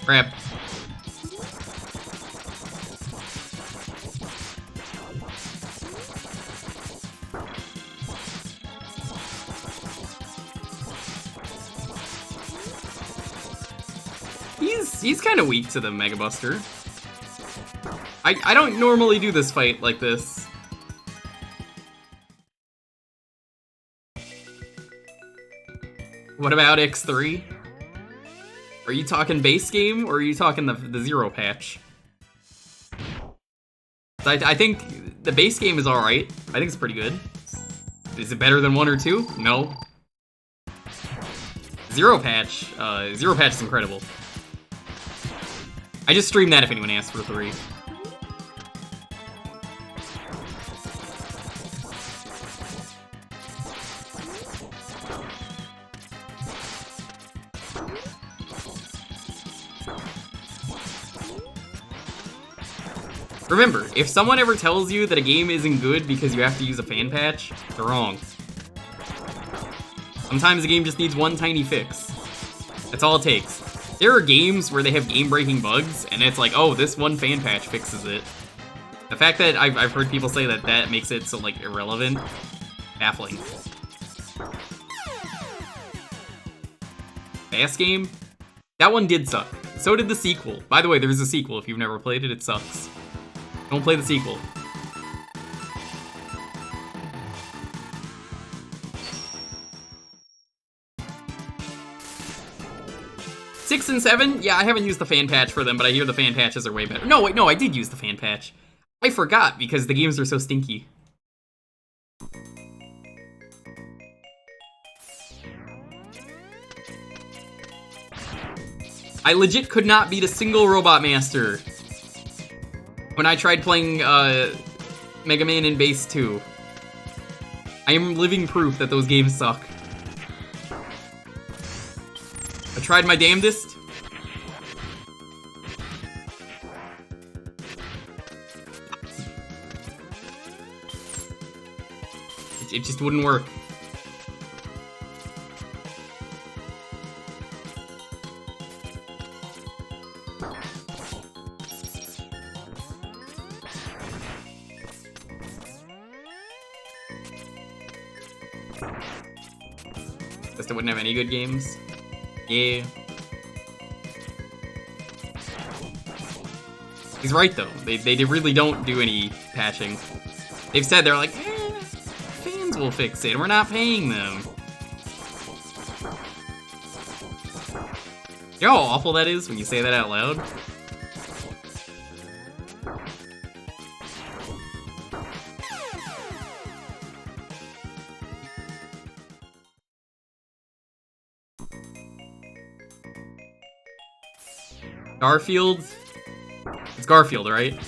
Crap. He's kind of weak to the Mega Buster. I don't normally do this fight like this. What about X3? Are you talking base game, or are you talking the Zero patch? I think the base game is alright. I think it's pretty good. Is it better than 1 or 2? No. Zero patch is incredible. I just streamed that if anyone asks for 3. Remember, if someone ever tells you that a game isn't good because you have to use a fan patch, they're wrong. Sometimes a game just needs one tiny fix. That's all it takes. There are games where they have game-breaking bugs, and it's like, oh, this one fan patch fixes it. The fact that I've heard people say that that makes it so, like, irrelevant, baffling. Fast game? That one did suck. So did the sequel. By the way, there's a sequel. If you've never played it, it sucks. Don't play the sequel. 6 and 7? Yeah, I haven't used the fan patch for them, but I hear the fan patches are way better. No, wait, no, I did use the fan patch. I forgot because the games are so stinky. I legit could not beat a single Robot Master when I tried playing Mega Man in Base 2. I am living proof that those games suck. I tried my damnedest. It just wouldn't work. Guess they wouldn't have any good games. Yeah. He's right though. They really don't do any patching. They've said they're like, fans will fix it. We're not paying them. You know how awful that is when you say that out loud? Garfield? It's Garfield, right?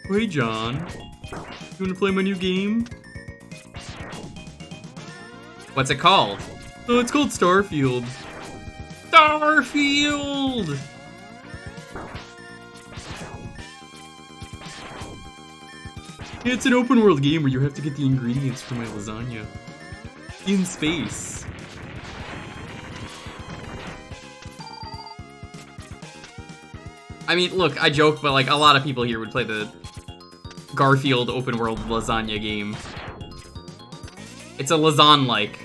Hey, John. You wanna play my new game? What's it called? Oh, it's called Starfield. Starfield! It's an open world game where you have to get the ingredients for my lasagna. In space. I mean, look, I joke, but like a lot of people here would play the Garfield open world lasagna game. It's a lasagna-like.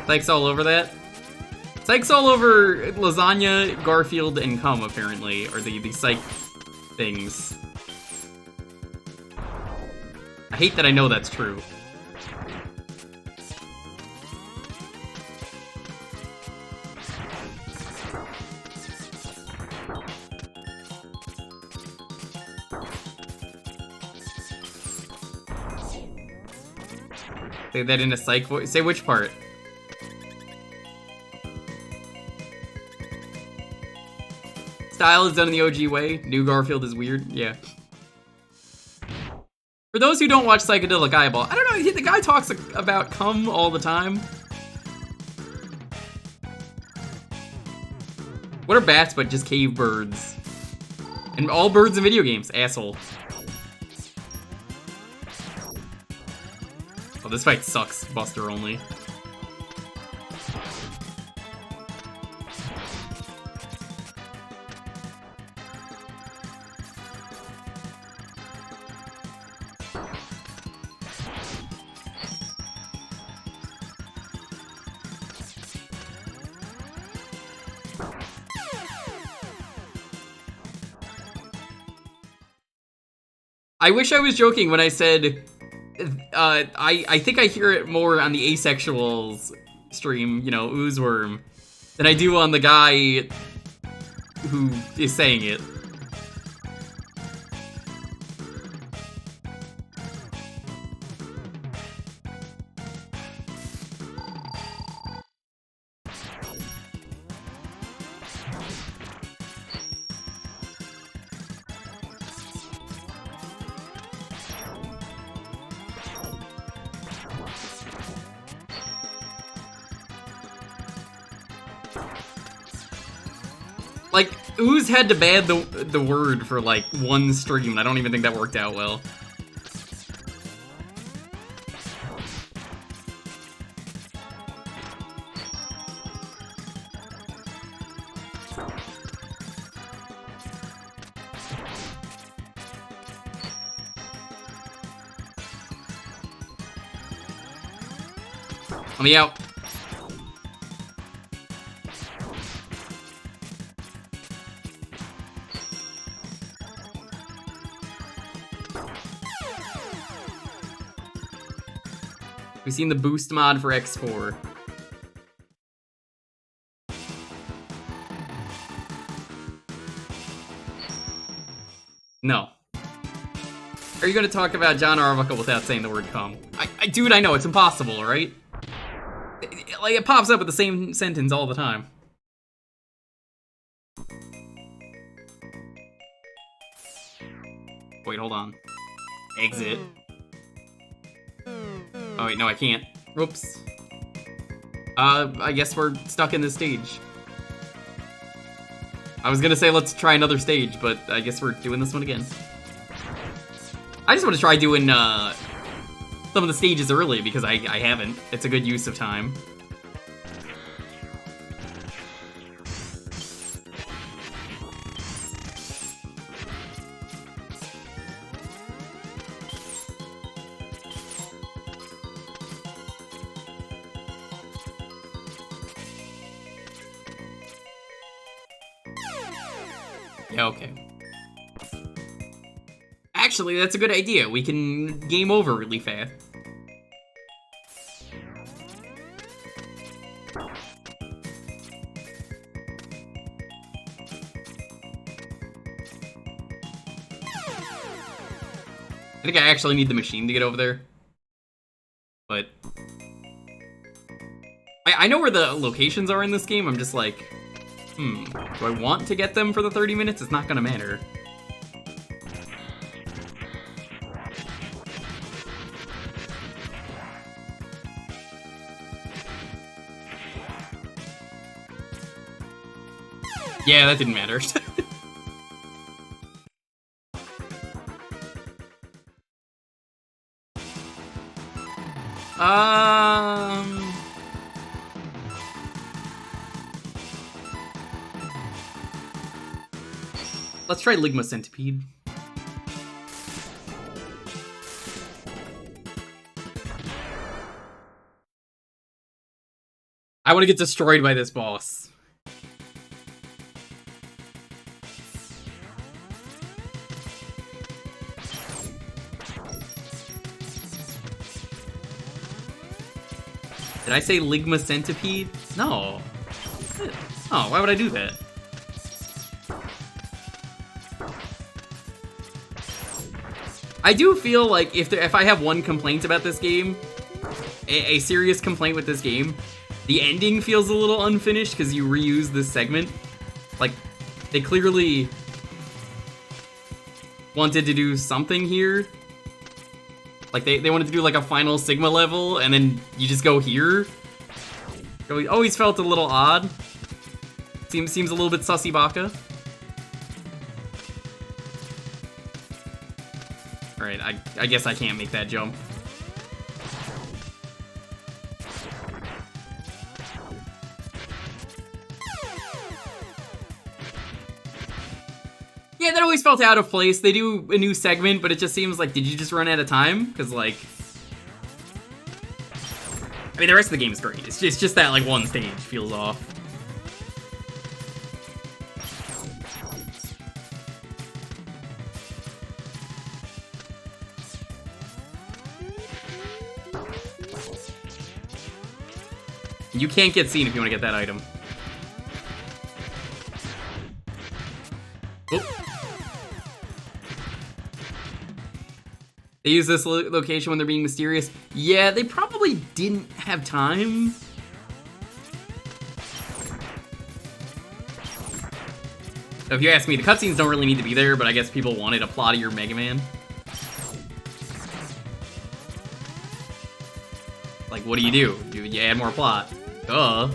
Psych's all over that? Psych's all over lasagna, Garfield, and cum, apparently, are the psych things. I hate that I know that's true. Say that in a psych voice. Say which part? Style is done in the OG way. New Garfield is weird. Yeah. For those who don't watch Psychedelic Eyeball, I don't know, the guy talks about cum all the time. What are bats but just cave birds? And all birds in video games, asshole. Oh, this fight sucks, Buster only. I wish I was joking when I said I think I hear it more on the asexuals stream, you know, Oozeworm, than I do on the guy who is saying it. Like, Ooze had to ban the word for, like, one stream, and I don't even think that worked out well. Let me out. We've seen the boost mod for X4. No. Are you gonna talk about John Arbuckle without saying the word cum? Dude, I know, it's impossible, right? Like, it pops up with the same sentence all the time. Wait, hold on. Exit. Oh wait, no, I can't. Whoops. I guess we're stuck in this stage. I was gonna say let's try another stage, but I guess we're doing this one again. I just want to try doing, some of the stages early, because I haven't. It's a good use of time. Yeah, okay. Actually, that's a good idea. We can game over really fast. I think I actually need the machine to get over there. But I know where the locations are in this game. I'm just like, do I want to get them for the 30 minutes? It's not gonna matter. Yeah, that didn't matter. Let's try Ligma Centipede. I want to get destroyed by this boss. Did I say Ligma Centipede? No. Oh, why would I do that? I do feel like if I have one complaint about this game, a serious complaint with this game, the ending feels a little unfinished because you reuse this segment. Like, they clearly wanted to do something here. Like, they wanted to do, like, a final Sigma level, and then you just go here. It always felt a little odd. Seems a little bit sussy baka. Alright, I guess I can't make that jump. Yeah, that always felt out of place. They do a new segment, but it just seems like, did you just run out of time? Because, like, I mean, the rest of the game is great. It's just that, like, one stage feels off. And you can't get seen if you want to get that item. Oh. They use this location when they're being mysterious. Yeah, they probably didn't have time. So if you ask me, the cutscenes don't really need to be there, but I guess people wanted a plottier Mega Man. Like, what do? You add more plot. Duh.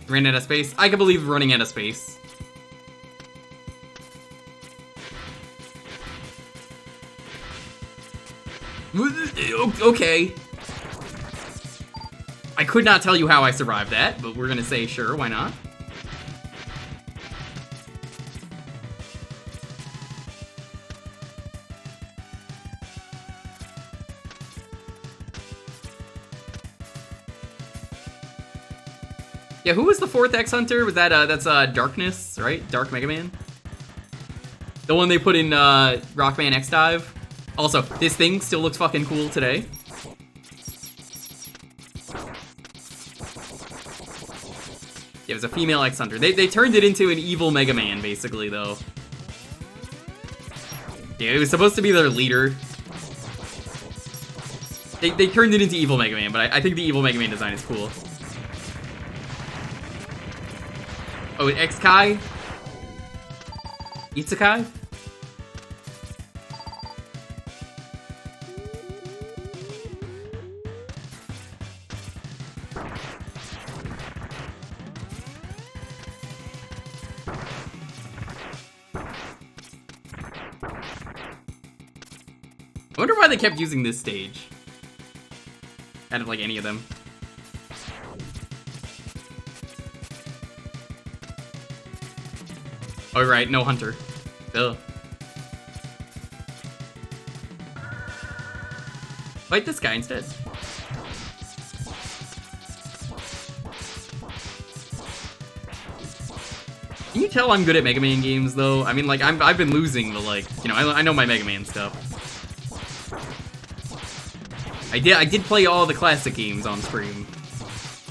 Ran out of space? I can believe running out of space. Okay. I could not tell you how I survived that, but we're gonna say sure, why not? Yeah, who was the fourth X Hunter? Was that that's Darkness, right? Dark Mega Man? The one they put in Rockman X Dive. Also, this thing still looks fucking cool today. Yeah, it was a female X Hunter. They turned it into an evil Mega Man, basically, though. Yeah, it was supposed to be their leader. They turned it into evil Mega Man, but I think the evil Mega Man design is cool. Oh, X-Kai? Itsukai? I wonder why they kept using this stage. Out of, like, any of them. Oh, right, no Hunter. Ugh. Fight this guy instead. Can you tell I'm good at Mega Man games, though? I mean, like, I've been losing, but, like, you know, I know my Mega Man stuff. I did play all the classic games on stream.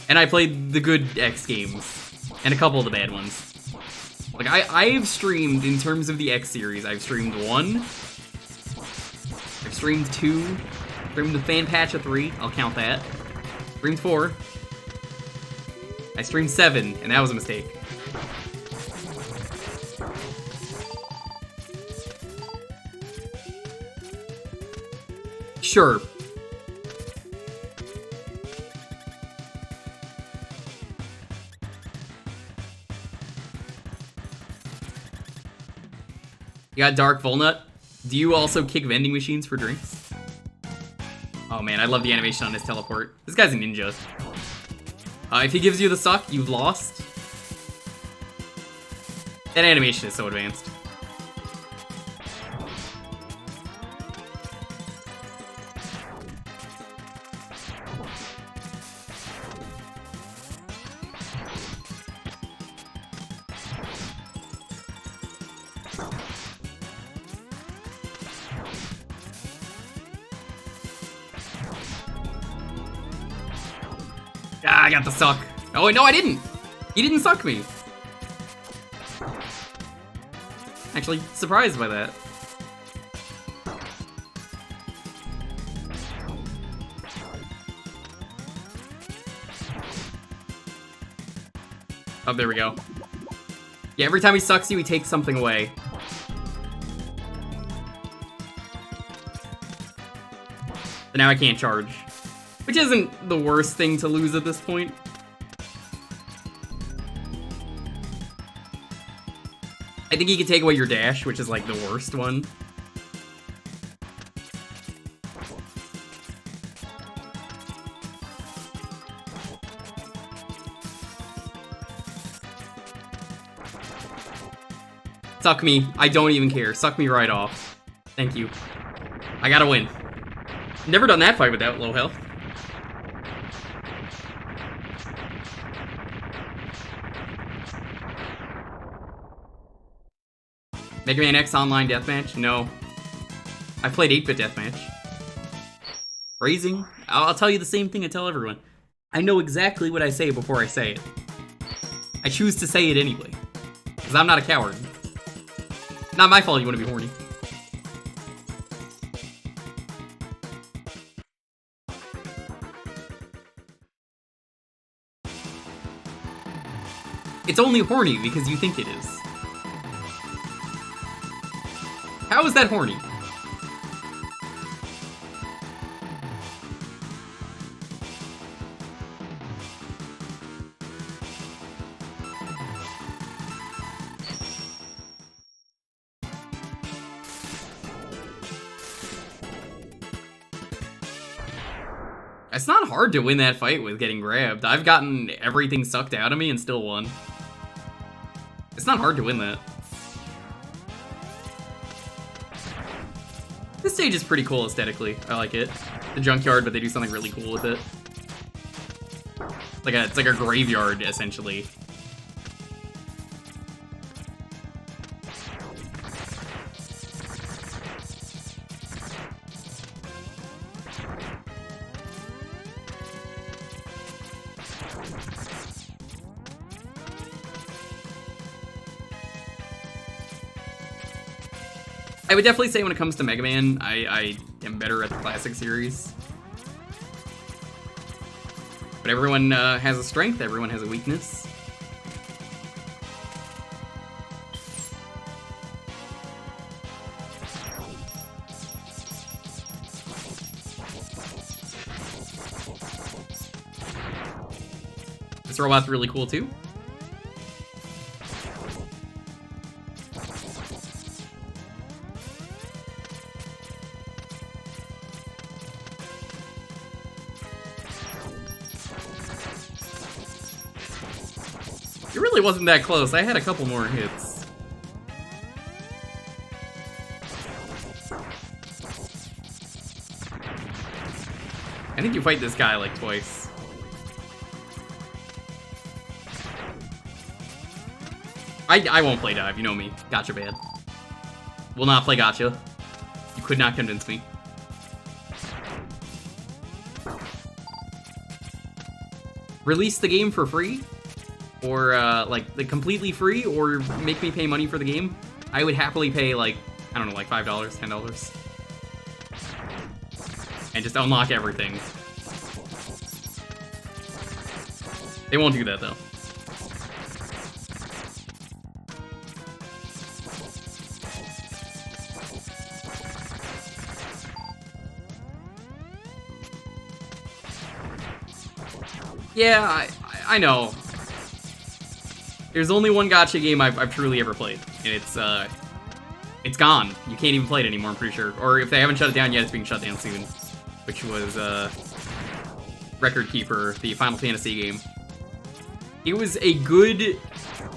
And I played the good X games. And a couple of the bad ones. Like, I've streamed, in terms of the X series, I've streamed 1. I've streamed 2. Streamed the fan patch of 3, I'll count that. Streamed 4. I streamed 7, and that was a mistake. Sure. You got Dark Volnut. Do you also kick vending machines for drinks? Oh man, I love the animation on his teleport. This guy's a ninja. If he gives you the suck, you've lost. That animation is so advanced. Ah, I got the suck. Oh, no, I didn't. He didn't suck me. Actually, surprised by that. Oh, there we go. Yeah, every time he sucks you, he takes something away. But now I can't charge. Which isn't the worst thing to lose at this point. I think he can take away your dash, which is like the worst one. Suck me. I don't even care. Suck me right off. Thank you. I gotta win. Never done that fight without low health. Mega Man X Online Deathmatch? No. I played 8-bit Deathmatch. Phrasing? I'll tell you the same thing I tell everyone. I know exactly what I say before I say it. I choose to say it anyway. Because I'm not a coward. Not my fault you want to be horny. It's only horny because you think it is. How is that horny? It's not hard to win that fight with getting grabbed. I've gotten everything sucked out of me and still won. It's not hard to win that. This stage is pretty cool aesthetically. I like it. The junkyard, but they do something really cool with it. It's like a graveyard, essentially. I would definitely say when it comes to Mega Man, I am better at the classic series. But everyone has a strength, everyone has a weakness. This robot's really cool too. It really wasn't that close. I had a couple more hits. I think you fight this guy like twice. I won't play dive, you know me. Gotcha bad. Will not play gotcha. You could not convince me. Release the game for free? Or, like completely free, or make me pay money for the game, I would happily pay, like, I don't know, like $5, $10. And just unlock everything. They won't do that, though. Yeah, I know. There's only one gacha game I've truly ever played, and it's gone. You can't even play it anymore, I'm pretty sure. Or if they haven't shut it down yet, it's being shut down soon. Which was, Record Keeper, the Final Fantasy game. It was a good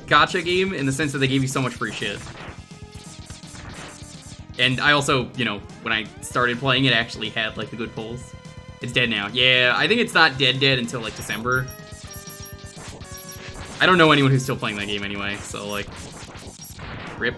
gacha game in the sense that they gave you so much free shit. And I also, you know, when I started playing it, actually had, like, the good pulls. It's dead now. Yeah, I think it's not dead until, like, December. I don't know anyone who's still playing that game anyway, so, like, rip.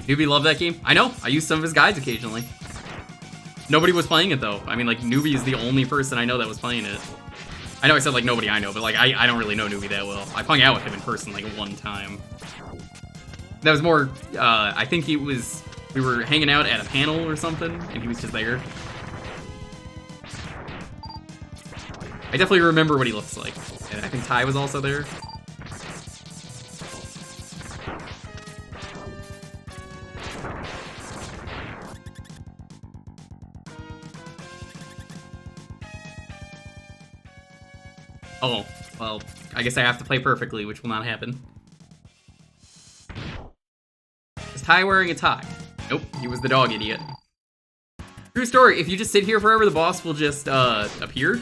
Newbie loved that game. I know, I used some of his guides occasionally. Nobody was playing it, though. I mean, like, Newbie is the only person I know that was playing it. I know I said, like, nobody I know, but, like, I don't really know Newbie that well. I've hung out with him in person, like, one time. That was more, I think we were hanging out at a panel or something, and he was just there. I definitely remember what he looks like. And I think Ty was also there. Oh, well, I guess I have to play perfectly, which will not happen. Is Ty wearing a tie? Nope, he was the dog idiot. True story, if you just sit here forever, the boss will just, appear.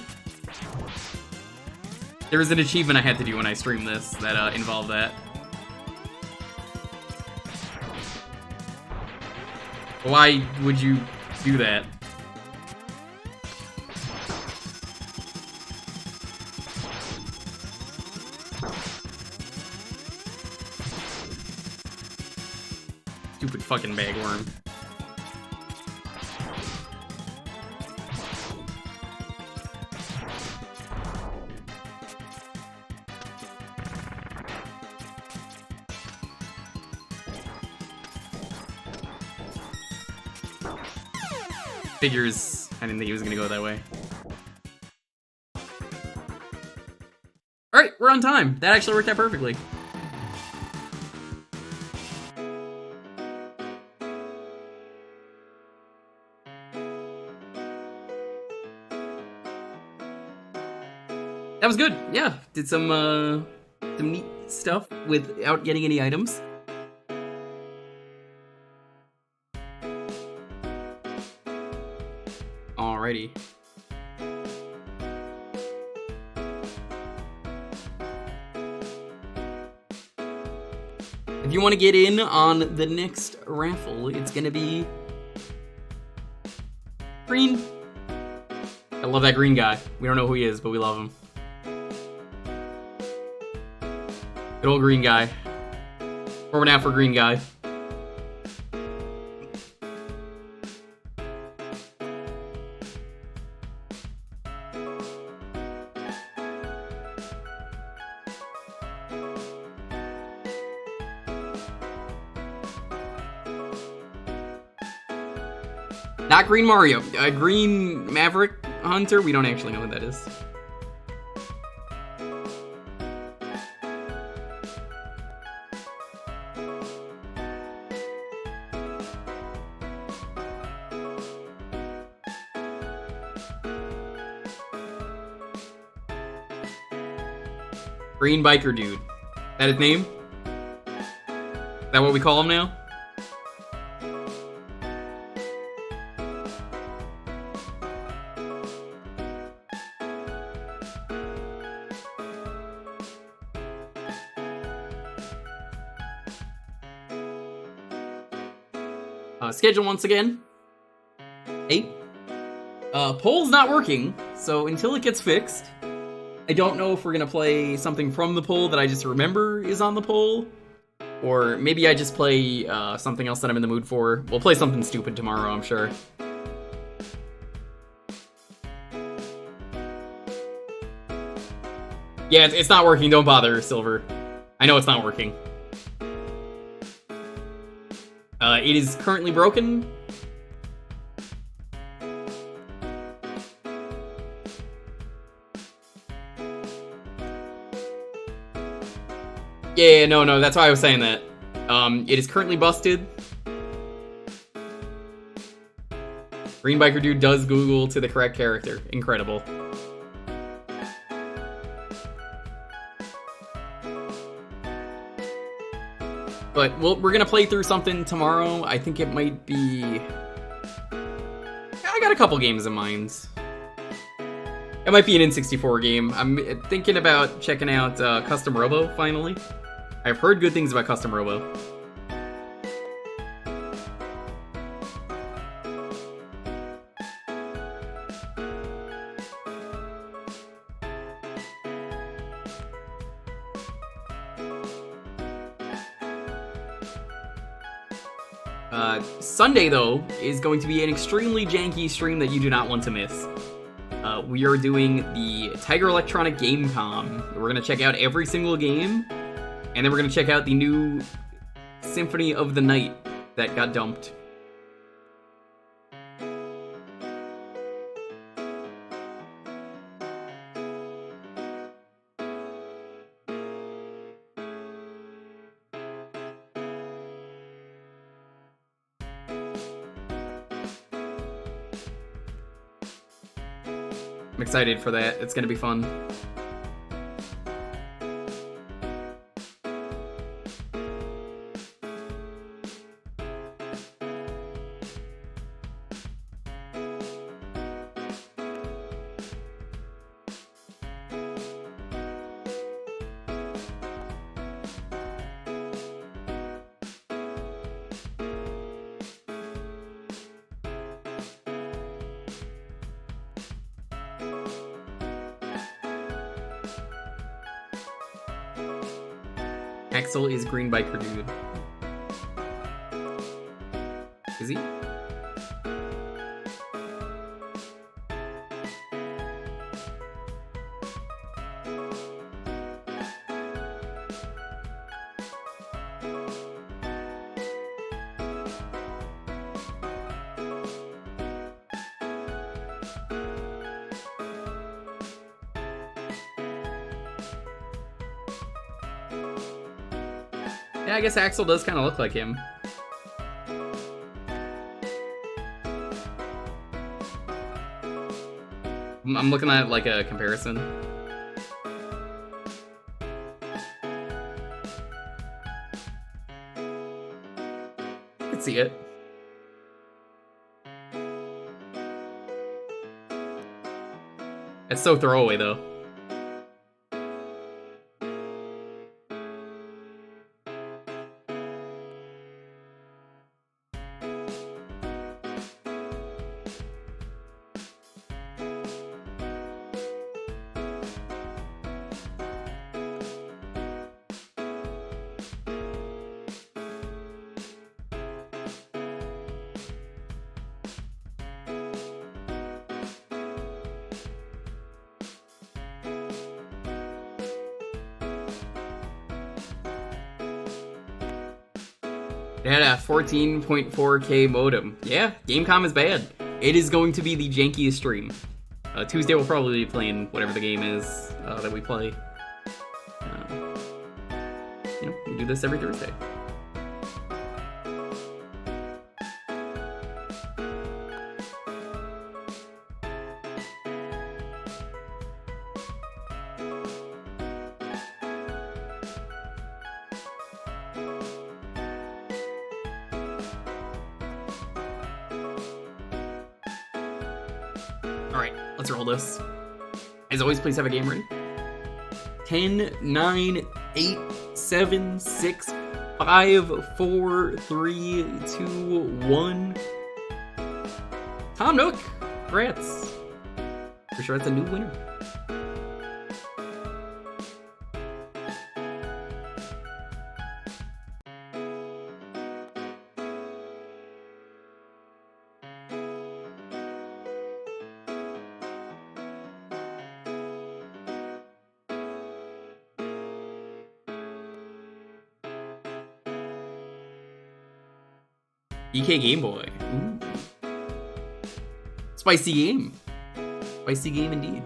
There was an achievement I had to do when I streamed this that, involved that. Why would you do that? fucking bagworm. Figures, I didn't think he was gonna go that way. Alright, we're on time. That actually worked out perfectly. That was good. Yeah, did some neat stuff without getting any items. Alrighty. If you want to get in on the next raffle, it's gonna be green. I love that green guy. We don't know who he is, but we love him. Good old green guy. Forward out for green guy. Not Green Mario. Green Maverick Hunter? We don't actually know what that is. Green Biker Dude. That his name? Is that what we call him now? Schedule once again. 8. Poll's not working, so until it gets fixed, I don't know if we're gonna play something from the poll that I just remember is on the poll, or maybe I just play something else that I'm in the mood for. We'll play something stupid tomorrow, I'm sure. Yeah, it's not working. Don't bother, Silver. I know it's not working. It is currently broken. Yeah, no, that's why I was saying that. It is currently busted. Green Biker Dude does Google to the correct character. Incredible. But we're gonna play through something tomorrow. I think it might be... I got a couple games in mind. It might be an N64 game. I'm thinking about checking out Custom Robo, finally. I've heard good things about Custom Robo. Sunday, though, is going to be an extremely janky stream that you do not want to miss. We are doing the Tiger Electronic Game Com. We're going to check out every single game, and then we're going to check out the new Symphony of the Night that got dumped. I'm excited for that. It's gonna be fun. Axel is Green Biker Dude. Is he? Yeah, I guess Axel does kind of look like him. I'm looking at like a comparison. I can see it. It's so throwaway though. It had a 14.4K modem. Yeah, Gamecom is bad. It is going to be the jankiest stream. Tuesday we'll probably be playing whatever the game is that we play. You know, we do this every Thursday. Alright, let's roll this. As always, please have a game ready. 10, 9, 8, 7, 6, 5, 4, 3, 2, 1. Tom Nook! Congrats. For sure that's a new winner. EK Game Boy. Ooh. Spicy game. Spicy game indeed.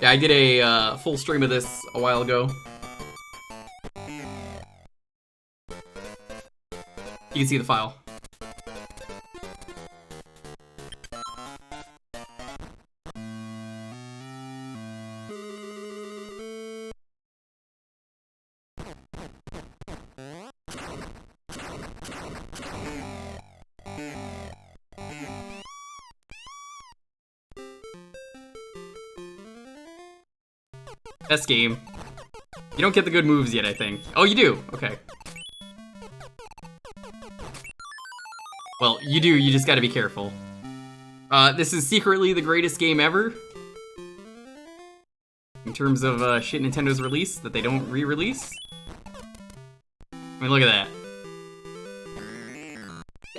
Yeah, I did a full stream of this a while ago. You can see the file. Best game. You don't get the good moves yet, I think. Oh, you do? Okay. Well, you do, you just gotta be careful. This is secretly the greatest game ever. In terms of shit Nintendo's release that they don't re-release. I mean, look at that.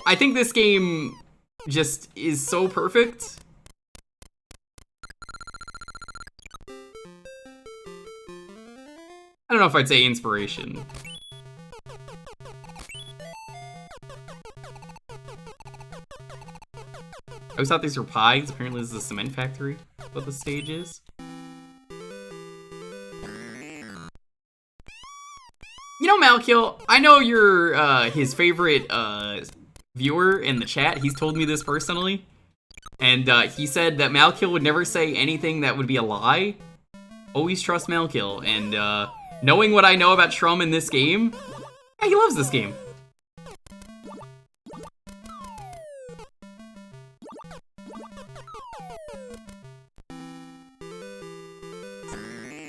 I think this game just is so perfect. I don't know if I'd say inspiration. I always thought these were pies. Apparently this is a cement factory, what the stage is. You know, Malkiel, I know you're his favorite viewer in the chat. He's told me this personally. And he said that Malkiel would never say anything that would be a lie. Always trust Malkiel. And knowing what I know about Shrum in this game, yeah, he loves this game.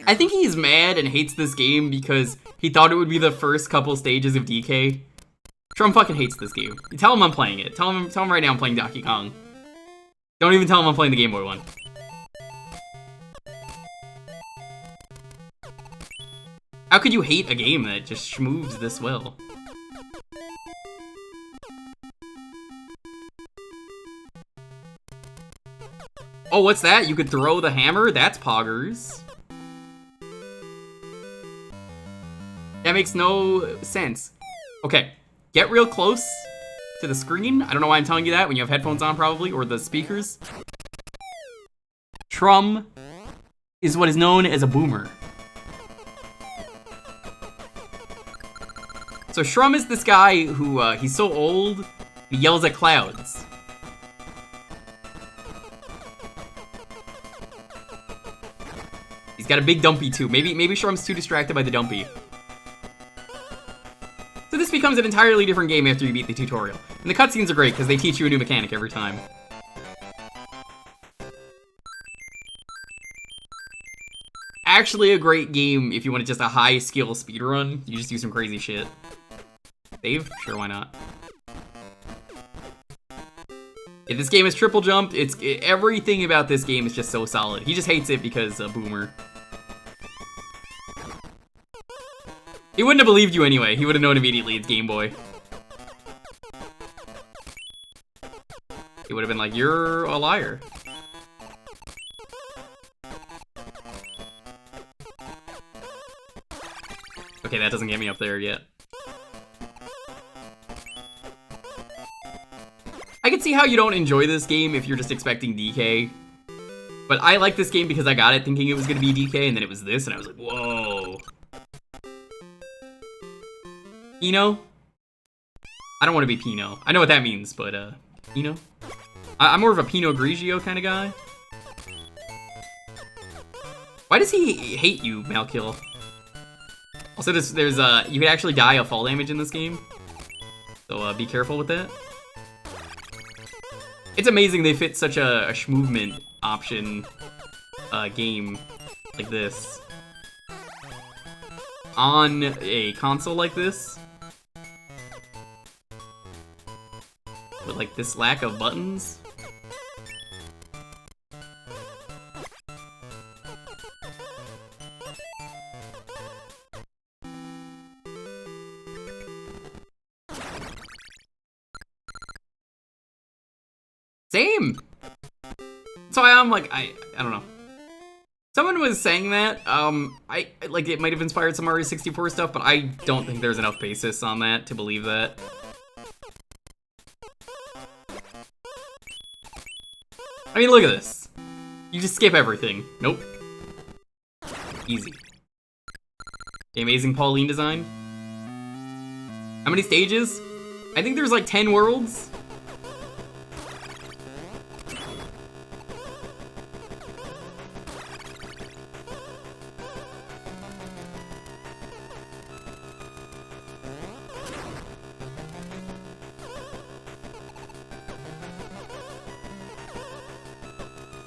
I think he's mad and hates this game because he thought it would be the first couple stages of DK. Trump fucking hates this game. You tell him I'm playing it. Tell him right now I'm playing Donkey Kong. Don't even tell him I'm playing the Game Boy one. How could you hate a game that just moves this well? Oh, what's that? You could throw the hammer? That's poggers. That makes no sense. Okay, get real close to the screen. I don't know why I'm telling you that when you have headphones on probably, or the speakers. Trum is what is known as a boomer. So Shrum is this guy who, he's so old, he yells at clouds. He's got a big dumpy too. Maybe Shrum's too distracted by the dumpy. So this becomes an entirely different game after you beat the tutorial. And the cutscenes are great because they teach you a new mechanic every time. Actually a great game if you want just a high skill speedrun. You just do some crazy shit. Save? Sure, why not? If this game is triple jumped, everything about this game is just so solid. He just hates it because boomer. He wouldn't have believed you anyway. He would have known immediately it's Game Boy. He would have been like, you're a liar. Okay, that doesn't get me up there yet. I can see how you don't enjoy this game if you're just expecting DK. But I like this game because I got it thinking it was going to be DK, and then it was this, and I was like, whoa. Pinot? I don't want to be Pinot. I know what that means, but, Pinot? I'm more of a Pinot Grigio kind of guy. Why does he hate you, Malkill? Also, there's you can actually die of fall damage in this game. So, be careful with that. It's amazing they fit such a schmovement option game like this on a console like this with like this lack of buttons. Same. So I'm like, I don't know. Someone was saying that, I like it might have inspired some Mario 64 stuff, but I don't think there's enough basis on that to believe that. I mean, look at this. You just skip everything. Nope. Easy. The amazing Pauline design. How many stages? I think there's like 10 worlds.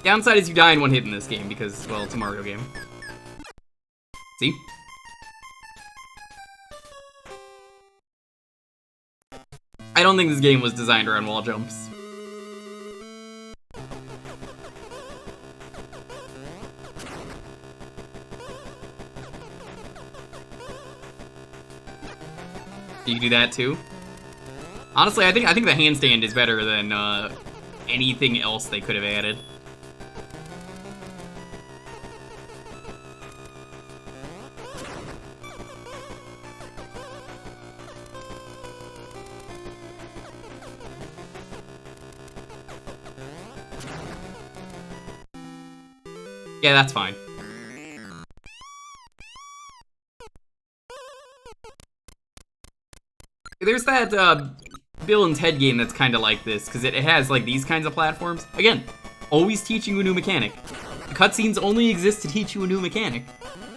Downside is you die in one hit in this game because, well, it's a Mario game. See? I don't think this game was designed around wall jumps. You can do that too? Honestly, I think the handstand is better than anything else they could have added. Yeah, that's fine. There's that Bill and Ted game that's kind of like this, because it has like these kinds of platforms. Again, always teaching you a new mechanic. The cutscenes only exist to teach you a new mechanic.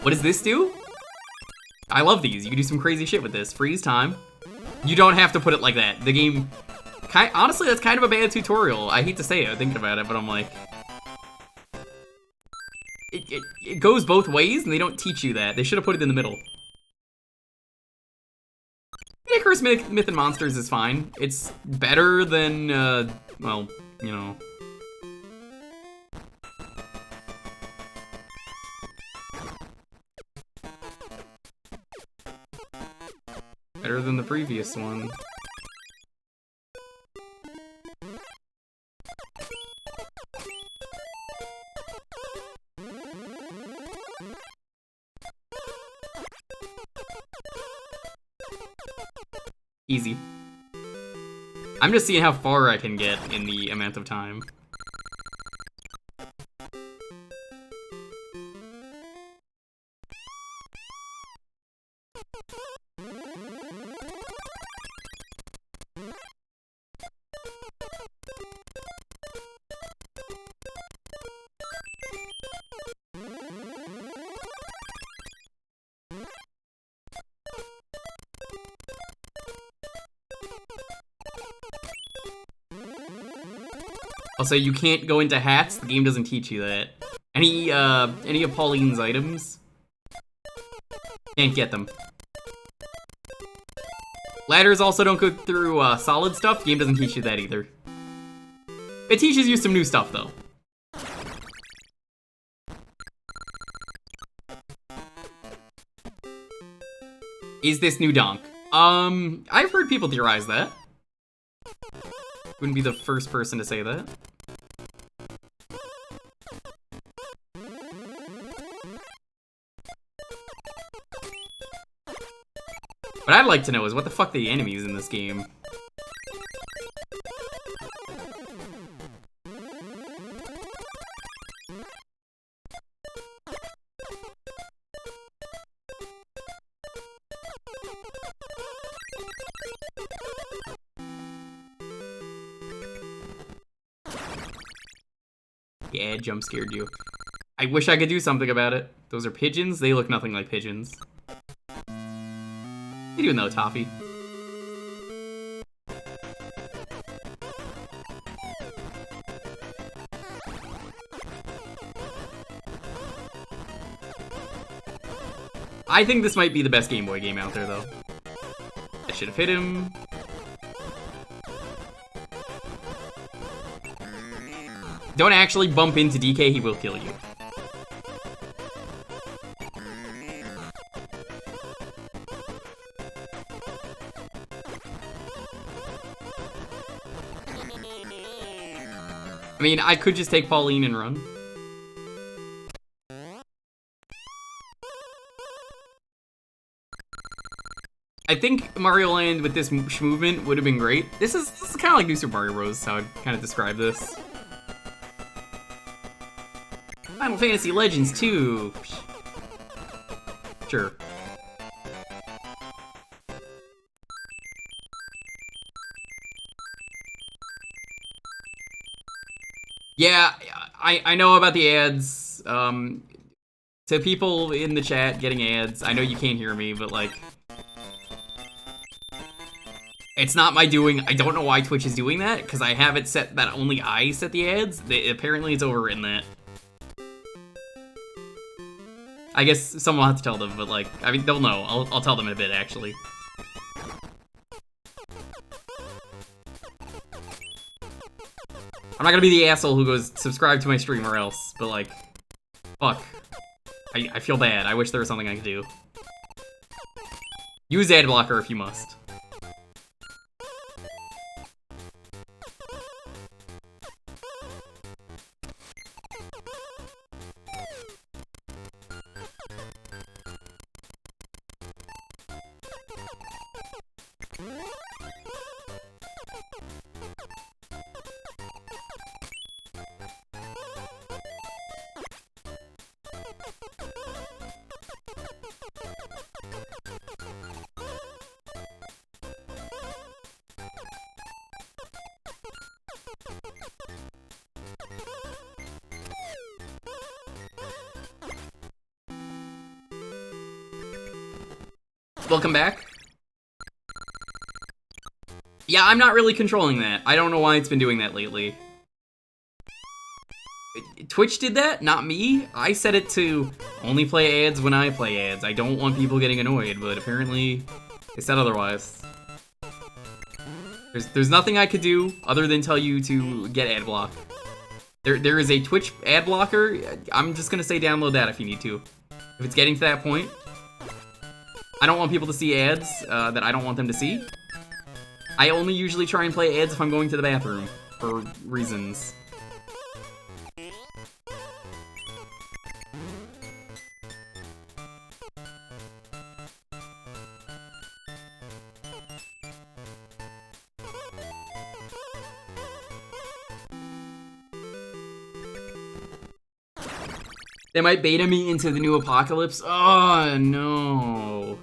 What does this do? I love these. You can do some crazy shit with this. Freeze time. You don't have to put it like that. The game Honestly, that's kind of a bad tutorial. I hate to say it, thinking about it, but I'm like... It goes both ways, and they don't teach you that. They should have put it in the middle. Icarus Myth and Monsters is fine. It's better than, well, you know... Better than the previous one. Easy. I'm just seeing how far I can get in the amount of time. Also, you can't go into hats. The game doesn't teach you that. Any of Pauline's items, can't get them. Ladders also don't go through solid stuff. The game doesn't teach you that either. It teaches you some new stuff, though. Is this new Donk? I've heard people theorize that. Wouldn't be the first person to say that. What I'd like to know is what the fuck the enemies in this game. Yeah, jump scared you. I wish I could do something about it. Those are pigeons? They look nothing like pigeons. You do know, Toffee. I think this might be the best Game Boy game out there, though. I should have hit him. Don't actually bump into DK, he will kill you. I mean, I could just take Pauline and run. I think Mario Land with this movement would have been great. This is kind of like New Super Mario Bros. How I'd kind of describe this. Final Fantasy Legends 2. Sure. Yeah, I know about the ads. To people in the chat getting ads, I know you can't hear me, but like... It's not my doing. I don't know why Twitch is doing that, because I have it set that only I set the ads. Apparently it's overwritten that. I guess someone will have to tell them, but like, I mean, they'll know. I'll tell them in a bit, actually. I'm not gonna be the asshole who goes, subscribe to my stream or else, but like, fuck. I feel bad. I wish there was something I could do. Use ad blocker if you must. Welcome back. Yeah, I'm not really controlling that. I don't know why it's been doing that lately. Twitch did that, not me. I set it to only play ads when I play ads. I don't want people getting annoyed, but apparently they said otherwise. There's nothing I could do other than tell you to get ad block. There is a Twitch ad blocker. I'm just gonna say download that if you need to. If it's getting to that point. I don't want people to see ads that I don't want them to see. I only usually try and play ads if I'm going to the bathroom, for reasons. They might beta me into the new apocalypse. Oh, no.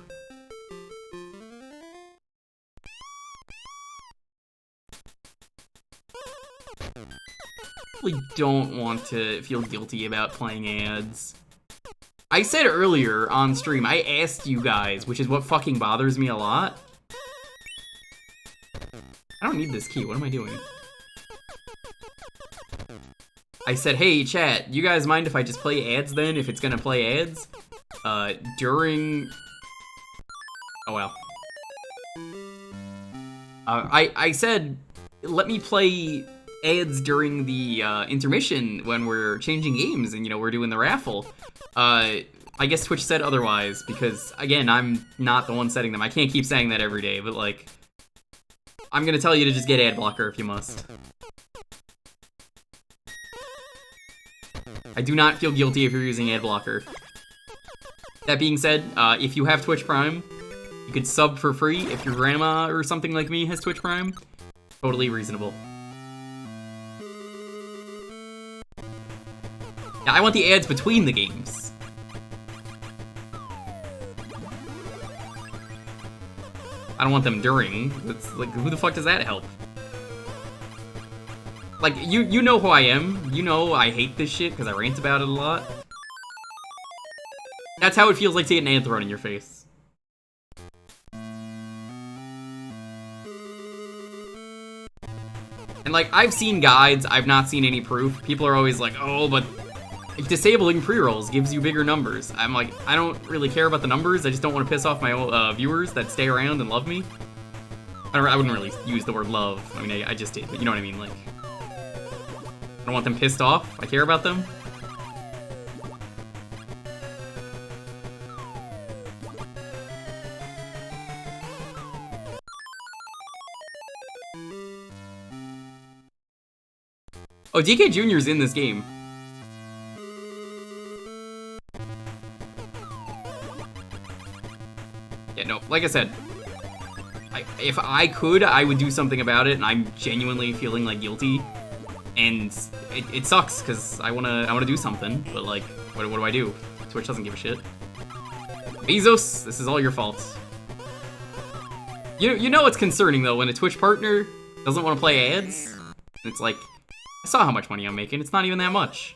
We don't want to feel guilty about playing ads. I said earlier on stream, I asked you guys, which is what fucking bothers me a lot. I don't need this key. What am I doing? I said, hey, chat, you guys mind if I just play ads then, if it's gonna play ads? During... Oh, well. I said, let me play ads during the intermission when we're changing games and, you know, we're doing the raffle. I guess Twitch said otherwise, because, again, I'm not the one setting them. I can't keep saying that every day, but, like, I'm gonna tell you to just get ad blocker if you must. I do not feel guilty if you're using ad blocker. That being said, if you have Twitch Prime, you could sub for free if your grandma or something like me has Twitch Prime. Totally reasonable. Yeah, I want the ads between the games. I don't want them during. It's like, who the fuck does that help? Like, you know who I am. You know I hate this shit because I rant about it a lot. That's how it feels like to get an ad thrown in your face. And like, I've seen guides, I've not seen any proof. People are always like, oh, but disabling pre-rolls gives you bigger numbers. I'm like, I don't really care about the numbers, I just don't want to piss off my viewers that stay around and love me. I wouldn't really use the word love. I mean, I just did, but you know what I mean, like... I don't want them pissed off. I care about them. Oh, DK Jr.'s in this game. Yeah, no, like I said, if I could, I would do something about it, and I'm genuinely feeling like guilty. And it sucks because I wanna do something, but like, what do I do? Twitch doesn't give a shit. Bezos, this is all your fault. You know it's concerning though when a Twitch partner doesn't want to play ads. And it's like, I saw how much money I'm making. It's not even that much.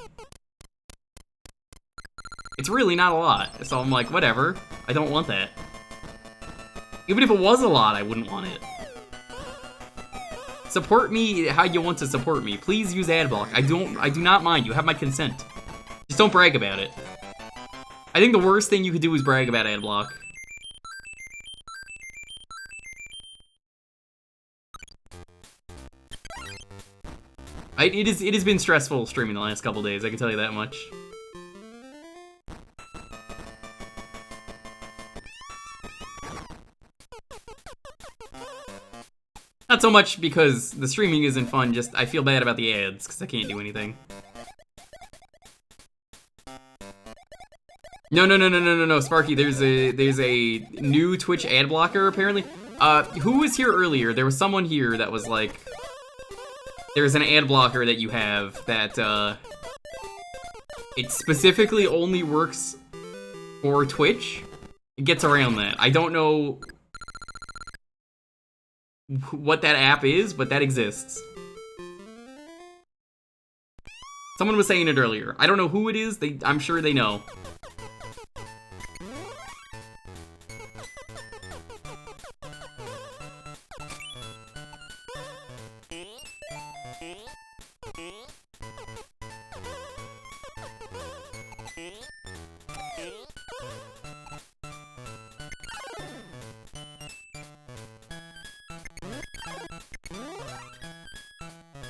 It's really not a lot. So I'm like, whatever. I don't want that. Even if it was a lot, I wouldn't want it. Support me how you want to support me. Please use adblock. I do not mind. You have my consent. Just don't brag about it. I think the worst thing you could do is brag about adblock. It has been stressful streaming the last couple days, I can tell you that much. Not so much because the streaming isn't fun, just I feel bad about the ads because I can't do anything. No, Sparky, there's a new Twitch ad blocker apparently. Who was here earlier? There was someone here that was like, there's an ad blocker that you have that it specifically only works for Twitch. It gets around that. I don't know what that app is, but that exists. Someone was saying it earlier. I don't know who it is. I'm sure they know.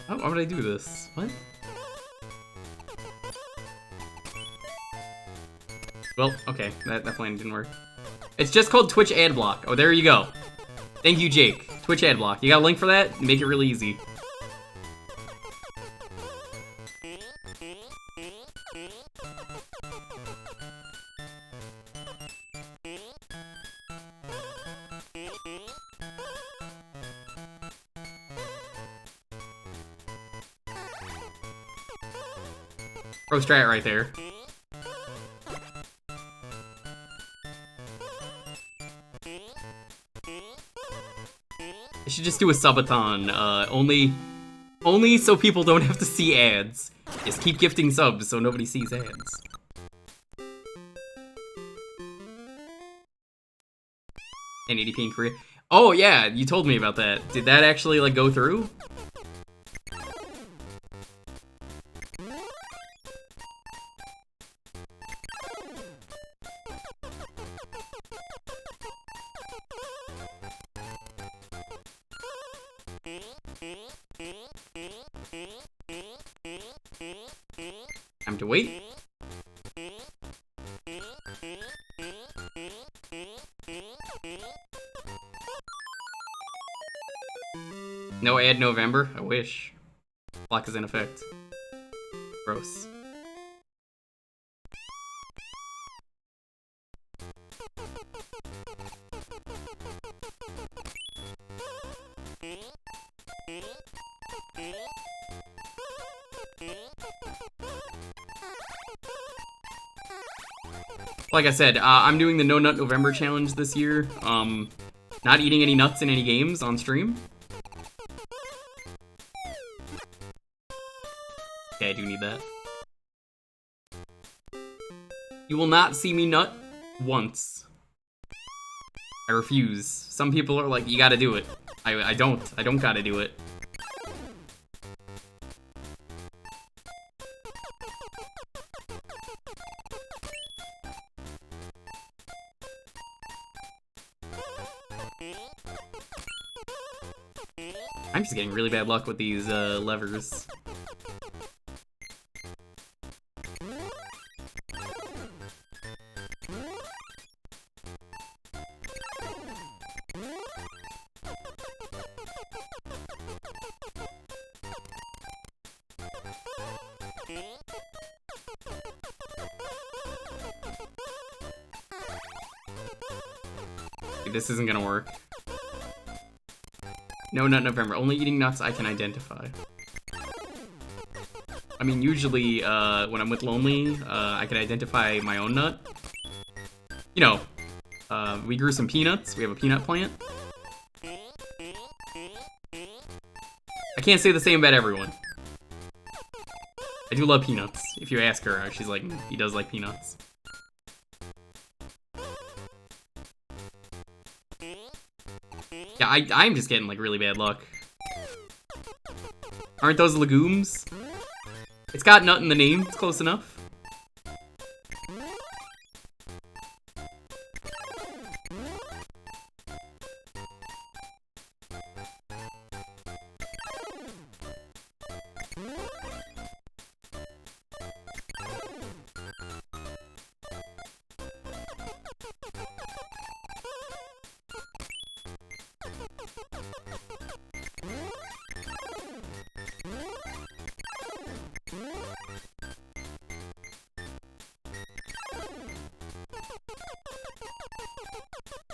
Oh, why would I do this? What? Well, okay, that plan didn't work. It's just called Twitch ad block. Oh, there you go. Thank you, Jake. Twitch ad block. You got a link for that? Make it really easy. Pro strat right there. I should just do a subathon, only so people don't have to see ads. Just keep gifting subs so nobody sees ads. And 80p in Korea. Oh yeah, you told me about that. Did that actually like go through? Time to wait. No ad November? I wish. Block is in effect. Gross. Like I said, I'm doing the No Nut November challenge this year. Not eating any nuts in any games on stream. Okay, I do need that. You will not see me nut once. I refuse. Some people are like, you gotta do it. I don't. I don't gotta do it. I'm just getting really bad luck with these levers. This isn't gonna work. No nut November. Only eating nuts I can identify. I mean, usually, when I'm with Lonely, I can identify my own nut. You know, we grew some peanuts. We have a peanut plant. I can't say the same about everyone. I do love peanuts. If you ask her, she's like, he does like peanuts. Yeah, I'm just getting, like, really bad luck. Aren't those legumes? It's got nut in the name. It's close enough.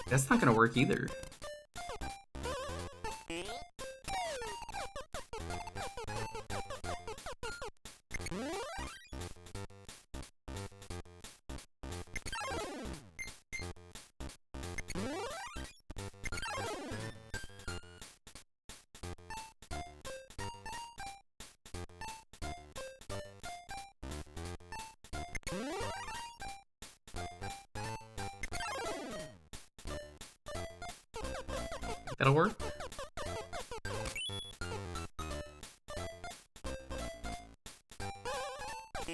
That's not gonna work either. That'll work. Why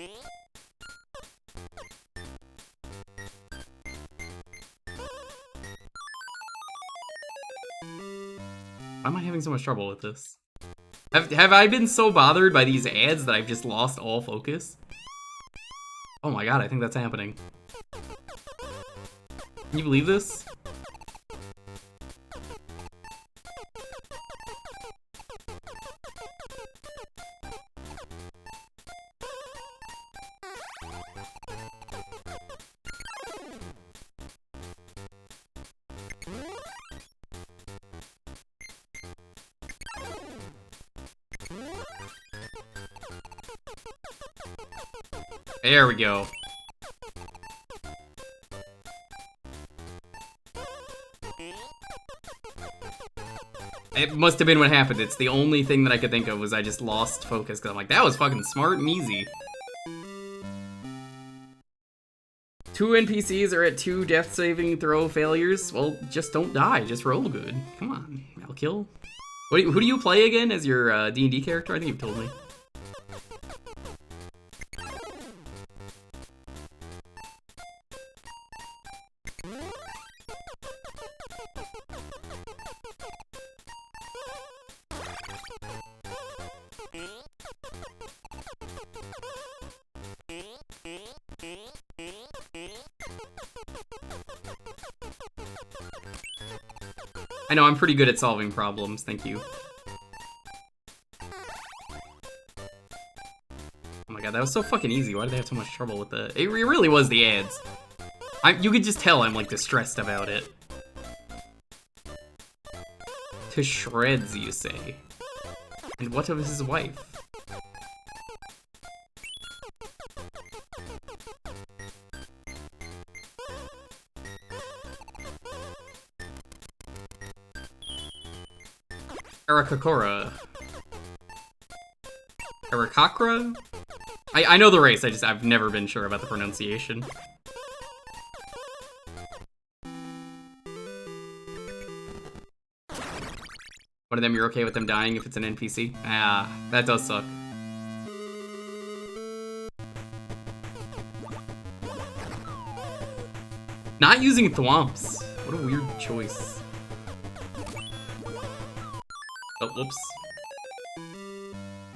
am I having so much trouble with this? Have I been so bothered by these ads that I've just lost all focus? Oh my god, I think that's happening. Can you believe this? There we go. It must have been what happened. It's the only thing that I could think of was I just lost focus because I'm like, that was fucking smart and easy. 2 NPCs are at 2 death saving throw failures. Well, just don't die. Just roll good. Come on, I'll kill. Who do you play again as your D&D character? I think you've told me. I know, I'm pretty good at solving problems, thank you. Oh my god, that was so fucking easy. Why did they have so much trouble with the... It really was the ads. You could just tell I'm, like, distressed about it. To shreds, you say? And what of his wife? Arakakora. Arakakra? I know the race, I've never been sure about the pronunciation. One of them, you're okay with them dying if it's an NPC? Ah, that does suck. Not using thwomps. What a weird choice. Oh, whoops.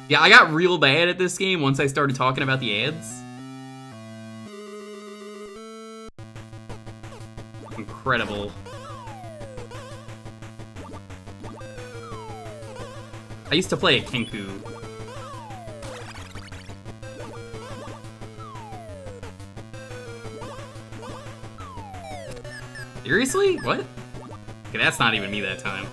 Yeah, I got real bad at this game once I started talking about the ads. Incredible. I used to play a Kenku. Seriously? What? Okay, that's not even me that time.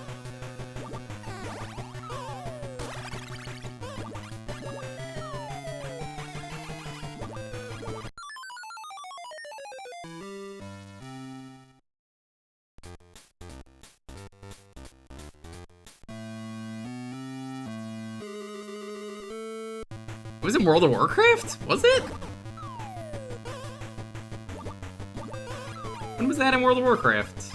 Was it World of Warcraft? Was it? When was that in World of Warcraft?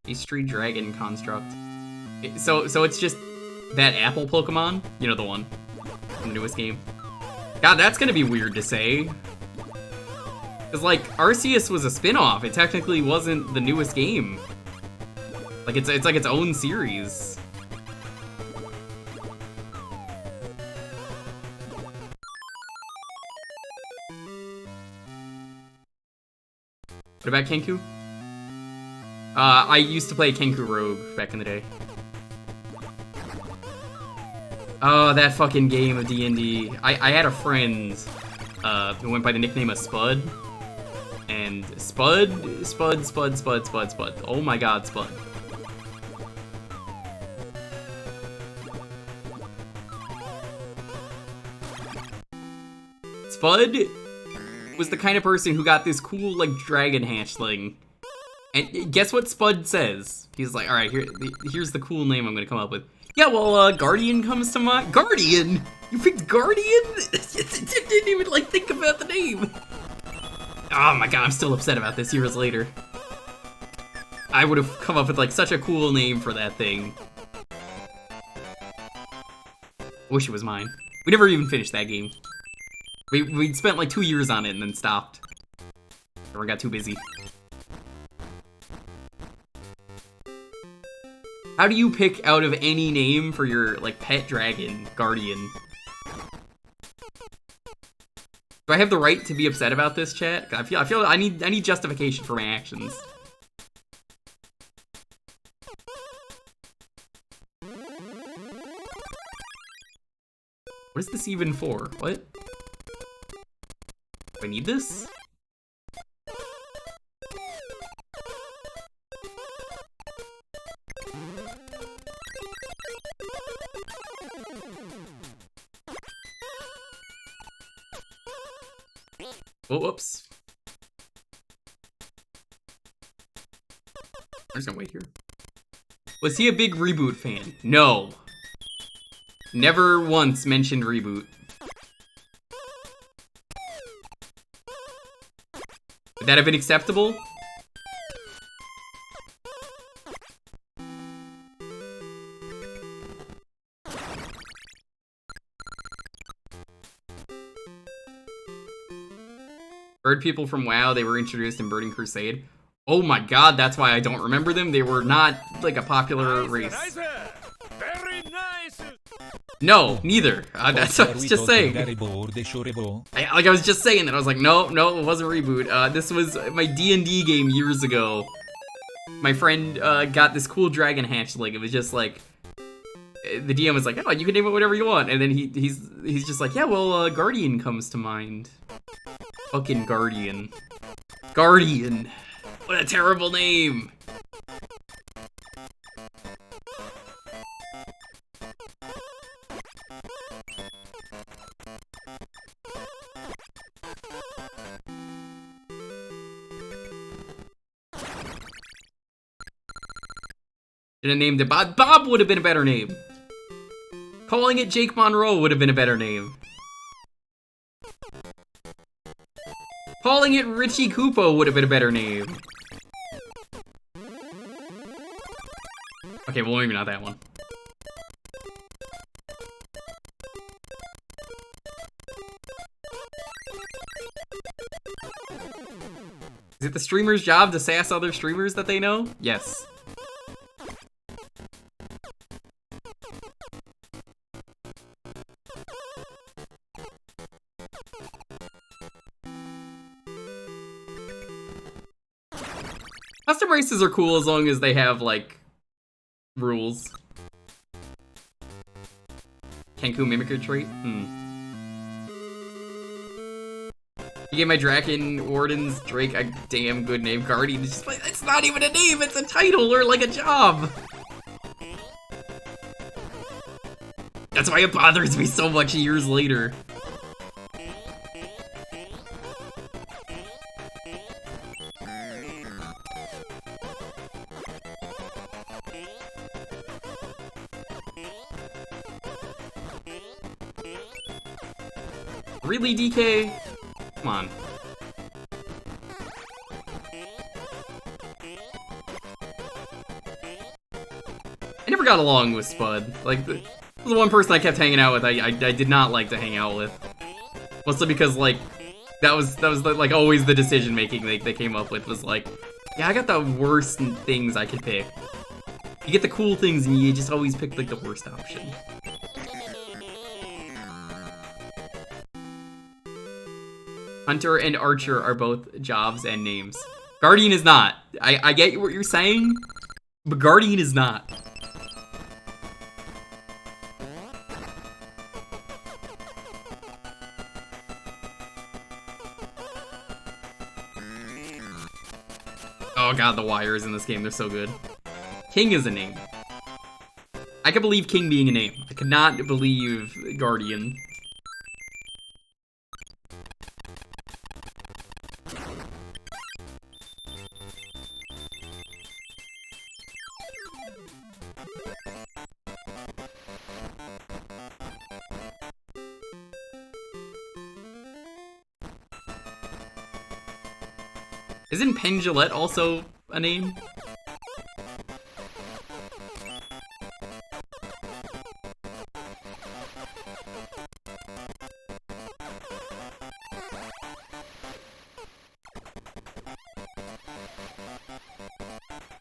A Street Dragon construct. So it's just that apple Pokemon? You know, the one from the newest game. God, that's gonna be weird to say. Cause like, Arceus was a spin-off. It technically wasn't the newest game. Like, it's like its own series. What about Kenku? I used to play Kenku Rogue back in the day. Oh, that fucking game of D&D. I had a friend who went by the nickname of Spud. And Spud. Oh my god, Spud. Spud was the kind of person who got this cool, like, dragon hatchling. And guess what Spud says? He's like, alright, here's the cool name I'm gonna come up with. Yeah, well, Guardian comes to mind. Guardian? You picked Guardian? Didn't even, like, think about the name. Oh my god, I'm still upset about this years later. I would have come up with, like, such a cool name for that thing. I wish it was mine. We never even finished that game. We spent like 2 years on it and then stopped. Or got too busy. How do you pick out of any name for your like pet dragon, guardian? Do I have the right to be upset about this, chat? I feel I need justification for my actions. What is this even for? What? Do I need this? Oh, whoops. I'm just gonna wait here. Was he a big reboot fan? No. Never once mentioned reboot. Would that have been acceptable? Bird people from WoW, they were introduced in Burning Crusade. Oh my god, that's why I don't remember them. They were not, like, a popular race. Very nice. No, neither. That's what I was just saying. I was just saying that. I was like, no, it wasn't Reboot. This was my D&D game years ago. My friend got this cool dragon hatchling. It was just like, the DM was like, oh, you can name it whatever you want. And then he's just like, yeah, well, Guardian comes to mind. Fucking Guardian. Guardian. What a terrible name. Should have named it Bob. Bob would have been a better name. Calling it Jake Monroe would have been a better name. Calling it Richie Kupo would have been a better name. Okay, well, maybe not that one. Is it the streamer's job to sass other streamers that they know? Yes. Custom races are cool as long as they have, like, rules. Kenku Mimicker trait? You gave my Draken Warden's Drake a damn good name. Guardian is just like, it's not even a name, it's a title or like a job. That's why it bothers me so much years later. Really, DK? Come on. I never got along with Spud. Like, the one person I kept hanging out with, I did not like to hang out with. Mostly because, like, that was like always the decision making they came up with was like, yeah, I got the worst things I could pick. You get the cool things and you just always pick like the worst option. Hunter and Archer are both jobs and names. Guardian is not. I get what you're saying, but Guardian is not. Oh god, the wires in this game, they're so good. King is a name. I can believe King being a name. I could not believe Guardian. Isn't Pendulette also a name?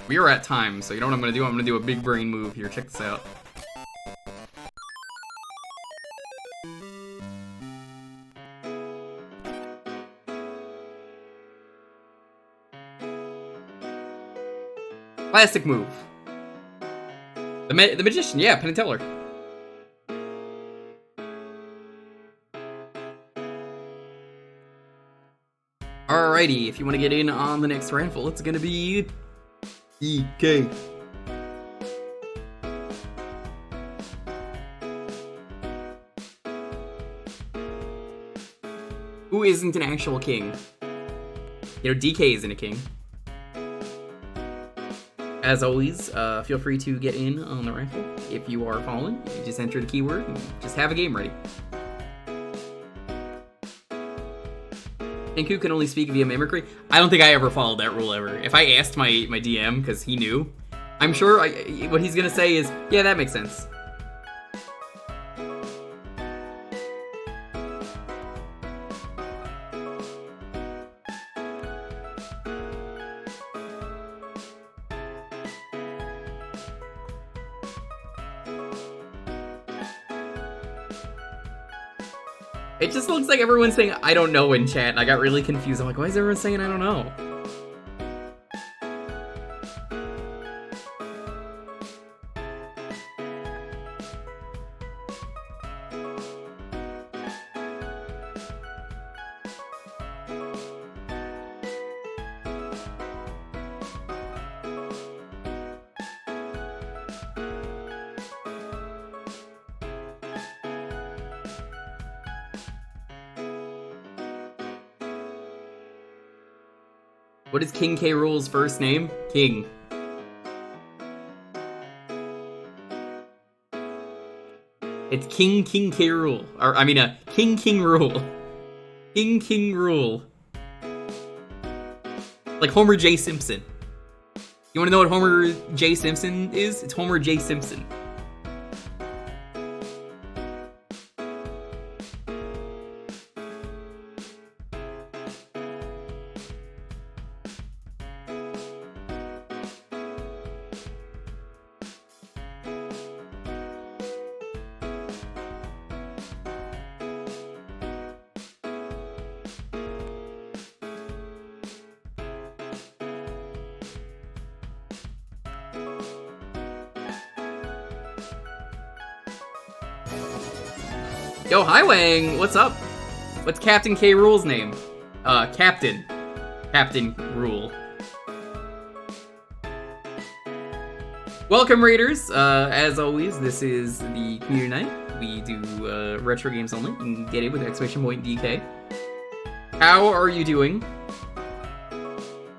We are at time, so you know what I'm gonna do? I'm gonna do a big brain move here. Check this out. Classic move. The magician, yeah, Penn and Teller. Alrighty, if you want to get in on the next raffle, it's gonna be DK. Who isn't an actual king? You know, DK isn't a king. As always, feel free to get in on the raffle. If you are following, you just enter the keyword and just have a game ready. Kenku can only speak via mimicry. I don't think I ever followed that rule ever. If I asked my DM, because he knew, I'm sure what he's gonna say is, yeah, that makes sense. It just looks like everyone's saying, I don't know in chat, and I got really confused. I'm like, why is everyone saying I don't know? What is King K. Rool's first name? King. It's King K. Rool. Or, I mean, King Rool. King Rool. Like Homer J. Simpson. You wanna know what Homer J. Simpson is? It's Homer J. Simpson. Yo, hi Wang, what's up? What's Captain K. Rool's name? Captain Rool. Welcome, Raiders. As always, this is the community night. We do retro games only. You can get it with !DK. How are you doing?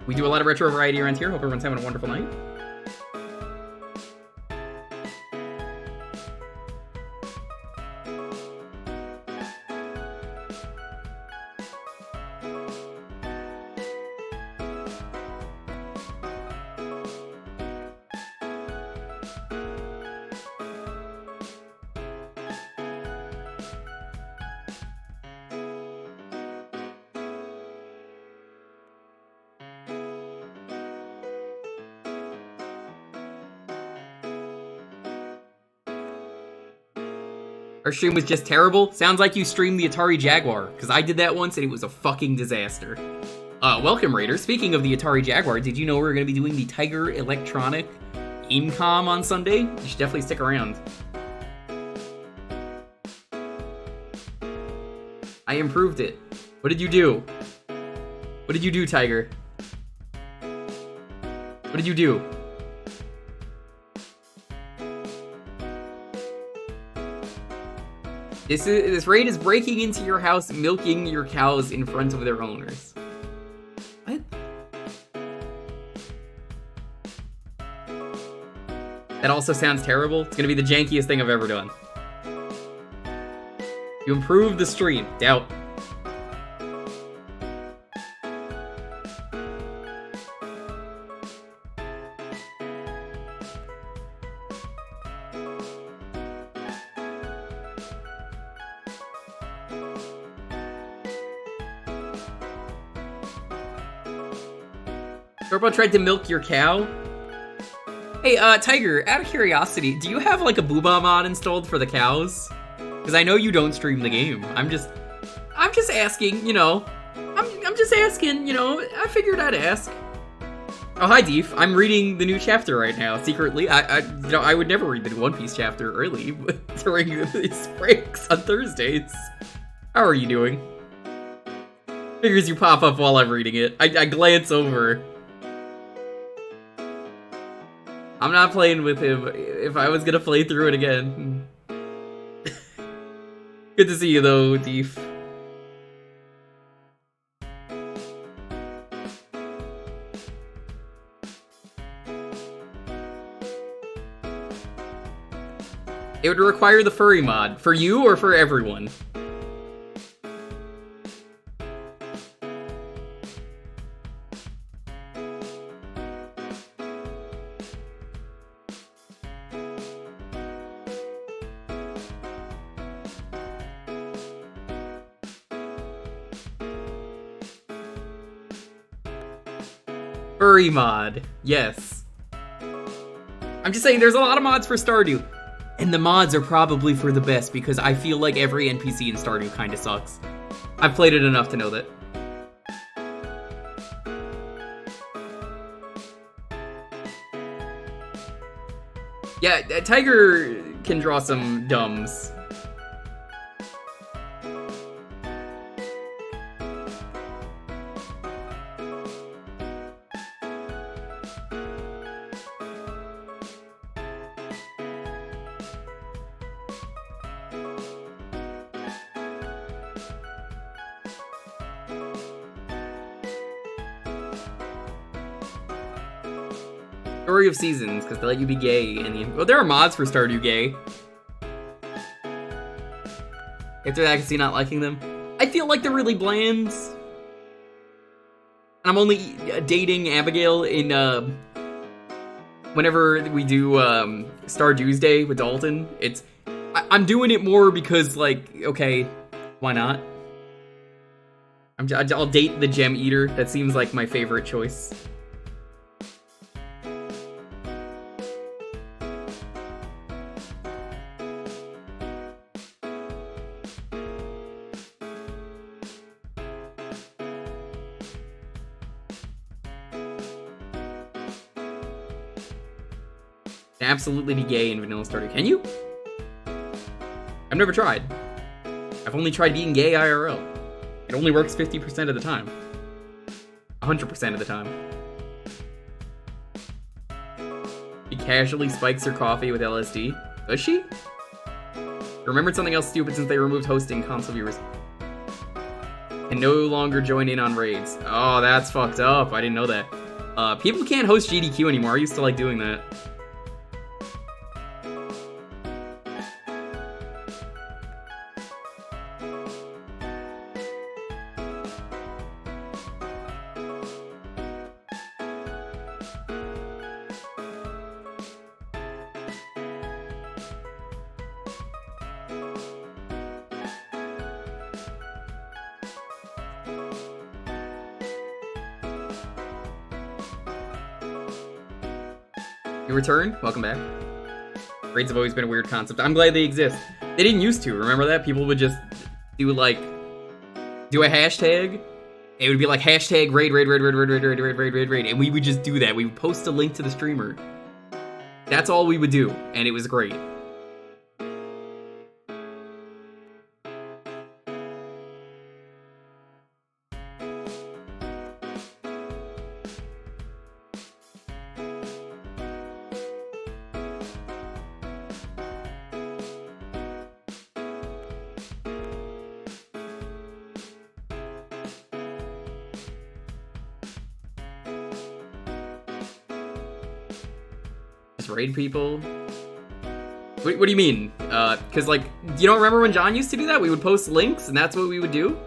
We do a lot of retro variety around here. Hope everyone's having a wonderful night. Our stream was just terrible. Sounds like you streamed the Atari Jaguar, because I did that once and it was a fucking disaster. Welcome, Raiders. Speaking of the Atari Jaguar, did you know we're going to be doing the Tiger Electronic Gamecom on Sunday? You should definitely stick around. I improved it. What did you do? What did you do, Tiger? What did you do? This raid is breaking into your house, milking your cows in front of their owners. What? That also sounds terrible. It's gonna be the jankiest thing I've ever done. You improved the stream. Doubt. Turbo tried to milk your cow? Hey, Tiger, out of curiosity, do you have like a Booba mod installed for the cows? Because I know you don't stream the game. I'm just asking, you know. I'm just asking, you know. I figured I'd ask. Oh, hi, Deef. I'm reading the new chapter right now, secretly. I would never read the One Piece chapter early during these breaks on Thursdays. How are you doing? Figures you pop up while I'm reading it. I glance over. I'm not playing with him if I was gonna play through it again. Good to see you though, Deef. It would require the furry mod. For you or for everyone? Furry mod. Yes. I'm just saying there's a lot of mods for Stardew. And the mods are probably for the best because I feel like every NPC in Stardew kinda sucks. I've played it enough to know that. Yeah, Tiger can draw some dumbs. Story of Seasons, because they let you be gay. Well, there are mods for Stardew Gay. After that, I can see not liking them. I feel like they're really bland. And I'm only dating Abigail in, whenever we do, Stardew's Day with Dalton. I'm doing it more because, like, okay, why not? I'll date the Gem Eater. That seems like my favorite choice. Absolutely be gay in Vanilla Stardew. Can you? I've never tried. I've only tried being gay IRL. It only works 50% of the time. 100% of the time. She casually spikes her coffee with LSD. Does she? Remembered something else stupid since they removed hosting. Console viewers can no longer join in on raids. Oh, that's fucked up. I didn't know that. People can't host GDQ anymore. I used to like doing that. You returned? Welcome back. Raids have always been a weird concept. I'm glad they exist. They didn't used to. Remember that? People would just do a hashtag. It would be like hashtag raid, and we would just do that. We would post a link to the streamer. That's all we would do, and it was great. Raid people? What do you mean? Cause like, you don't remember when John used to do that? We would post links and that's what we would do?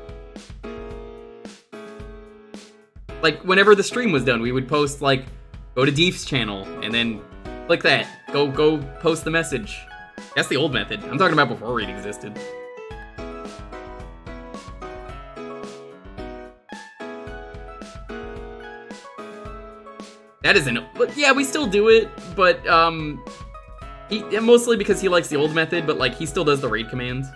Like, whenever the stream was done, we would post like, go to Deef's channel and then click that. Go post the message. That's the old method. I'm talking about before Raid existed. That isn't. But yeah, we still do it, but mostly because he likes the old method. But like, he still does the raid commands.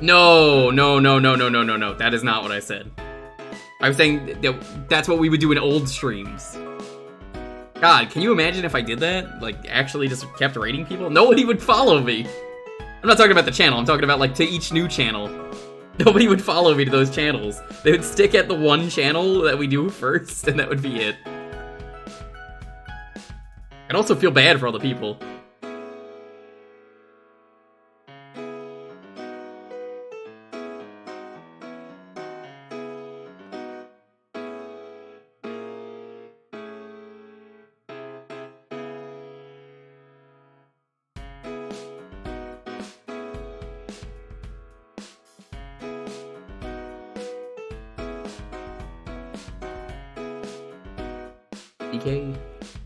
No. That is not what I said. I was saying that's what we would do in old streams. God, can you imagine if I did that? Like, actually just kept raiding people? Nobody would follow me. I'm not talking about the channel. I'm talking about, like, to each new channel. Nobody would follow me to those channels. They would stick at the one channel that we do first, and that would be it. I'd also feel bad for all the people. DK,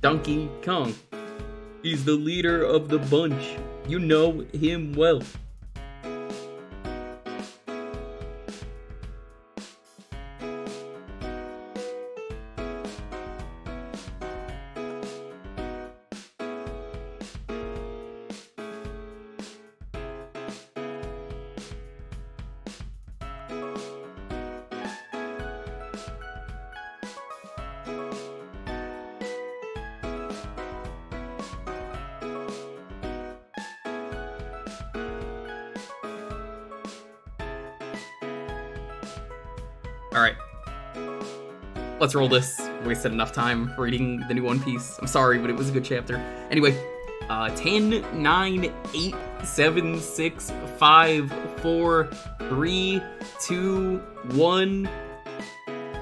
Donkey Kong. He's the leader of the bunch. You know him well. Alright. Let's roll this. Wasted enough time reading the new One Piece. I'm sorry, but it was a good chapter. Anyway, 10, 9, 8, 7, 6, 5, 4, 3, 2, 1.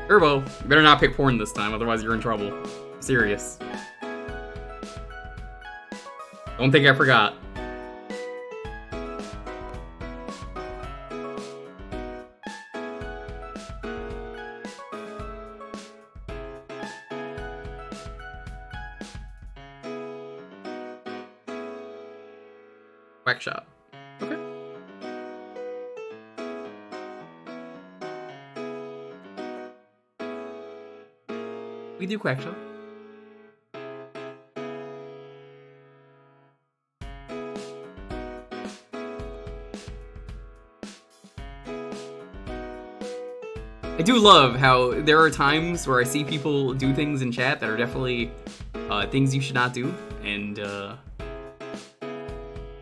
Turbo, you better not pick porn this time, otherwise you're in trouble. I'm serious. Don't think I forgot. Quackshot. Okay. We do Quackshot. I do love how there are times where I see people do things in chat that are definitely things you should not do, and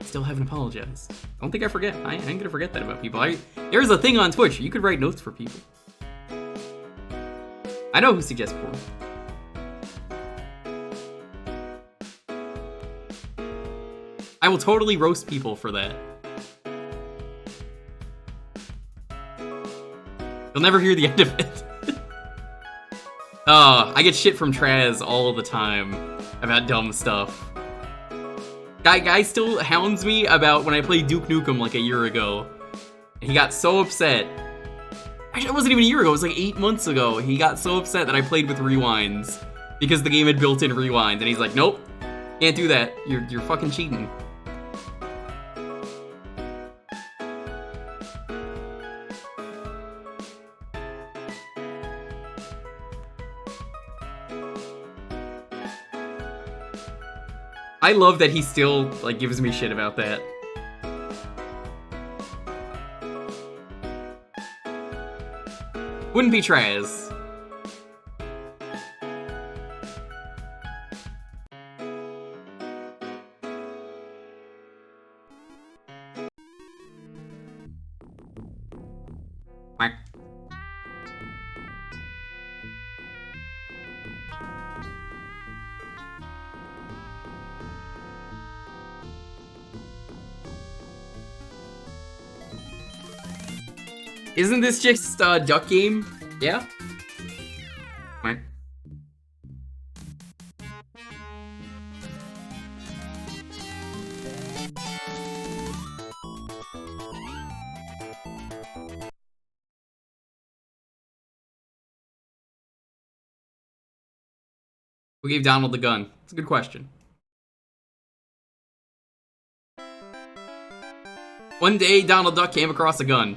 still haven't apologized. I don't think I forget. I ain't gonna forget that about people. There's a thing on Twitch. You could write notes for people. I know who suggests porn. I will totally roast people for that. You'll never hear the end of it. I get shit from Traz all the time about dumb stuff. Guy still hounds me about when I played Duke Nukem like a year ago. He got so upset. Actually, it wasn't even a year ago. It was like 8 months ago. He got so upset that I played with rewinds because the game had built-in rewind, and he's like, "Nope, can't do that. You're fucking cheating." I love that he still, like, gives me shit about that. Wouldn't be Traz. Quack. Isn't this just a duck game? Yeah? Right. Who gave Donald the gun? It's a good question. One day, Donald Duck came across a gun.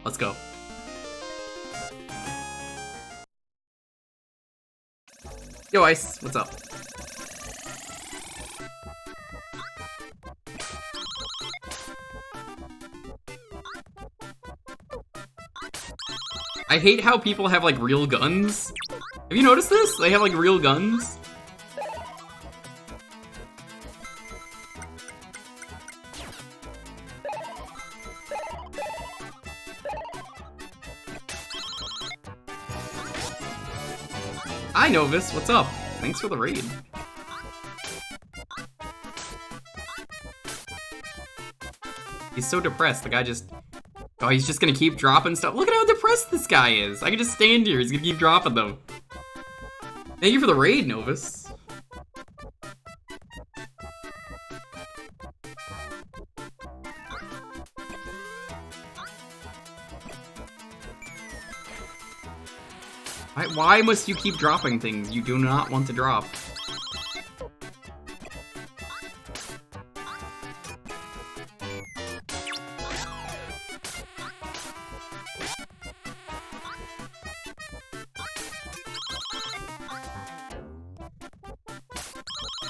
Let's go. Yo, Ice, what's up? I hate how people have, like, real guns. Have you noticed this? They have, like, real guns. Hi, Novus. What's up? Thanks for the raid. He's so depressed. The guy just... Oh, he's just gonna keep dropping stuff. Look at how depressed this guy is. I can just stand here. He's gonna keep dropping them. Thank you for the raid, Novus. Why must you keep dropping things you do not want to drop?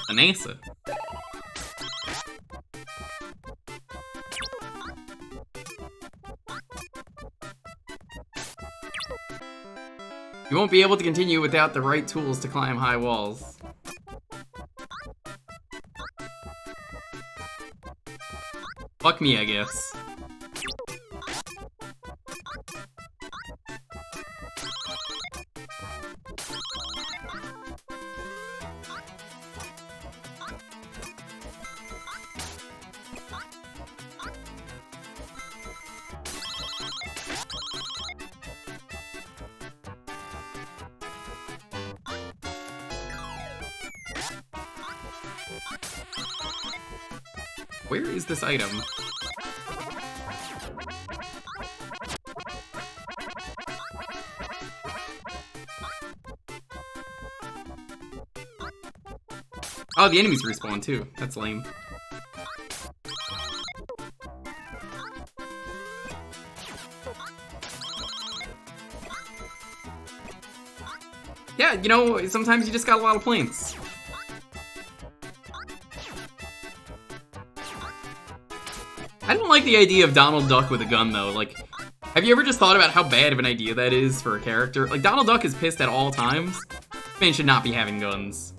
The NASA. You won't be able to continue without the right tools to climb high walls. Fuck me, I guess. Where is this item? Oh, the enemies respawn too. That's lame. Yeah, you know, sometimes you just got a lot of plants. I don't like the idea of Donald Duck with a gun, though. Like, have you ever just thought about how bad of an idea that is for a character? Like, Donald Duck is pissed at all times. This man should not be having guns.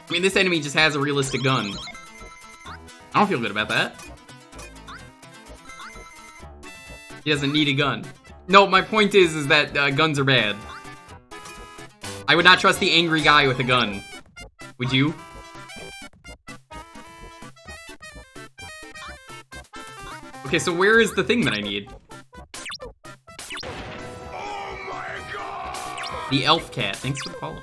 I mean, this enemy just has a realistic gun. I don't feel good about that. He doesn't need a gun. No, my point is that guns are bad. I would not trust the angry guy with a gun. Would you? Okay, so where is the thing that I need? Oh my god! The elf cat. Thanks for the follow.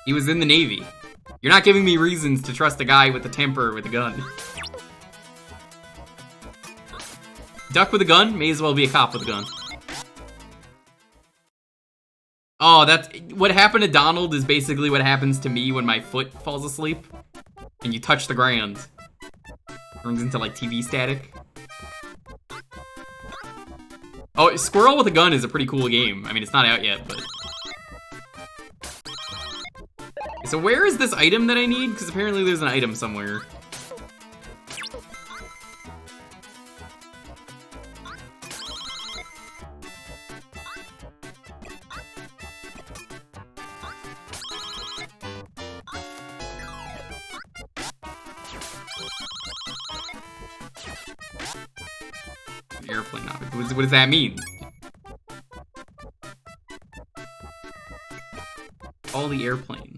He was in the Navy. You're not giving me reasons to trust a guy with a temper with a gun. Duck with a gun may as well be a cop with a gun. Oh, that's... What happened to Donald is basically what happens to me when my foot falls asleep. And you touch the ground. Turns into, like, TV static. Oh, Squirrel with a Gun is a pretty cool game. I mean, it's not out yet, but... So where is this item that I need? Because apparently there's an item somewhere. Airplane object. What does that mean? Call the airplane.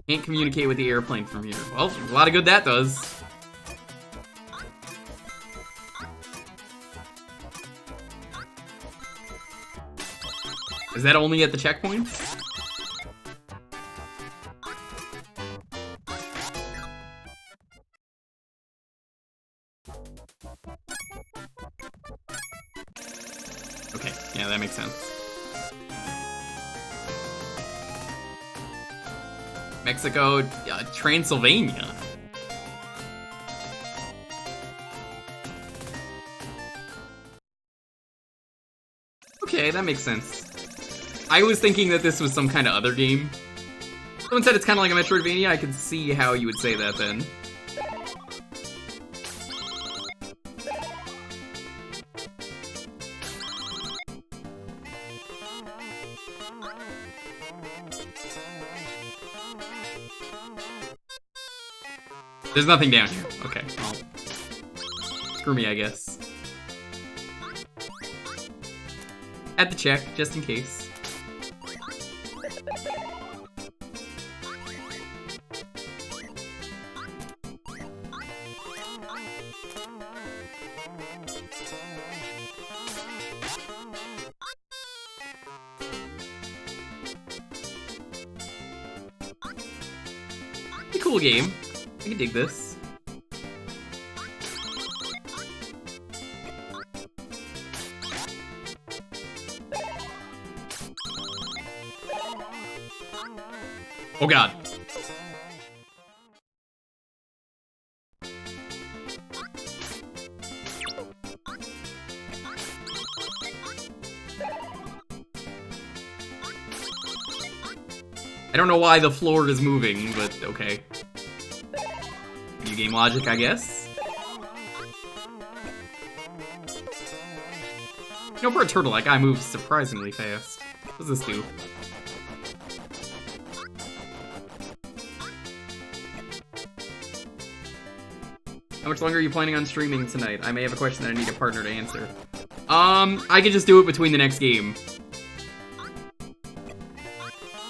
Can't communicate with the airplane from here. Well, a lot of good that does. Is that only at the checkpoints? Okay, yeah, that makes sense. Mexico, Transylvania. Okay, that makes sense. I was thinking that this was some kind of other game. Someone said it's kind of like a Metroidvania. I could see how you would say that then. There's nothing down here. Okay, well, screw me, I guess. Had to check, just in case. Pretty cool game. I can dig this. Oh god. I don't know why the floor is moving, but okay. New game logic, I guess. You know, for a turtle, that guy moves surprisingly fast. What does this do? How much longer are you planning on streaming tonight? I may have a question that I need a partner to answer. I could just do it between the next game.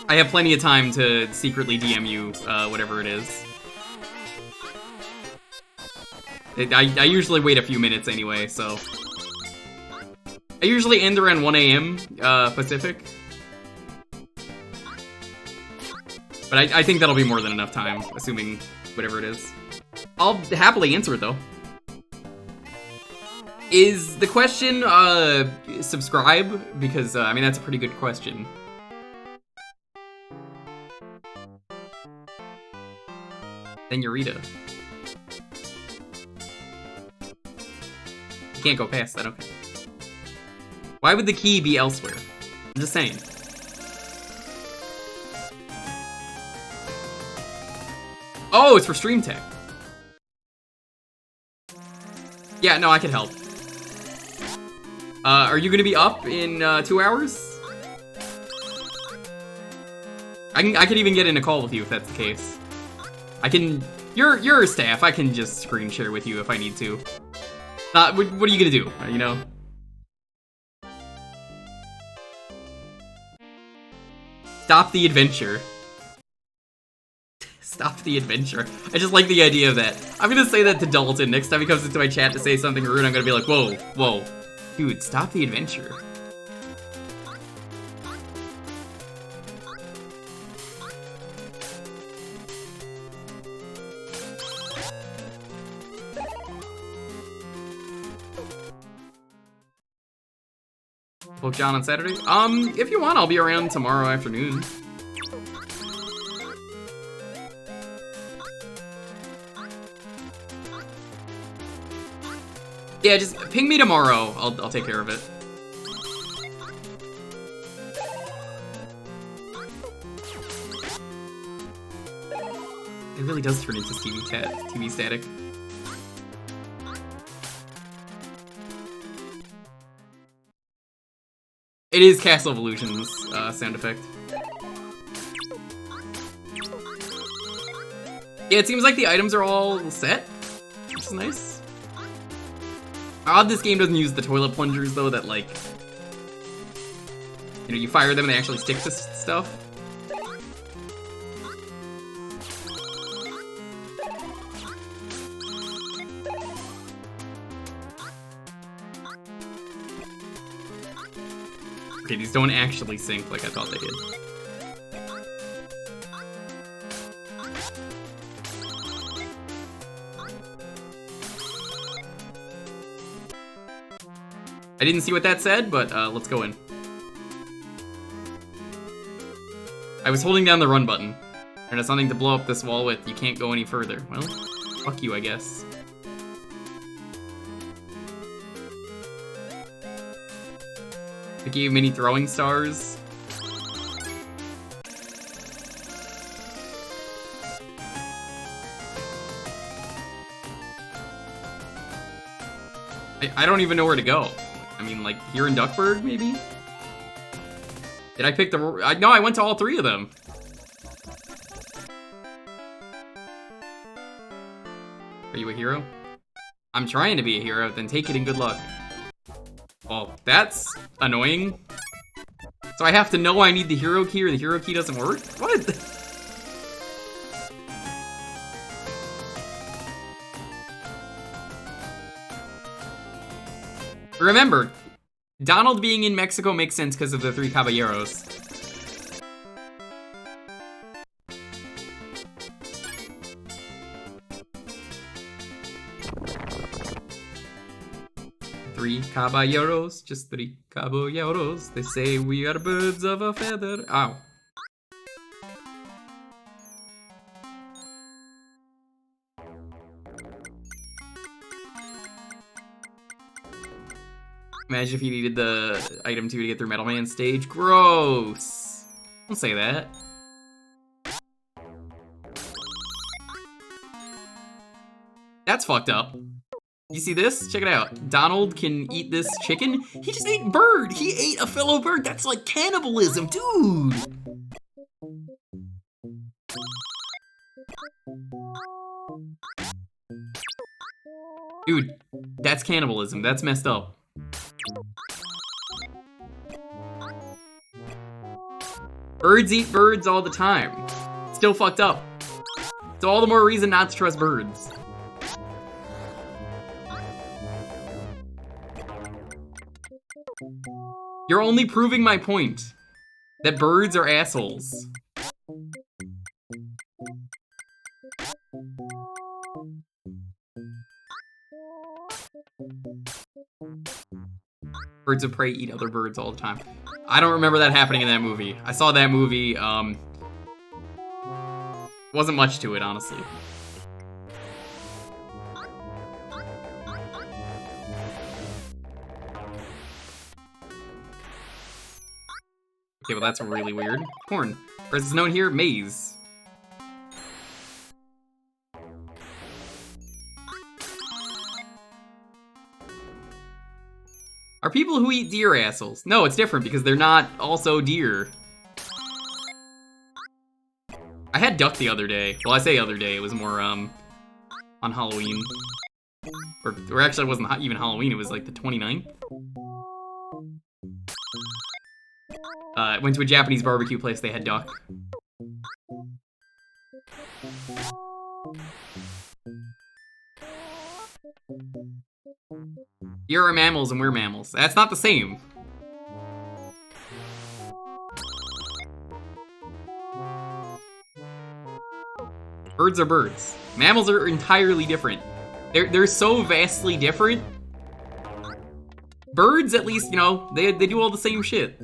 I have plenty of time to secretly DM you, whatever it is. I usually wait a few minutes anyway, so... I usually end around 1 AM, Pacific. But I think that'll be more than enough time, assuming whatever it is. I'll happily answer it, though. Is the question, subscribe? Because, I mean, that's a pretty good question. Senorita. You can't go past that, okay. Why would the key be elsewhere? I'm just saying. Oh, it's for Stream Tech. Yeah, no, I can help. Are you gonna be up in 2 hours? I can even get in a call with you if that's the case. I can. You're a staff. I can just screen share with you if I need to. What are you gonna do? You know. Stop the adventure. Stop the adventure. I just like the idea of that. I'm gonna say that to Dalton next time he comes into my chat to say something rude. I'm gonna be like, whoa, whoa, dude, stop the adventure. Plok John on Saturday? If you want, I'll be around tomorrow afternoon. Yeah, just ping me tomorrow. I'll take care of it. It really does turn into TV static. It is Castle Evolution's sound effect. Yeah, it seems like the items are all set, which is nice. Odd this game doesn't use the toilet plungers though, that like, you know, you fire them and they actually stick to stuff. Okay, these don't actually sync like I thought they did. I didn't see what that said, but let's go in. I was holding down the run button. And it's something to blow up this wall with. You can't go any further. Well, fuck you, I guess. It gave mini throwing stars. I don't even know where to go. I mean, like, here in Duckburg, maybe? Did I pick the... No, I went to all 3 of them. Are you a hero? I'm trying to be a hero, then take it and good luck. Well, that's annoying. So I have to know I need the hero key or the hero key doesn't work? What? Remember, Donald being in Mexico makes sense because of the 3 caballeros. Three caballeros, just 3 caballeros. They say we are birds of a feather. Ow. Imagine if you needed the item 2 to get through Metal Man stage. Gross. Don't say that. That's fucked up. You see this? Check it out. Donald can eat this chicken. He just ate bird. He ate a fellow bird. That's like cannibalism, dude. Dude, that's cannibalism. That's messed up. Birds eat birds all the time. Still fucked up. So all the more reason not to trust birds. You're only proving my point. That birds are assholes. Birds of prey eat other birds all the time. I don't remember that happening in that movie. I saw that movie, wasn't much to it, honestly. Okay, well that's really weird. Corn. Or as it's known here, maize. Are people who eat deer assholes? No, it's different because they're not also deer. I had duck the other day. Well, I say other day, it was more, on Halloween. Or actually it wasn't even Halloween, it was like the 29th. I went to a Japanese barbecue place, they had duck. You're mammals and we're mammals. That's not the same. Birds are birds. Mammals are entirely different. They're so vastly different. Birds, at least, you know, they do all the same shit.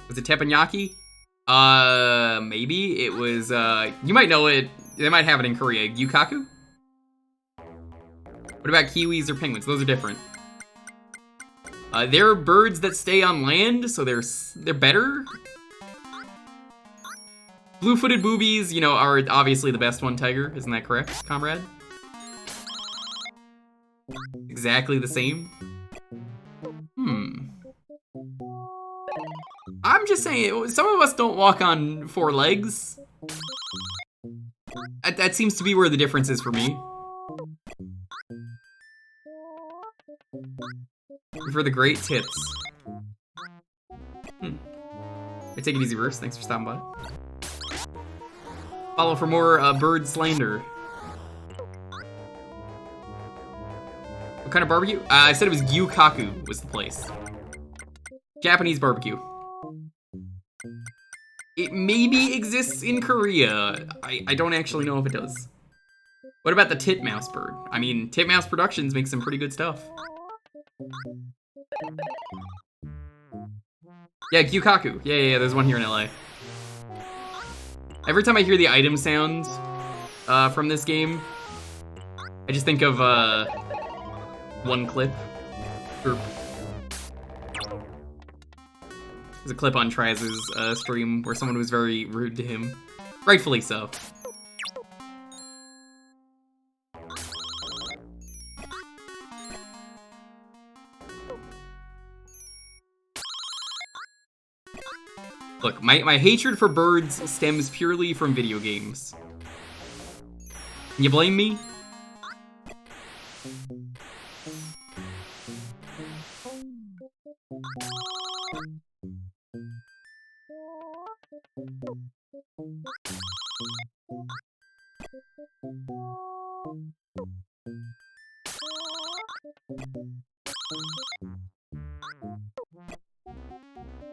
Was it teppanyaki? Maybe. It was, you might know it. They might have it in Korea. Yukaku? What about kiwis or penguins? Those are different. They're birds that stay on land, so they're better. Blue-footed boobies, you know, are obviously the best one, Tiger. Isn't that correct, comrade? Exactly the same. I'm just saying, some of us don't walk on 4 legs. That seems to be where the difference is for me. For the great tits. I take it easy, Verse. Thanks for stopping by. Follow for more bird slander. What kind of barbecue? I said it was Yukaku was the place. Japanese barbecue. It maybe exists in Korea. I don't actually know if it does. What about the Titmouse bird? I mean, Titmouse Productions makes some pretty good stuff. Yeah, Gyukaku. Yeah, there's one here in LA. Every time I hear the item sound from this game, I just think of one clip. There's a clip on Traz's stream where someone was very rude to him. Rightfully so. Look, my hatred for birds stems purely from video games. Can you blame me?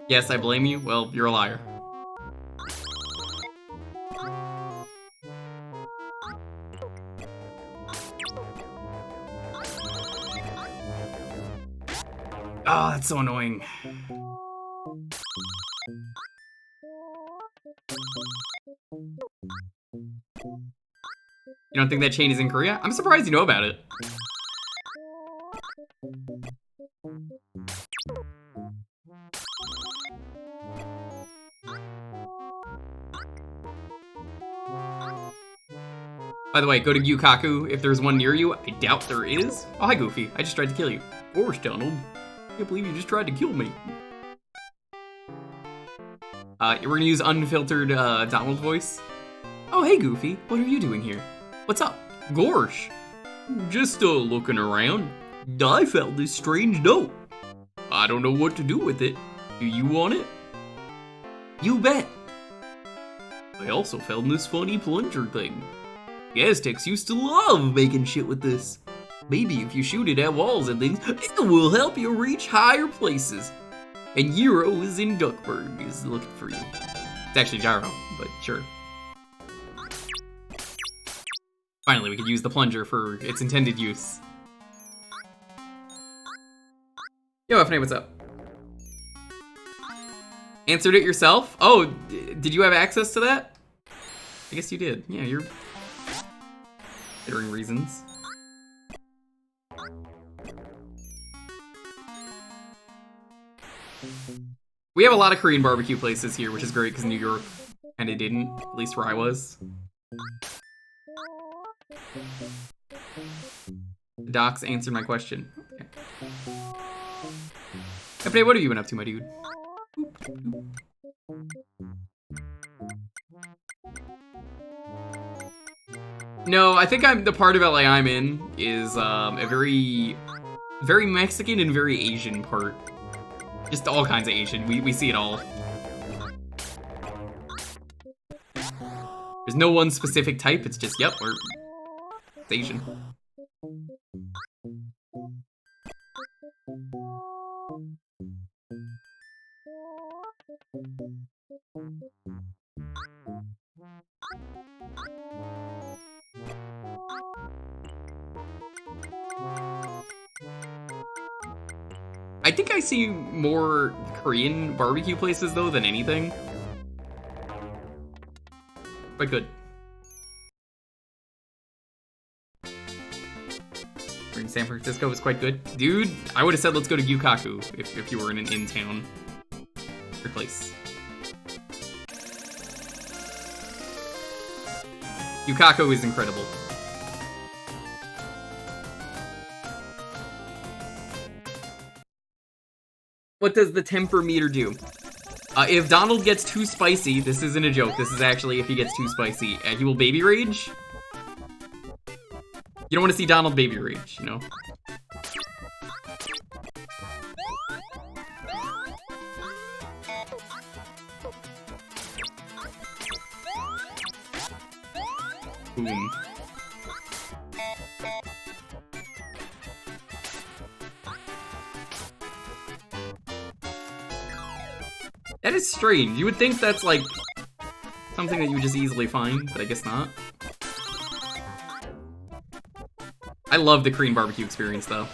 Yes, I blame you. Well, you're a liar. Oh, that's so annoying. You don't think that chain is in Korea? I'm surprised you know about it. By the way, go to Gyukaku if there's one near you. I doubt there is. Oh, hi, Goofy. I just tried to kill you. Gosh, Donald. I can't believe you just tried to kill me. We're gonna use unfiltered Donald voice. Oh, hey, Goofy. What are you doing here? What's up? Gorsh. Just looking around. I found this strange note. I don't know what to do with it. Do you want it? You bet. I also found this funny plunger thing. The Aztecs used to love making shit with this. Maybe if you shoot it at walls and things, it will help you reach higher places. And Euro is in Duckburg, is looking for you. It's actually Gyro, but sure. Finally, we could use the plunger for its intended use. Yo, FNA, what's up? Answered it yourself? Oh, did you have access to that? I guess you did. Yeah, you're... considering reasons. We have a lot of Korean barbecue places here, which is great because New York kinda didn't, at least where I was. The docs answered my question. Okay. What have you been up to, my dude? No, I think the part of LA I'm in is a very Mexican and very Asian part. Just all kinds of Asian. We see it all. There's no one specific type. It's just, yep, it's Asian. I think I see more Korean barbecue places, though, than anything. Quite good. San Francisco was quite good. Dude, I would have said let's go to Gyukaku if you were in an in-town place. Gyukaku is incredible. What does the temper meter do? If Donald gets too spicy, this isn't a joke, this is actually if he gets too spicy, he will baby rage. You don't want to see Donald baby rage, you know? Boom. That is strange. You would think that's like Something that you would just easily find, but I guess not. I love the Korean barbecue experience, though.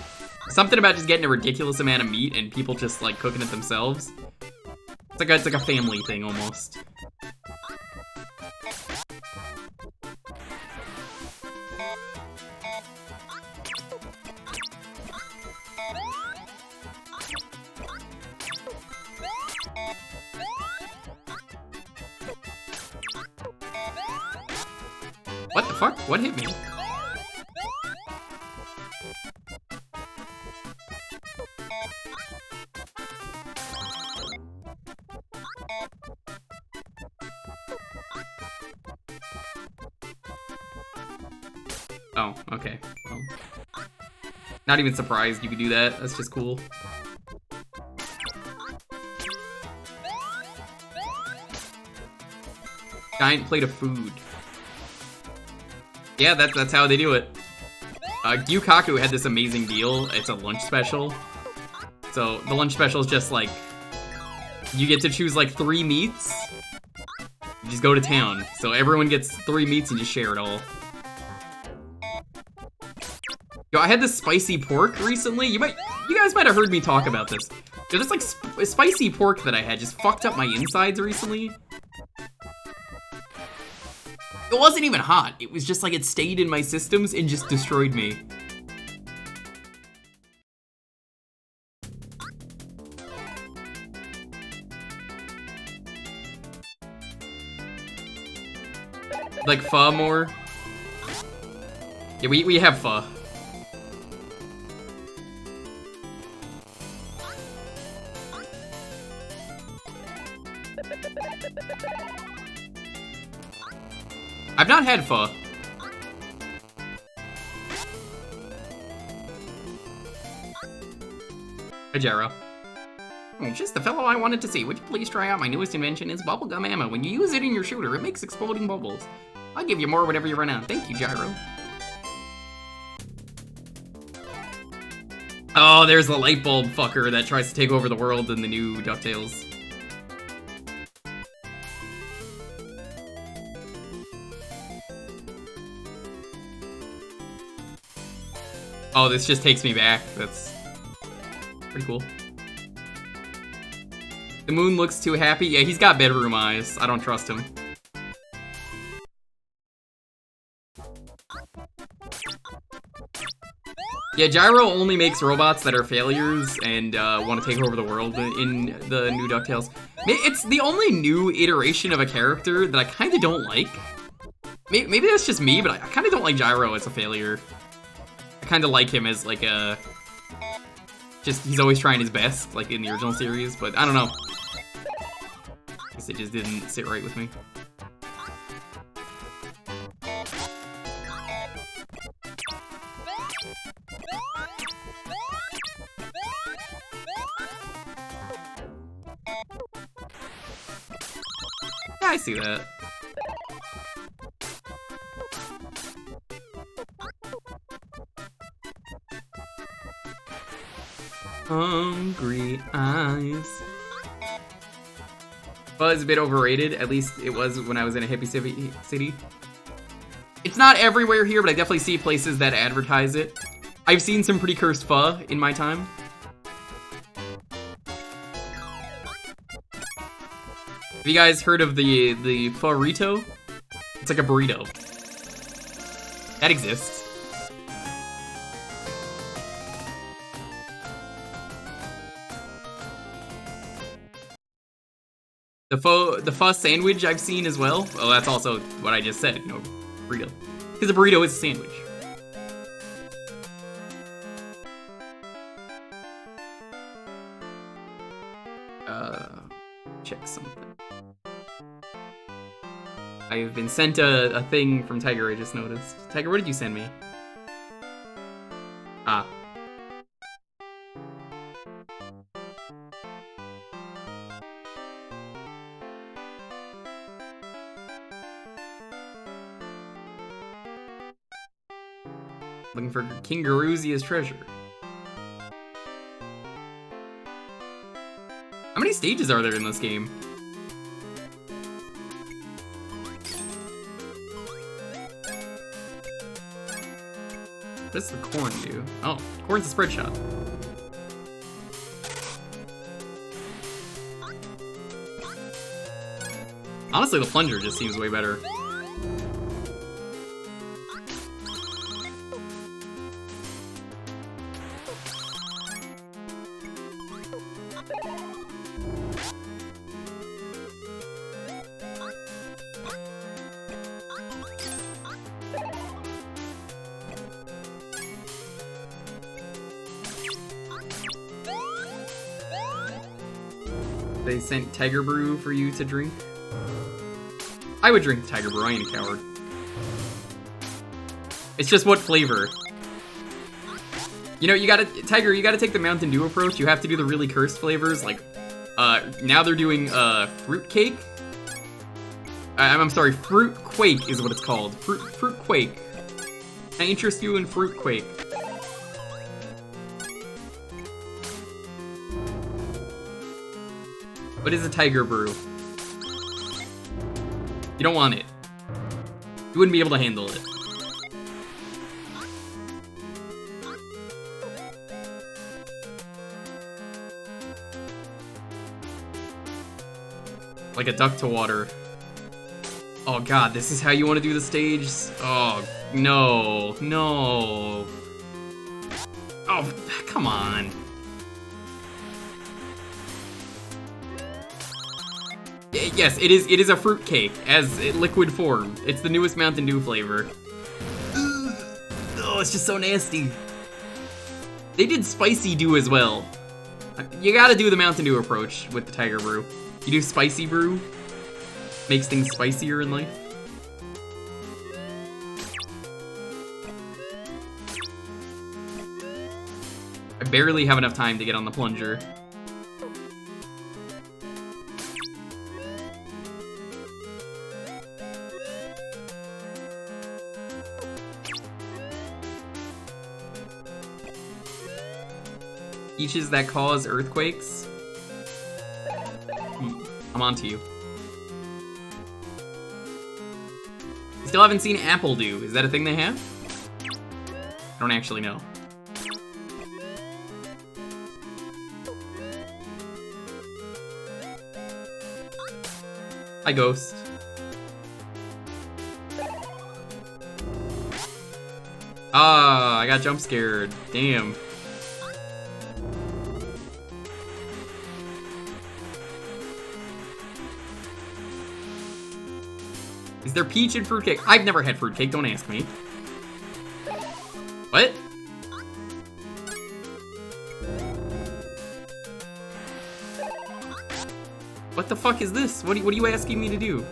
Something about just getting a ridiculous amount of meat and people just, like, cooking it themselves. It's like a family thing, almost. What the fuck? What hit me? Oh, okay. Well, not even surprised you could do that. That's just cool. Giant plate of food. Yeah, that's how they do it. Gyukaku had this amazing deal. It's a lunch special. So the lunch special is just like, you get to choose like 3 meats. You just go to town. So everyone gets 3 meats and just share it all. Yo, I had this spicy pork recently. You guys might have heard me talk about this. Yo, this like spicy pork that I had just fucked up my insides recently. It wasn't even hot. It was just like it stayed in my systems and just destroyed me. Like pho more? Yeah, we have pho. I've not had pho. Hey, Jaro. Just the fellow I wanted to see. Would you please try out my newest invention? It's bubblegum ammo. When you use it in your shooter, it makes exploding bubbles. I'll give you more whenever you run out. Thank you, Gyro. Oh, there's the light bulb fucker that tries to take over the world in the new DuckTales. Oh, this just takes me back. That's pretty cool. The moon looks too happy. Yeah, he's got bedroom eyes. I don't trust him. Yeah, Gyro only makes robots that are failures and want to take over the world in the new DuckTales. It's the only new iteration of a character that I kind of don't like. Maybe that's just me, but I kind of don't like Gyro as a failure. I kind of like him as like a... Just, he's always trying his best, like in the original series, but I don't know. I guess it just didn't sit right with me. Yeah, I see that. Hungry eyes. Well, it's a bit overrated. At least it was when I was in a hippie city. It's not everywhere here, but I definitely see places that advertise it. I've seen some pretty cursed pho in my time. Have you guys heard of the pho-rito? It's like a burrito. That exists. The pho sandwich I've seen as well. Oh, that's also what I just said. No, burrito. Because a burrito is a sandwich. Check something. I've been sent a thing from Tiger, I just noticed. Tiger, what did you send me? Ah. Looking for King Garuzia's treasure. How many stages are there in this game? What does the corn do? Oh, corn's a spread shot. Honestly, the plunger just seems way better. They sent Tiger Brew for you to drink? I would drink Tiger Brew, I ain't a coward. It's just what flavor. You know, you gotta take the Mountain Dew approach. You have to do the really cursed flavors, like, now they're doing, fruit cake? I'm sorry, Fruit Quake is what it's called. Fruit Quake. I interest you in Fruit Quake. What is a Tiger Brew? You don't want it. You wouldn't be able to handle it. Like a duck to water. Oh god, this is how you want to do the stage? Oh, no. No. Oh, come on. Yes, it is a fruit cake as liquid form. It's the newest Mountain Dew flavor. Oh, it's just so nasty. They did spicy dew as well. You gotta do the Mountain Dew approach with the Tiger Brew. You do spicy brew, makes things spicier in life. I barely have enough time to get on the plunger. Peaches that cause earthquakes? I'm onto you. Still haven't seen Apple Dew. Is that a thing they have? I don't actually know. Hi, Ghost. Ah, I got jump scared. Damn. Is there peach in fruitcake? I've never had fruitcake, don't ask me. What? What the fuck is this? What are you asking me to do?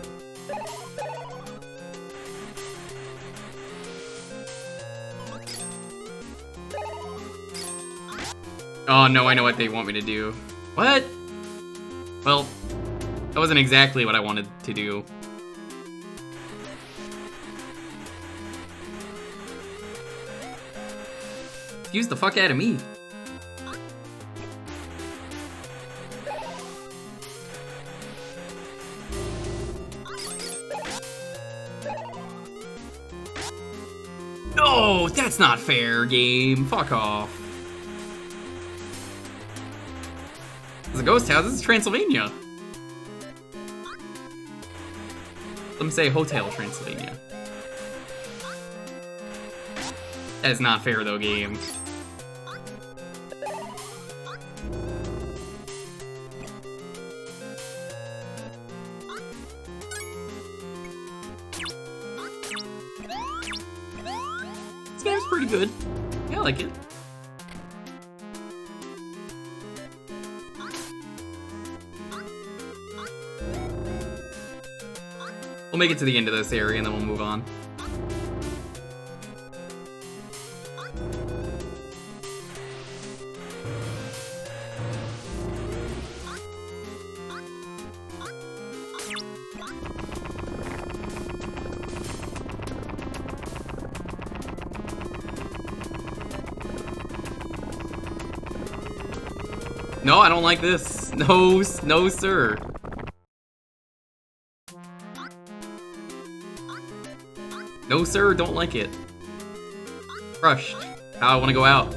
Oh no, I know what they want me to do. What? Well, that wasn't exactly what I wanted to do. Excuse the fuck out of me. No, that's not fair, game. Fuck off. It's a ghost house. This is Transylvania. Let me say Hotel Transylvania. That is not fair, though, game. This game's pretty good. Yeah, I like it. We'll make it to the end of this area and then we'll move on. No, I don't like this. No, no, sir. No, sir, don't like it. Crushed. how I want to go out.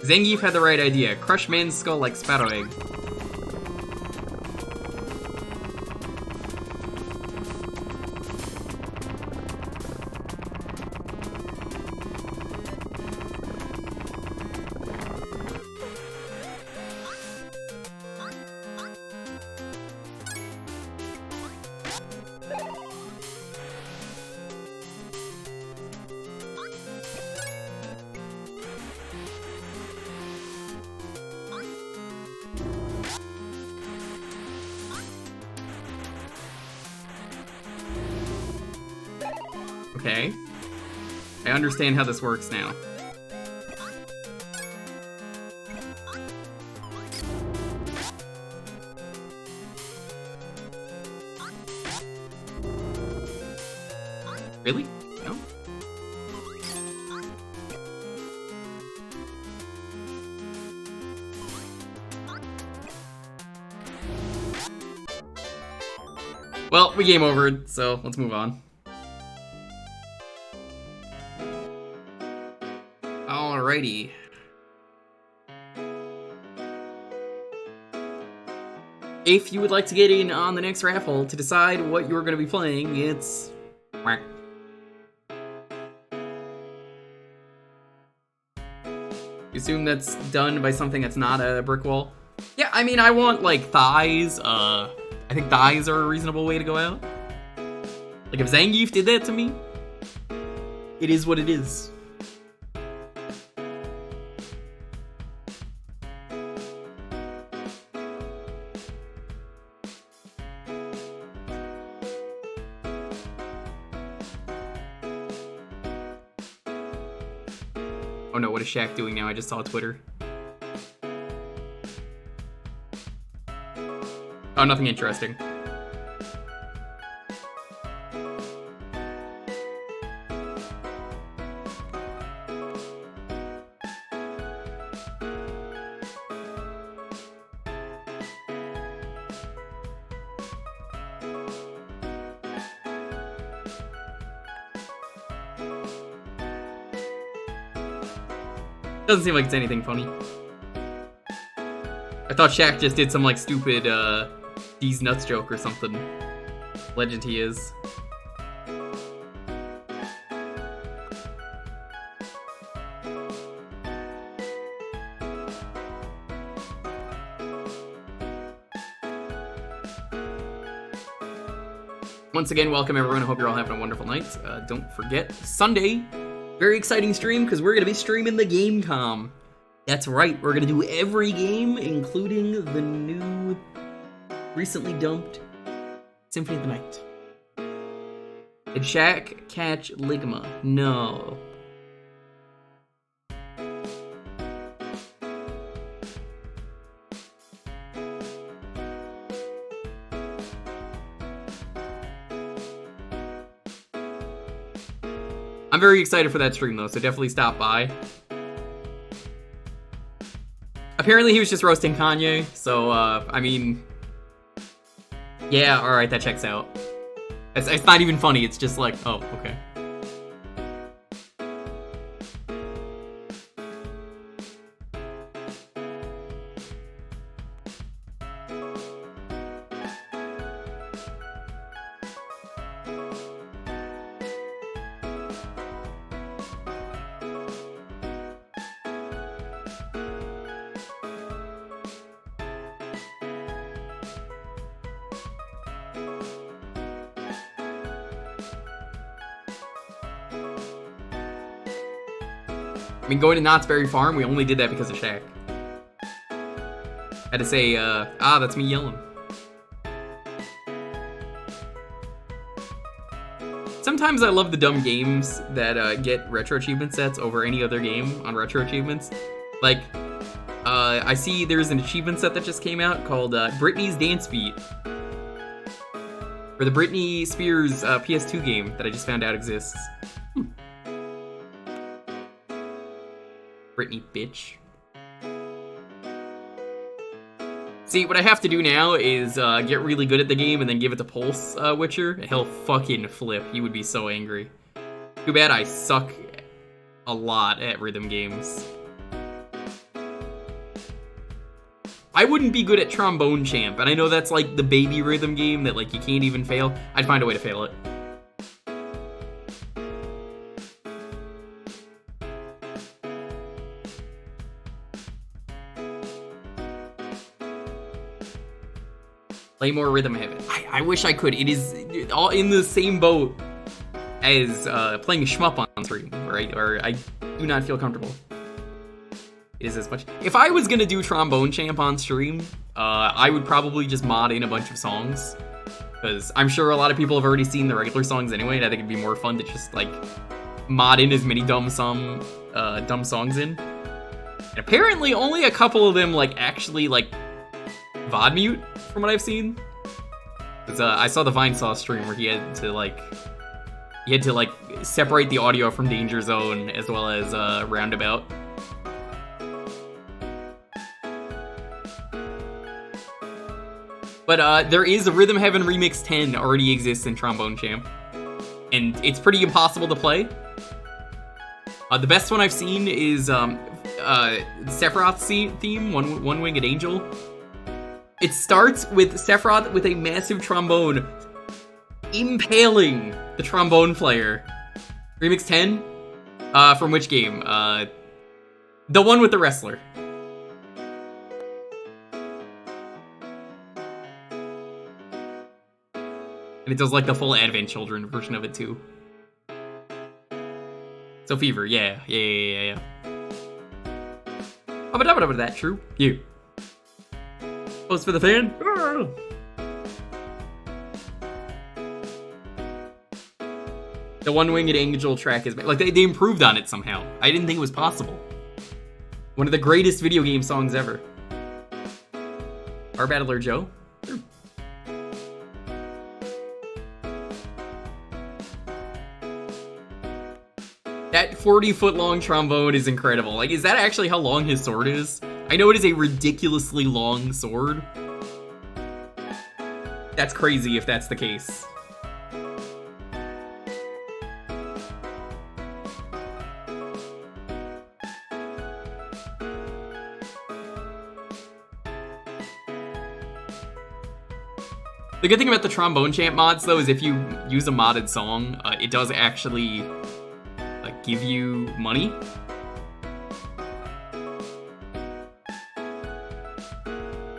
Zangief had the right idea. Crush man's skull like sparrow egg. Okay. I understand how this works now. Really? No? Well, we game over, so let's move on. Alrighty. If you would like to get in on the next raffle to decide what you're going to be playing, it's... Assume that's done by something that's not a brick wall. Yeah, I mean, I want, like, thighs. I think thighs are a reasonable way to go out. Like, if Zangief did that to me, it is what it is. Oh no, what is Shaq doing now? I just saw Twitter. Oh, nothing interesting. Doesn't seem like it's anything funny. I thought Shaq just did some like stupid D's nuts joke or something. Legend he is. Once again, welcome everyone. I hope you're all having a wonderful night. Don't forget, Sunday, very exciting stream because we're going to be streaming the Gamecom. That's right, we're going to do every game, including the new, recently dumped Symphony of the Night. Did Shaq catch Ligma? No. I'm very excited for that stream, though, so definitely stop by. Apparently he was just roasting Kanye, so, I mean... Yeah, alright, that checks out. It's not even funny, it's just like, oh, okay. I mean, going to Knott's Berry Farm, we only did that because of Shaq. Had to say, that's me yelling. Sometimes I love the dumb games that get retro achievement sets over any other game on retro achievements. Like, I see there's an achievement set that just came out called Britney's Dance Beat. For the Britney Spears PS2 game that I just found out exists. Britney, bitch. See, what I have to do now is get really good at the game and then give it to Pulse Witcher. He'll fucking flip. He would be so angry. Too bad I suck a lot at rhythm games. I wouldn't be good at Trombone Champ, and I know that's like the baby rhythm game that like you can't even fail. I'd find a way to fail it. Play more Rhythm Heaven. I wish I could. It is all in the same boat as playing shmup on stream, right? Or I do not feel comfortable. It is as much. If I was gonna do Trombone Champ on stream, I would probably just mod in a bunch of songs, because I'm sure a lot of people have already seen the regular songs anyway, and I think it'd be more fun to just like mod in as many dumb songs in. And apparently, only a couple of them like actually like VOD mute, from what I've seen. Because I saw the Vinesauce stream where he had to like separate the audio from Danger Zone as well as Roundabout. But there is a Rhythm Heaven Remix 10 already exists in Trombone Champ, and it's pretty impossible to play. The best one I've seen is Sephiroth's theme, One Winged Angel. It starts with Sephiroth with a massive trombone impaling the trombone player. Remix 10? From which game? The one with the wrestler. And it does like the full Advent Children version of it too. So Fever, yeah. Oh, but that true? You. Post for the fan? The One Winged Angel track is like they improved on it somehow. I didn't think it was possible. One of the greatest video game songs ever. Our Battler Joe? Sure. That 40-foot long trombone is incredible. Like, is that actually how long his sword is? I know it is a ridiculously long sword. That's crazy if that's the case. The good thing about the Trombone Champ mods, though, is if you use a modded song, it does actually give you money.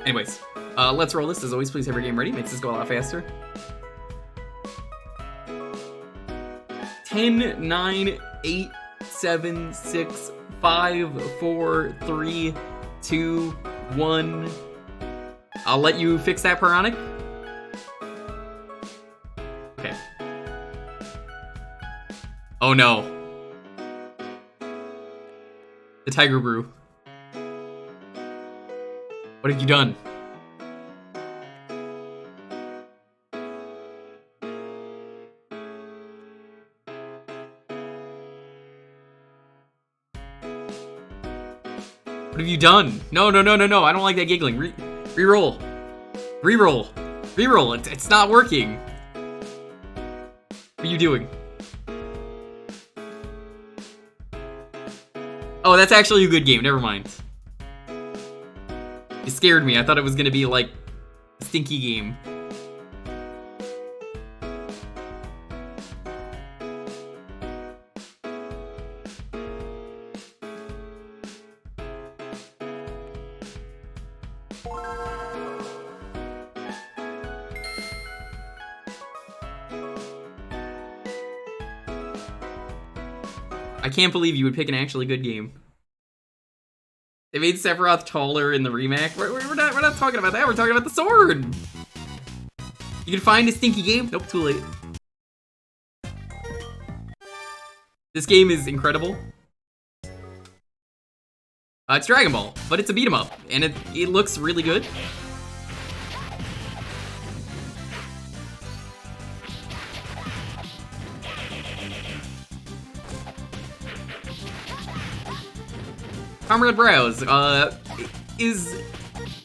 Anyways, let's roll this. As always, please have your game ready. Makes this go a lot faster. 10, 9, 8, 7, 6, 5, 4, 3, 2, 1. I'll let you fix that, Pironic. Okay. Oh no. The Tiger Brew. What have you done? What have you done? No. I don't like that giggling. Reroll. Reroll. It's not working. What are you doing? Oh, that's actually a good game. Never mind. It scared me. I thought it was gonna be like a stinky game. I can't believe you would pick an actually good game. They made Sephiroth taller in the remake. We're not talking about that. We're talking about the sword. You can find a stinky game. Nope, too late. This game is incredible. It's Dragon Ball, but it's a beat 'em up, and it looks really good. Comrade Browse is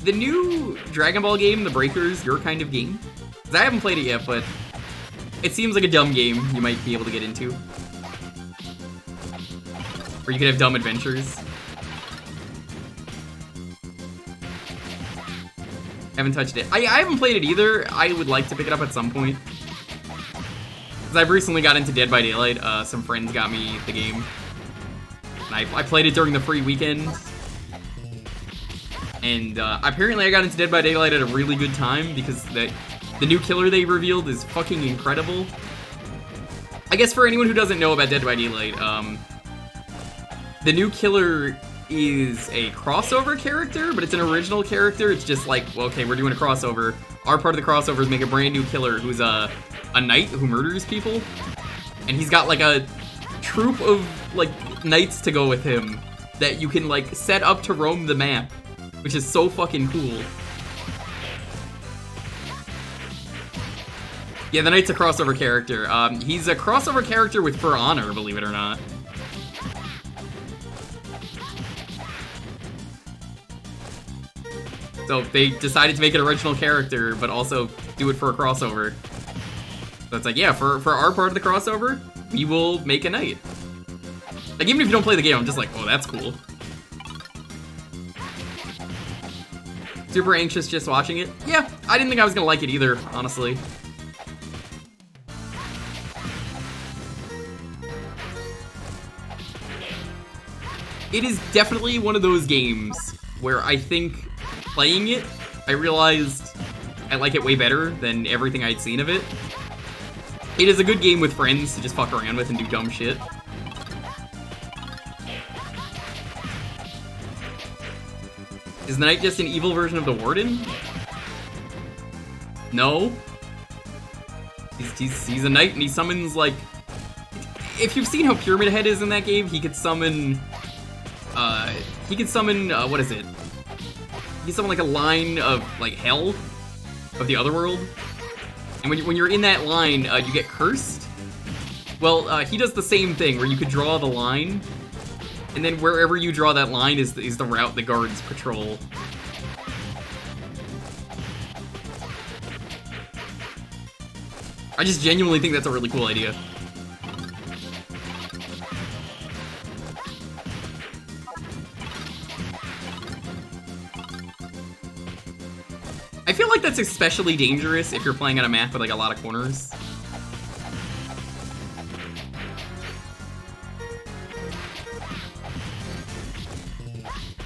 the new Dragon Ball game, The Breakers, your kind of game? 'Cause I haven't played it yet, but it seems like a dumb game you might be able to get into. Where you could have dumb adventures. Haven't touched it. I haven't played it either. I would like to pick it up at some point. Because I've recently got into Dead by Daylight. Some friends got me the game. And I played it during the free weekend. And apparently I got into Dead by Daylight at a really good time because the new killer they revealed is fucking incredible. I guess for anyone who doesn't know about Dead by Daylight, the new killer is a crossover character, but it's an original character. It's just like, well, okay, we're doing a crossover. Our part of the crossover is make a brand new killer who's a knight who murders people. And he's got like a troop of like knights to go with him that you can like set up to roam the map, which is so fucking cool. Yeah, the knight's a crossover character. He's a crossover character with For Honor, believe it or not. So they decided to make an original character, but also do it for a crossover. So it's like, yeah, for our part of the crossover, we will make a knight. Like, even if you don't play the game, I'm just like, oh, that's cool. Super anxious just watching it. Yeah, I didn't think I was gonna like it either, honestly. It is definitely one of those games where I think playing it, I realized I like it way better than everything I'd seen of it. It is a good game with friends to just fuck around with and do dumb shit. Is the knight just an evil version of the warden? No. He's a knight and he summons like... If you've seen how Pyramid Head is in that game, he could summon... what is it? He can summon like a line of like hell of the other world. And when you're in that line, you get cursed. Well, he does the same thing where you could draw the line, and then wherever you draw that line is the route the guards patrol. I just genuinely think that's a really cool idea. I feel like that's especially dangerous if you're playing on a map with like a lot of corners.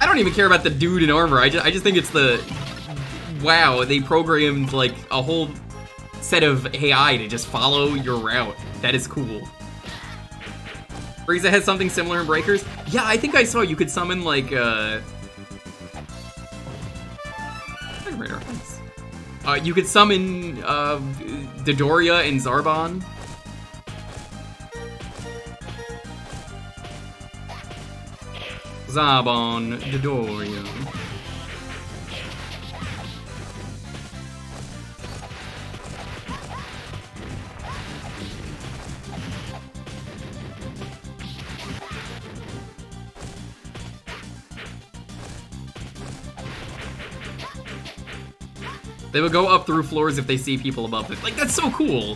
I don't even care about the dude in armor. I just think it's the... Wow, they programmed like a whole set of AI to just follow your route. That is cool. Frieza has something similar in Breakers. Yeah, I think I saw you could summon like you could summon Dodoria and Zarbon. Zarbon, Dodoria. They will go up through floors if they see people above it. Like, that's so cool!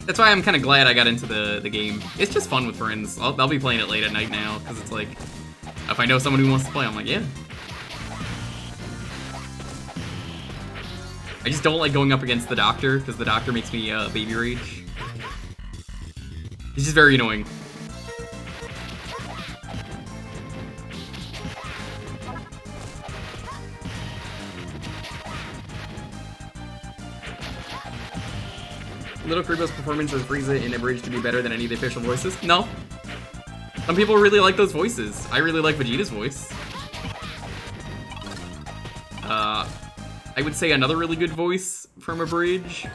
That's why I'm kind of glad I got into the game. It's just fun with friends. I'll be playing it late at night now, because it's like, if I know someone who wants to play, I'm like, yeah. I just don't like going up against the doctor, because the doctor makes me baby rage. He's just very annoying. Little Karibo's performance as Frieza in Abridged to be better than any of the official voices? No. Some people really like those voices. I really like Vegeta's voice. I would say another really good voice from Abridged.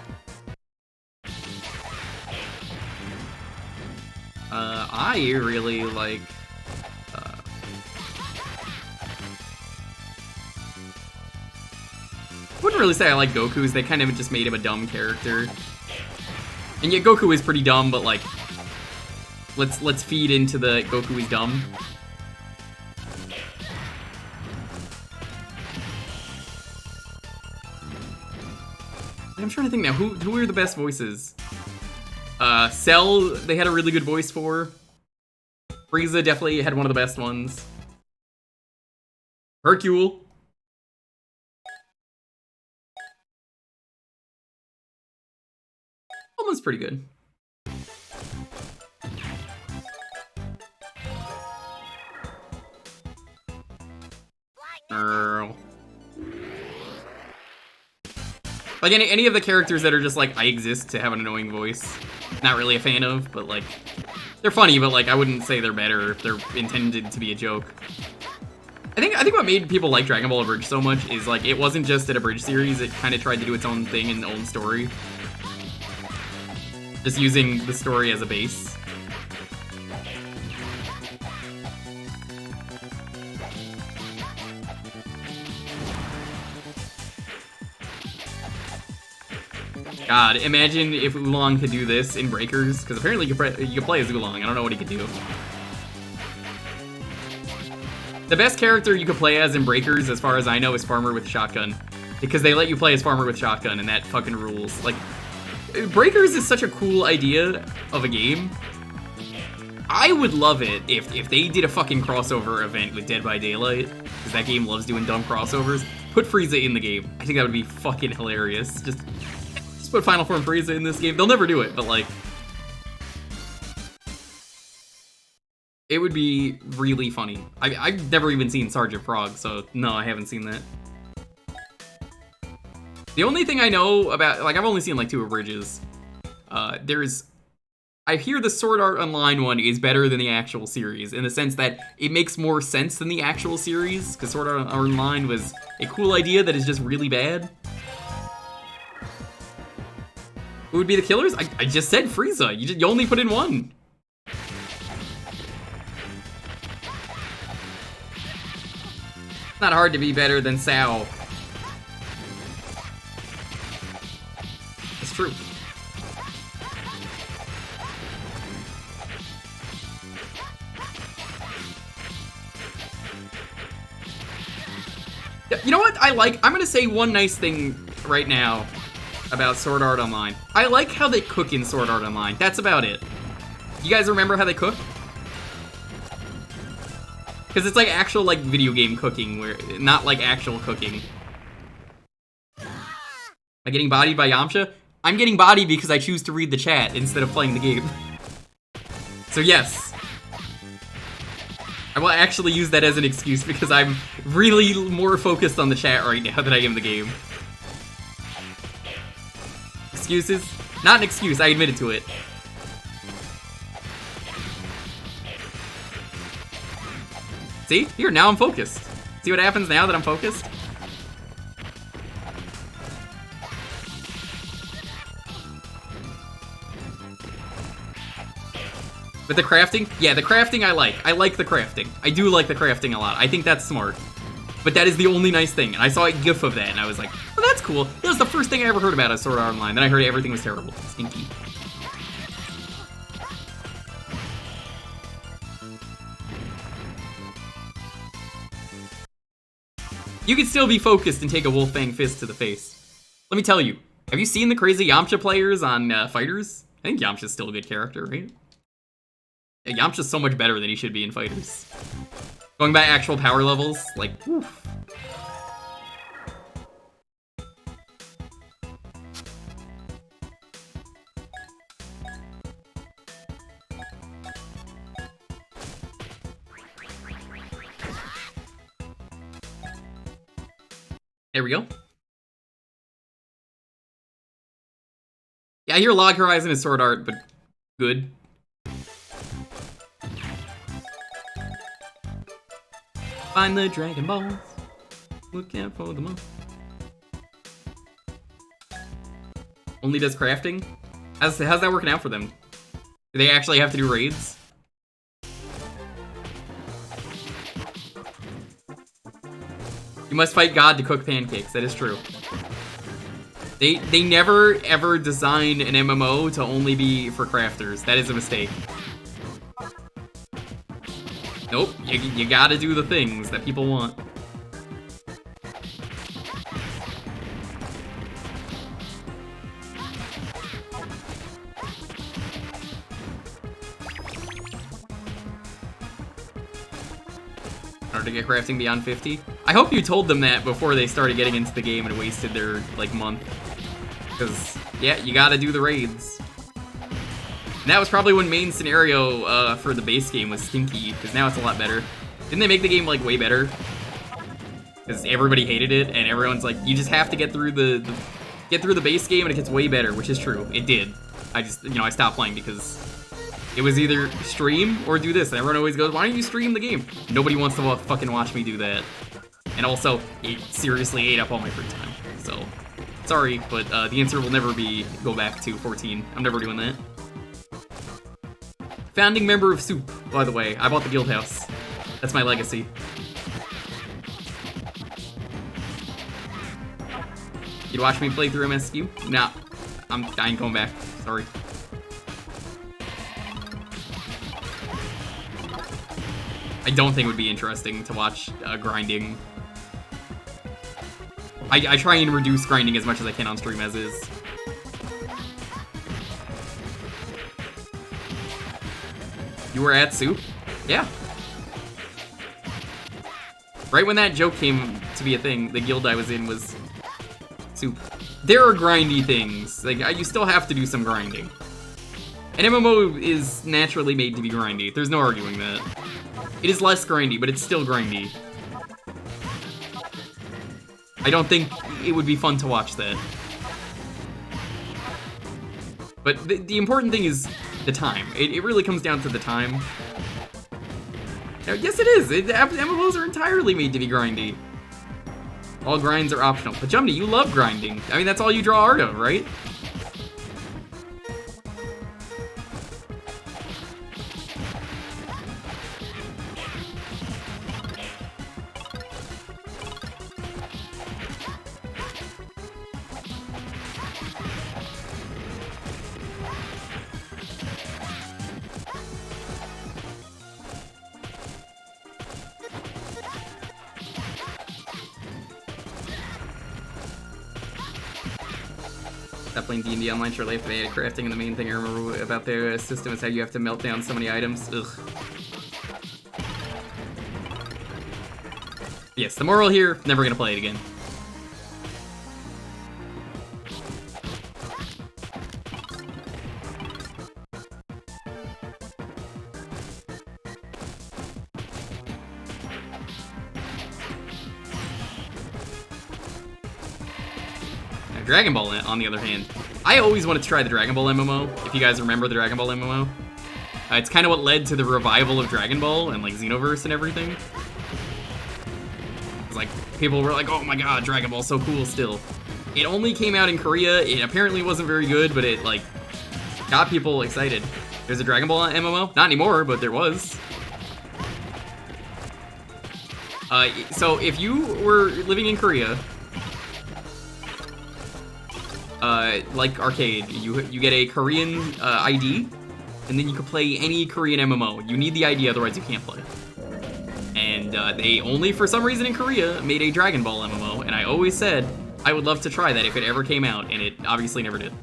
I really like... I wouldn't really say I like Goku's. They kind of just made him a dumb character. And yet Goku is pretty dumb, but like, Let's feed into the Goku is dumb. I'm trying to think now. Who are the best voices? Cell, they had a really good voice for. Frieza definitely had one of the best ones. Hercule. Almost pretty good. Like any of the characters that are just like, I exist to have an annoying voice. Not really a fan of, but like, they're funny, but like, I wouldn't say they're better if they're intended to be a joke. I think what made people like Dragon Ball Abridged so much is like, it wasn't just an abridged series, it kind of tried to do its own thing and own story. Just using the story as a base. God, imagine if Oolong could do this in Breakers, because apparently you can play as Oolong. I don't know what he could do. The best character you could play as in Breakers, as far as I know, is Farmer with Shotgun. Because they let you play as Farmer with Shotgun, and that fucking rules. Like, Breakers is such a cool idea of a game. I would love it if they did a fucking crossover event with Dead by Daylight, because that game loves doing dumb crossovers. Put Frieza in the game. I think that would be fucking hilarious. Just put Final Form Frieza in this game. They'll never do it, but like, it would be really funny. I've never even seen Sergeant Frog, so no, I haven't seen that. The only thing I know about, like, I've only seen like 2 abridges. I hear the Sword Art Online one is better than the actual series, in the sense that it makes more sense than the actual series, because Sword Art Online was a cool idea that is just really bad. Who would be the killers? I just said Frieza. You only put in one. It's not hard to be better than Sao. It's true. You know what I like? I'm gonna say one nice thing right now about Sword Art Online. I like how they cook in Sword Art Online. That's about it. You guys remember how they cook? Because it's like actual like video game cooking, where not like actual cooking. Am I getting bodied by Yamcha? I'm getting bodied because I choose to read the chat instead of playing the game. So yes. I will actually use that as an excuse because I'm really more focused on the chat right now than I am the game. Excuses? Not an excuse, I admitted to it. See? Here, now I'm focused. See what happens now that I'm focused? With the crafting? Yeah, the crafting I like. I like the crafting. I do like the crafting a lot. I think that's smart. But that is the only nice thing. And I saw a gif of that and I was like, oh, that's cool. That was the first thing I ever heard about as Sword Art Online. Then I heard everything was terrible. Stinky. You can still be focused and take a Wolfang fist to the face. Let me tell you, have you seen the crazy Yamcha players on Fighters? I think Yamcha's still a good character, right? Yeah, Yamcha's so much better than he should be in Fighters. Going by actual power levels, like, oof. There we go. Yeah, I hear Log Horizon is Sword Art, but good. Find the Dragon Balls. Look out for them all. Only does crafting? How's that working out for them? Do they actually have to do raids? You must fight God to cook pancakes. That is true. They never ever design an MMO to only be for crafters. That is a mistake. Nope, you gotta do the things that people want. In order to get crafting beyond 50. I hope you told them that before they started getting into the game and wasted their, like, month. Because, yeah, you gotta do the raids. And that was probably when main scenario for the base game was stinky, because now it's a lot better. Didn't they make the game, like, way better? Because everybody hated it, and everyone's like, you just have to get through the base game and it gets way better, which is true. It did. I just, you know, I stopped playing because it was either stream or do this, and everyone always goes, why don't you stream the game? Nobody wants to fucking watch me do that. And also, it seriously ate up all my free time. So, sorry, but the answer will never be go back to 14. I'm never doing that. Founding member of Soup, by the way. I bought the guild house. That's my legacy. You'd watch me play through MSQ? Nah, I ain't going back. Sorry. I don't think it would be interesting to watch grinding. I try and reduce grinding as much as I can on stream as is. You were at Soup? Yeah. Right when that joke came to be a thing, the guild I was in was Soup. There are grindy things. Like, you still have to do some grinding. An MMO is naturally made to be grindy. There's no arguing that. It is less grindy, but it's still grindy. I don't think it would be fun to watch that. But the important thing is the time. It really comes down to the time. Now, yes, it is. MMOs are entirely made to be grindy. All grinds are optional. But Jumny, you love grinding. I mean, that's all you draw art of, right? Stop playing D&D online shortly after they added crafting, and the main thing I remember about their system is how you have to melt down so many items. Ugh. Yes, the moral here, never gonna play it again. Dragonball, on the other hand, I always wanted to try the Dragonball MMO, if you guys remember the Dragonball MMO. It's kind of what led to the revival of Dragon Ball and, like, Xenoverse and everything. It's like, people were like, oh my god, Dragon Ball's so cool still. It only came out in Korea, it apparently wasn't very good, but it, like, got people excited. There's a Dragon Ball MMO? Not anymore, but there was. So if you were living in Korea, like Arcade, you get a Korean ID, and then you can play any Korean MMO. You need the ID, otherwise you can't play. And they only, for some reason in Korea, made a Dragon Ball MMO, and I always said I would love to try that if it ever came out, and it obviously never did.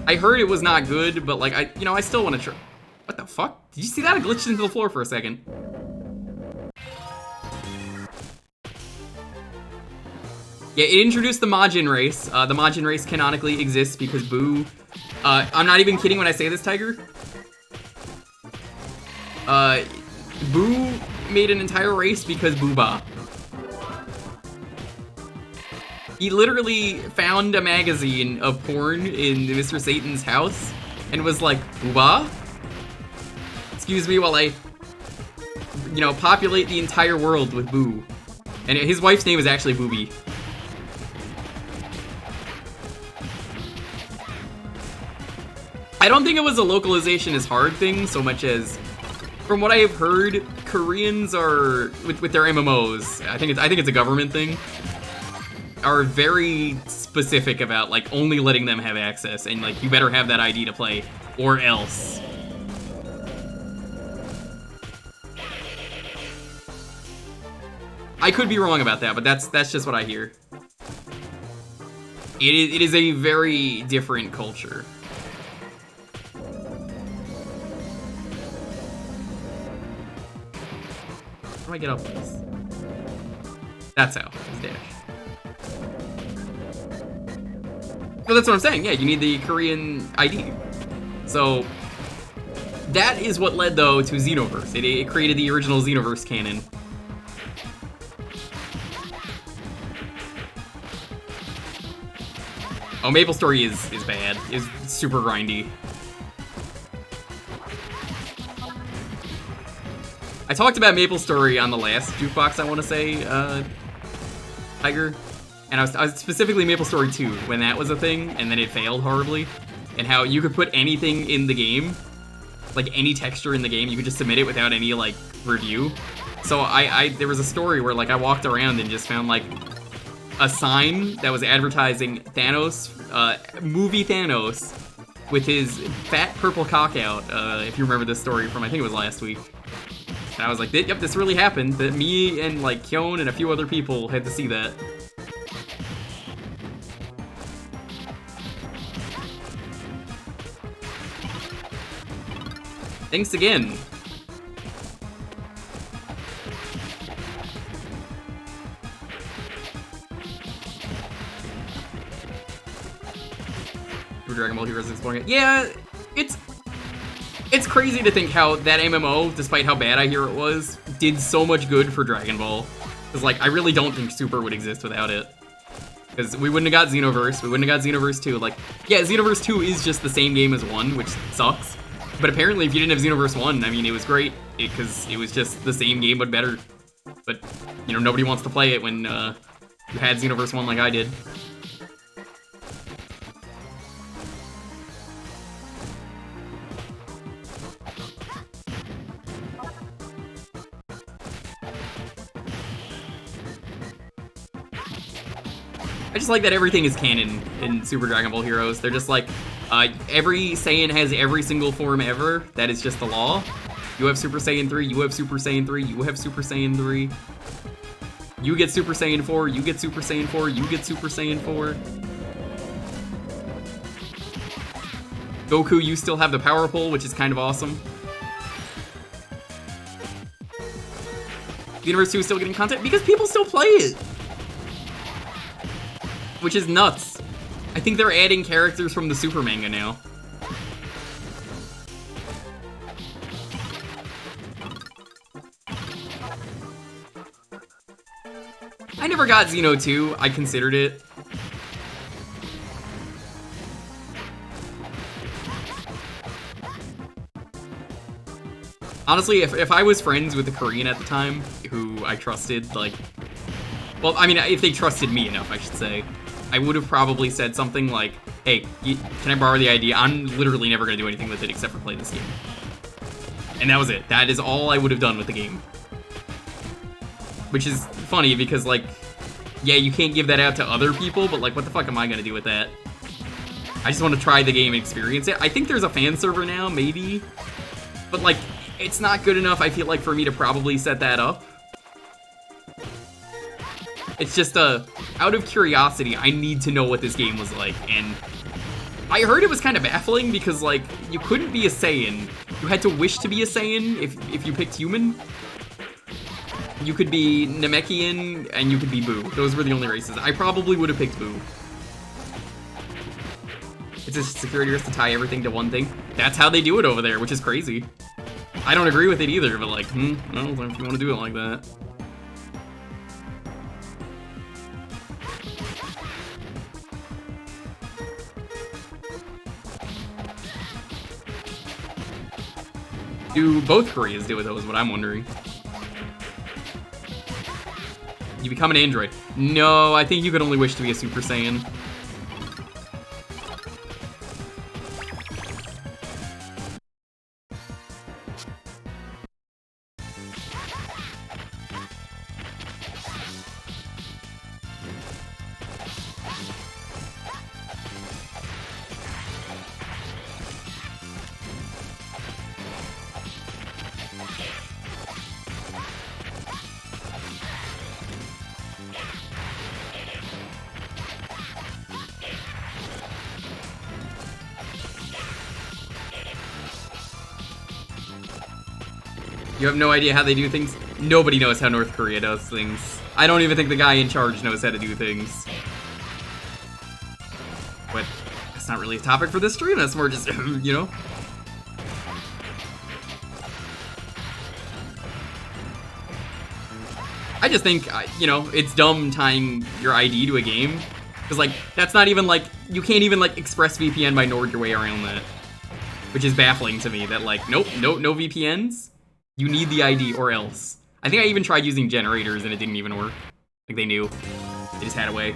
I heard it was not good, but like, I still want to try. What the fuck? Did you see that? I glitched into the floor for a second. Yeah, it introduced the Majin race. The Majin race canonically exists because Boo... I'm not even kidding when I say this, Tiger. Boo made an entire race because Booba. He literally found a magazine of porn in Mr. Satan's house and was like, Booba? Excuse me while I, populate the entire world with Boo. And his wife's name is actually Booby. I don't think it was a localization is hard thing so much as, from what I have heard, Koreans are with their MMOs. I think it's a government thing. are very specific about like only letting them have access, and like you better have that ID to play, or else. I could be wrong about that, but that's just what I hear. It is a very different culture. How do I get up this? That's how. It's dash. So that's what I'm saying. Yeah, you need the Korean ID. So that is what led though to Xenoverse. It created the original Xenoverse canon. Oh, Maple Story is bad. It's super grindy. I talked about Maple Story on the last Jewkbox, I want to say, Tiger. And I was specifically Maple Story 2 when that was a thing, and then it failed horribly. And how you could put anything in the game, like any texture in the game, you could just submit it without any, like, review. So there was a story where, like, I walked around and just found, like, a sign that was advertising Thanos, movie Thanos, with his fat purple cock out, if you remember this story from, I think it was last week. And I was like, yep, this really happened, that me and, like, Kyone and a few other people had to see that. Thanks again. Dragonball Heroes exploring it. Yeah, it's crazy to think how that MMO, despite how bad I hear it was, did so much good for Dragon Ball. Because, like, I really don't think Super would exist without it. Because we wouldn't have got Xenoverse, we wouldn't have got Xenoverse 2. Like, yeah, Xenoverse 2 is just the same game as 1, which sucks. But apparently, if you didn't have Xenoverse 1, I mean, it was great, because it was just the same game, but better. But, you know, nobody wants to play it when you had Xenoverse 1 like I did. I just like that everything is canon in Super Dragon Ball Heroes. They're just like, every Saiyan has every single form ever. That is just the law. You have Super Saiyan 3, you have Super Saiyan 3, you have Super Saiyan 3. You get Super Saiyan 4, you get Super Saiyan 4, you get Super Saiyan 4. Goku, you still have the Power Pole, which is kind of awesome. Universe 2 is still getting content because people still play it. Which is nuts. I think they're adding characters from the Super manga now. I never got Xeno 2. I considered it. Honestly, if I was friends with a Korean at the time, who I trusted, like... Well, I mean, if they trusted me enough, I should say. I would have probably said something like, hey, can I borrow the idea? I'm literally never going to do anything with it except for play this game. And that was it. That is all I would have done with the game. Which is funny because, like, yeah, you can't give that out to other people, but, like, what the fuck am I going to do with that? I just want to try the game and experience it. I think there's a fan server now, maybe. But, like, it's not good enough, I feel like, for me to probably set that up. It's just out of curiosity, I need to know what this game was like, and I heard it was kind of baffling because, like, you couldn't be a Saiyan. You had to wish to be a Saiyan if you picked human. You could be Namekian, and you could be Boo. Those were the only races. I probably would have picked Boo. It's a security risk to tie everything to one thing. That's how they do it over there, which is crazy. I don't agree with it either, but, like, no, if you want to do it like that. Do both Koreas do it, though, is what I'm wondering. You become an android. No, I think you could only wish to be a Super Saiyan. You have no idea how they do things? Nobody knows how North Korea does things. I don't even think the guy in charge knows how to do things. But that's not really a topic for this stream, that's more just, you know? I just think, you know, it's dumb tying your ID to a game. Because, like, that's not even, like, you can't even, like, ExpressVPN by Nord your way around that. Which is baffling to me, that, like, nope, no VPNs. You need the ID or else. I think I even tried using generators and it didn't even work. Like, they knew. They just had a way.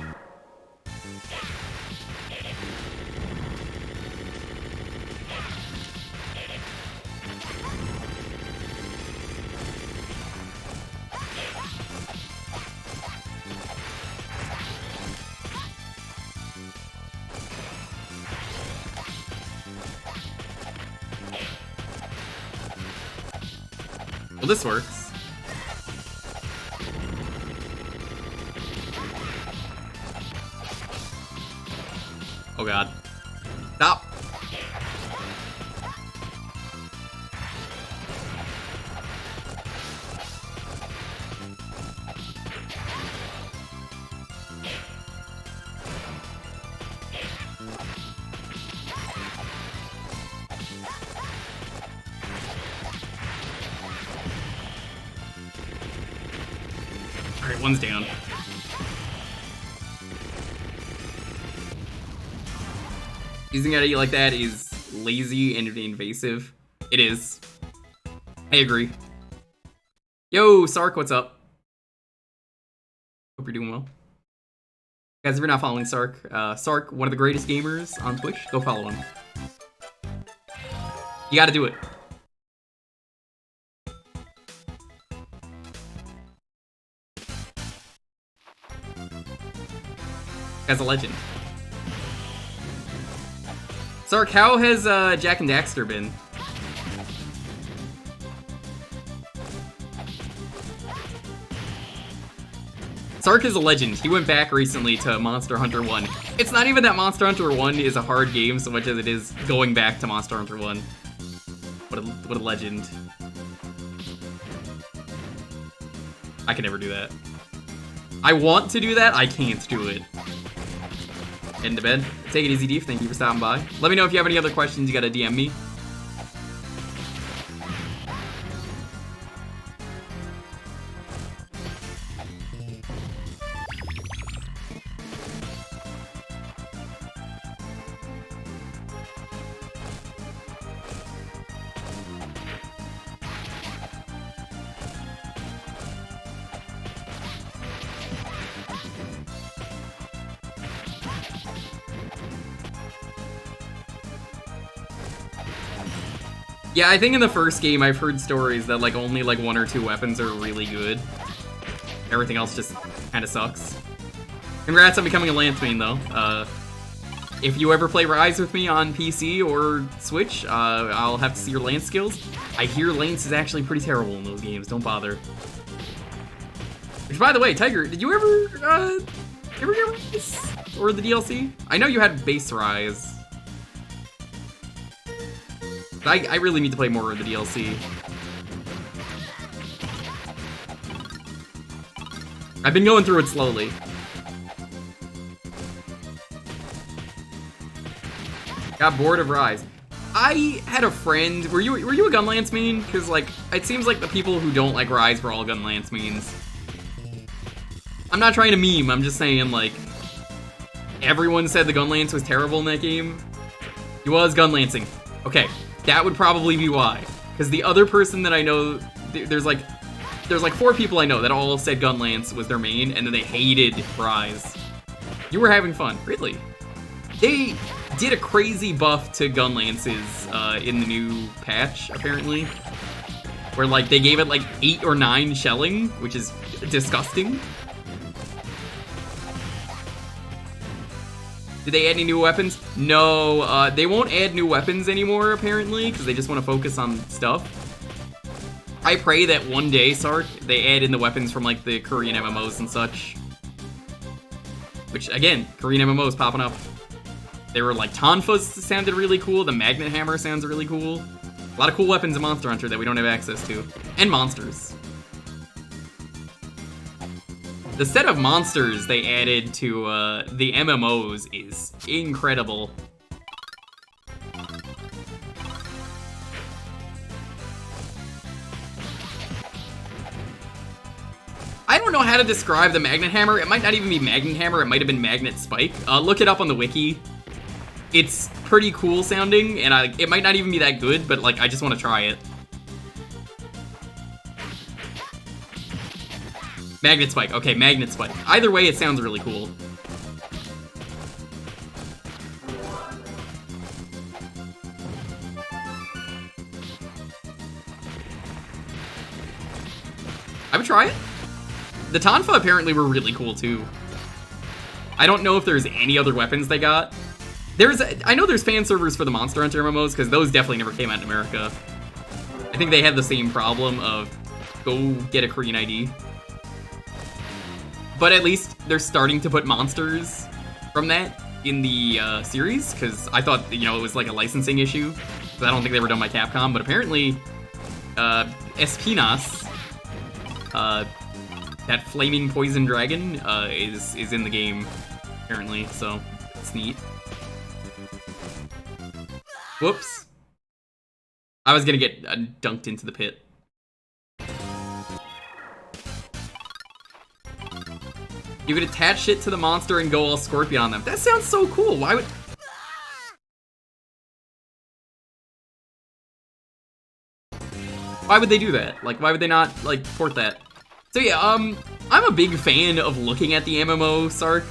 Well, this works. Oh god. Stop! Alright, one's down. Using ID like that is lazy and invasive. It is. I agree. Yo, Sark, what's up? Hope you're doing well. Guys, if you're not following Sark, Sark, one of the greatest gamers on Twitch, go follow him. You gotta do it. As a legend. Sark, how has Jack and Daxter been? Sark is a legend. He went back recently to Monster Hunter 1. It's not even that Monster Hunter 1 is a hard game so much as it is going back to Monster Hunter 1. What a legend. I can never do that. I want to do that, I can't do it. Heading to bed. Take it easy, Deef. Thank you for stopping by. Let me know if you have any other questions. You gotta DM me. Yeah, I think in the first game I've heard stories that like only like 1 or 2 weapons are really good. Everything else just kind of sucks. Congrats on becoming a Lance main though. If you ever play Rise with me on PC or Switch, I'll have to see your Lance skills. I hear Lance is actually pretty terrible in those games, don't bother. Which, by the way, Tiger, did you ever get Rise? Or the DLC? I know you had base Rise. I really need to play more of the DLC. I've been going through it slowly. Got bored of Rise. I had a friend. Were you a Gunlance main? Because like it seems like the people who don't like Rise were all Gunlance mains. I'm not trying to meme. I'm just saying like everyone said the Gunlance was terrible in that game. He was Gunlancing. Okay. That would probably be why. Because the other person that I know, there's like 4 people I know that all said Gunlance was their main, and then they hated Rise. You were having fun, really. They did a crazy buff to Gunlances in the new patch, apparently. Where like they gave it like 8 or 9 shelling, which is disgusting. Did they add any new weapons? No, they won't add new weapons anymore, apparently, because they just want to focus on stuff. I pray that one day, Sark, they add in the weapons from, like, the Korean MMOs and such. Which, again, Korean MMOs popping up. They were, like, Tonfas sounded really cool, the Magnet Hammer sounds really cool. A lot of cool weapons in Monster Hunter that we don't have access to. And monsters. The set of monsters they added to the MMOs is incredible. I don't know how to describe the Magnet Hammer. It might not even be Magnet Hammer, it might have been Magnet Spike. Look it up on the wiki. It's pretty cool sounding, and it might not even be that good, but like I just want to try it. Magnet Spike. Okay, Magnet Spike. Either way, it sounds really cool. I would try it. The Tonfa apparently were really cool too. I don't know if there's any other weapons they got. I know there's fan servers for the Monster Hunter MMOs, because those definitely never came out in America. I think they had the same problem of go get a Korean ID. But at least they're starting to put monsters from that in the series, because I thought, you know, it was like a licensing issue. I don't think they were done by Capcom, but apparently Espinas, that flaming poison dragon, is in the game, apparently, so it's neat. Whoops. I was gonna get dunked into the pit. You could attach it to the monster and go all Scorpion on them. That sounds so cool. Why would... Why would they do that? Like, why would they not, like, port that? So yeah, I'm a big fan of looking at the MMO, Sark.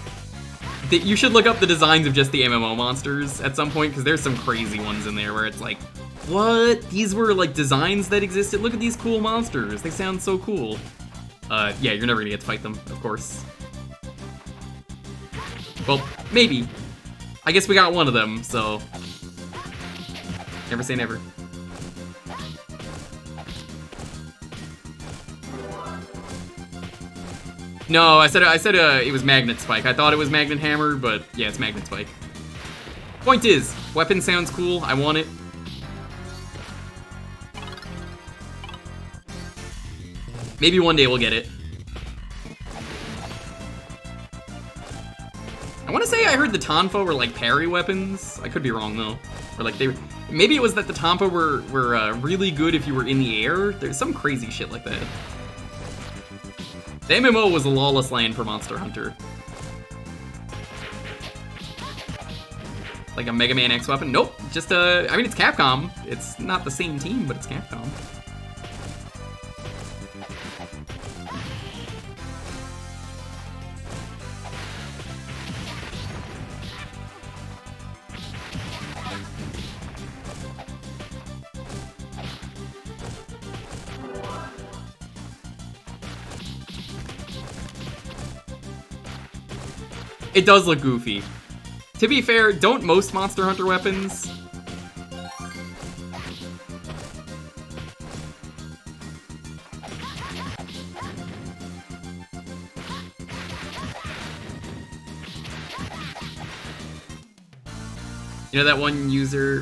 You should look up the designs of just the MMO monsters at some point, because there's some crazy ones in there where it's like, what? These were, like, designs that existed? Look at these cool monsters. They sound so cool. Yeah, you're never gonna get to fight them, of course. Well, maybe. I guess we got one of them, so... Never say never. No, I said it was Magnet Spike. I thought it was Magnet Hammer, but yeah, it's Magnet Spike. Point is, weapon sounds cool. I want it. Maybe one day we'll get it. I want to say I heard the Tonfa were like parry weapons. I could be wrong though. Or like maybe it was that the Tonfa were really good if you were in the air. There's some crazy shit like that. The MMO was a lawless land for Monster Hunter. Like a Mega Man X weapon? Nope. Just I mean, it's Capcom. It's not the same team, but it's Capcom. It does look goofy. To be fair, don't most Monster Hunter weapons? You know that one user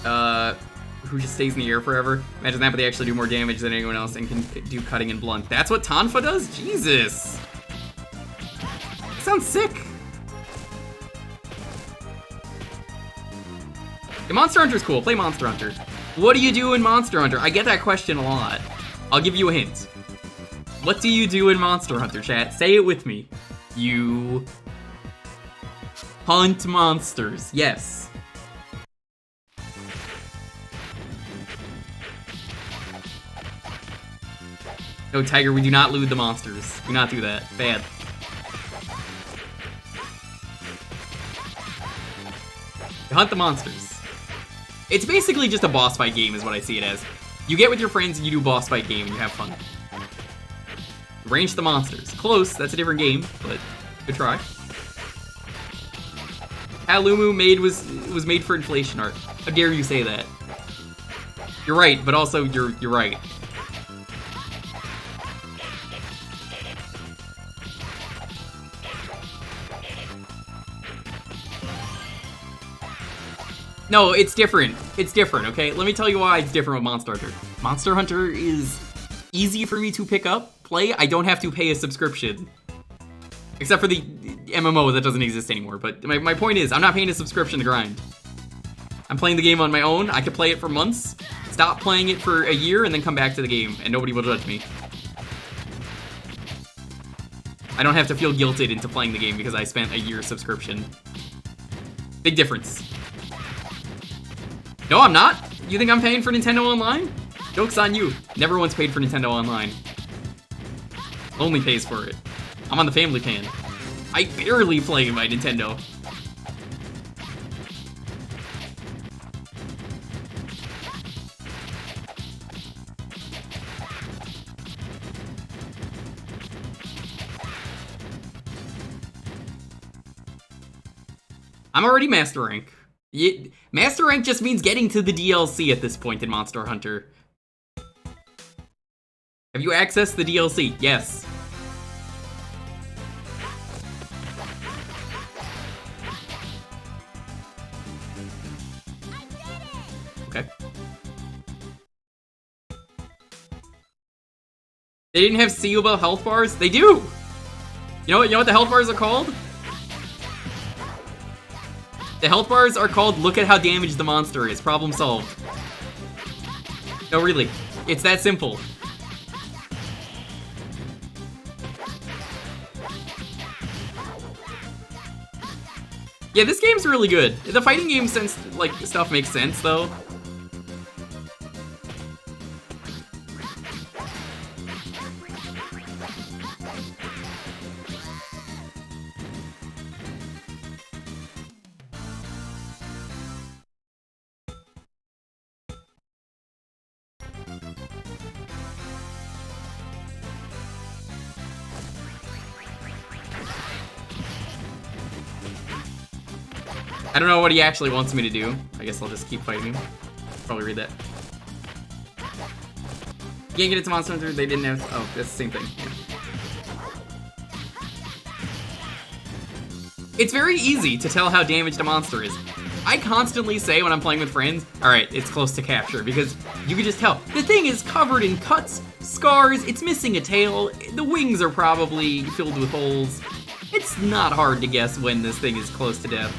who just stays in the air forever? Imagine that, but they actually do more damage than anyone else and can do cutting and blunt. That's what Tonfa does? Jesus! Sounds sick. Yeah, Monster Hunter's cool. Play Monster Hunter. What do you do in Monster Hunter? I get that question a lot. I'll give you a hint. What do you do in Monster Hunter, chat? Say it with me. You hunt monsters. Yes. No, Tiger, we do not loot the monsters. Do not do that. Bad. Hunt the monsters. It's basically just a boss fight game is what I see it as. You get with your friends and you do a boss fight game and you have fun. Range the monsters. Close, that's a different game, but good try. Halumu was made for inflation art. How dare you say that? You're right, but also you're right. No, it's different. It's different, okay? Let me tell you why it's different with Monster Hunter. Monster Hunter is easy for me to pick up, play. I don't have to pay a subscription. Except for the MMO that doesn't exist anymore. But my point is, I'm not paying a subscription to grind. I'm playing the game on my own. I could play it for months, stop playing it for a year, and then come back to the game, and nobody will judge me. I don't have to feel guilted into playing the game because I spent a year's subscription. Big difference. No, I'm not. You think I'm paying for Nintendo Online? Joke's on you. Never once paid for Nintendo Online. Only pays for it. I'm on the family plan. I barely play my Nintendo. I'm already Master Rank. Master Rank just means getting to the DLC at this point in Monster Hunter. Have you accessed the DLC? Yes. Okay. They didn't have seeable health bars? They do! You know what the health bars are called? The health bars are called look at how damaged the monster is. Problem solved. No, really. It's that simple. Yeah, this game's really good. The fighting game sense, like, stuff makes sense, though. I don't know what he actually wants me to do. I guess I'll just keep fighting him. Probably read that. You can't get it to Monster Hunter, they didn't have... Oh, that's the same thing. Yeah. It's very easy to tell how damaged a monster is. I constantly say when I'm playing with friends, alright, it's close to capture, because you can just tell. The thing is covered in cuts, scars, it's missing a tail, the wings are probably filled with holes. It's not hard to guess when this thing is close to death.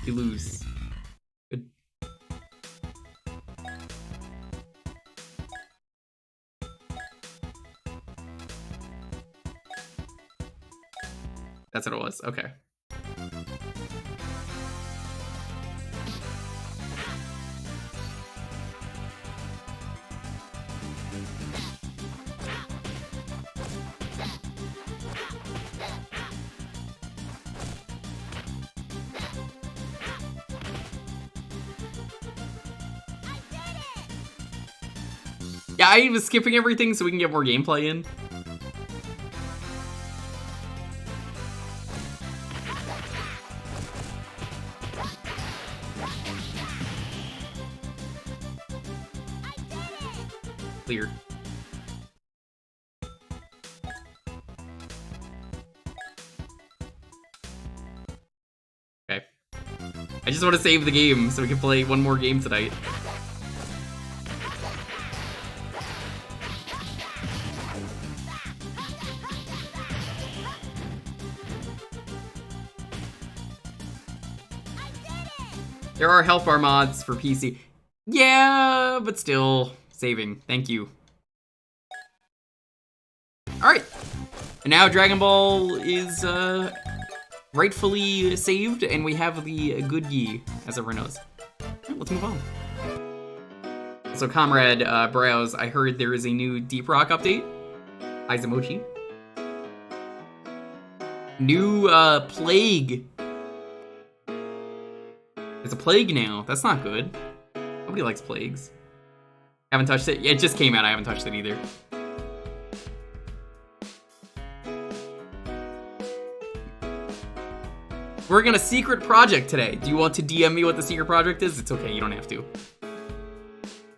You lose. Good. That's what it was. Okay. Yeah, I was skipping everything so we can get more gameplay in. Clear. Okay. I just want to save the game so we can play one more game tonight. There are health bar mods for PC. Yeah, but still, saving. Thank you. Alright. And now Dragon Ball is rightfully saved, and we have the good Yi, as everyone knows. Let's move on. So, Comrade Browse, I heard there is a new Deep Rock update. Izumochi. New Plague. There's a plague now. That's not good. Nobody likes plagues. Haven't touched it. Yeah, it just came out. I haven't touched it either. We're gonna secret project today. Do you want to DM me what the secret project is? It's okay, you don't have to.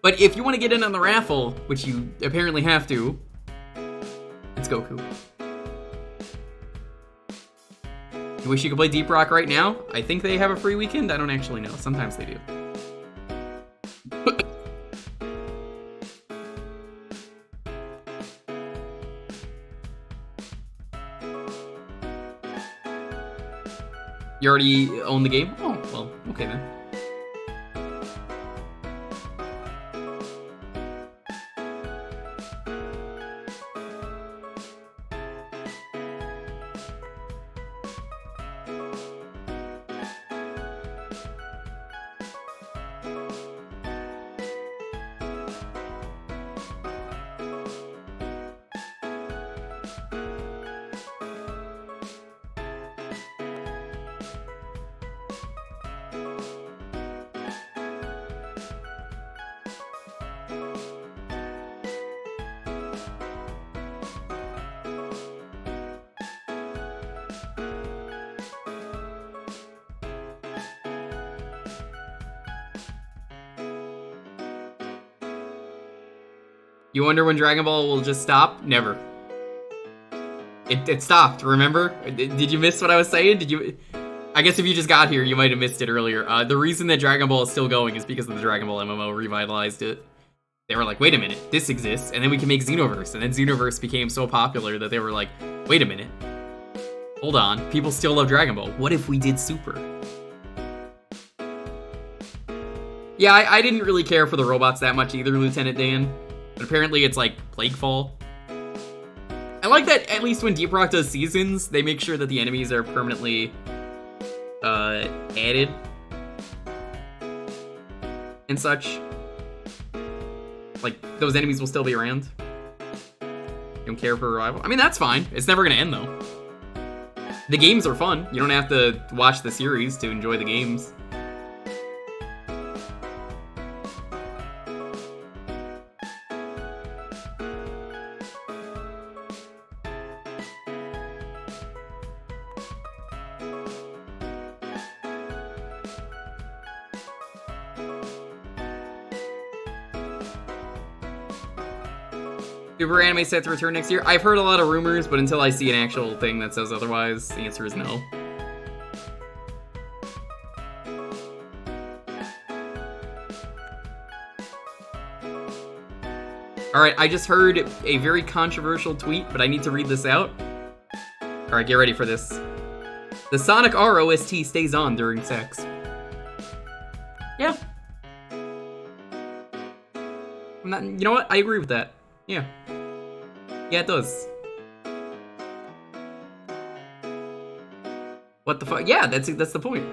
But if you want to get in on the raffle, which you apparently have to, it's Goku. You wish you could play Deep Rock right now? I think they have a free weekend. I don't actually know. Sometimes they do. You already own the game? Oh, well, okay then. You wonder when Dragon Ball will just stop? Never. It stopped, remember? Did you miss what I was saying? Did you... I guess if you just got here, you might have missed it earlier. The reason that Dragon Ball is still going is because of the Dragon Ball MMO revitalized it. They were like, wait a minute, this exists, and then we can make Xenoverse. And then Xenoverse became so popular that they were like, wait a minute. Hold on, people still love Dragon Ball. What if we did Super? Yeah, I didn't really care for the robots that much either, Lieutenant Dan. But apparently it's like Plaguefall. I like that at least when Deep Rock does seasons, they make sure that the enemies are permanently added and such. Like, those enemies will still be around. You don't care for revival? I mean, that's fine. It's never gonna end, though. The games are fun. You don't have to watch the series to enjoy the games. Super anime set to return next year? I've heard a lot of rumors, but until I see an actual thing that says otherwise, the answer is no. Alright, I just heard a very controversial tweet, but I need to read this out. Alright, get ready for this. The Sonic R OST stays on during sex. Yeah. You know what? I agree with that. Yeah. Yeah, it does. What the fuck? Yeah, that's the point.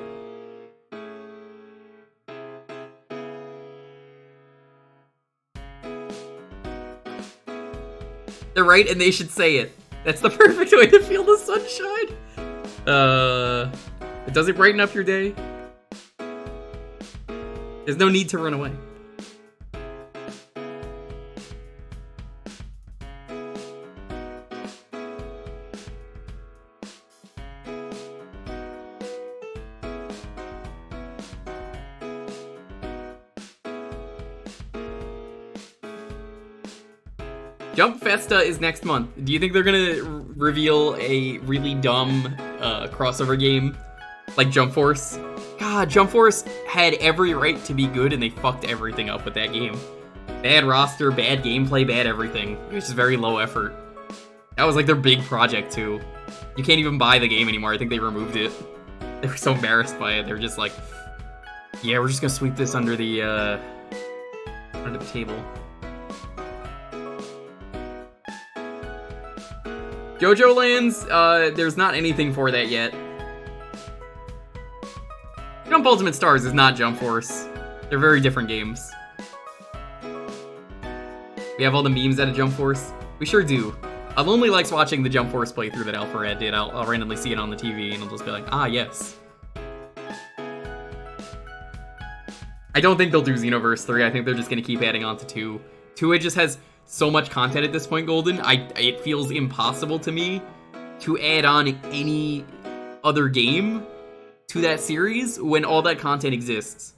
They're right, and they should say it. That's the perfect way to feel the sunshine. Does it brighten up your day? There's no need to run away. Jump Festa is next month. Do you think they're gonna reveal a really dumb crossover game like Jump Force? God, Jump Force had every right to be good, and they fucked everything up with that game. Bad roster, bad gameplay, bad everything. It was just very low effort. That was like their big project too. You can't even buy the game anymore. I think they removed it. They were so embarrassed by it. They were just like, yeah, we're just gonna sweep this under the table. JoJo Lands, there's not anything for that yet. Jump Ultimate Stars is not Jump Force. They're very different games. We have all the memes out of Jump Force. We sure do. Lonely likes watching the Jump Force playthrough that Alpharad did. I'll randomly see it on the TV and I'll just be like, ah, yes. I don't think they'll do Xenoverse 3. I think they're just gonna keep adding on to 2. 2, it just has so much content at this point, Golden. It feels impossible to me to add on any other game to that series when all that content exists.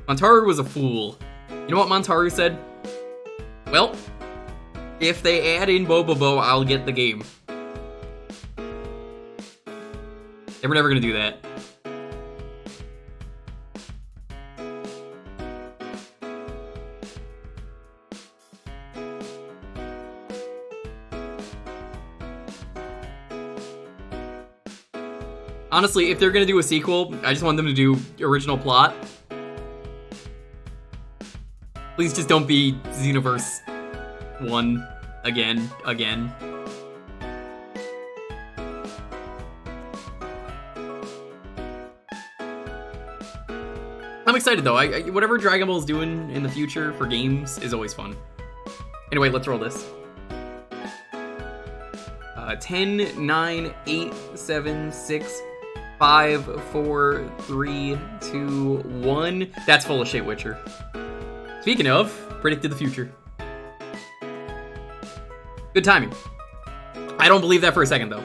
Montaru was a fool. You know what Montaru said? Well, If they add in Bobobo, I'll get the game. They were never gonna do that. Honestly, if they're gonna do a sequel, I just want them to do original plot. Please just don't be Xenoverse 1 again. I'm excited though. Whatever Dragon Ball is doing in the future for games is always fun. Anyway, let's roll this. 10, 9, 8, 7, 6, 5, 4, 3, 2, 1. That's full of shit, Witcher. Speaking of, predicted the future. Good timing. I don't believe that for a second, though.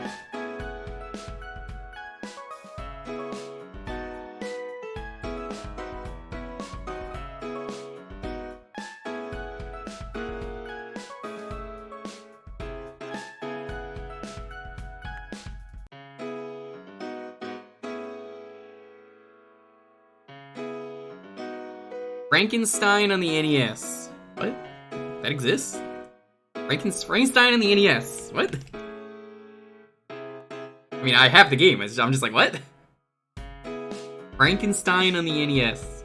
Frankenstein on the NES. What? That exists? Frankenstein on the NES. What? I mean, I have the game. I'm just like, what? Frankenstein on the NES.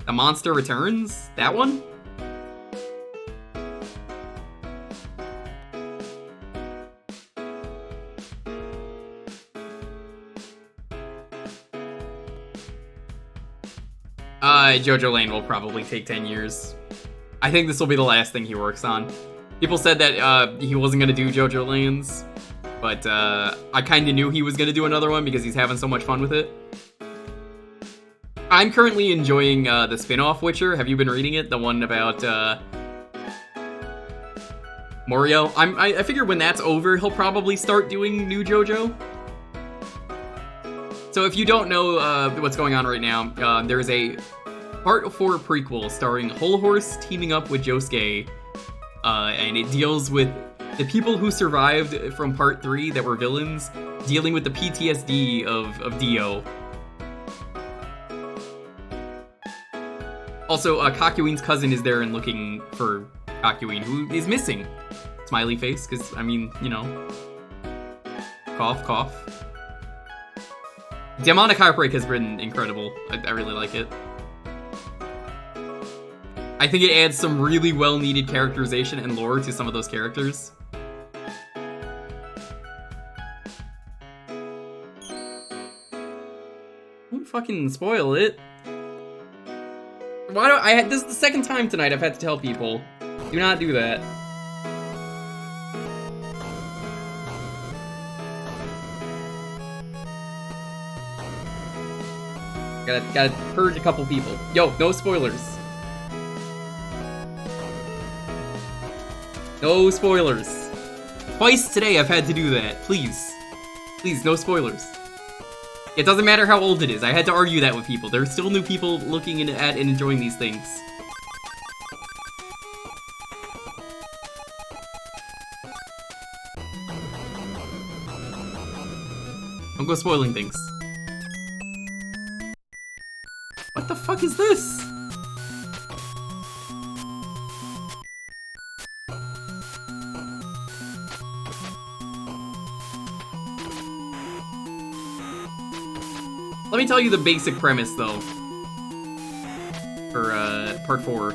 The Monster Returns? That one? JoJo Lane will probably take 10 years. I think this will be the last thing he works on. People said that he wasn't going to do JoJo Lanes, but I kind of knew he was going to do another one because he's having so much fun with it. I'm currently enjoying the spin-off Witcher. Have you been reading it? The one about Morio? I figure when that's over, he'll probably start doing new JoJo. So if you don't know what's going on right now, there's a Part 4 prequel starring Whole Horse teaming up with Josuke, and it deals with the people who survived from Part 3 that were villains, dealing with the PTSD of Dio. Also, Kakyoin's cousin is there and looking for Kakyoin, who is missing. Smiley face, because, I mean, you know. Cough, cough. Demonic Heartbreak has been incredible. I really like it. I think it adds some really well-needed characterization and lore to some of those characters. Don't fucking spoil it. Why don't this is the second time tonight I've had to tell people, do not do that. Gotta purge a couple people. Yo, no spoilers. No spoilers. Twice today I've had to do that. Please. Please, no spoilers. It doesn't matter how old it is. I had to argue that with people. There are still new people looking at and enjoying these things. Don't go spoiling things. What the fuck is this? Let me tell you the basic premise, though, for Part 4.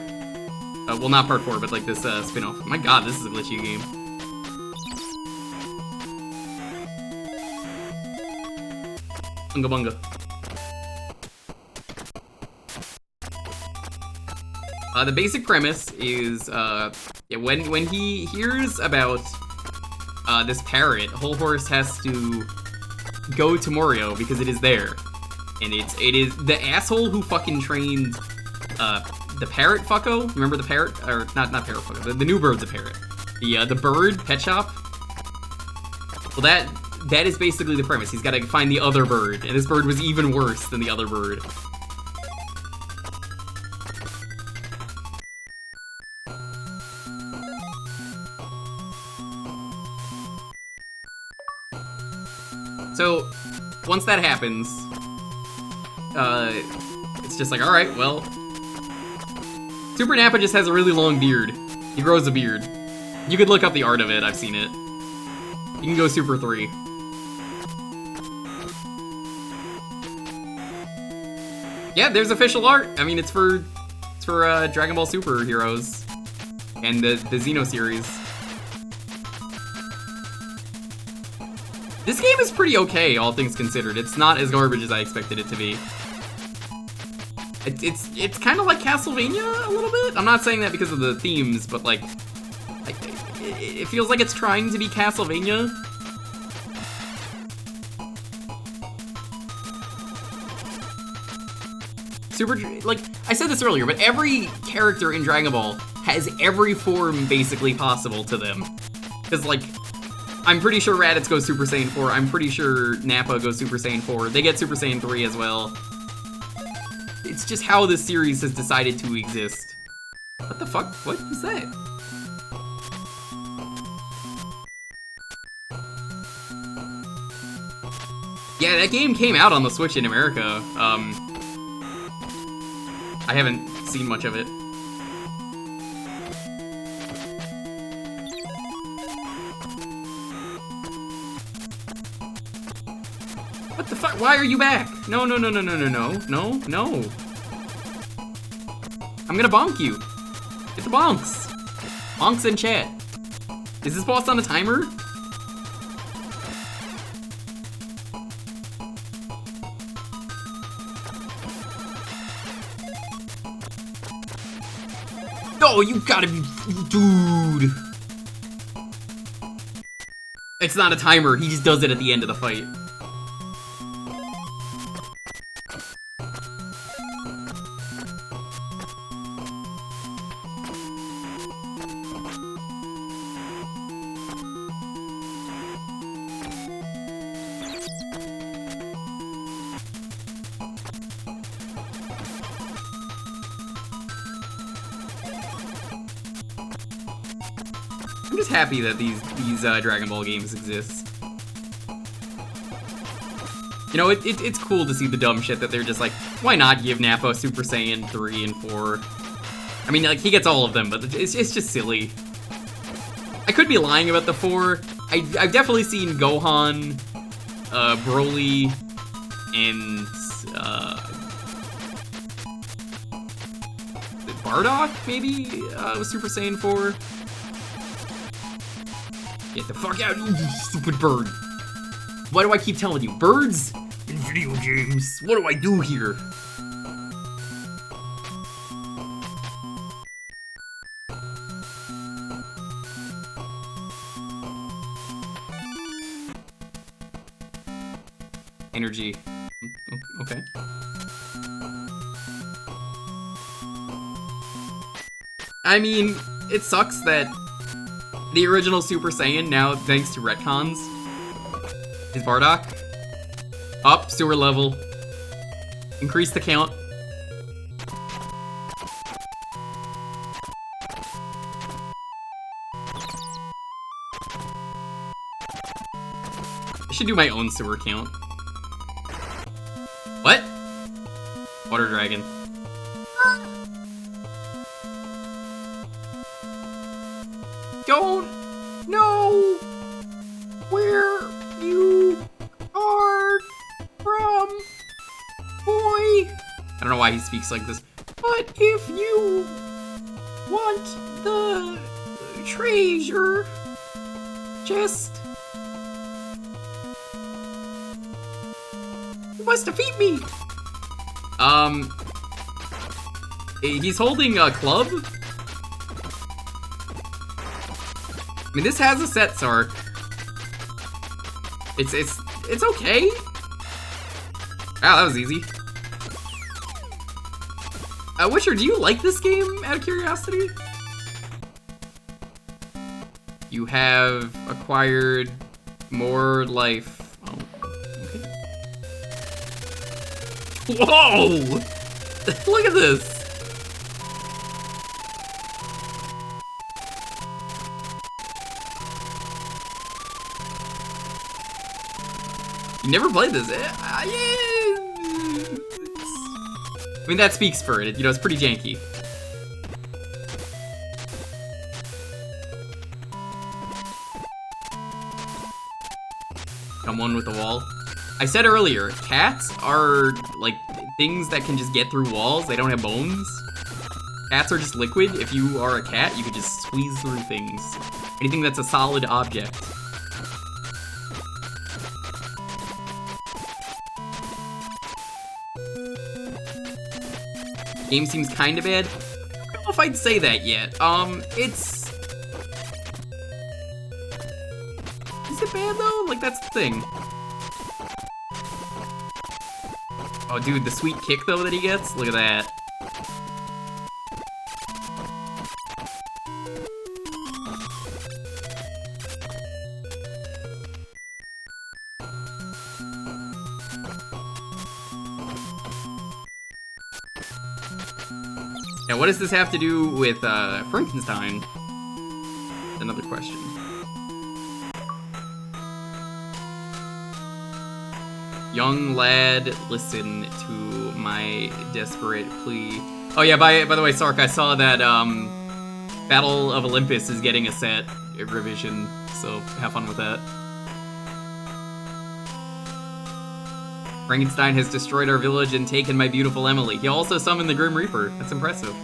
Well, not Part 4, but like this spin-off. My god, this is a glitchy game. Bunga bunga. The basic premise is when he hears about this parrot, Whole Horse has to go to Morio because it is there. And it is the asshole who fucking trained the parrot fucko. Remember the parrot? Or not parrot fucko. The new bird's a parrot. The bird pet shop. Well, that is basically the premise. He's got to find the other bird, and this bird was even worse than the other bird. So, once that happens, it's just like, alright, well... Super Nappa just has a really long beard. He grows a beard. You could look up the art of it, I've seen it. You can go Super 3. Yeah, there's official art. I mean, it's for Dragon Ball Super Heroes and the Xeno series. This game is pretty okay, all things considered. It's not as garbage as I expected it to be. It's kind of like Castlevania a little bit. I'm not saying that because of the themes, but like it feels like it's trying to be Castlevania. Like, I said this earlier, but every character in Dragon Ball has every form basically possible to them. Because, like, I'm pretty sure Raditz goes Super Saiyan 4, I'm pretty sure Nappa goes Super Saiyan 4, they get Super Saiyan 3 as well. It's just how this series has decided to exist. What the fuck? What was that? Yeah, that game came out on the Switch in America. I haven't seen much of it. What the fuck? Why are you back? No, no, no, no, no, no, no, no, no. I'm gonna bonk you. Get the bonks. Bonks in chat. Is this boss on a timer? No, you gotta be, dude. It's not a timer, he just does it at the end of the fight. I'm just happy that these Dragon Ball games exist. You know, it's cool to see the dumb shit that they're just like, why not give Nappa Super Saiyan 3 and 4? I mean, like, he gets all of them, but it's just silly. I could be lying about the 4. I've definitely seen Gohan, Broly, and, Bardock, maybe, with Super Saiyan 4. Get the fuck out, you stupid bird. Why do I keep telling you? Birds in video games. What do I do here? Energy. Okay. I mean, it sucks that the original Super Saiyan, now thanks to retcons, is Bardock. Up, sewer level. Increase the count. I should do my own sewer count. What? Water dragon. Don't know where you are from, boy. I don't know why he speaks like this. But if you want the treasure, just... you must defeat me. He's holding a club. I mean, this has a sets arc. It's okay. Wow, that was easy. Witcher, do you like this game, out of curiosity? You have acquired more life. Oh, okay. Whoa! Look at this! You never played this? Yeah. I mean, that speaks for it. You know, it's pretty janky. Come one with the wall. I said earlier, cats are like things that can just get through walls. They don't have bones. Cats are just liquid. If you are a cat, you can just squeeze through things. Anything that's a solid object. Game seems kind of bad. I don't know if I'd say that yet. It's... Is it bad though? Like, that's the thing. Oh, dude, the sweet kick though that he gets? Look at that. Now, what does this have to do with Frankenstein? Another question. Young lad, listen to my desperate plea. Oh yeah, by the way, Sark, I saw that Battle of Olympus is getting a set revision, so have fun with that. Frankenstein has destroyed our village and taken my beautiful Emily. He also summoned the Grim Reaper. That's impressive.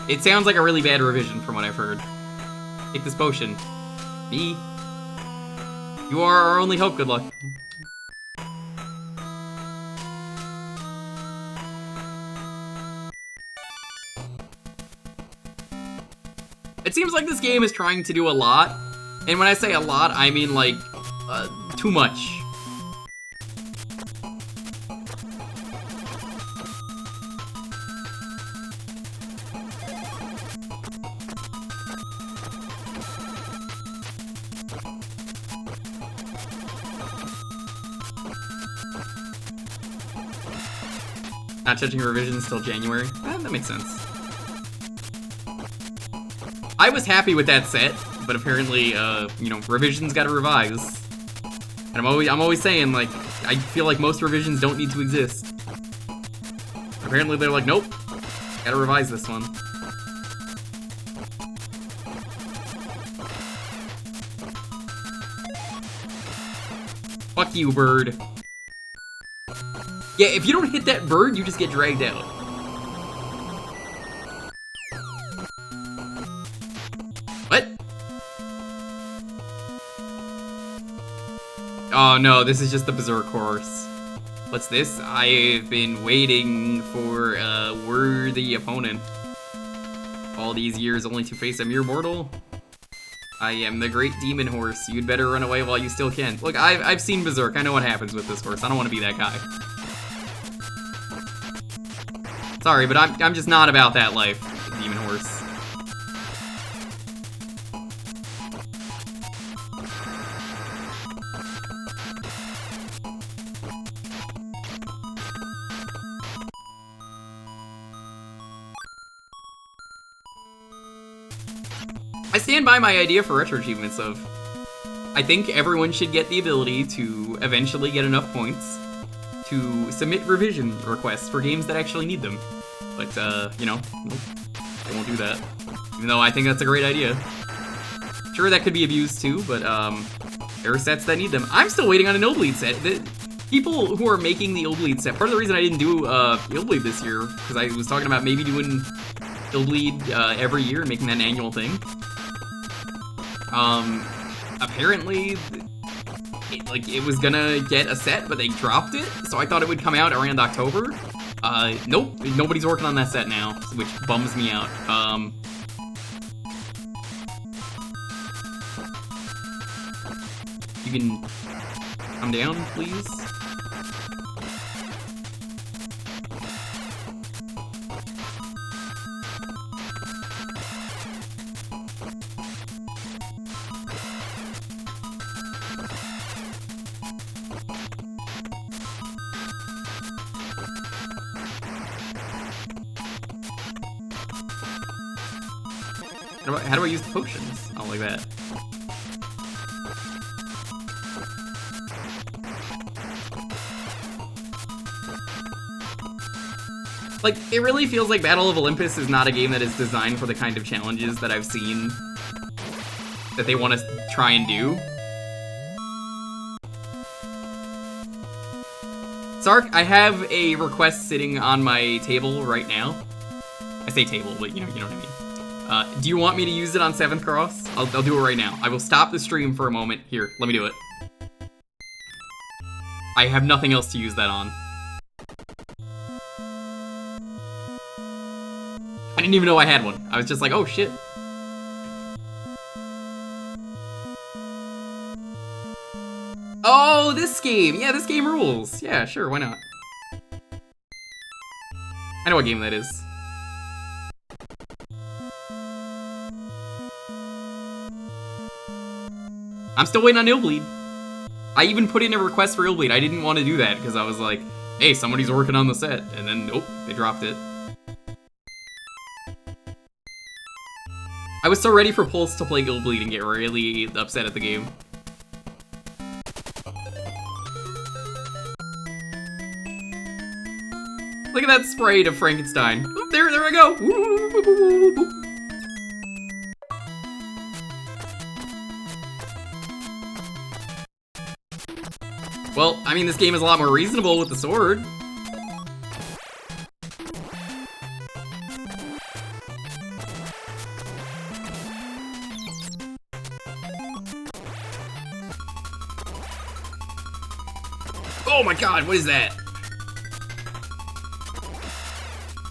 It sounds like a really bad revision from what I've heard. Take this potion. Me? You are our only hope, good luck. It seems like this game is trying to do a lot. And when I say a lot, I mean like, too much. Not touching revisions till January. That makes sense. I was happy with that set, but apparently, you know, revisions gotta revise. And I'm always saying, like, I feel like most revisions don't need to exist. Apparently they're like, nope, gotta revise this one. Fuck you, bird. Yeah, if you don't hit that bird, you just get dragged out. What? Oh no, this is just the Berserk horse. What's this? I've been waiting for a worthy opponent. All these years only to face a mere mortal? I am the great demon horse. You'd better run away while you still can. Look, I've seen Berserk. I know what happens with this horse. I don't want to be that guy. Sorry, but I'm just not about that life, demon horse. I stand by my idea for retro achievements of, I think everyone should get the ability to eventually get enough points to submit revision requests for games that actually need them. But, you know, nope, they won't do that. Even though I think that's a great idea. Sure, that could be abused too, but, there are sets that need them. I'm still waiting on an Illbleed set. The people who are making the Illbleed set, part of the reason I didn't do, Illbleed this year, because I was talking about maybe doing Illbleed, every year and making that an annual thing. Apparently, it was gonna get a set, but they dropped it, so I thought it would come out around October. Nope, nobody's working on that set now, which bums me out. You can come down, please? How do I use the potions? Oh, like that. Like, it really feels like Battle of Olympus is not a game that is designed for the kind of challenges that I've seen that they want to try and do. Sark, I have a request sitting on my table right now. I say table, but you know what I mean. Do you want me to use it on 7th Cross? I'll do it right now. I will stop the stream for a moment. Here, let me do it. I have nothing else to use that on. I didn't even know I had one. I was just like, oh shit. Oh, this game! Yeah, this game rules. Yeah, sure, why not? I know what game that is. I'm still waiting on Illbleed. I even put in a request for Illbleed. I didn't want to do that because I was like, hey, somebody's working on the set. And then, nope, they dropped it. I was so ready for Pulse to play Illbleed and get really upset at the game. Look at that sprite of Frankenstein. Oop, there I go. Woo. Well, I mean, this game is a lot more reasonable with the sword. Oh my god, what is that?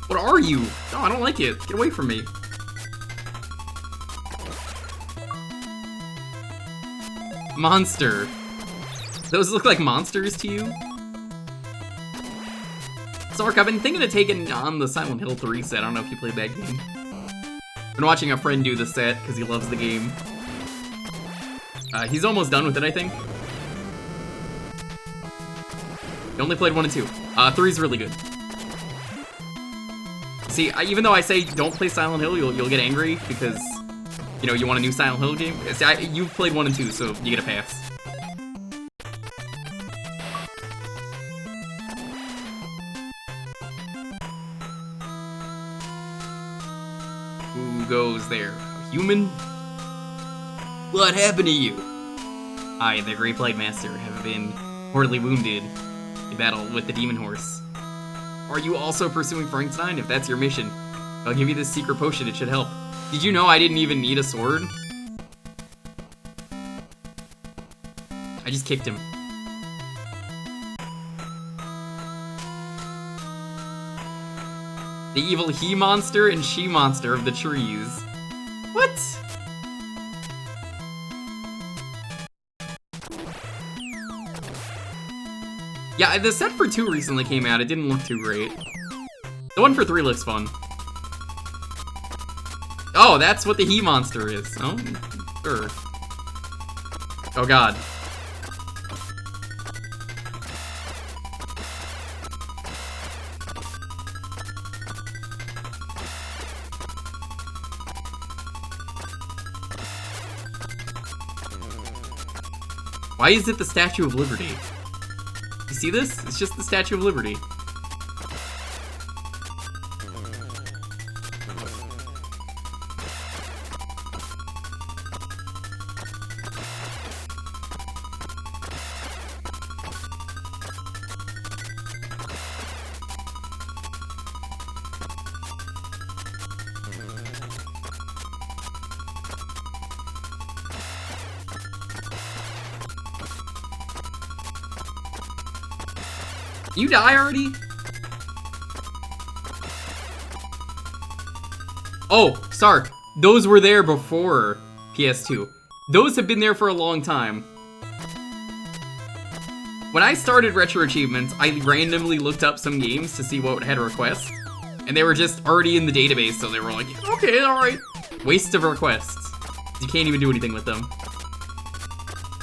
What are you? Oh, I don't like it. Get away from me. Monster. Those look like monsters to you? Sark, I've been thinking of taking on the Silent Hill 3 set. I don't know if you played that game. Been watching a friend do the set because he loves the game. He's almost done with it, I think. He only played 1 and 2. 3's really good. See, even though I say don't play Silent Hill, you'll get angry because, you know, you want a new Silent Hill game. See, you've played 1 and 2, so you get a pass. Who goes there? A human? What happened to you? I, the Great Blade Master, have been mortally wounded in battle with the Demon Horse. Are you also pursuing Frankenstein? If that's your mission, I'll give you this secret potion, it should help. Did you know I didn't even need a sword? I just kicked him. The evil he-monster and she-monster of the trees. What? Yeah, the set for 2 recently came out. It didn't look too great. The one for 3 looks fun. Oh, that's what the he-monster is. Oh, sure. Oh god. Why is it the Statue of Liberty? You see this? It's just the Statue of Liberty. You die already? Oh, Sark. Those were there before PS2. Those have been there for a long time. When I started Retro Achievements, I randomly looked up some games to see what had requests. And they were just already in the database, so they were like, okay, alright. Waste of requests. You can't even do anything with them.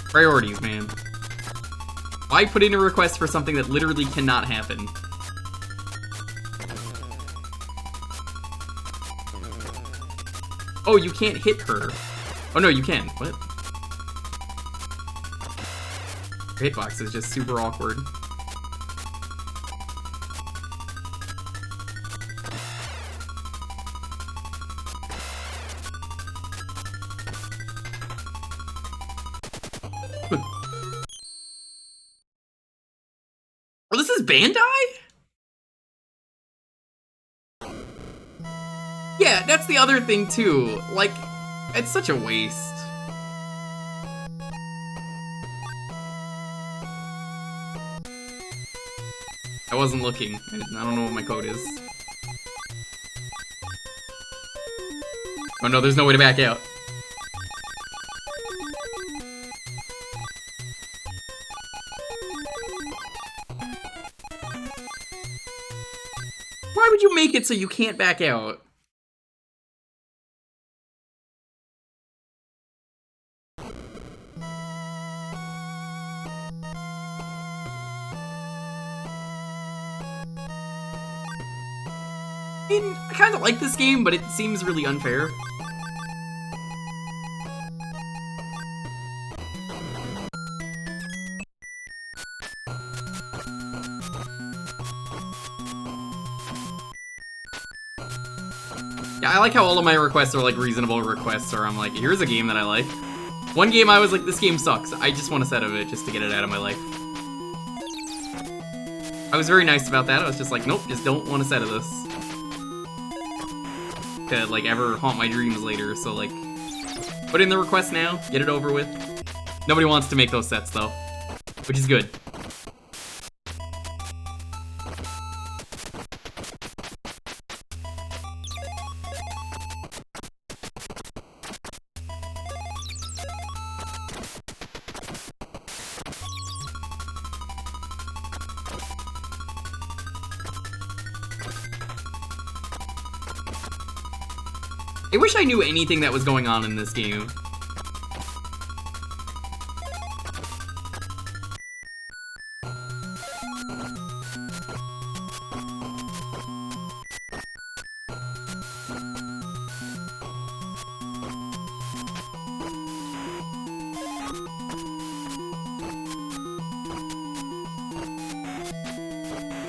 Priorities, man. Why put in a request for something that literally cannot happen? Oh, you can't hit her. Oh no, you can. What? Her hitbox is just super awkward. Oh, this is Bandai? Yeah, that's the other thing too. Like, it's such a waste. I wasn't looking. I don't know what my code is. Oh no, there's no way to back out. Why would you make it so you can't back out? I mean, I kind of like this game, but it seems really unfair. Yeah, I like how all of my requests are like reasonable requests, or I'm like, here's a game that I like. One game I was like, this game sucks. I just want a set of it just to get it out of my life. I was very nice about that. I was just like, nope, just don't want a set of this. To like ever haunt my dreams later, so like, put in the request now, get it over with. Nobody wants to make those sets though, which is good. I wish I knew anything that was going on in this game.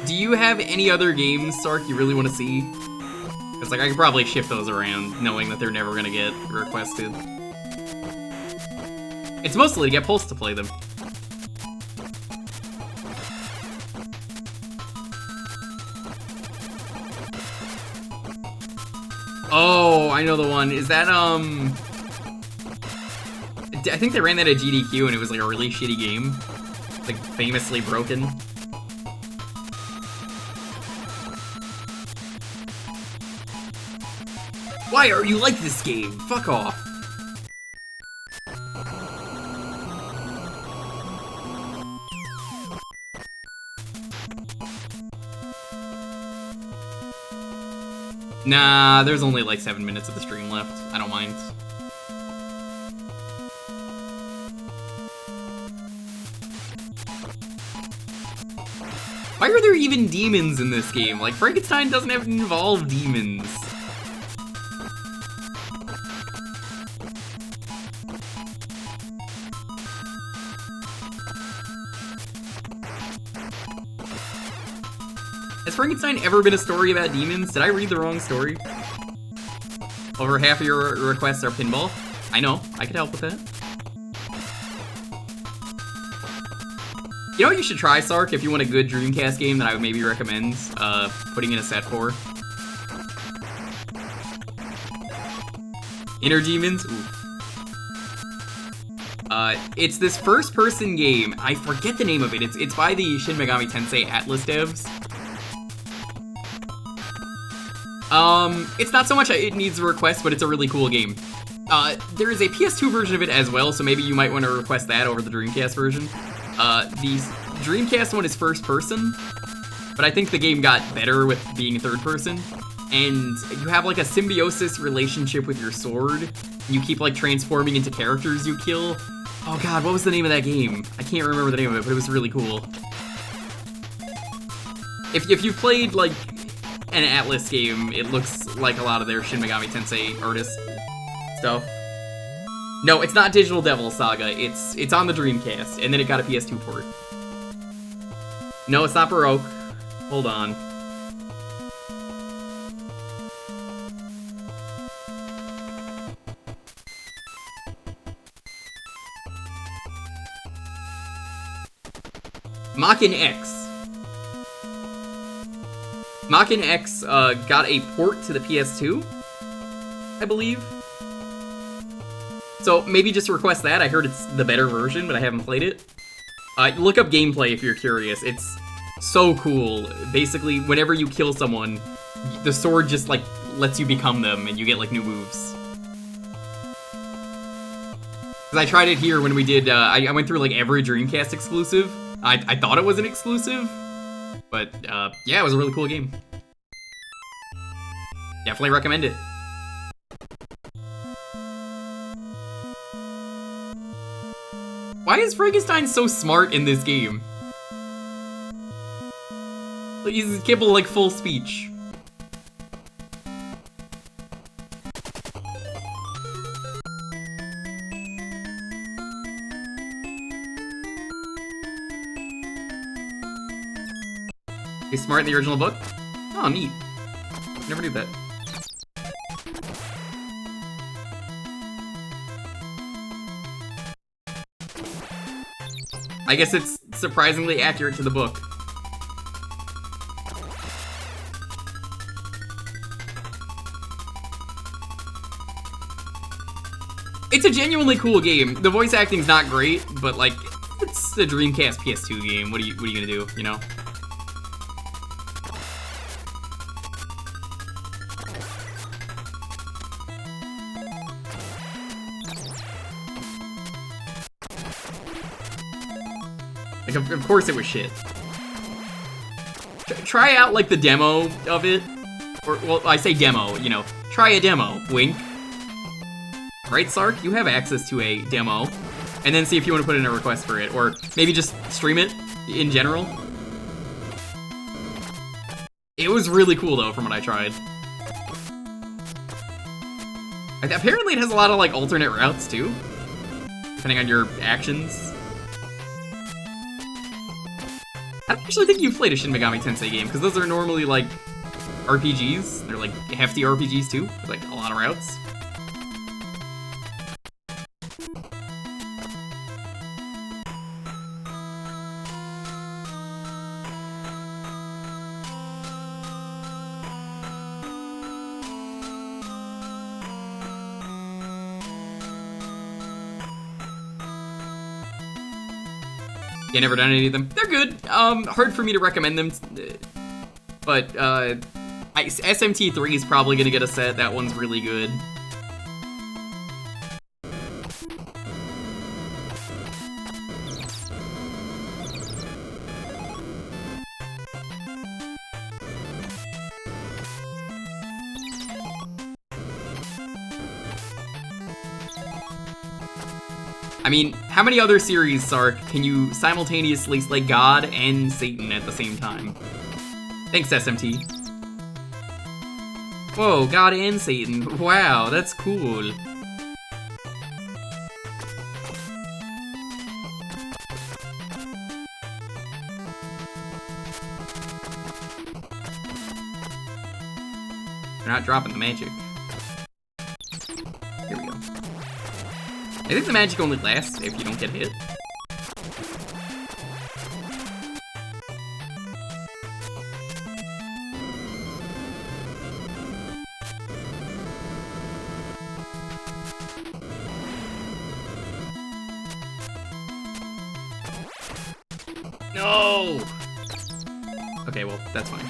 Do you have any other games, Sark, you really want to see? Because like I could probably shift those around, knowing that they're never gonna get requested. It's mostly to get Pulse to play them. Oh, I know the one. Is that I think they ran that at GDQ and it was like a really shitty game. Like famously broken. Why are you like this game? Fuck off. Nah, there's only like 7 minutes of the stream left. I don't mind. Why are there even demons in this game? Like, Frankenstein doesn't have to involve demons. Has Frankenstein ever been a story about demons? Did I read the wrong story? Over half of your requests are pinball? I know, I could help with that. You know what you should try, Sark, if you want a good Dreamcast game that I would maybe recommend putting in a set for? Inner Demons? Ooh. It's this first-person game. I forget the name of it. It's by the Shin Megami Tensei Atlas devs. It's not so much it needs a request, but it's a really cool game. There is a PS2 version of it as well, so maybe you might want to request that over the Dreamcast version. The Dreamcast one is first person, but I think the game got better with being third person. And you have like a symbiosis relationship with your sword. You keep like transforming into characters you kill. Oh god, what was the name of that game? I can't remember the name of it, but it was really cool. If you've played like an Atlas game, it looks like a lot of their Shin Megami Tensei artist stuff. No, it's not Digital Devil Saga. It's on the Dreamcast, and then it got a PS2 port. No, it's not Baroque. Hold on. Mach-In X. Mach-In X got a port to the PS2, I believe. So maybe just request that. I heard it's the better version, but I haven't played it. Look up gameplay if you're curious. It's so cool. Basically, whenever you kill someone, the sword just, like, lets you become them, and you get, like, new moves. Because I tried it here when we did, I went through, like, every Dreamcast exclusive. I thought it was an exclusive, but, yeah, it was a really cool game. Definitely recommend it. Why is Frankenstein so smart in this game? Like, he's capable of, like, full speech. He's smart in the original book? Oh, neat. Never knew that. I guess it's surprisingly accurate to the book. It's a genuinely cool game. The voice acting's not great, but like, it's a Dreamcast PS2 game. What are you gonna do, you know? Like, of course it was shit. Try out, like, the demo of it. Or, well, I say demo, you know. Try a demo, wink. Right, Sark? You have access to a demo. And then see if you want to put in a request for it. Or maybe just stream it in general. It was really cool, though, from what I tried. Apparently it has a lot of, like, alternate routes, too. Depending on your actions. I don't actually think you've played a Shin Megami Tensei game, because those are normally, like, RPGs. They're, like, hefty RPGs, too, with, like, a lot of routes. Yeah, never done any of them. They're good. Hard for me to recommend them, but SMT3 is probably gonna get a set. That one's really good. I mean, how many other series, Sark, can you simultaneously slay God and Satan at the same time? Thanks, SMT. Whoa, God and Satan. Wow, that's cool. They're not dropping the magic. Here we go. I think the magic only lasts if you don't get hit. No! Okay, well, that's fine.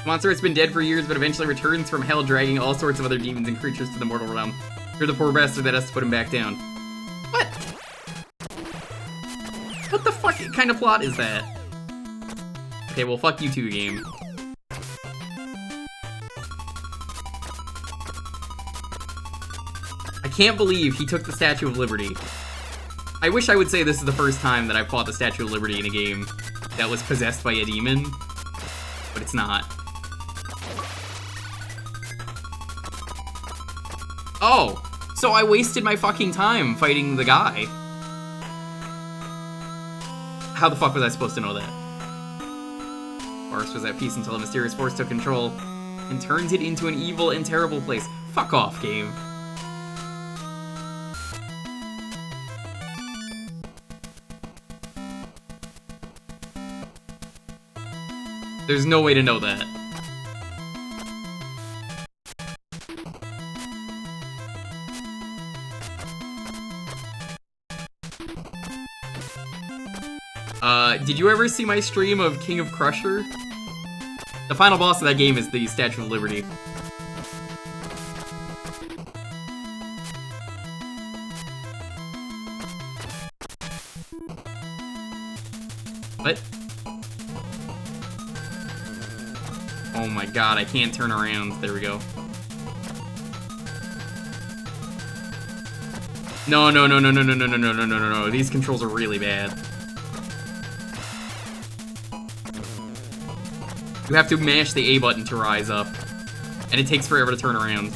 Monster has been dead for years, but eventually returns from hell, dragging all sorts of other demons and creatures to the mortal realm. You're the poor bastard that has to put him back down. What? What the fuck kind of plot is that? Okay, well, fuck you too, game. I can't believe he took the Statue of Liberty. I wish I would say this is the first time that I fought the Statue of Liberty in a game that was possessed by a demon, but it's not. Oh, so I wasted my fucking time fighting the guy. How the fuck was I supposed to know that? Forest was at peace until a mysterious force took control. and turns it into an evil and terrible place. Fuck off, game. There's no way to know that. Did you ever see my stream of King of Crusher? The final boss of that game is the Statue of Liberty. What? Oh my god, I can't turn around. There we go. No, no, no, no, no, no, no, no, no, no, no, no, no. These controls are really bad. You have to mash the A button to rise up. And it takes forever to turn around.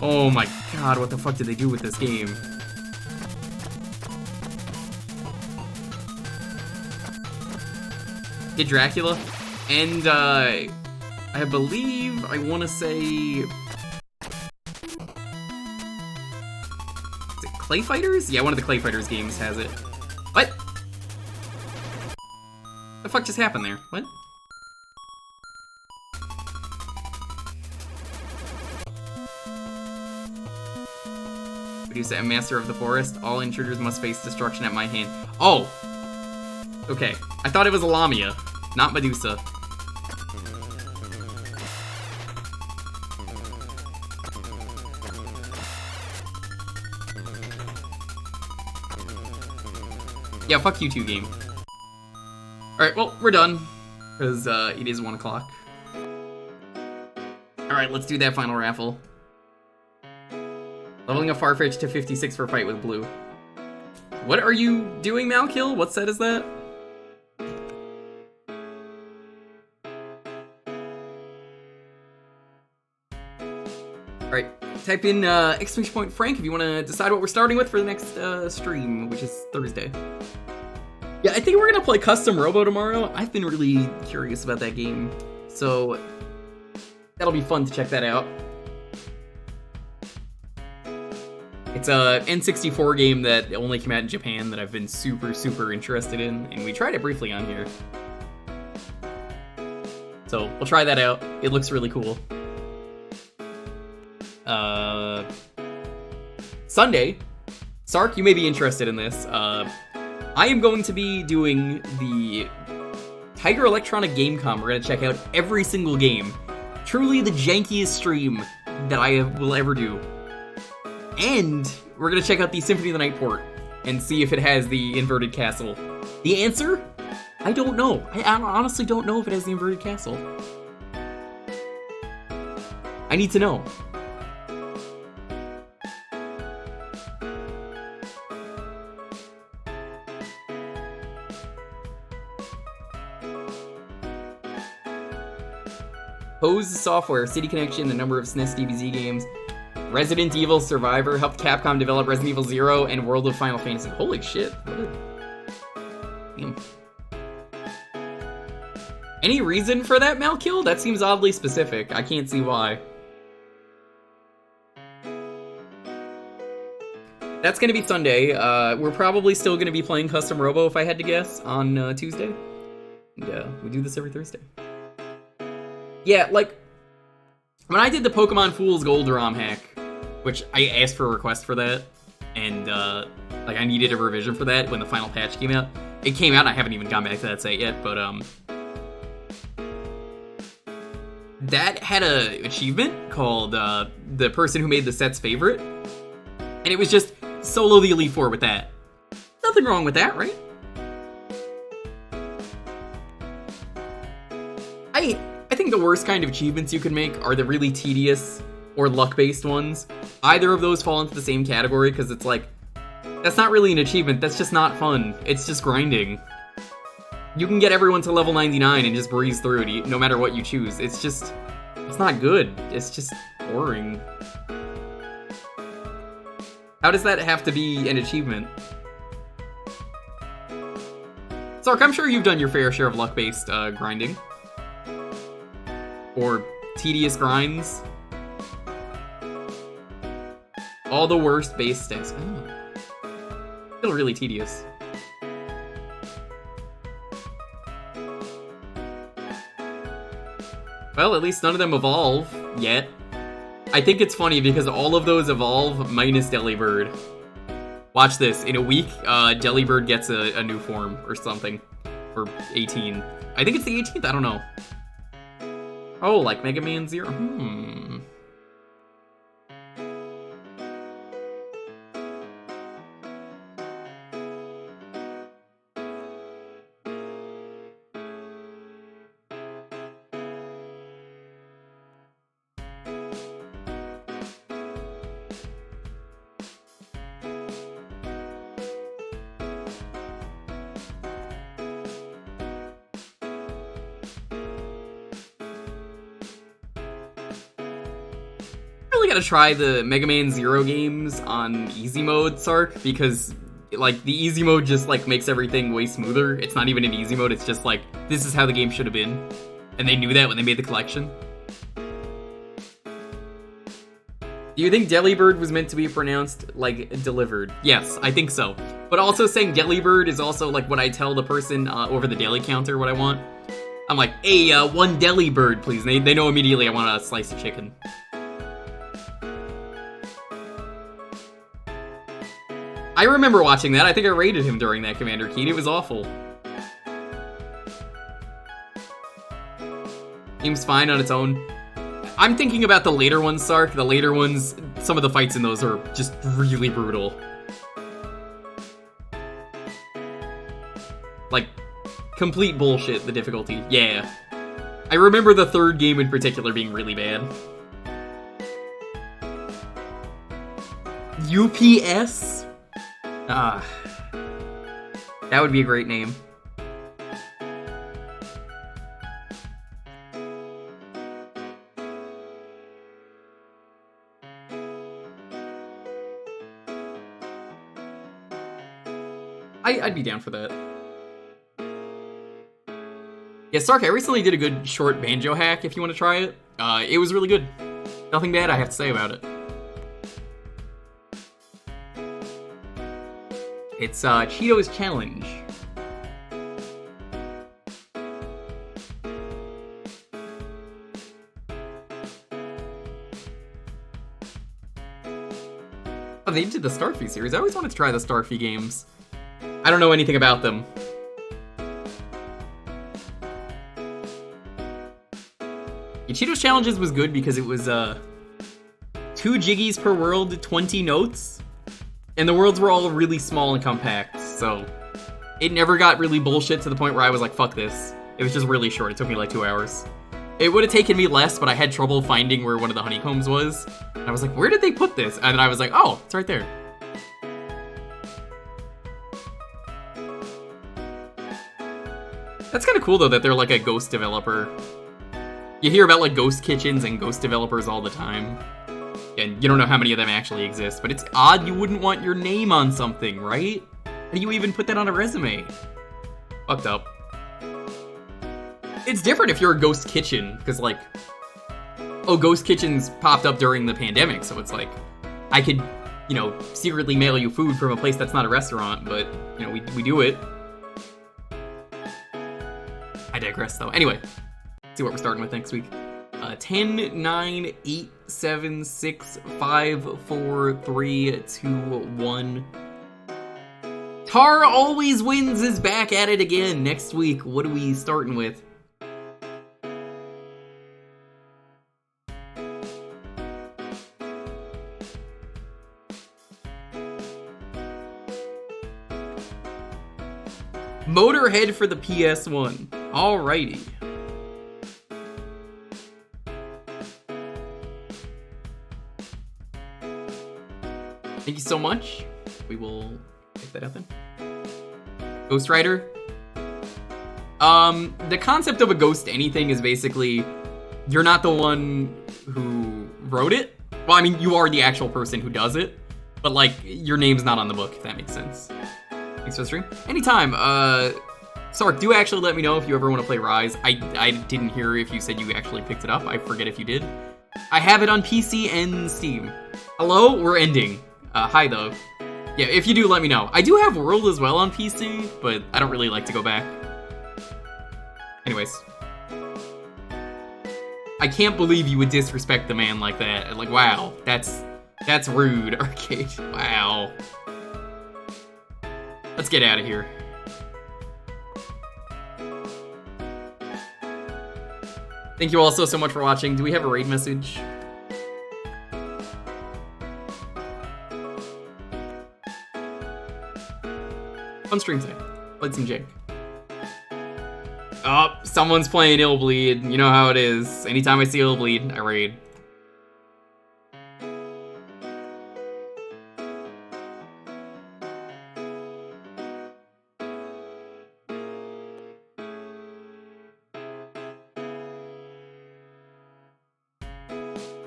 Oh my god, what the fuck did they do with this game? Kid Dracula. And, I believe, I want to say... Is it Clay Fighters? Yeah, one of the Clay Fighters games has it. What? The fuck just happened there? What? Medusa, a master of the forest. All intruders must face destruction at my hand. Oh! Okay. I thought it was a Lamia, not Medusa. Yeah, fuck you two, game. Alright, well, we're done. Because, it is 1 o'clock. Alright, let's do that final raffle. Leveling a Farfetch to 56 for fight with blue. What are you doing, Malkill? What set is that? Alright, type in exclamation point Frank if you want to decide what we're starting with for the next stream, which is Thursday. Yeah, I think we're going to play Custom Robo tomorrow. I've been really curious about that game, so that'll be fun to check that out. It's a N64 game that only came out in Japan that I've been super, super interested in, and we tried it briefly on here. So we'll try that out. It looks really cool. Sunday, Sark, you may be interested in this. I am going to be doing the Tiger Electronic Gamecom. We're going to check out every single game. Truly the jankiest stream that I will ever do. And we're going to check out the Symphony of the Night port and see if it has the inverted castle. The answer? I don't know. I honestly don't know if it has the inverted castle. I need to know. Pose Software, City Connection, the number of SNES DBZ games. Resident Evil Survivor helped Capcom develop Resident Evil 0 and World of Final Fantasy. Holy shit. Damn. Any reason for that, Malkill? That seems oddly specific. I can't see why. That's gonna be Sunday. We're probably still gonna be playing Custom Robo, if I had to guess, on Tuesday. And, we do this every Thursday. Yeah, like, when I did the Pokemon Fool's Gold ROM hack, which I asked for a request for that, and, like, I needed a revision for that when the final patch came out. It came out, and I haven't even gone back to that site yet, but, that had a achievement called, the person who made the set's favorite, and it was just solo the Elite Four with that. Nothing wrong with that, right? I think the worst kind of achievements you can make are the really tedious or luck-based ones. Either of those fall into the same category, because it's like, that's not really an achievement, that's just not fun. It's just grinding. You can get everyone to level 99 and just breeze through it, no matter what you choose. It's just, it's not good. It's just boring. How does that have to be an achievement? Sark, I'm sure you've done your fair share of luck-based grinding. Or tedious grinds. All the worst base stats. Oh. Still really tedious. Well, at least none of them evolve yet. I think it's funny because all of those evolve minus Delibird. Watch this. In a week, Delibird gets a new form or something. Or 18. I think it's the 18th? I don't know. Oh, like Mega Man Zero? Gotta try the Mega Man Zero games on easy mode, Sark, because like the easy mode just like makes everything way smoother. It's not even in easy mode, it's just like this is how the game should have been, and they knew that when they made the collection. Do you think Delibird was meant to be pronounced like delivered? Yes, I think so. But also saying Delibird is also like what I tell the person over the daily counter what I want. I'm like, hey, one Delibird, please. And they know immediately I want a slice of chicken. I remember watching that. I think I rated him during that, Commander Keen. It was awful. Game's fine on its own. I'm thinking about the later ones, Sark. The later ones, some of the fights in those are just really brutal. Like, complete bullshit, the difficulty. Yeah. I remember the third game in particular being really bad. UPS? Ah, that would be a great name. I'd be down for that. Yeah, Sark, I recently did a good short banjo hack if you want to try it. It was really good. Nothing bad I have to say about it. It's Cheeto's Challenge. Oh, they did the Starfy series. I always wanted to try the Starfy games. I don't know anything about them. Yeah, Cheeto's Challenges was good because it was 2 jiggies per world, 20 notes. And the worlds were all really small and compact, so it never got really bullshit to the point where I was like, fuck this. It was just really short. It took me like 2 hours. It would have taken me less, but I had trouble finding where one of the honeycombs was. And I was like, where did they put this? And then I was like, oh, it's right there. That's kind of cool, though, that they're like a ghost developer. You hear about like ghost kitchens and ghost developers all the time. And you don't know how many of them actually exist, but it's odd you wouldn't want your name on something, right? How do you even put that on a resume? Fucked up. It's different if you're a ghost kitchen, because like, oh, ghost kitchens popped up during the pandemic, so it's like, I could, you know, secretly mail you food from a place that's not a restaurant, but, you know, we do it. I digress, though. Anyway, let's see what we're starting with next week. 10, 9, 8, 7, 6, 5, 4, 3, 2, 1. Tar Always Wins is back at it again next week. What are we starting with? Motorhead for the PS1. Alrighty. Thank you so much. We will get that out then. Ghost Rider. The concept of a ghost anything is basically you're not the one who wrote it. Well, I mean, you are the actual person who does it, but like your name's not on the book, if that makes sense. Thanks for the stream. Anytime. Sark, do actually let me know if you ever want to play Rise. I didn't hear if you said you actually picked it up. I forget if you did. I have it on PC and Steam. Hello? We're ending. Hi, though. Yeah, if you do, let me know. I do have World as well on PC, but I don't really like to go back. Anyways. I can't believe you would disrespect the man like that. Like, wow. That's rude, Arcade. Wow. Let's get out of here. Thank you all so much for watching. Do we have a raid message? Fun stream today. Played some Jake. Oh, someone's playing Illbleed. You know how it is. Anytime I see Illbleed, I raid.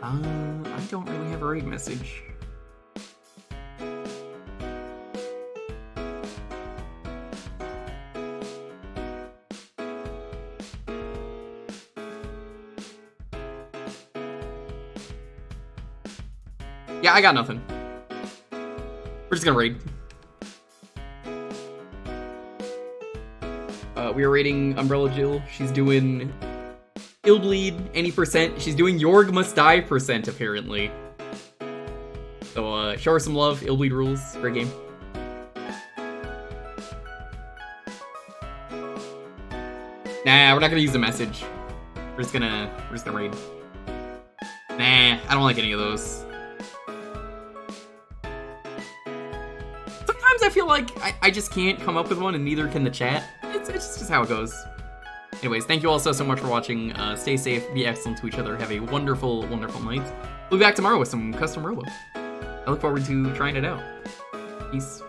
I don't really have a raid message. Yeah, I got nothing. We're just gonna raid. We are raiding Umbrella Jill. She's doing Illbleed, any percent. She's doing Yorg Must Die percent, apparently. So, show her some love. Illbleed rules. Great game. Nah, we're not gonna use the message. We're just gonna raid. Nah, I don't like any of those. Sometimes I feel like I just can't come up with one, and neither can the chat. It's just how it goes. Anyways, thank you all so much for watching. Stay safe, be excellent to each other. Have a wonderful, wonderful night. We'll be back tomorrow with some custom Robo. I look forward to trying it out. Peace.